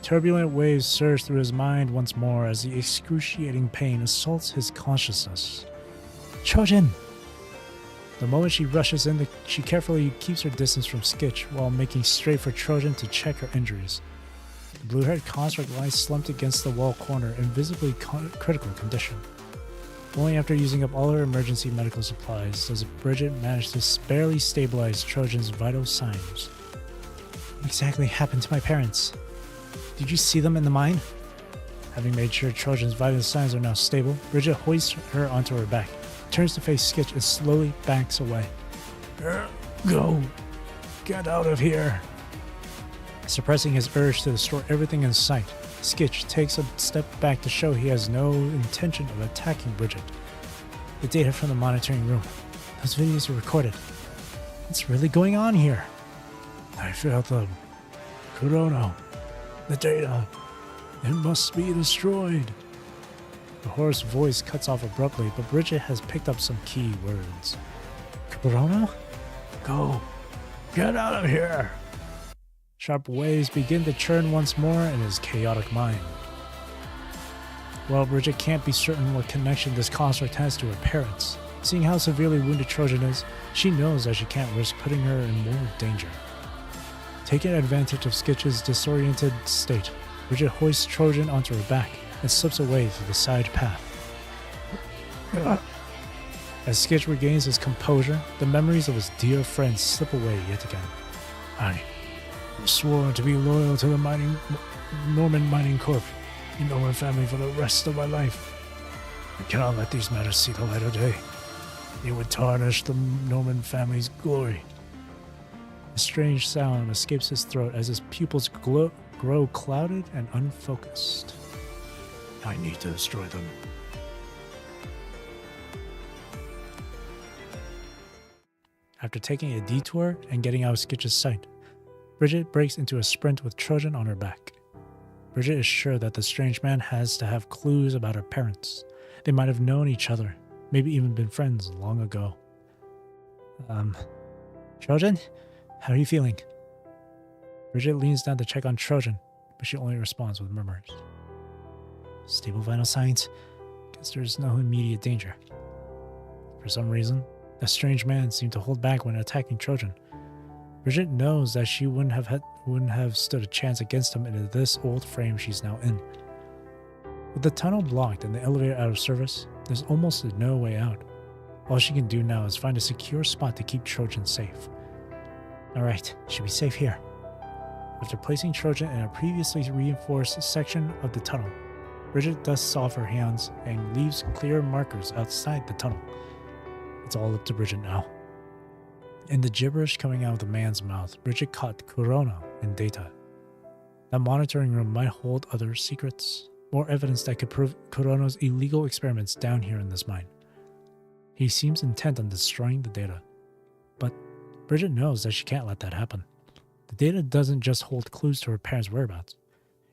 Turbulent waves surge through his mind once more as the excruciating pain assaults his consciousness. Trojan! The moment she rushes in, she carefully keeps her distance from Sketch while making straight for Trojan to check her injuries. The blue-haired construct lies slumped against the wall corner in visibly critical condition. Only after using up all her emergency medical supplies does Bridget manage to barely stabilize Trojan's vital signs. What exactly happened to my parents? Did you see them in the mine? Having made sure Trojan's vital signs are now stable, Bridget hoists her onto her back, turns to face Skitch and slowly backs away. Go! Get out of here! Suppressing his urge to destroy everything in sight, Skitch takes a step back to show he has no intention of attacking Bridget. The data from the monitoring room. Those videos are recorded. What's really going on here? I felt them. Corona. The data. It must be destroyed. The hoarse voice cuts off abruptly, but Bridget has picked up some key words. Corona? Go. Get out of here. Sharp waves begin to churn once more in his chaotic mind. Well, Bridget can't be certain what connection this construct has to her parents. Seeing how severely wounded Trojan is, she knows that she can't risk putting her in more danger. Taking advantage of Skitch's disoriented state, Bridget hoists Trojan onto her back and slips away through the side path. As Skitch regains his composure, the memories of his dear friends slip away yet again. I swore to be loyal to the Norman Mining Corp. You know my family for the rest of my life. I cannot let these matters see the light of day. It would tarnish the Norman family's glory. A strange sound escapes his throat as his pupils grow clouded and unfocused. I need to destroy them. After taking a detour and getting out of Skitch's sight, Bridget breaks into a sprint with Trojan on her back. Bridget is sure that the strange man has to have clues about her parents. They might have known each other, maybe even been friends long ago. Trojan? How are you feeling? Bridget leans down to check on Trojan, but she only responds with murmurs. Stable vital signs. Guess there's no immediate danger. For some reason, a strange man seemed to hold back when attacking Trojan. Bridget knows that she wouldn't have stood a chance against him in this old frame she's now in. With the tunnel blocked and the elevator out of service, there's almost no way out. All she can do now is find a secure spot to keep Trojan safe. Alright, she'll be safe here. After placing Trojan in a previously reinforced section of the tunnel, Bridget dusts off her hands and leaves clear markers outside the tunnel. It's all up to Bridget now. In the gibberish coming out of the man's mouth, Bridget caught Corona in data. That monitoring room might hold other secrets, more evidence that could prove Corona's illegal experiments down here in this mine. He seems intent on destroying the data, but Bridget knows that she can't let that happen. The data doesn't just hold clues to her parents' whereabouts.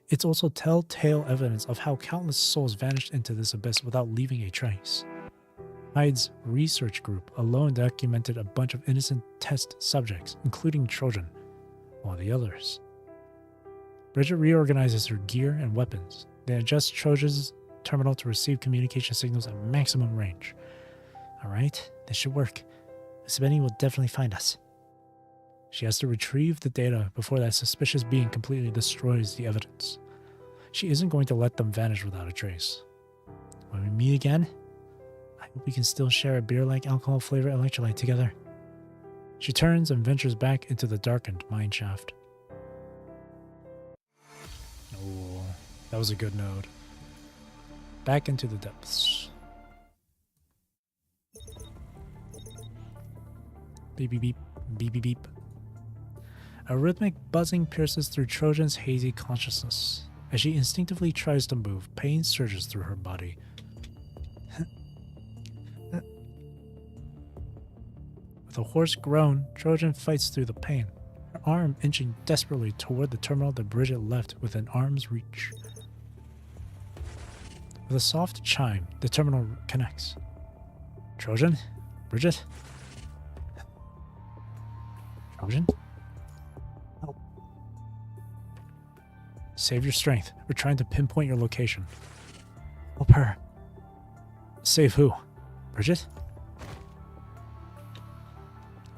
It's also telltale evidence of how countless souls vanished into this abyss without leaving a trace. Hyde's research group alone documented a bunch of innocent test subjects, including Trojan, while the others. Bridget reorganizes her gear and weapons, then adjusts Trojan's terminal to receive communication signals at maximum range. Alright, this should work. Svenny will definitely find us. She has to retrieve the data before that suspicious being completely destroys the evidence. She isn't going to let them vanish without a trace. When we meet again, I hope we can still share a beer-like alcohol-flavored electrolyte together. She turns and ventures back into the darkened mine shaft. Oh, that was a good node. Back into the depths. Beep beep beep, beep beep beep. A rhythmic buzzing pierces through Trojan's hazy consciousness. As she instinctively tries to move, pain surges through her body. With a hoarse groan, Trojan fights through the pain, her arm inching desperately toward the terminal that Bridget left within arm's reach. With a soft chime, the terminal connects. Trojan? Bridget? Trojan? Help. Save your strength. We're trying to pinpoint your location. Help her. Save who? Bridget?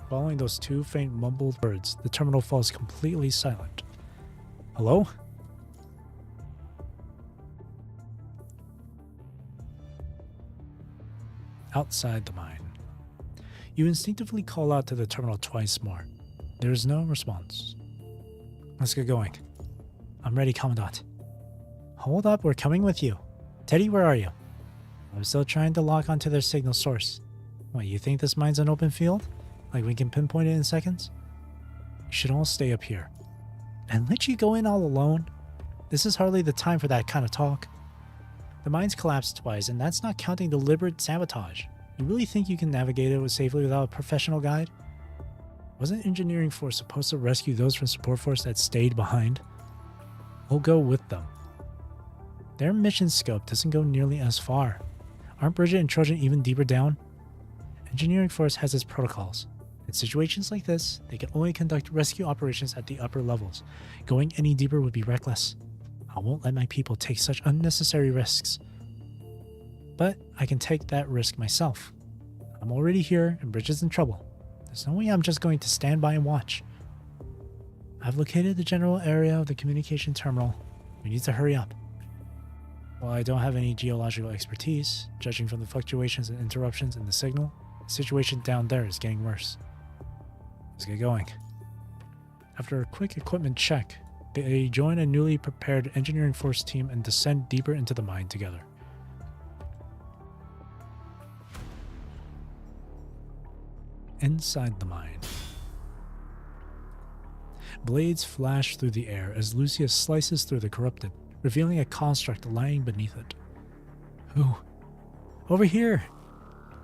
Following those two faint mumbled words, the terminal falls completely silent. Hello? Outside the mine. You instinctively call out to the terminal twice more. There is no response. Let's get going. I'm ready, Commandant. Hold up, we're coming with you. Teddy, where are you? I'm still trying to lock onto their signal source. What, you think this mine's an open field? Like we can pinpoint it in seconds? You should all stay up here. And let you go in all alone? This is hardly the time for that kind of talk. The mine's collapsed twice, and that's not counting deliberate sabotage. You really think you can navigate it safely without a professional guide? Wasn't Engineering Force supposed to rescue those from Support Force that stayed behind? We'll go with them. Their mission scope doesn't go nearly as far. Aren't Bridget and Trojan even deeper down? Engineering Force has its protocols. In situations like this, they can only conduct rescue operations at the upper levels. Going any deeper would be reckless. I won't let my people take such unnecessary risks. But I can take that risk myself. I'm already here and Bridget's in trouble. There's no way I'm just going to stand by and watch. I've located the general area of the communication terminal. We need to hurry up. While I don't have any geological expertise, judging from the fluctuations and interruptions in the signal, the situation down there is getting worse. Let's get going. After a quick equipment check, they join a newly prepared Engineering Force team and descend deeper into the mine together. Inside the mine. Blades flash through the air as Lucia slices through the corrupted, revealing a construct lying beneath it. Who? Over here!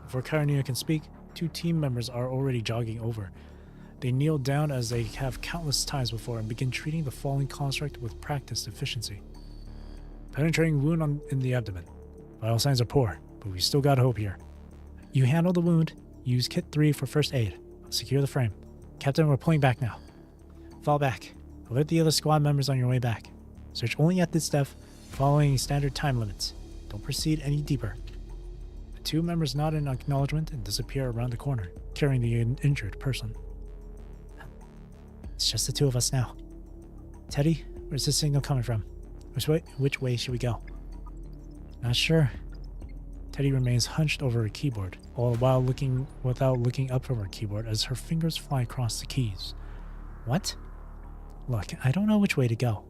Before Karania can speak, two team members are already jogging over. They kneel down as they have countless times before and begin treating the falling construct with practiced efficiency. Penetrating wound in the abdomen. Vital signs are poor, but we still got hope here. You handle the wound. Use Kit 3 for first aid. Secure the frame. Captain, we're pulling back now. Fall back. Alert the other squad members on your way back. Search only at this depth, following standard time limits. Don't proceed any deeper. The two members nod in acknowledgement and disappear around the corner, carrying the injured person. It's just the two of us now. Teddy, where's the signal coming from? Which way should we go? Not sure. Teddy remains hunched over her keyboard, all the while without looking up from her keyboard as her fingers fly across the keys. What? Look, I don't know which way to go.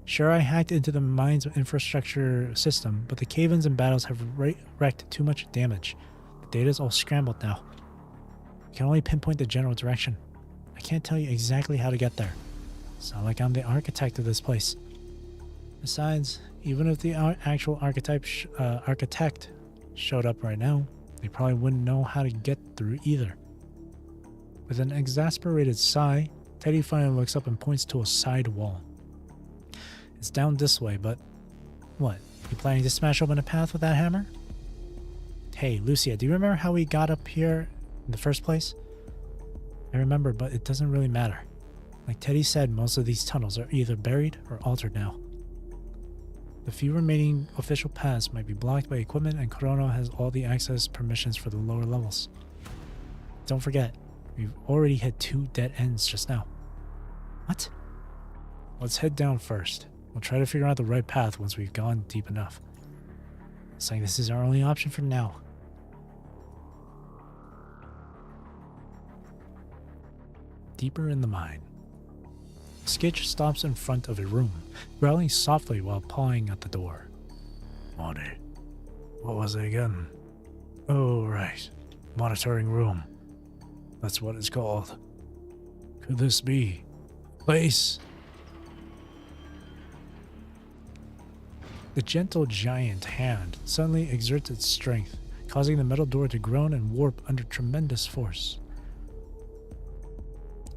Sure, I hacked into the mine's infrastructure system, but the cave-ins and battles have wreaked too much damage. The data's all scrambled now. I can only pinpoint the general direction. I can't tell you exactly how to get there. It's not like I'm the architect of this place. Besides, even if the actual architect showed up right now, they probably wouldn't know how to get through either. With an exasperated sigh, Teddy finally looks up and points to a side wall. It's down this way, but... What? You planning to smash open a path with that hammer? Hey, Lucia, do you remember how we got up here in the first place? I remember, but it doesn't really matter. Like Teddy said, most of these tunnels are either buried or altered now. The few remaining official paths might be blocked by equipment, and Chrono has all the access permissions for the lower levels. Don't forget, we've already hit 2 dead ends just now. What? Let's head down first. We'll try to figure out the right path once we've gone deep enough. It's like this is our only option for now. Deeper in the mine. Skitch stops in front of a room, growling softly while pawing at the door. Monty, what was it again? Oh, right. Monitoring room. That's what it's called. Could this be? Place? The gentle giant hand suddenly exerts its strength, causing the metal door to groan and warp under tremendous force.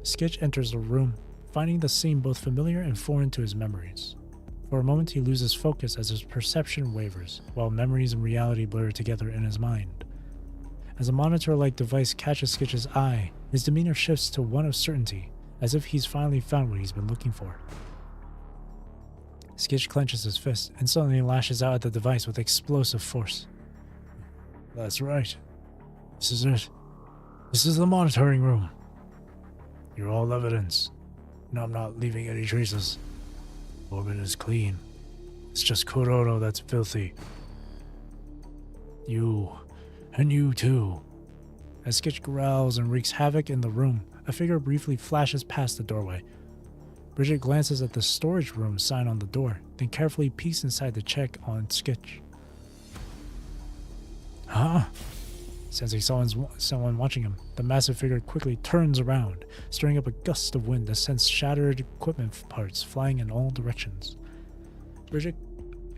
Skitch enters the room, finding the scene both familiar and foreign to his memories. For a moment he loses focus as his perception wavers, while memories and reality blur together in his mind. As a monitor-like device catches Skitch's eye, his demeanor shifts to one of certainty, as if he's finally found what he's been looking for. Skitch clenches his fist and suddenly lashes out at the device with explosive force. That's right. This is it. This is the monitoring room. You're all evidence. And I'm not leaving any traces. Orbit is clean. It's just Kurono that's filthy. You. And you too. As Skitch growls and wreaks havoc in the room, a figure briefly flashes past the doorway. Bridget glances at the storage room sign on the door, then carefully peeks inside to check on Sketch. Huh? Sensing someone watching him, the massive figure quickly turns around, stirring up a gust of wind that sends shattered equipment parts flying in all directions. Bridget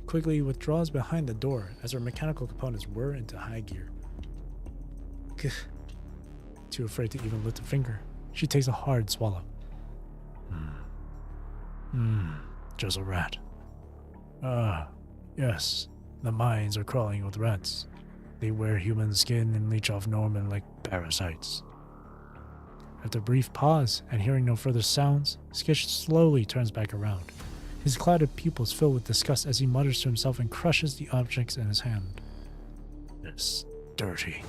quickly withdraws behind the door as her mechanical components whir into high gear. Gah. Too afraid to even lift a finger, she takes a hard swallow. Just a rat. Yes, the mines are crawling with rats. They wear human skin and leech off Norman like parasites. After a brief pause and hearing no further sounds, Skitch slowly turns back around. His clouded pupils fill with disgust as he mutters to himself and crushes the objects in his hand. This dirty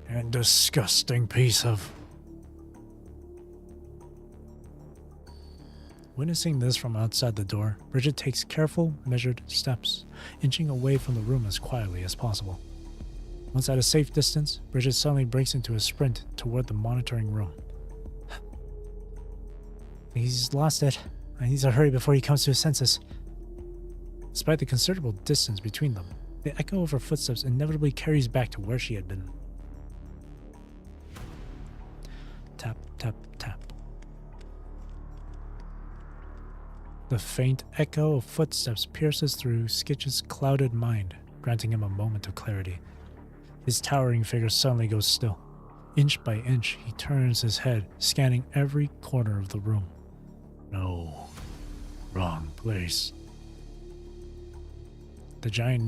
and disgusting piece of... Witnessing this from outside the door, Bridget takes careful, measured steps, inching away from the room as quietly as possible. Once at a safe distance, Bridget suddenly breaks into a sprint toward the monitoring room. He's lost it. I need to hurry before he comes to his senses. Despite the considerable distance between them, the echo of her footsteps inevitably carries back to where she had been. Tap, tap, tap. The faint echo of footsteps pierces through Skitch's clouded mind, granting him a moment of clarity. His towering figure suddenly goes still. Inch by inch, he turns his head, scanning every corner of the room. No. Wrong place. The giant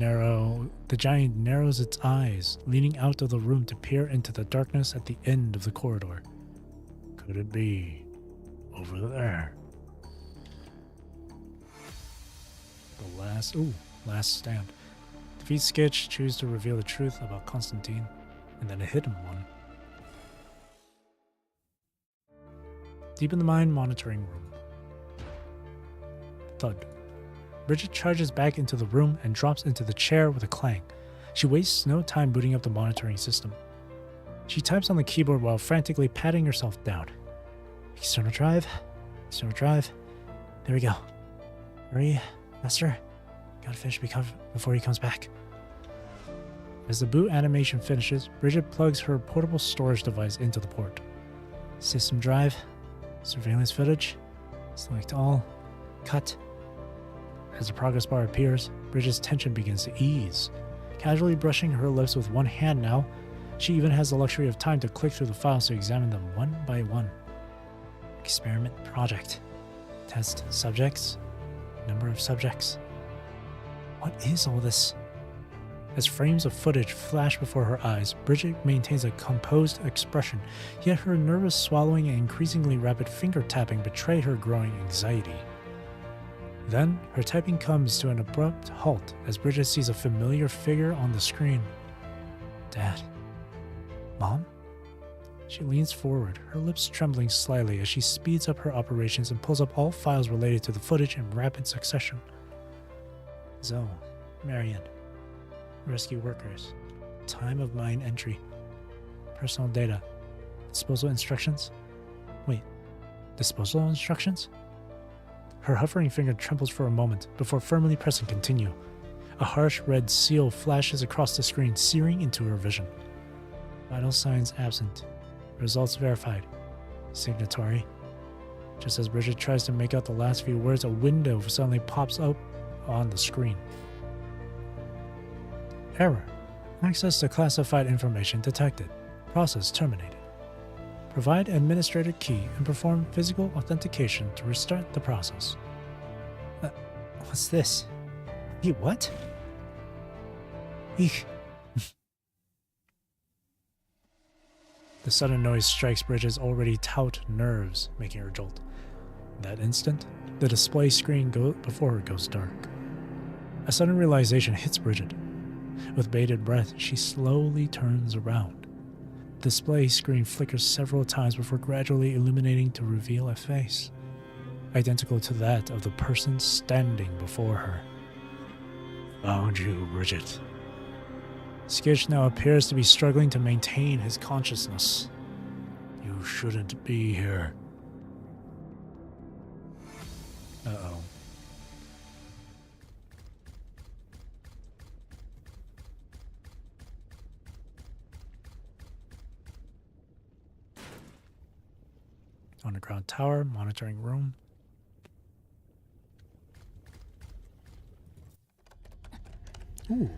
narrows its eyes, leaning out of the room to peer into the darkness at the end of the corridor. Could it be over there? The last stand. Defeat Skitch choose to reveal the truth about Constantine, and then a hidden one. Deep in the mine monitoring room. Thud. Bridget charges back into the room and drops into the chair with a clang. She wastes no time booting up the monitoring system. She types on the keyboard while frantically patting herself down. External drive. There we go. Hurry, faster. Gotta finish before he comes back. As the boot animation finishes, Bridget plugs her portable storage device into the port. System drive. Surveillance footage. Select all. Cut. As the progress bar appears, Bridget's tension begins to ease. Casually brushing her lips with one hand now, she even has the luxury of time to click through the files to examine them one by one. Experiment project. Test subjects. Number of subjects. What is all this? As frames of footage flash before her eyes, Bridget maintains a composed expression, yet her nervous swallowing and increasingly rapid finger tapping betray her growing anxiety. Then, her typing comes to an abrupt halt as Bridget sees a familiar figure on the screen. Dad? Mom? She leans forward, her lips trembling slightly as she speeds up her operations and pulls up all files related to the footage in rapid succession. Zone. Marion. Rescue workers. Time of mine entry. Personal data. Disposal instructions? Wait. Disposal instructions? Her hovering finger trembles for a moment before firmly pressing continue. A harsh red seal flashes across the screen, searing into her vision. Vital signs absent. Results verified. Signatory. Just as Bridget tries to make out the last few words, a window suddenly pops up on the screen. Error. Access to classified information detected. Process terminated. Provide administrator key and perform physical authentication to restart the process. What's this? What? Eek. The sudden noise strikes Bridget's already taut nerves, making her jolt. In that instant, the display screen before her goes dark. A sudden realization hits Bridget. With bated breath, she slowly turns around. The display screen flickers several times before gradually illuminating to reveal a face, identical to that of the person standing before her. Found you, Bridget. Skitch now appears to be struggling to maintain his consciousness. You shouldn't be here. Uh-oh. Underground tower, monitoring room. Ooh.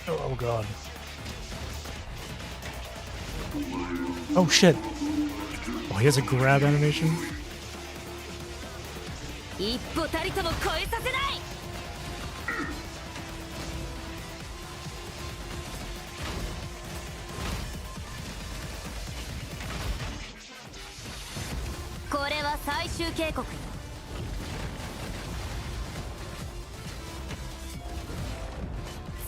Oh god. Oh shit. Oh, he has a grab animation. 一歩たりとも超えさせない。これは最終警告よ。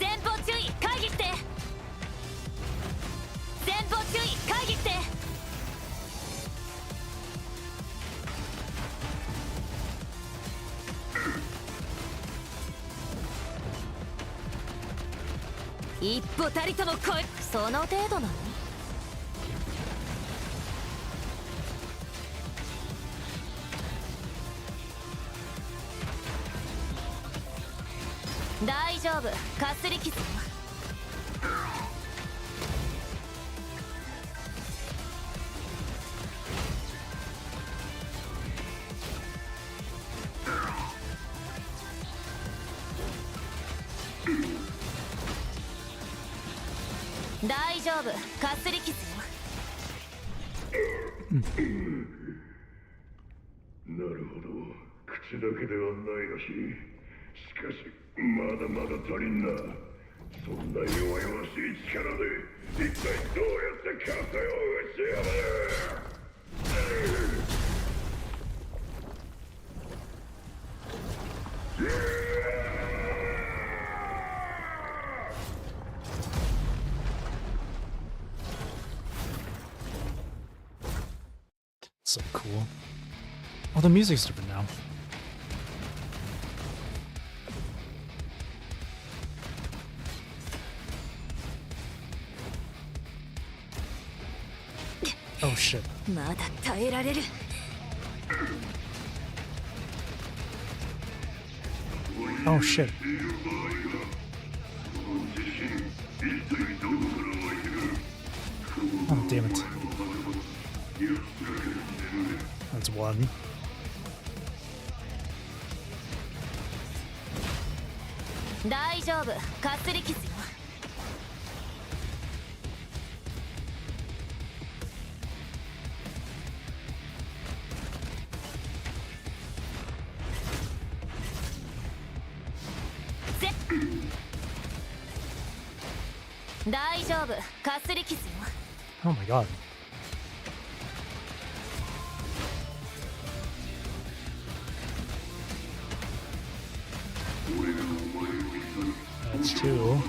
前方注意会議して。前方注意会議して。一歩たりとも超え、その程度なの？大丈夫、かすり傷よ。大丈夫、かすり傷よ。なるほど、口だけではないらしい。しかしまだまだ足りんな。そんな弱々しい力で一体どうやって風を打ち破る。So cool. Oh, the music's different now. Oh shit. まだ耐えられる。Oh shit. Oh damn it. That's one. Daijoubu, かすり傷よ。大丈夫、かすり傷よ。Oh my god. That's two.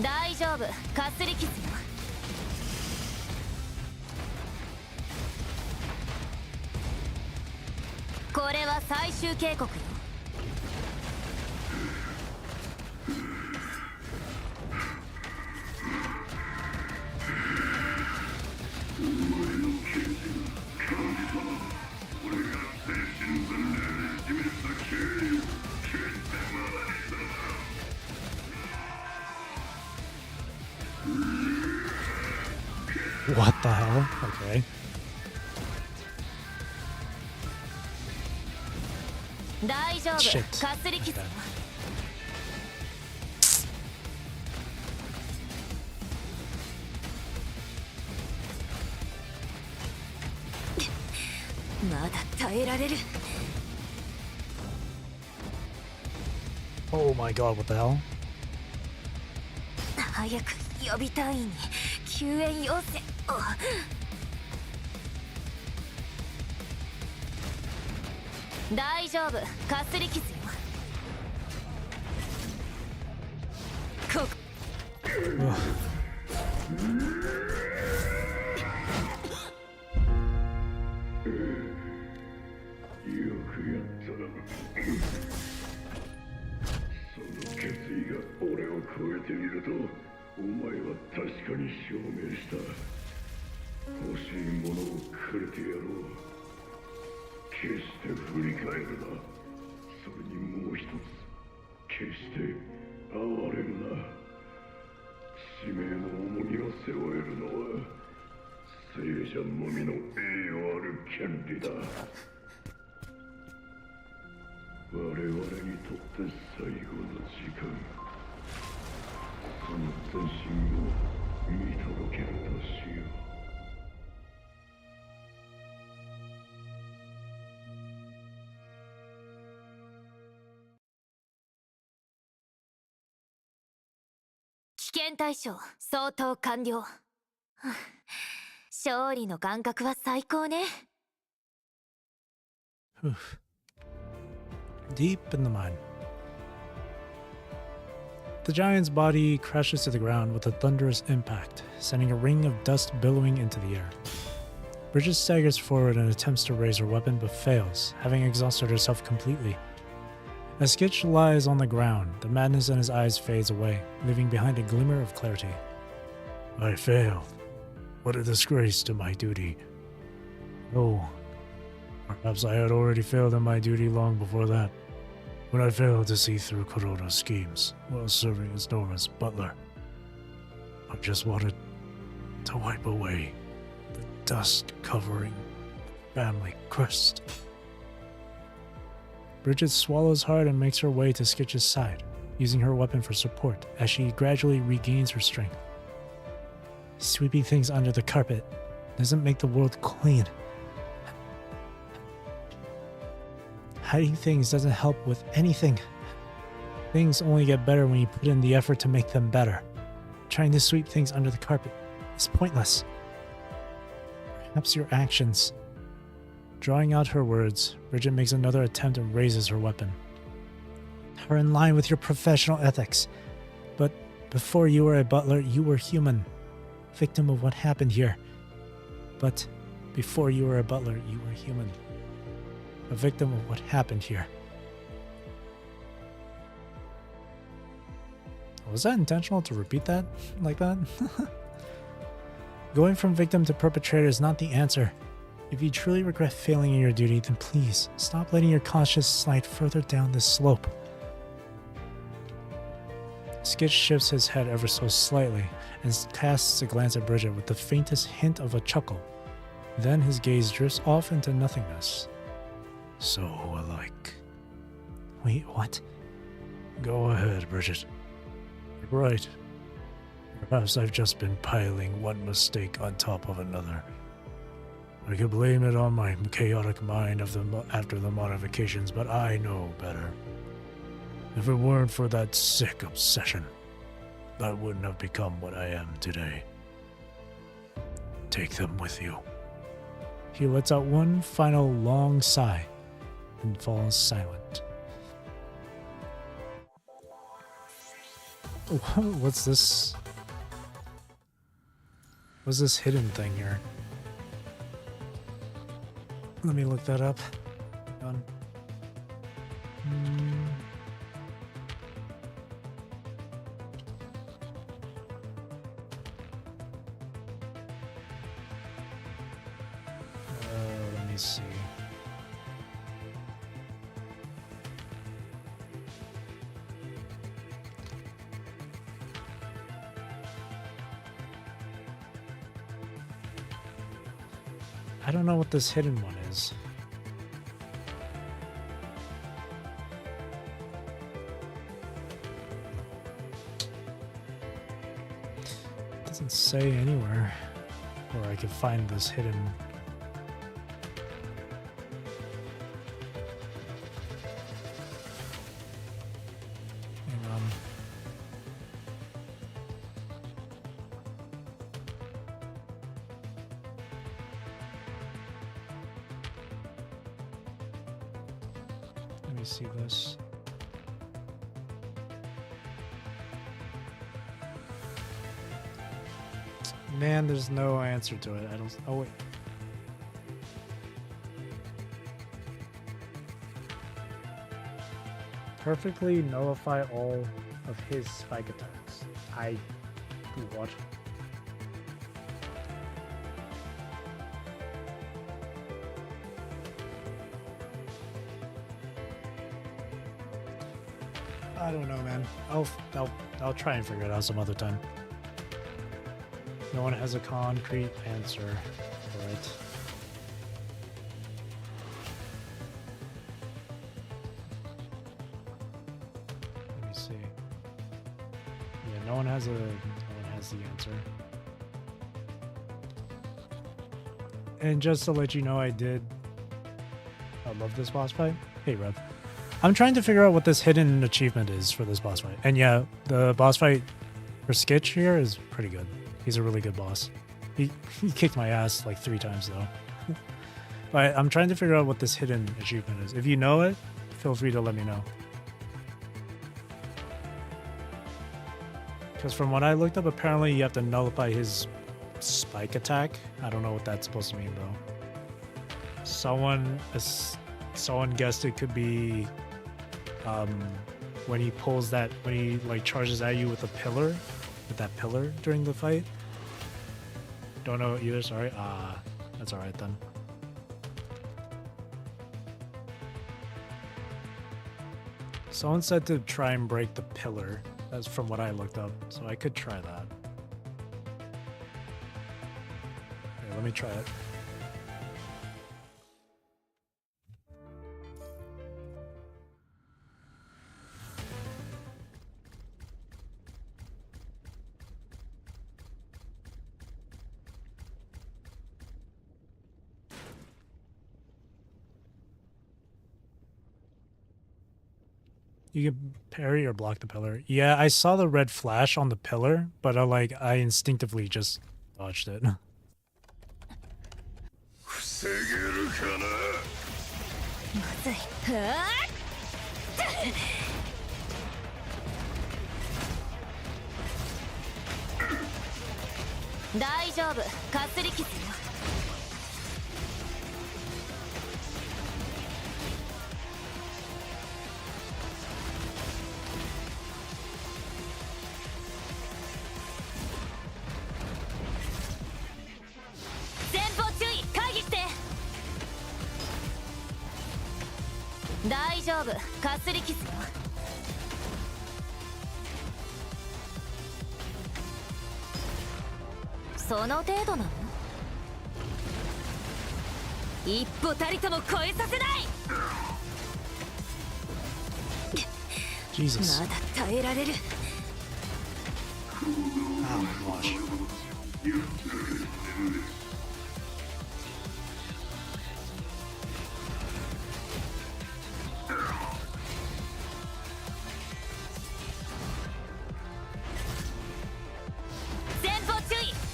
Daijoubu, かすり傷よ。これは最終警告よ。What the hell? Okay. 大丈夫 Shit. かすり傷よ まだ耐えられる Oh my god, what the hell? 早く予備隊員に救援要請を 大丈夫かすり傷よこ よくやったな。その決意が俺を超えてみると、お前は確かに証明した。欲しいものをくれてやろう。決して振り返るな。それにもう一つ、決して哀れむな。使命の重荷を背負えるのは聖者のみの栄誉ある権利だ。我々にとって最後の時間、その全身を見届けるとしよう。危険対象相当完了勝利の感覚は最高ね Deep in the mine. The giant's body crashes to the ground with a thunderous impact, sending a ring of dust billowing into the air. Bridget staggers forward and attempts to raise her weapon but fails, having exhausted herself completely. As Skitch lies on the ground, the madness in his eyes fades away, leaving behind a glimmer of clarity. I failed. What a disgrace to my duty. Oh, perhaps I had already failed in my duty long before that, when I failed to see through Kuroda's schemes while serving as Norma's butler. I just wanted to wipe away the dust covering the family crest. Bridget swallows hard and makes her way to Skitch's side, using her weapon for support as she gradually regains her strength. Sweeping things under the carpet doesn't make the world clean. Hiding things doesn't help with anything. Things only get better when you put in the effort to make them better. Trying to sweep things under the carpet is pointless. Perhaps your actions. Drawing out her words, Bridget makes another attempt and raises her weapon. Are in line with your professional ethics. But before you were a butler, you were human. Victim of what happened here. But before you were a butler, you were human. A victim of what happened here. Was that intentional to repeat that like that? Going from victim to perpetrator is not the answer. If you truly regret failing in your duty, then please stop letting your conscience slide further down this slope. Skitch shifts his head ever so slightly and casts a glance at Bridget with the faintest hint of a chuckle. Then his gaze drifts off into nothingness. So alike. Wait, what? Go ahead, Bridget. You're right. Perhaps I've just been piling one mistake on top of another. I could blame it on my chaotic mind after the modifications, but I know better. If it weren't for that sick obsession, I wouldn't have become what I am today. Take them with you. He lets out one final long sigh and falls silent. What's this? What's this hidden thing here? Let me look that up. Hang on. Let me see. I don't know what this hidden one is. It doesn't say anywhere where I could find this hidden. Hang on. Let me see this. Man, there's no answer to it. I don't. Oh, wait. Perfectly nullify all of his spike attacks. What? I don't know, man. I'll try and figure it out some other time. No one has a concrete answer for it. Let me see. Yeah, no one has the answer. And just to let you know, I love this boss fight. Hey, Rev. I'm trying to figure out what this hidden achievement is for this boss fight. And yeah, the boss fight for Skitch here is pretty good. He's a really good boss. He kicked my ass like 3 times though. But I'm trying to figure out what this hidden achievement is. If you know it, feel free to let me know. Because from what I looked up, apparently you have to nullify his spike attack. I don't know what that's supposed to mean though. Someone guessed it could be when he like charges at you with that pillar during the fight. Don't know either, sorry. That's alright then. Someone said to try and break the pillar. That's from what I looked up, so I could try that. Okay, let me try it. You can parry or block the pillar. Yeah, I saw the red flash on the pillar, but I instinctively just dodged it. 防げるかな。まずい。大丈夫。かすり傷よ。大丈夫。かすり傷よ。その程度なの？一歩たりとも超えさせない。 Jesus. まだ耐えられる。 Oh my gosh.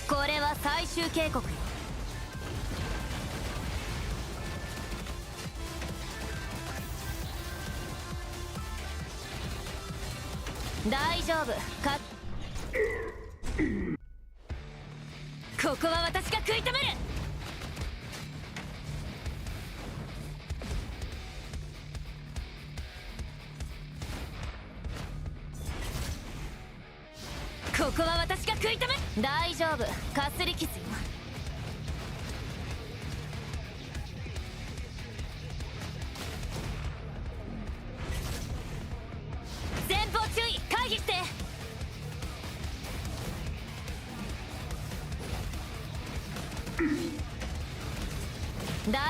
これは最終警告よ。大丈夫か。ここは私が食い止める。ここは私が食い止め。大丈夫。かすり傷よ。前方注意。回避して。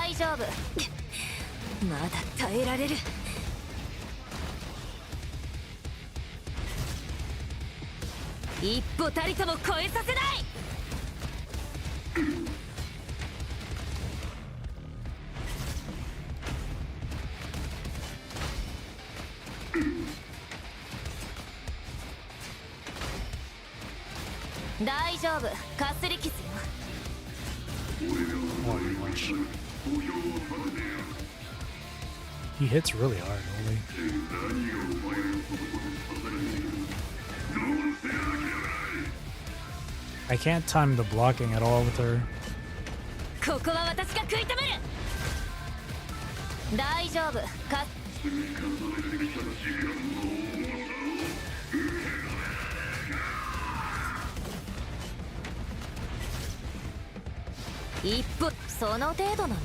大丈夫。まだ耐えられる。一歩たりとも超えさせない。大丈夫、かすり傷よ。 He hits really hard, only. I can't time the blocking at all with her. ここは私が食い止める。大丈夫か。一歩、その程度なの。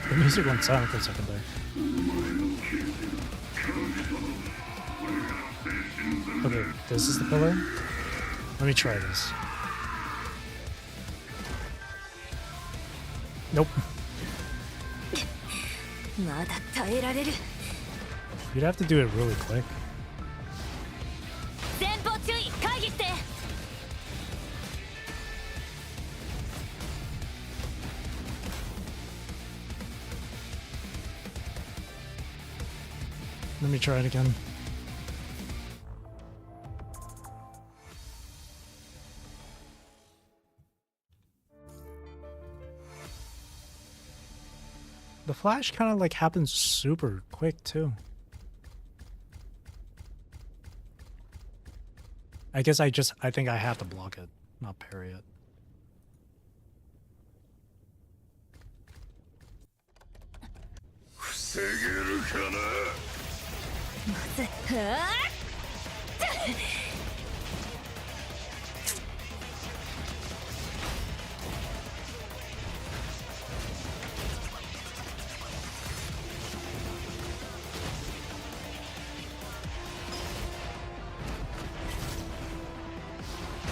The music went silent for a second there. Okay, this is the pillar. Let me try this. Nope. まだ耐えられる。 You'd have to do it really quick. 前方注意、回避して。Let me try it again. The flash kind of like happens super quick too. I guess I think I have to block it, not parry it. 防げるかな。まずはあ。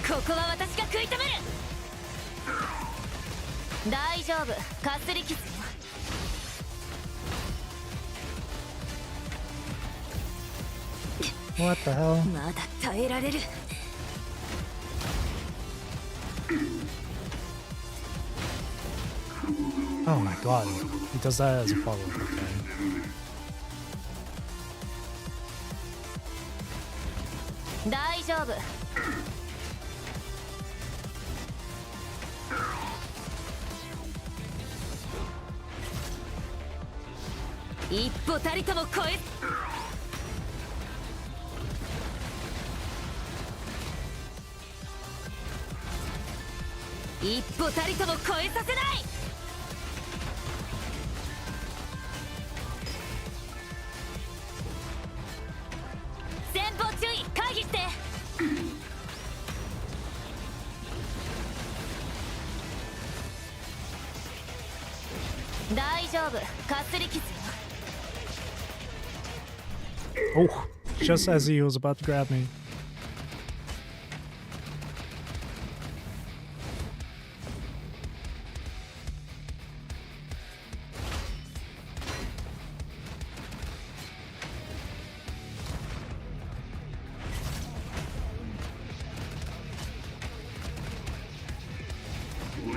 ここは私が食い止める。大丈夫、かすり傷よ。 What the hell? まだ耐えられる。Oh my god. He does that as a follow-up, okay. 大丈夫。一歩たりとも超え。一歩たりとも超えさせない。前方注意、回避して。大丈夫、かすり傷よ。 Oh, just as he was about to grab me.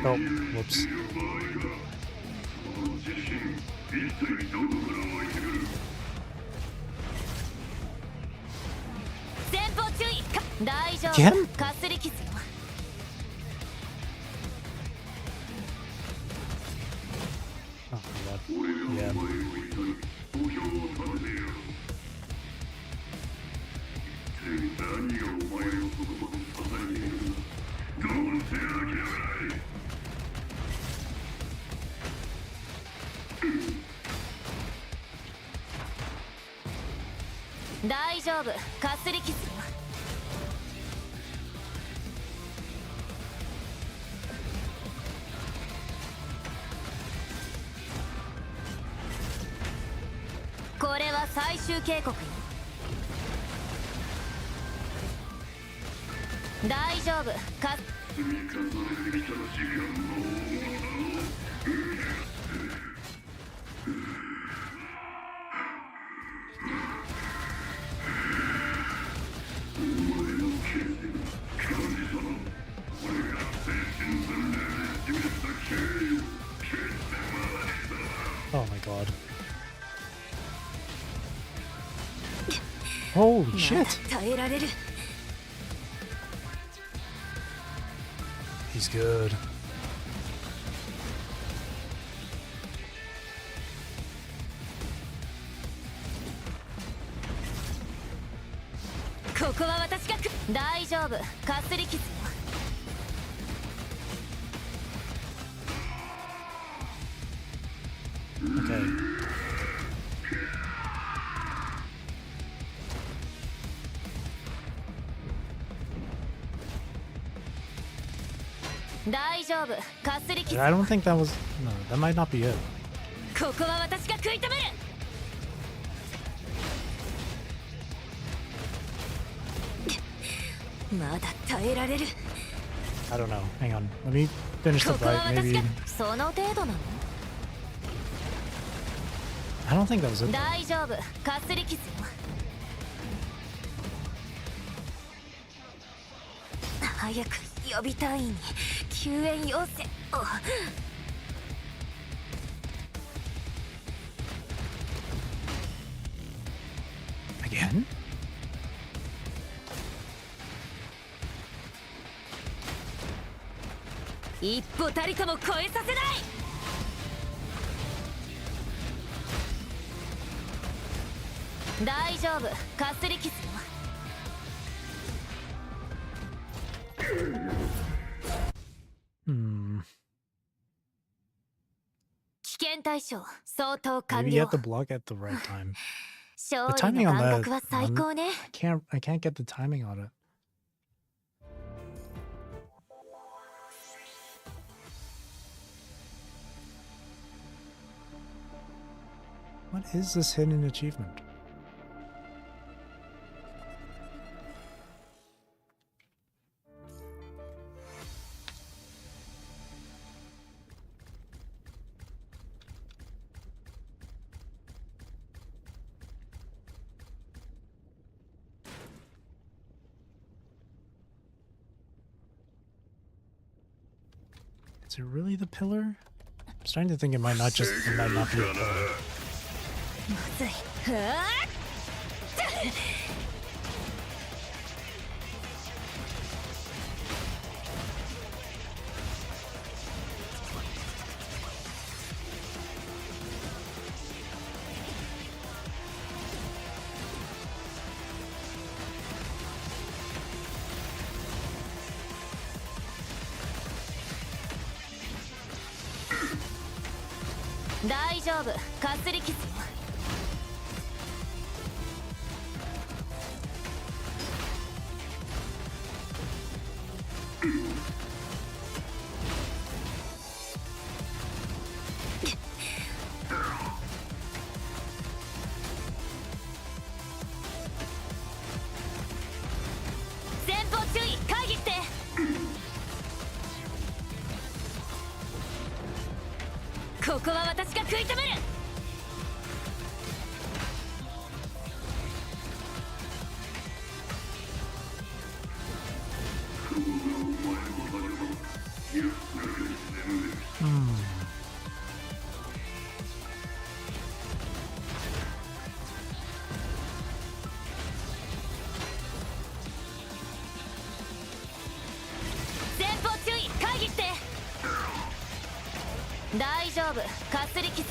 Oh, whoops. 前方注意。大丈夫。 Again? かすり傷よ。 Oh, what? Yeah.大丈夫、かすり傷よ。 これは最終警告よ。大丈夫か。Oh my god. Holy ま shit! だ耐えられる。 He's good. ここは私が大丈夫かすり傷よ。 Okay. 大丈夫かすり傷。 I don't think that was. No, that might not be it. ここは私が食い止める。まだ耐えられる。 I don't know. Hang on. Let me finish こ the こは fight. 私 Maybe. がその程度なの。 I don't think that was it. 大丈夫かすり傷よ。早く予備隊員に救援要請を。 Again? 一歩たりとも超えさせない。大丈夫かすり傷よ。 Hmm. 危険対象相当完 Maybe you 了 have。to block at the right time. 勝 The 利 timing の on 感 that. 覚は最高ね。 I can't get the timing on it. What is this hidden achievement? Is it really the pillar? I'm starting to think it might not be a pillar. まずい。はあ。大丈夫かすり傷よ。 前方注意会議って。ここは私が食い止める。 前方注意会議って大丈夫かすり傷よ。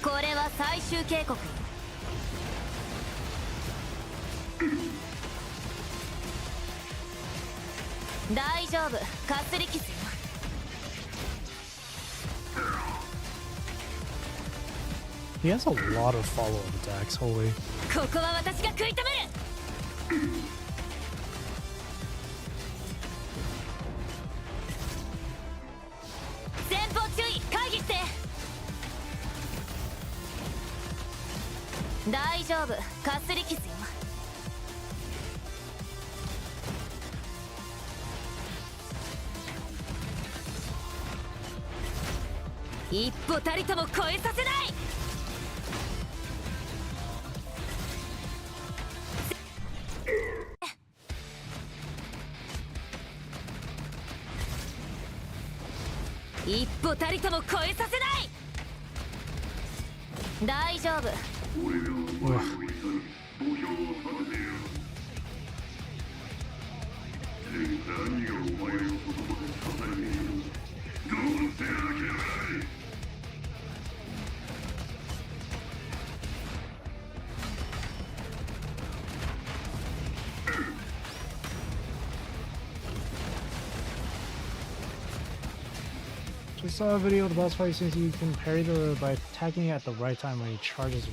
これは最終警告よ。大丈夫かすり傷よ。 He has a lot of follow-up attacks, holy. ここは私が食い止める。前方注大丈夫、かすり傷よ。一歩たりとも超えさせない。一歩たりとも超えさせない。大丈夫。俺がお前を見たら墓標をさせてよ。何がお前をそこまで支えている。どうせ諦めない。Just saw a video of the boss fight since you can parry by attacking it at the right time when he charges.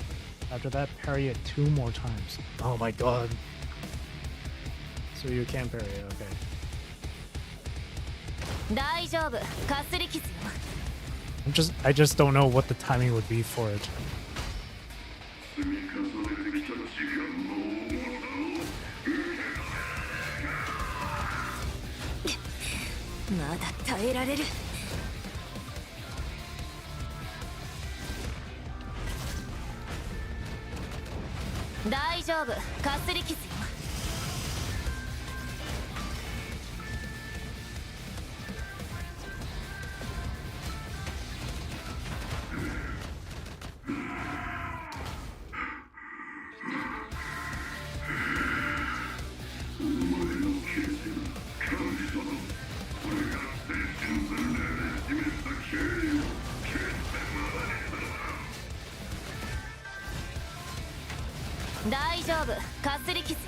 After that, parry it 2 more times. Oh my god. So you can parry it, okay. 大丈夫、かすり傷よ。I just don't know what the timing would be for it. 積み重ねてきた時間の重さを。まだ耐えられる。大丈夫、かすり傷よ。大丈夫、かすり傷よ。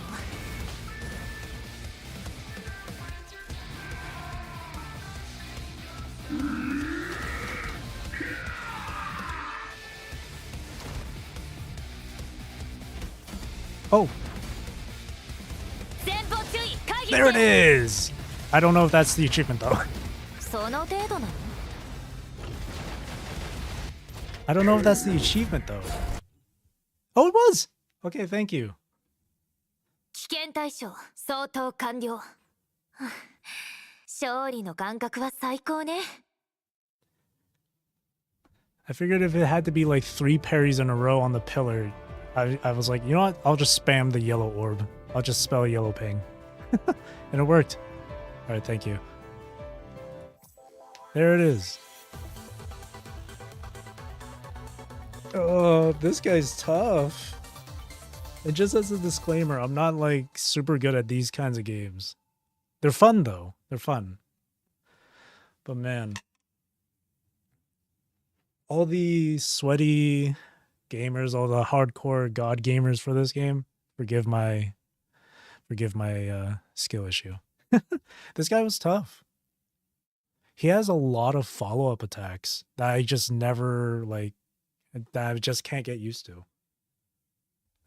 Oh, 前方注意、回避。 there it is! I don't know if that's the achievement though. その程度なの？ I don't know if that's the achievement though. Oh, it was! Okay, thank you. 危険対象相当完了。勝利の感覚は最高ね。I figured if it had to be like 3 parries in a row on the pillar, I was like, you know what? I'll just spam the yellow orb. I'll just spell yellow ping. And it worked. Alright, thank you. There it is. Oh, this guy's tough. And just as a disclaimer, I'm not like super good at these kinds of games. They're fun though. They're fun. But man, all the sweaty gamers, all the hardcore god gamers for this game, forgive my skill issue. This guy was tough. He has a lot of follow-up attacks that I just never that I just can't get used to.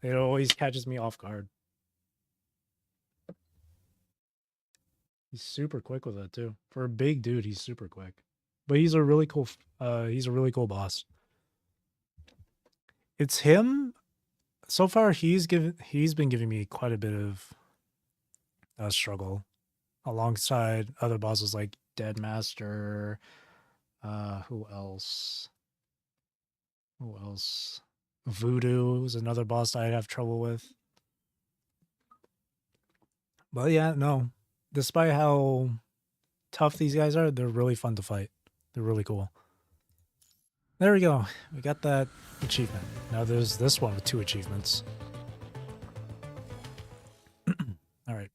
It always catches me off guard. He's super quick with it too. For a big dude, he's super quick. But he's a really cool boss. It's him. So far he's been giving me quite a bit of struggle alongside other bosses like Deadmaster. Who else? Voodoo is another boss I'd have trouble with. But yeah, no. Despite how tough these guys are, they're really fun to fight. They're really cool. There we go. We got that achievement. Now there's this one with 2 achievements. Alright.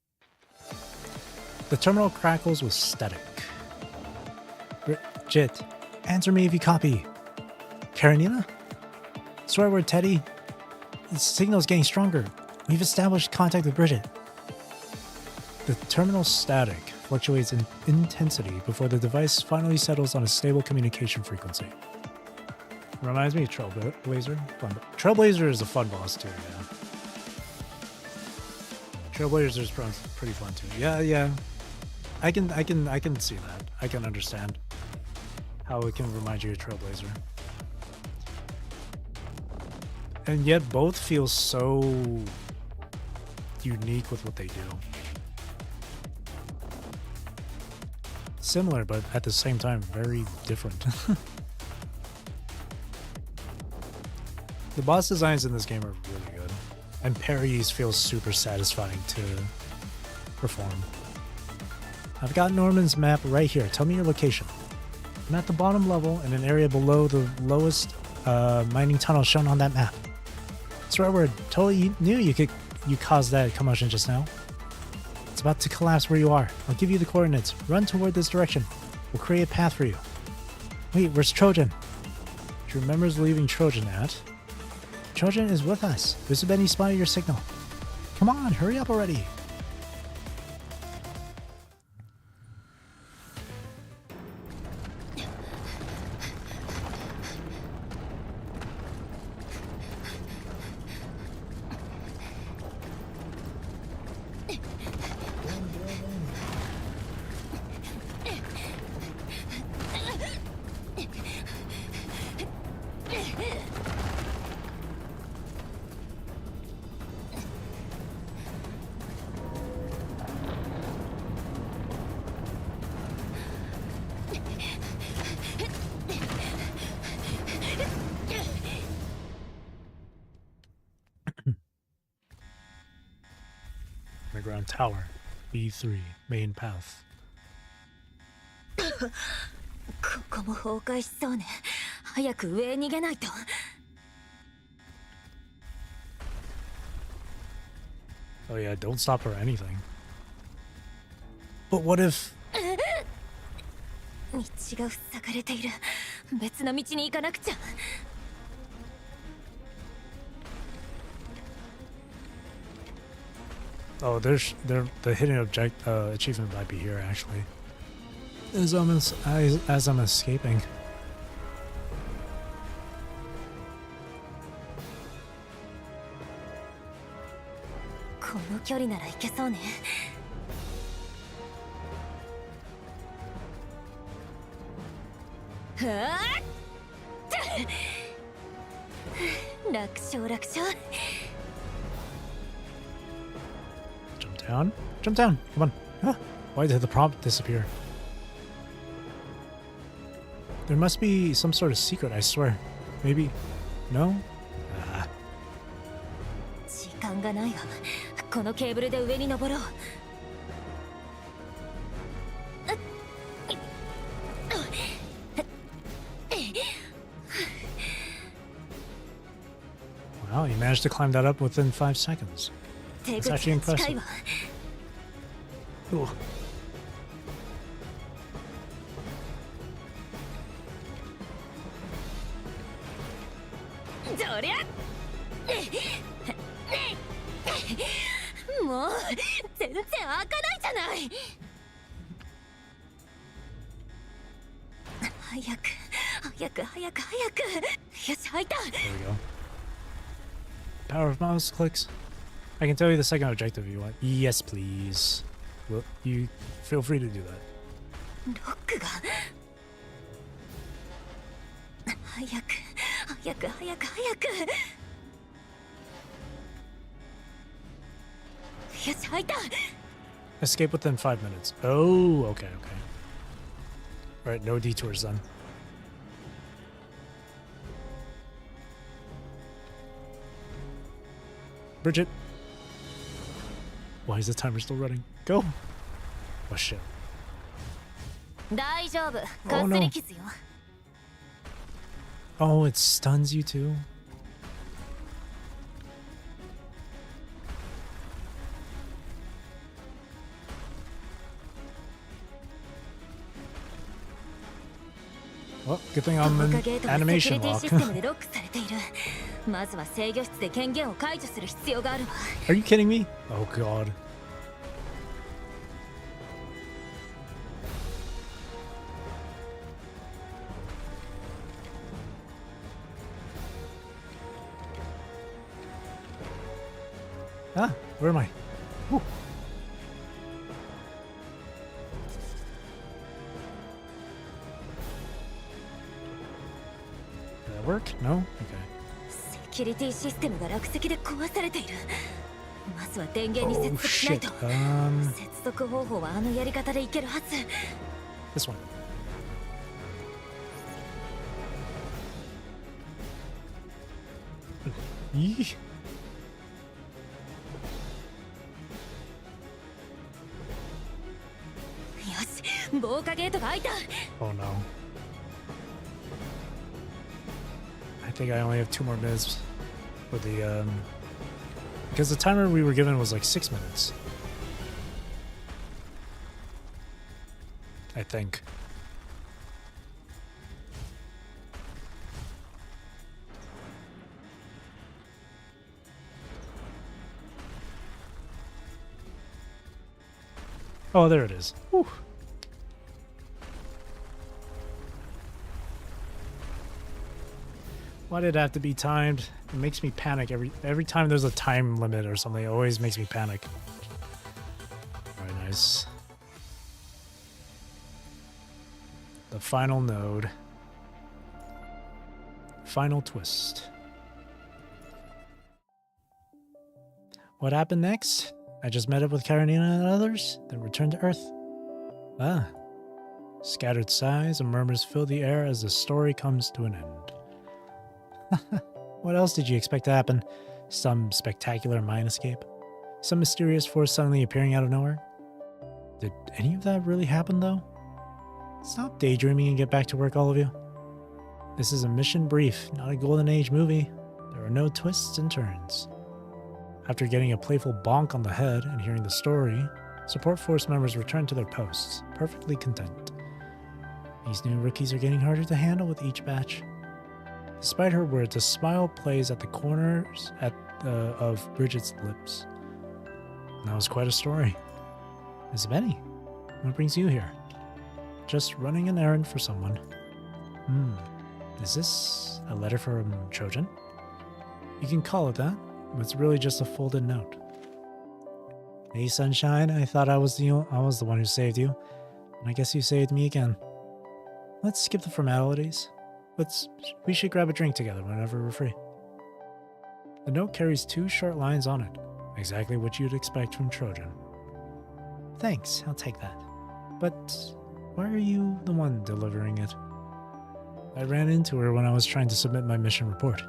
The terminal crackles with static. Bridget, answer me if you copy. Karenina? Swear word, Teddy. The signal's getting stronger. We've established contact with Bridget. The terminal static fluctuates in intensity before the device finally settles on a stable communication frequency. Reminds me of Trailblazer. Trailblazer is a fun boss too, yeah. Trailblazer is pretty fun too. Yeah. I can see that. I can understand how it can remind you of Trailblazer. And yet both feel so unique with what they do. Similar, but at the same time, very different. The boss designs in this game are really good. And parries feel super satisfying to perform. I've got Norman's map right here. Tell me your location. I'm at the bottom level in an area below the lowest mining tunnel shown on that map. Swear word, totally knew you caused that commotion just now. It's about to collapse where you are. I'll give you the coordinates. Run toward this direction. We'll create a path for you. Wait, where's Trojan? She remembers leaving Trojan at. Trojan is with us. This has been spotted your signal. Come on, hurry up already. Underground tower, B3, main path. ここも崩壊しそうね。早く上へ逃げないと。Oh yeah, don't stop or anything. But what if... 道が塞がれている。別の道に行かなくちゃ。Oh, the hidden achievement might be here actually. As I'm escaping. この距離なら行けそうね。はあ楽勝楽勝。 Jump down? Jump down! Come on. Huh? Why did the prompt disappear? There must be some sort of secret, I swear. Maybe... No? Ah. 時間がないわ。このケーブルで上に登ろう。Wow, you managed to climb that up within 5 seconds. That's actually impressive. Ooh. There we go. Power of mouse clicks. I can tell you the second objective if you want. Yes, please. Well, you feel free to do that. ロックが早く早く早く早くよし入った Escape within 5 minutes. Oh, okay, okay. Alright, no detours then. Bridget. Why is the timer still running? Go! Oh shit. 大丈夫 Oh, か no. すり傷よ Oh, it stuns you too? Well, good thing I'm ここ in がゲートがセキュ animation リティ lock. システムでロックされているまずは制御室で権限を解除する必要があるわ Are you kidding me? Oh god. Ah, where am I? Whew. Did that work? No? Okay. セキリティシステムが落石で壊されている。まずは電源に Oh 接続しないと。 shit. 接続方法はあのやり方でいけるはず。 This one. いい。よし、防火ゲートが開いた。 Oh no. I think I only have 2 more minutes with the because the timer we were given was like 6 minutes. I think. Oh, there it is. Whew. Why did it have to be timed? It makes me panic every time there's a time limit or something. It always makes me panic. Very nice. The final node. Final twist. What happened next? I just met up with Karenina and others, then returned to Earth. Ah. Scattered sighs and murmurs fill the air as the story comes to an end. What else did you expect to happen? Some spectacular mind escape? Some mysterious force suddenly appearing out of nowhere? Did any of that really happen, though? Stop daydreaming and get back to work, all of you. This is a mission brief, not a Golden Age movie. There are no twists and turns. After getting a playful bonk on the head and hearing the story, support force members return to their posts, perfectly content. These new rookies are getting harder to handle with each batch. Despite her words, a smile plays at the corners of Bridget's lips. That was quite a story. Miss Benny, what brings you here? Just running an errand for someone. Is this a letter from Trojan? You can call it that, but it's really just a folded note. Hey, Sunshine, I thought I was the one who saved you, and I guess you saved me again. Let's skip the formalities. We should grab a drink together whenever we're free. The note carries 2 short lines on it, exactly what you'd expect from Trojan. Thanks, I'll take that. But why are you the one delivering it? I ran into her when I was trying to submit my mission report.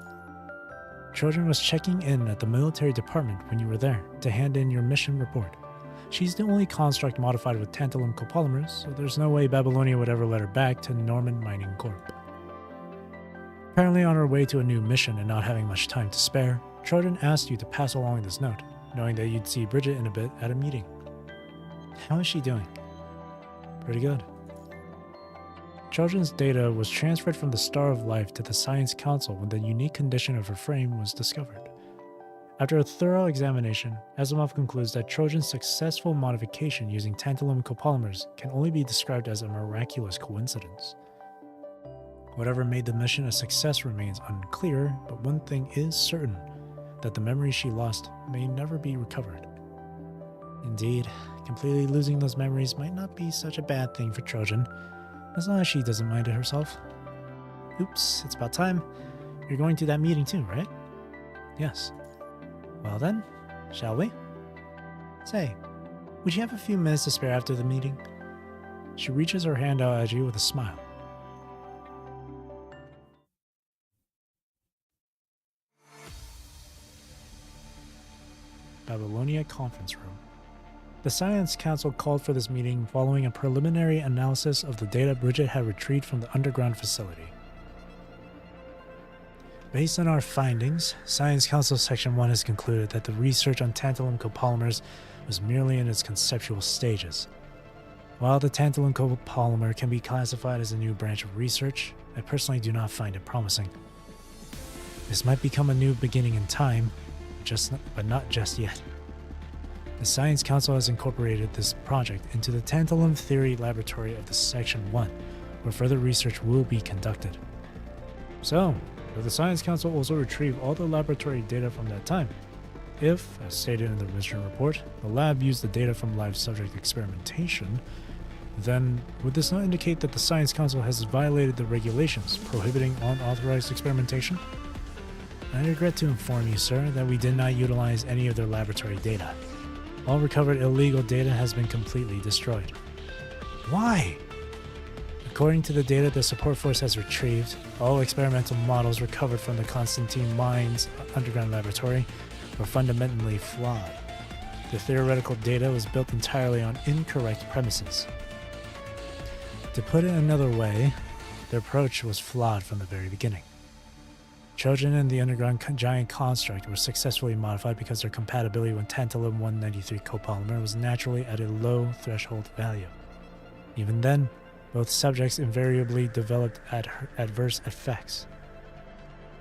Trojan was checking in at the military department when you were there to hand in your mission report. She's the only construct modified with tantalum copolymers, so there's no way Babylonia would ever let her back to Norman Mining Corp. Apparently on her way to a new mission and not having much time to spare, Trojan asked you to pass along this note, knowing that you'd see Bridget in a bit at a meeting. How is she doing? Pretty good. Trojan's data was transferred from the Star of Life to the Science Council when the unique condition of her frame was discovered. After a thorough examination, Asimov concludes that Trojan's successful modification using tantalum copolymers can only be described as a miraculous coincidence. Whatever made the mission a success remains unclear, but one thing is certain, that the memories she lost may never be recovered. Indeed, completely losing those memories might not be such a bad thing for Trojan, as long as she doesn't mind it herself. Oops, it's about time. You're going to that meeting too, right? Yes. Well then, shall we? Say, would you have a few minutes to spare after the meeting? She reaches her hand out at you with a smile. Babylonia Conference Room. The Science Council called for this meeting following a preliminary analysis of the data Bridget had retrieved from the underground facility. Based on our findings, Science Council Section 1 has concluded that the research on tantalum copolymers was merely in its conceptual stages. While the tantalum copolymer can be classified as a new branch of research, I personally do not find it promising. This might become a new beginning in time, but not just yet. The Science Council has incorporated this project into the Tantalum Theory Laboratory of the Section 1, where further research will be conducted. So, will the Science Council also retrieve all the laboratory data from that time? If, as stated in the mission report, the lab used the data from live subject experimentation, then would this not indicate that the Science Council has violated the regulations prohibiting unauthorized experimentation? I regret to inform you, sir, that we did not utilize any of their laboratory data. All recovered illegal data has been completely destroyed. Why? According to the data the support force has retrieved, all experimental models recovered from the Constantine Mines underground laboratory were fundamentally flawed. The theoretical data was built entirely on incorrect premises. To put it another way, their approach was flawed from the very beginning. Trojan and the underground giant construct were successfully modified because their compatibility with tantalum-193 copolymer was naturally at a low threshold value. Even then, both subjects invariably developed adverse effects.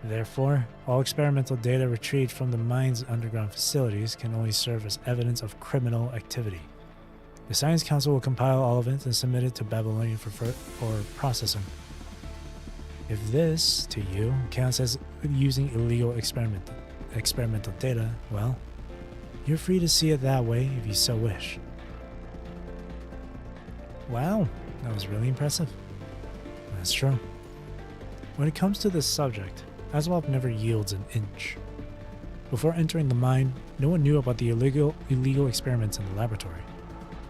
Therefore, all experimental data retrieved from the mine's underground facilities can only serve as evidence of criminal activity. The Science Council will compile all of it and submit it to Babylonia for processing. If this, to you, counts as using illegal experimental data, well, you're free to see it that way if you so wish. Wow, that was really impressive. That's true. When it comes to this subject, Asimov never yields an inch. Before entering the mine, no one knew about the illegal experiments in the laboratory.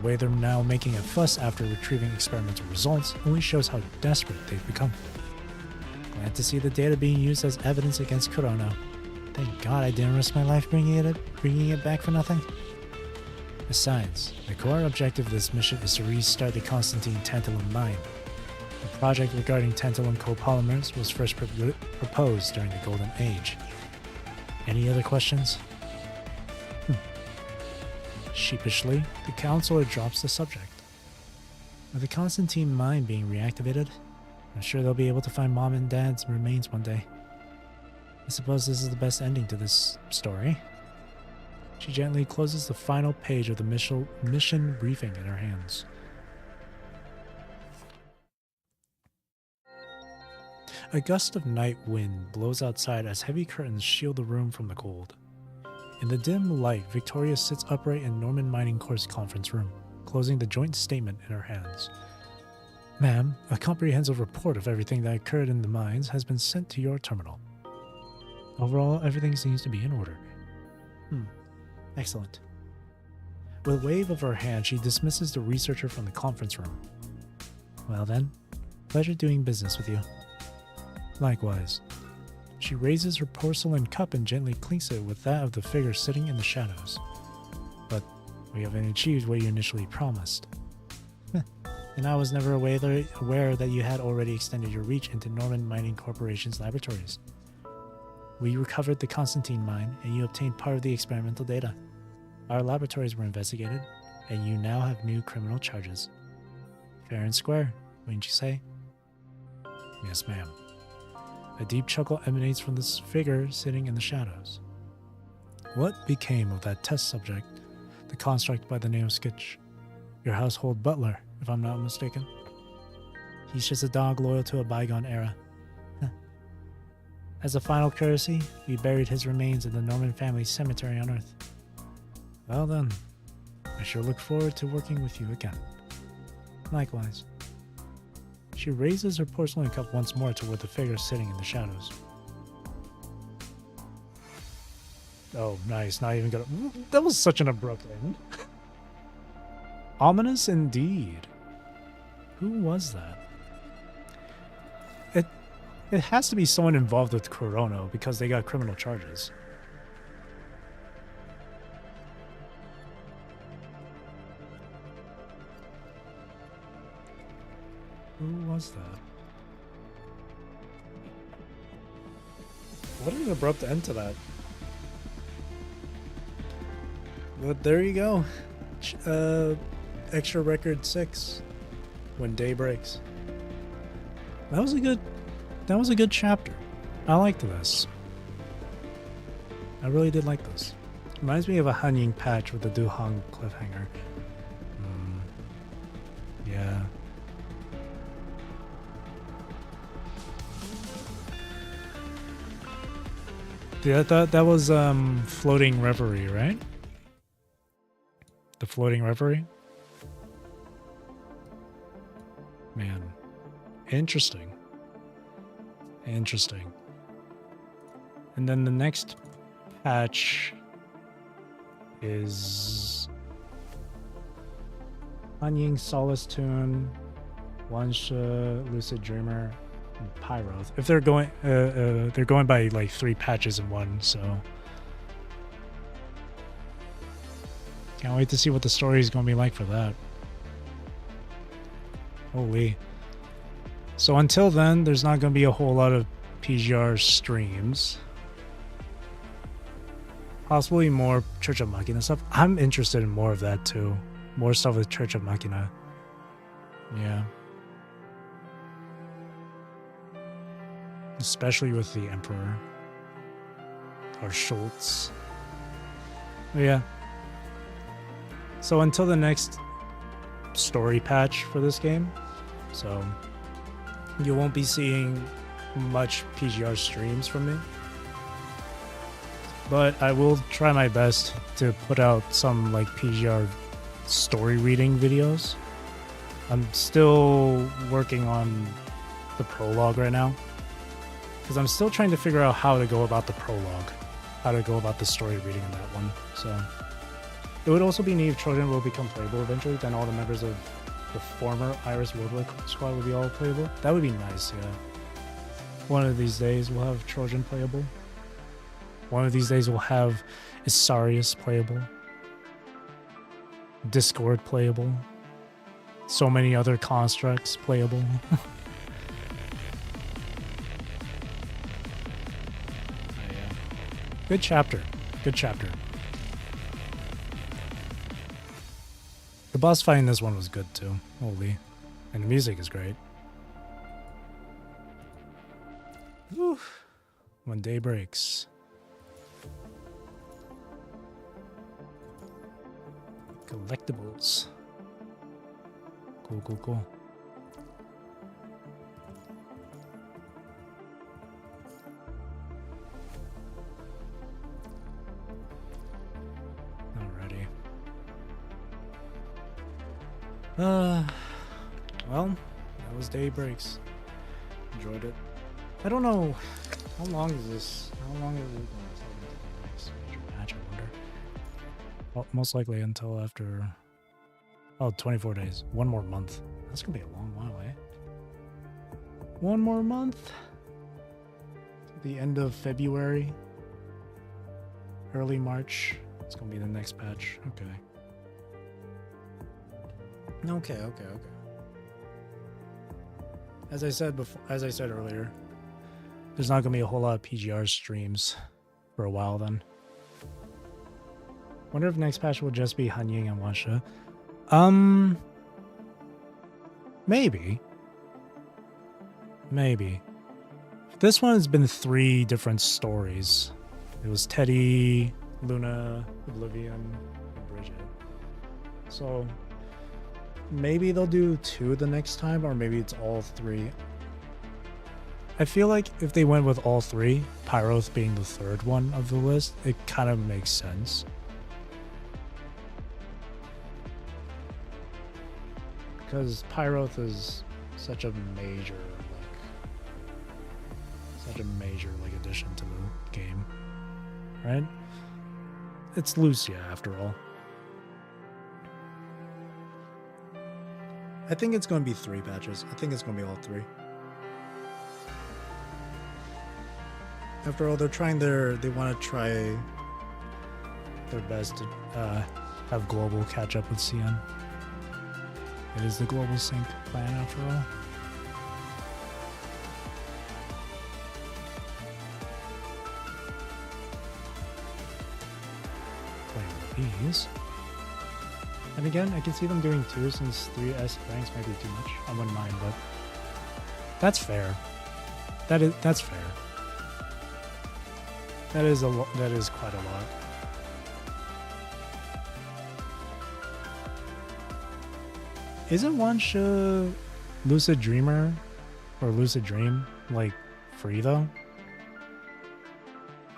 The way they're now making a fuss after retrieving experimental results only shows how desperate they've become. Glad to see the data being used as evidence against Corona. Thank God I didn't risk my life bringing it back for nothing. Besides, the core objective of this mission is to restart the Constantine Tantalum mine. The project regarding tantalum copolymers was first proposed during the Golden Age. Any other questions? Sheepishly, the counselor drops the subject. With the Constantine mine being reactivated, I'm sure they'll be able to find Mom and Dad's remains one day. I suppose this is the best ending to this story. She gently closes the final page of the mission briefing in her hands. A gust of night wind blows outside as heavy curtains shield the room from the cold. In the dim light, Victoria sits upright in Norman Mining Corp's conference room, closing the joint statement in her hands. Ma'am, a comprehensive report of everything that occurred in the mines has been sent to your terminal. Overall, everything seems to be in order. Excellent. With a wave of her hand, she dismisses the researcher from the conference room. Well then, pleasure doing business with you. Likewise. She raises her porcelain cup and gently clinks it with that of the figure sitting in the shadows. But we haven't achieved what you initially promised. And I was never aware that you had already extended your reach into Norman Mining Corporation's laboratories. We recovered the Constantine mine, and you obtained part of the experimental data. Our laboratories were investigated, and you now have new criminal charges. Fair and square, wouldn't you say? Yes, ma'am. A deep chuckle emanates from this figure sitting in the shadows. What became of that test subject, the construct by the name of Skitch? Your household butler, if I'm not mistaken. He's just a dog loyal to a bygone era. As a final courtesy, we buried his remains in the Norman family cemetery on Earth. Well then, I sure look forward to working with you again. Likewise. She raises her porcelain cup once more toward the figure sitting in the shadows. Oh, nice. Not even gonna... That was such an abrupt end. Ominous indeed. Who was that? It has to be someone involved with Corona because they got criminal charges. Who was that? What an abrupt end to that. But there you go. Extra record 6. When Day Breaks. That was a good chapter. I liked this. I really did like this. Reminds me of a Hanying patch with the Duhong cliffhanger. Yeah. Yeah, that was Floating Reverie, right? The Floating Reverie? Man. Interesting. And then the next patch is Anying, Solace Tune, Wansha, Lucid Dreamer, and Pyroth. If they're going by like 3 patches in one, so can't wait to see what the story is going to be like for that. Holy. So until then, there's not going to be a whole lot of PGR streams. Possibly more Church of Machina stuff. I'm interested in more of that too. More stuff with Church of Machina. Yeah. Especially with the Emperor. Or Schultz. But yeah. So until the next story patch for this game. So you won't be seeing much PGR streams from me. But I will try my best to put out some like PGR story reading videos. I'm still working on the prologue right now because I'm still trying to figure out how to go about the prologue, how to go about the story reading in that one. So it would also be neat if children will become playable eventually. Then all the members of the former Iris Worldwide squad will be all playable. That would be nice, yeah. One of these days we'll have Trojan playable. One of these days we'll have Isarius playable. Discord playable. So many other constructs playable. Yeah. Good chapter. Good chapter. The boss fight in this one was good too. Holy. And the music is great. Whew. When day breaks. Collectibles. Cool, cool, cool. Alrighty. Well, that was Day Breaks. Enjoyed it. I don't know how long is this? How long is it? Next major match, I wonder. Well, most likely until after 24 days. 1 more month. That's gonna be a long while, eh? 1 more month. The end of February. Early March. It's gonna be the next patch. Okay. Okay. As I said before, as I said earlier, there's not gonna be a whole lot of PGR streams for a while then. Wonder if next patch will just be Hanying and Wansha. Maybe. This one has been 3 different stories. It was Teddy, Luna, Oblivion, and Bridget. So maybe they'll do 2 the next time, or maybe it's all 3. I feel like if they went with all 3, Pyroth being the 3rd one of the list, it kind of makes sense. Because Pyroth is such a major, addition to the game, right? It's Lucia, after all. I think it's going to be 3 patches. I think it's going to be all 3. After all, they want to try their best to have global catch up with CN. It is the global sync plan, after all. Playing these. And again, I can see them doing 2 since 3S ranks might be too much. I wouldn't mind, but that's fair. That's fair. That is quite a lot. Isn't Wansha Lucid Dreamer or Lucid Dream like free though?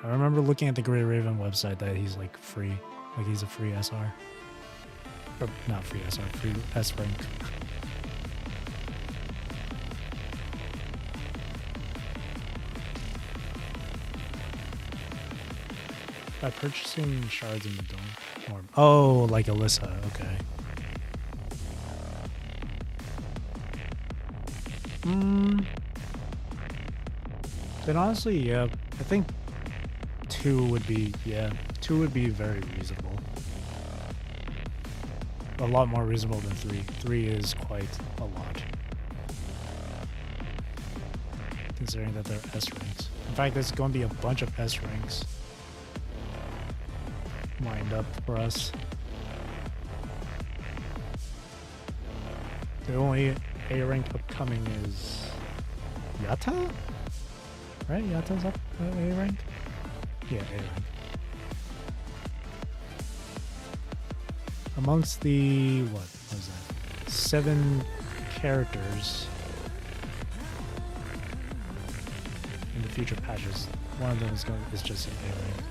I remember looking at the Grey Raven website that he's like free, like he's a free SR. Or not free SR, free S rank. By purchasing shards in the dome orb. Oh, like Alyssa, okay. Then honestly, yeah, I think 2 would be, yeah, 2 would be very reasonable. A lot more reasonable than 3. 3 is quite a lot. Considering that they're S ranks. In fact, there's going to be a bunch of S ranks lined up for us. The only A rank upcoming is Yata? Right? Yata's up A rank? Yeah, A rank. Amongst the, what was that? 7 characters in the future patches, one of them is just an A rank.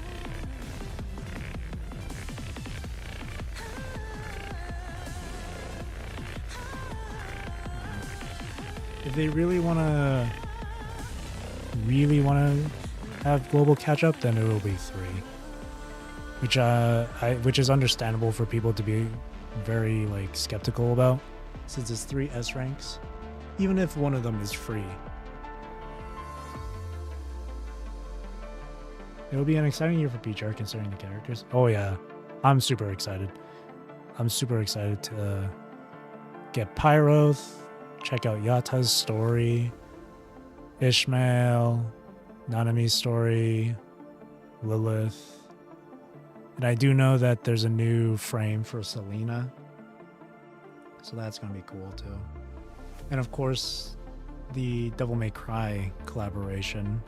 If they really want to have global catch up, then it will be 3, which is understandable for people to be very like skeptical about, since it's 3 S ranks, even if one of them is free. It will be an exciting year for PGR considering the characters. Oh yeah, I'm super excited. I'm super excited to get Pyroth, check out Yata's story, Ishmael, Nanami's story, Lilith. And I do know that there's a new frame for Selena, so that's going to be cool too. And of course, the Devil May Cry collaboration,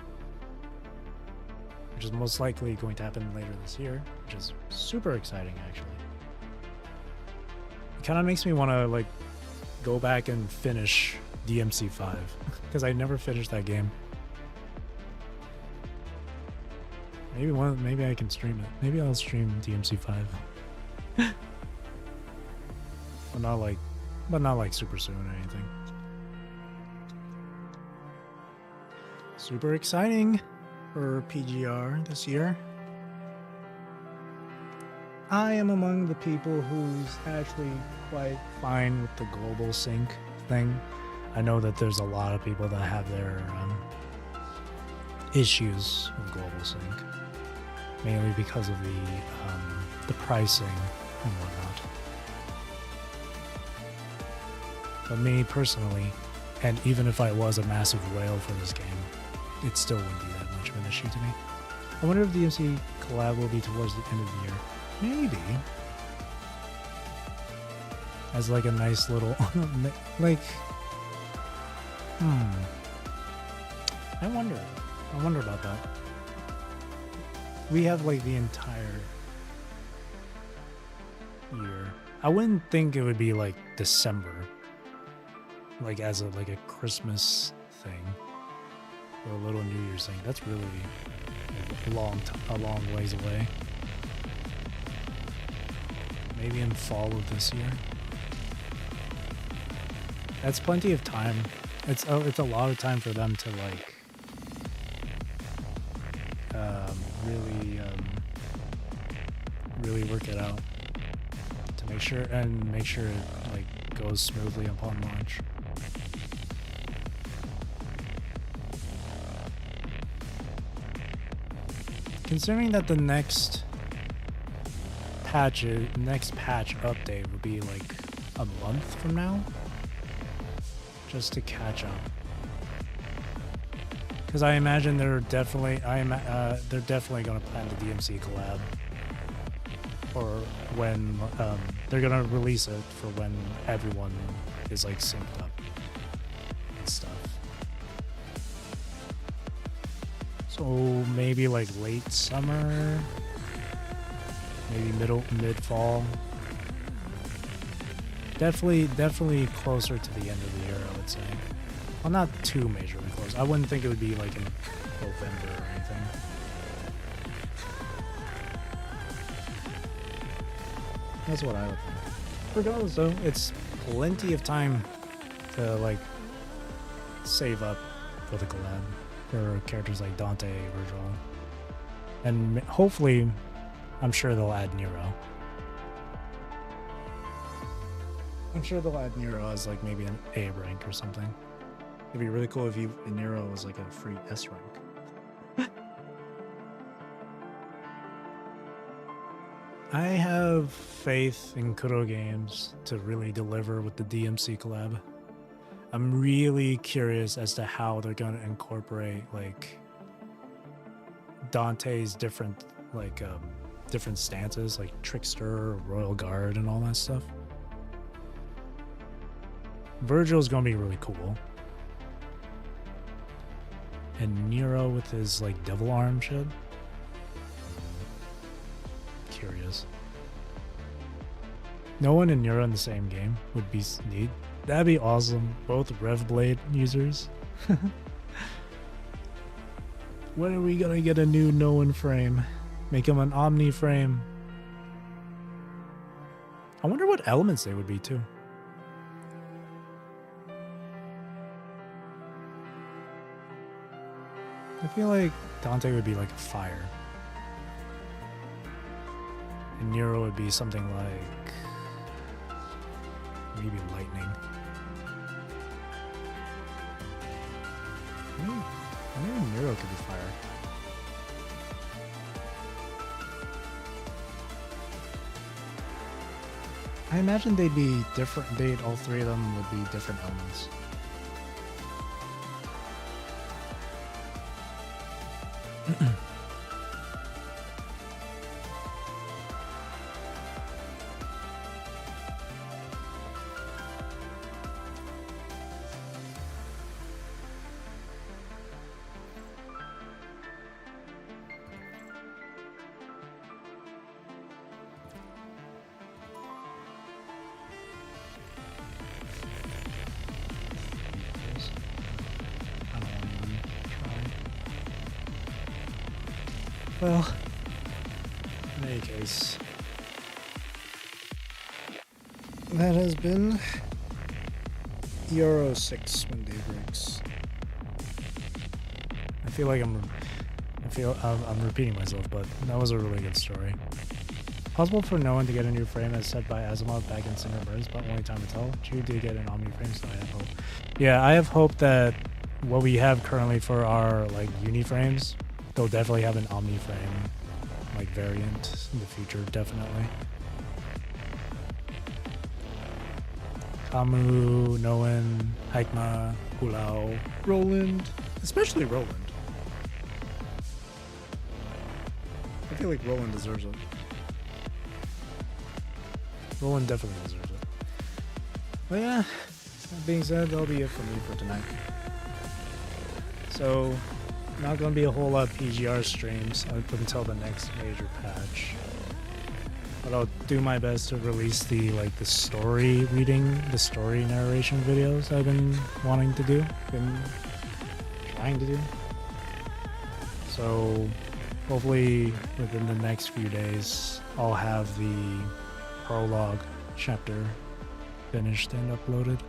which is most likely going to happen later this year, which is super exciting actually. It kind of makes me want to like go back and finish DMC5 because I never finished that game. Maybe I can stream it. Maybe I'll stream DMC5. but not like super soon or anything. Super exciting for PGR this year. I am among the people who's actually quite fine with the global sync thing. I know that there's a lot of people that have their issues with global sync, mainly because of the pricing and whatnot. But me personally, and even if I was a massive whale for this game, it still wouldn't be that much of an issue to me. I wonder if DMC collab will be towards the end of the year. Maybe. As like a nice little like I wonder about that. We have like the entire year. I wouldn't think it would be like December, like as a Christmas thing or a little New Year's thing. That's really a long ways away. Maybe in fall of this year. That's plenty of time. It's a lot of time for them to like really work it out to make sure it like goes smoothly upon launch. Considering that the next patch update would be like a month from now, just to catch up. Because I imagine they're definitely going to plan the DMC collab, or when they're going to release it for when everyone is like synced up and stuff. So maybe like late summer, maybe mid-fall. Definitely closer to the end of the year, I would say. Well, not too majorly close. I wouldn't think it would be like in November or anything. That's what I would think. Regardless though, it's plenty of time to like save up for the collab for characters like Dante, Virgil, and hopefully I'm sure they'll add Nero. I'm sure they'll add Nero as like maybe an A rank or something. It'd be really cool if Nero was like a free S rank. I have faith in Kuro Games to really deliver with the DMC collab. I'm really curious as to how they're going to incorporate like Dante's different different stances, like Trickster, Royal Guard, and all that stuff. Virgil's gonna be really cool. And Nero with his like devil arm shit. Curious. No one and Nero in the same game would be neat. That'd be awesome. Both Revblade users. When are we gonna get a new Noan frame? Make him an Omni frame. I wonder what elements they would be too. I feel like Dante would be like a fire. And Nero would be something like maybe lightning. Maybe Nero could be fire. I imagine they'd be different. All three of them would be different elements. Well, in any case, that has been ER06 when day breaks. I feel like I'm repeating myself, but that was a really good story. Possible for no one to get a new frame as said by Asimov back in Singer Birds, but only time to tell. Jude did get an Omni frame, so I have hope. Yeah, I have hope that what we have currently for our like uni frames, they'll definitely have an Omni frame like variant in the future, definitely. Kamu, Noan, Haikma, Hulao, Roland, especially Roland. I feel like Roland deserves it. Roland definitely deserves it. But yeah, that being said, that'll be it for me for tonight. So, not going to be a whole lot of PGR streams up until the next major patch. But I'll do my best to release the story narration videos I've been wanting to do, been trying to do. So hopefully within the next few days I'll have the prologue chapter finished and uploaded.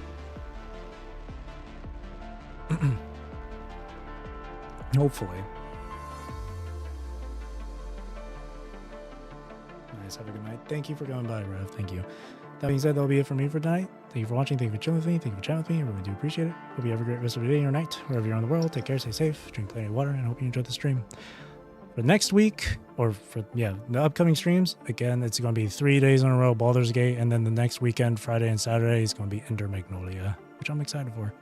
Hopefully. Nice, have a good night. Thank you for coming by, Rev. Thank you. That being said, that'll be it for me for tonight. Thank you for watching. Thank you for chilling with me. Thank you for chatting with me. I really do appreciate it. Hope you have a great rest of your day or night, wherever you're in the world. Take care, stay safe, drink plenty of water, and I hope you enjoyed the stream. For next week, or for, the upcoming streams, again, it's going to be 3 days in a row, Baldur's Gate, and then the next weekend, Friday and Saturday, is going to be Ender Magnolia, which I'm excited for.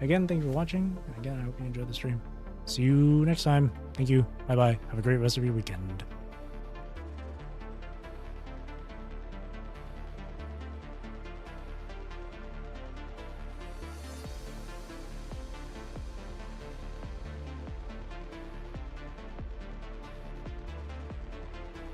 Again, thank you for watching, and again, I hope you enjoyed the stream. See you next time. Thank you. Bye-bye. Have a great rest of your weekend.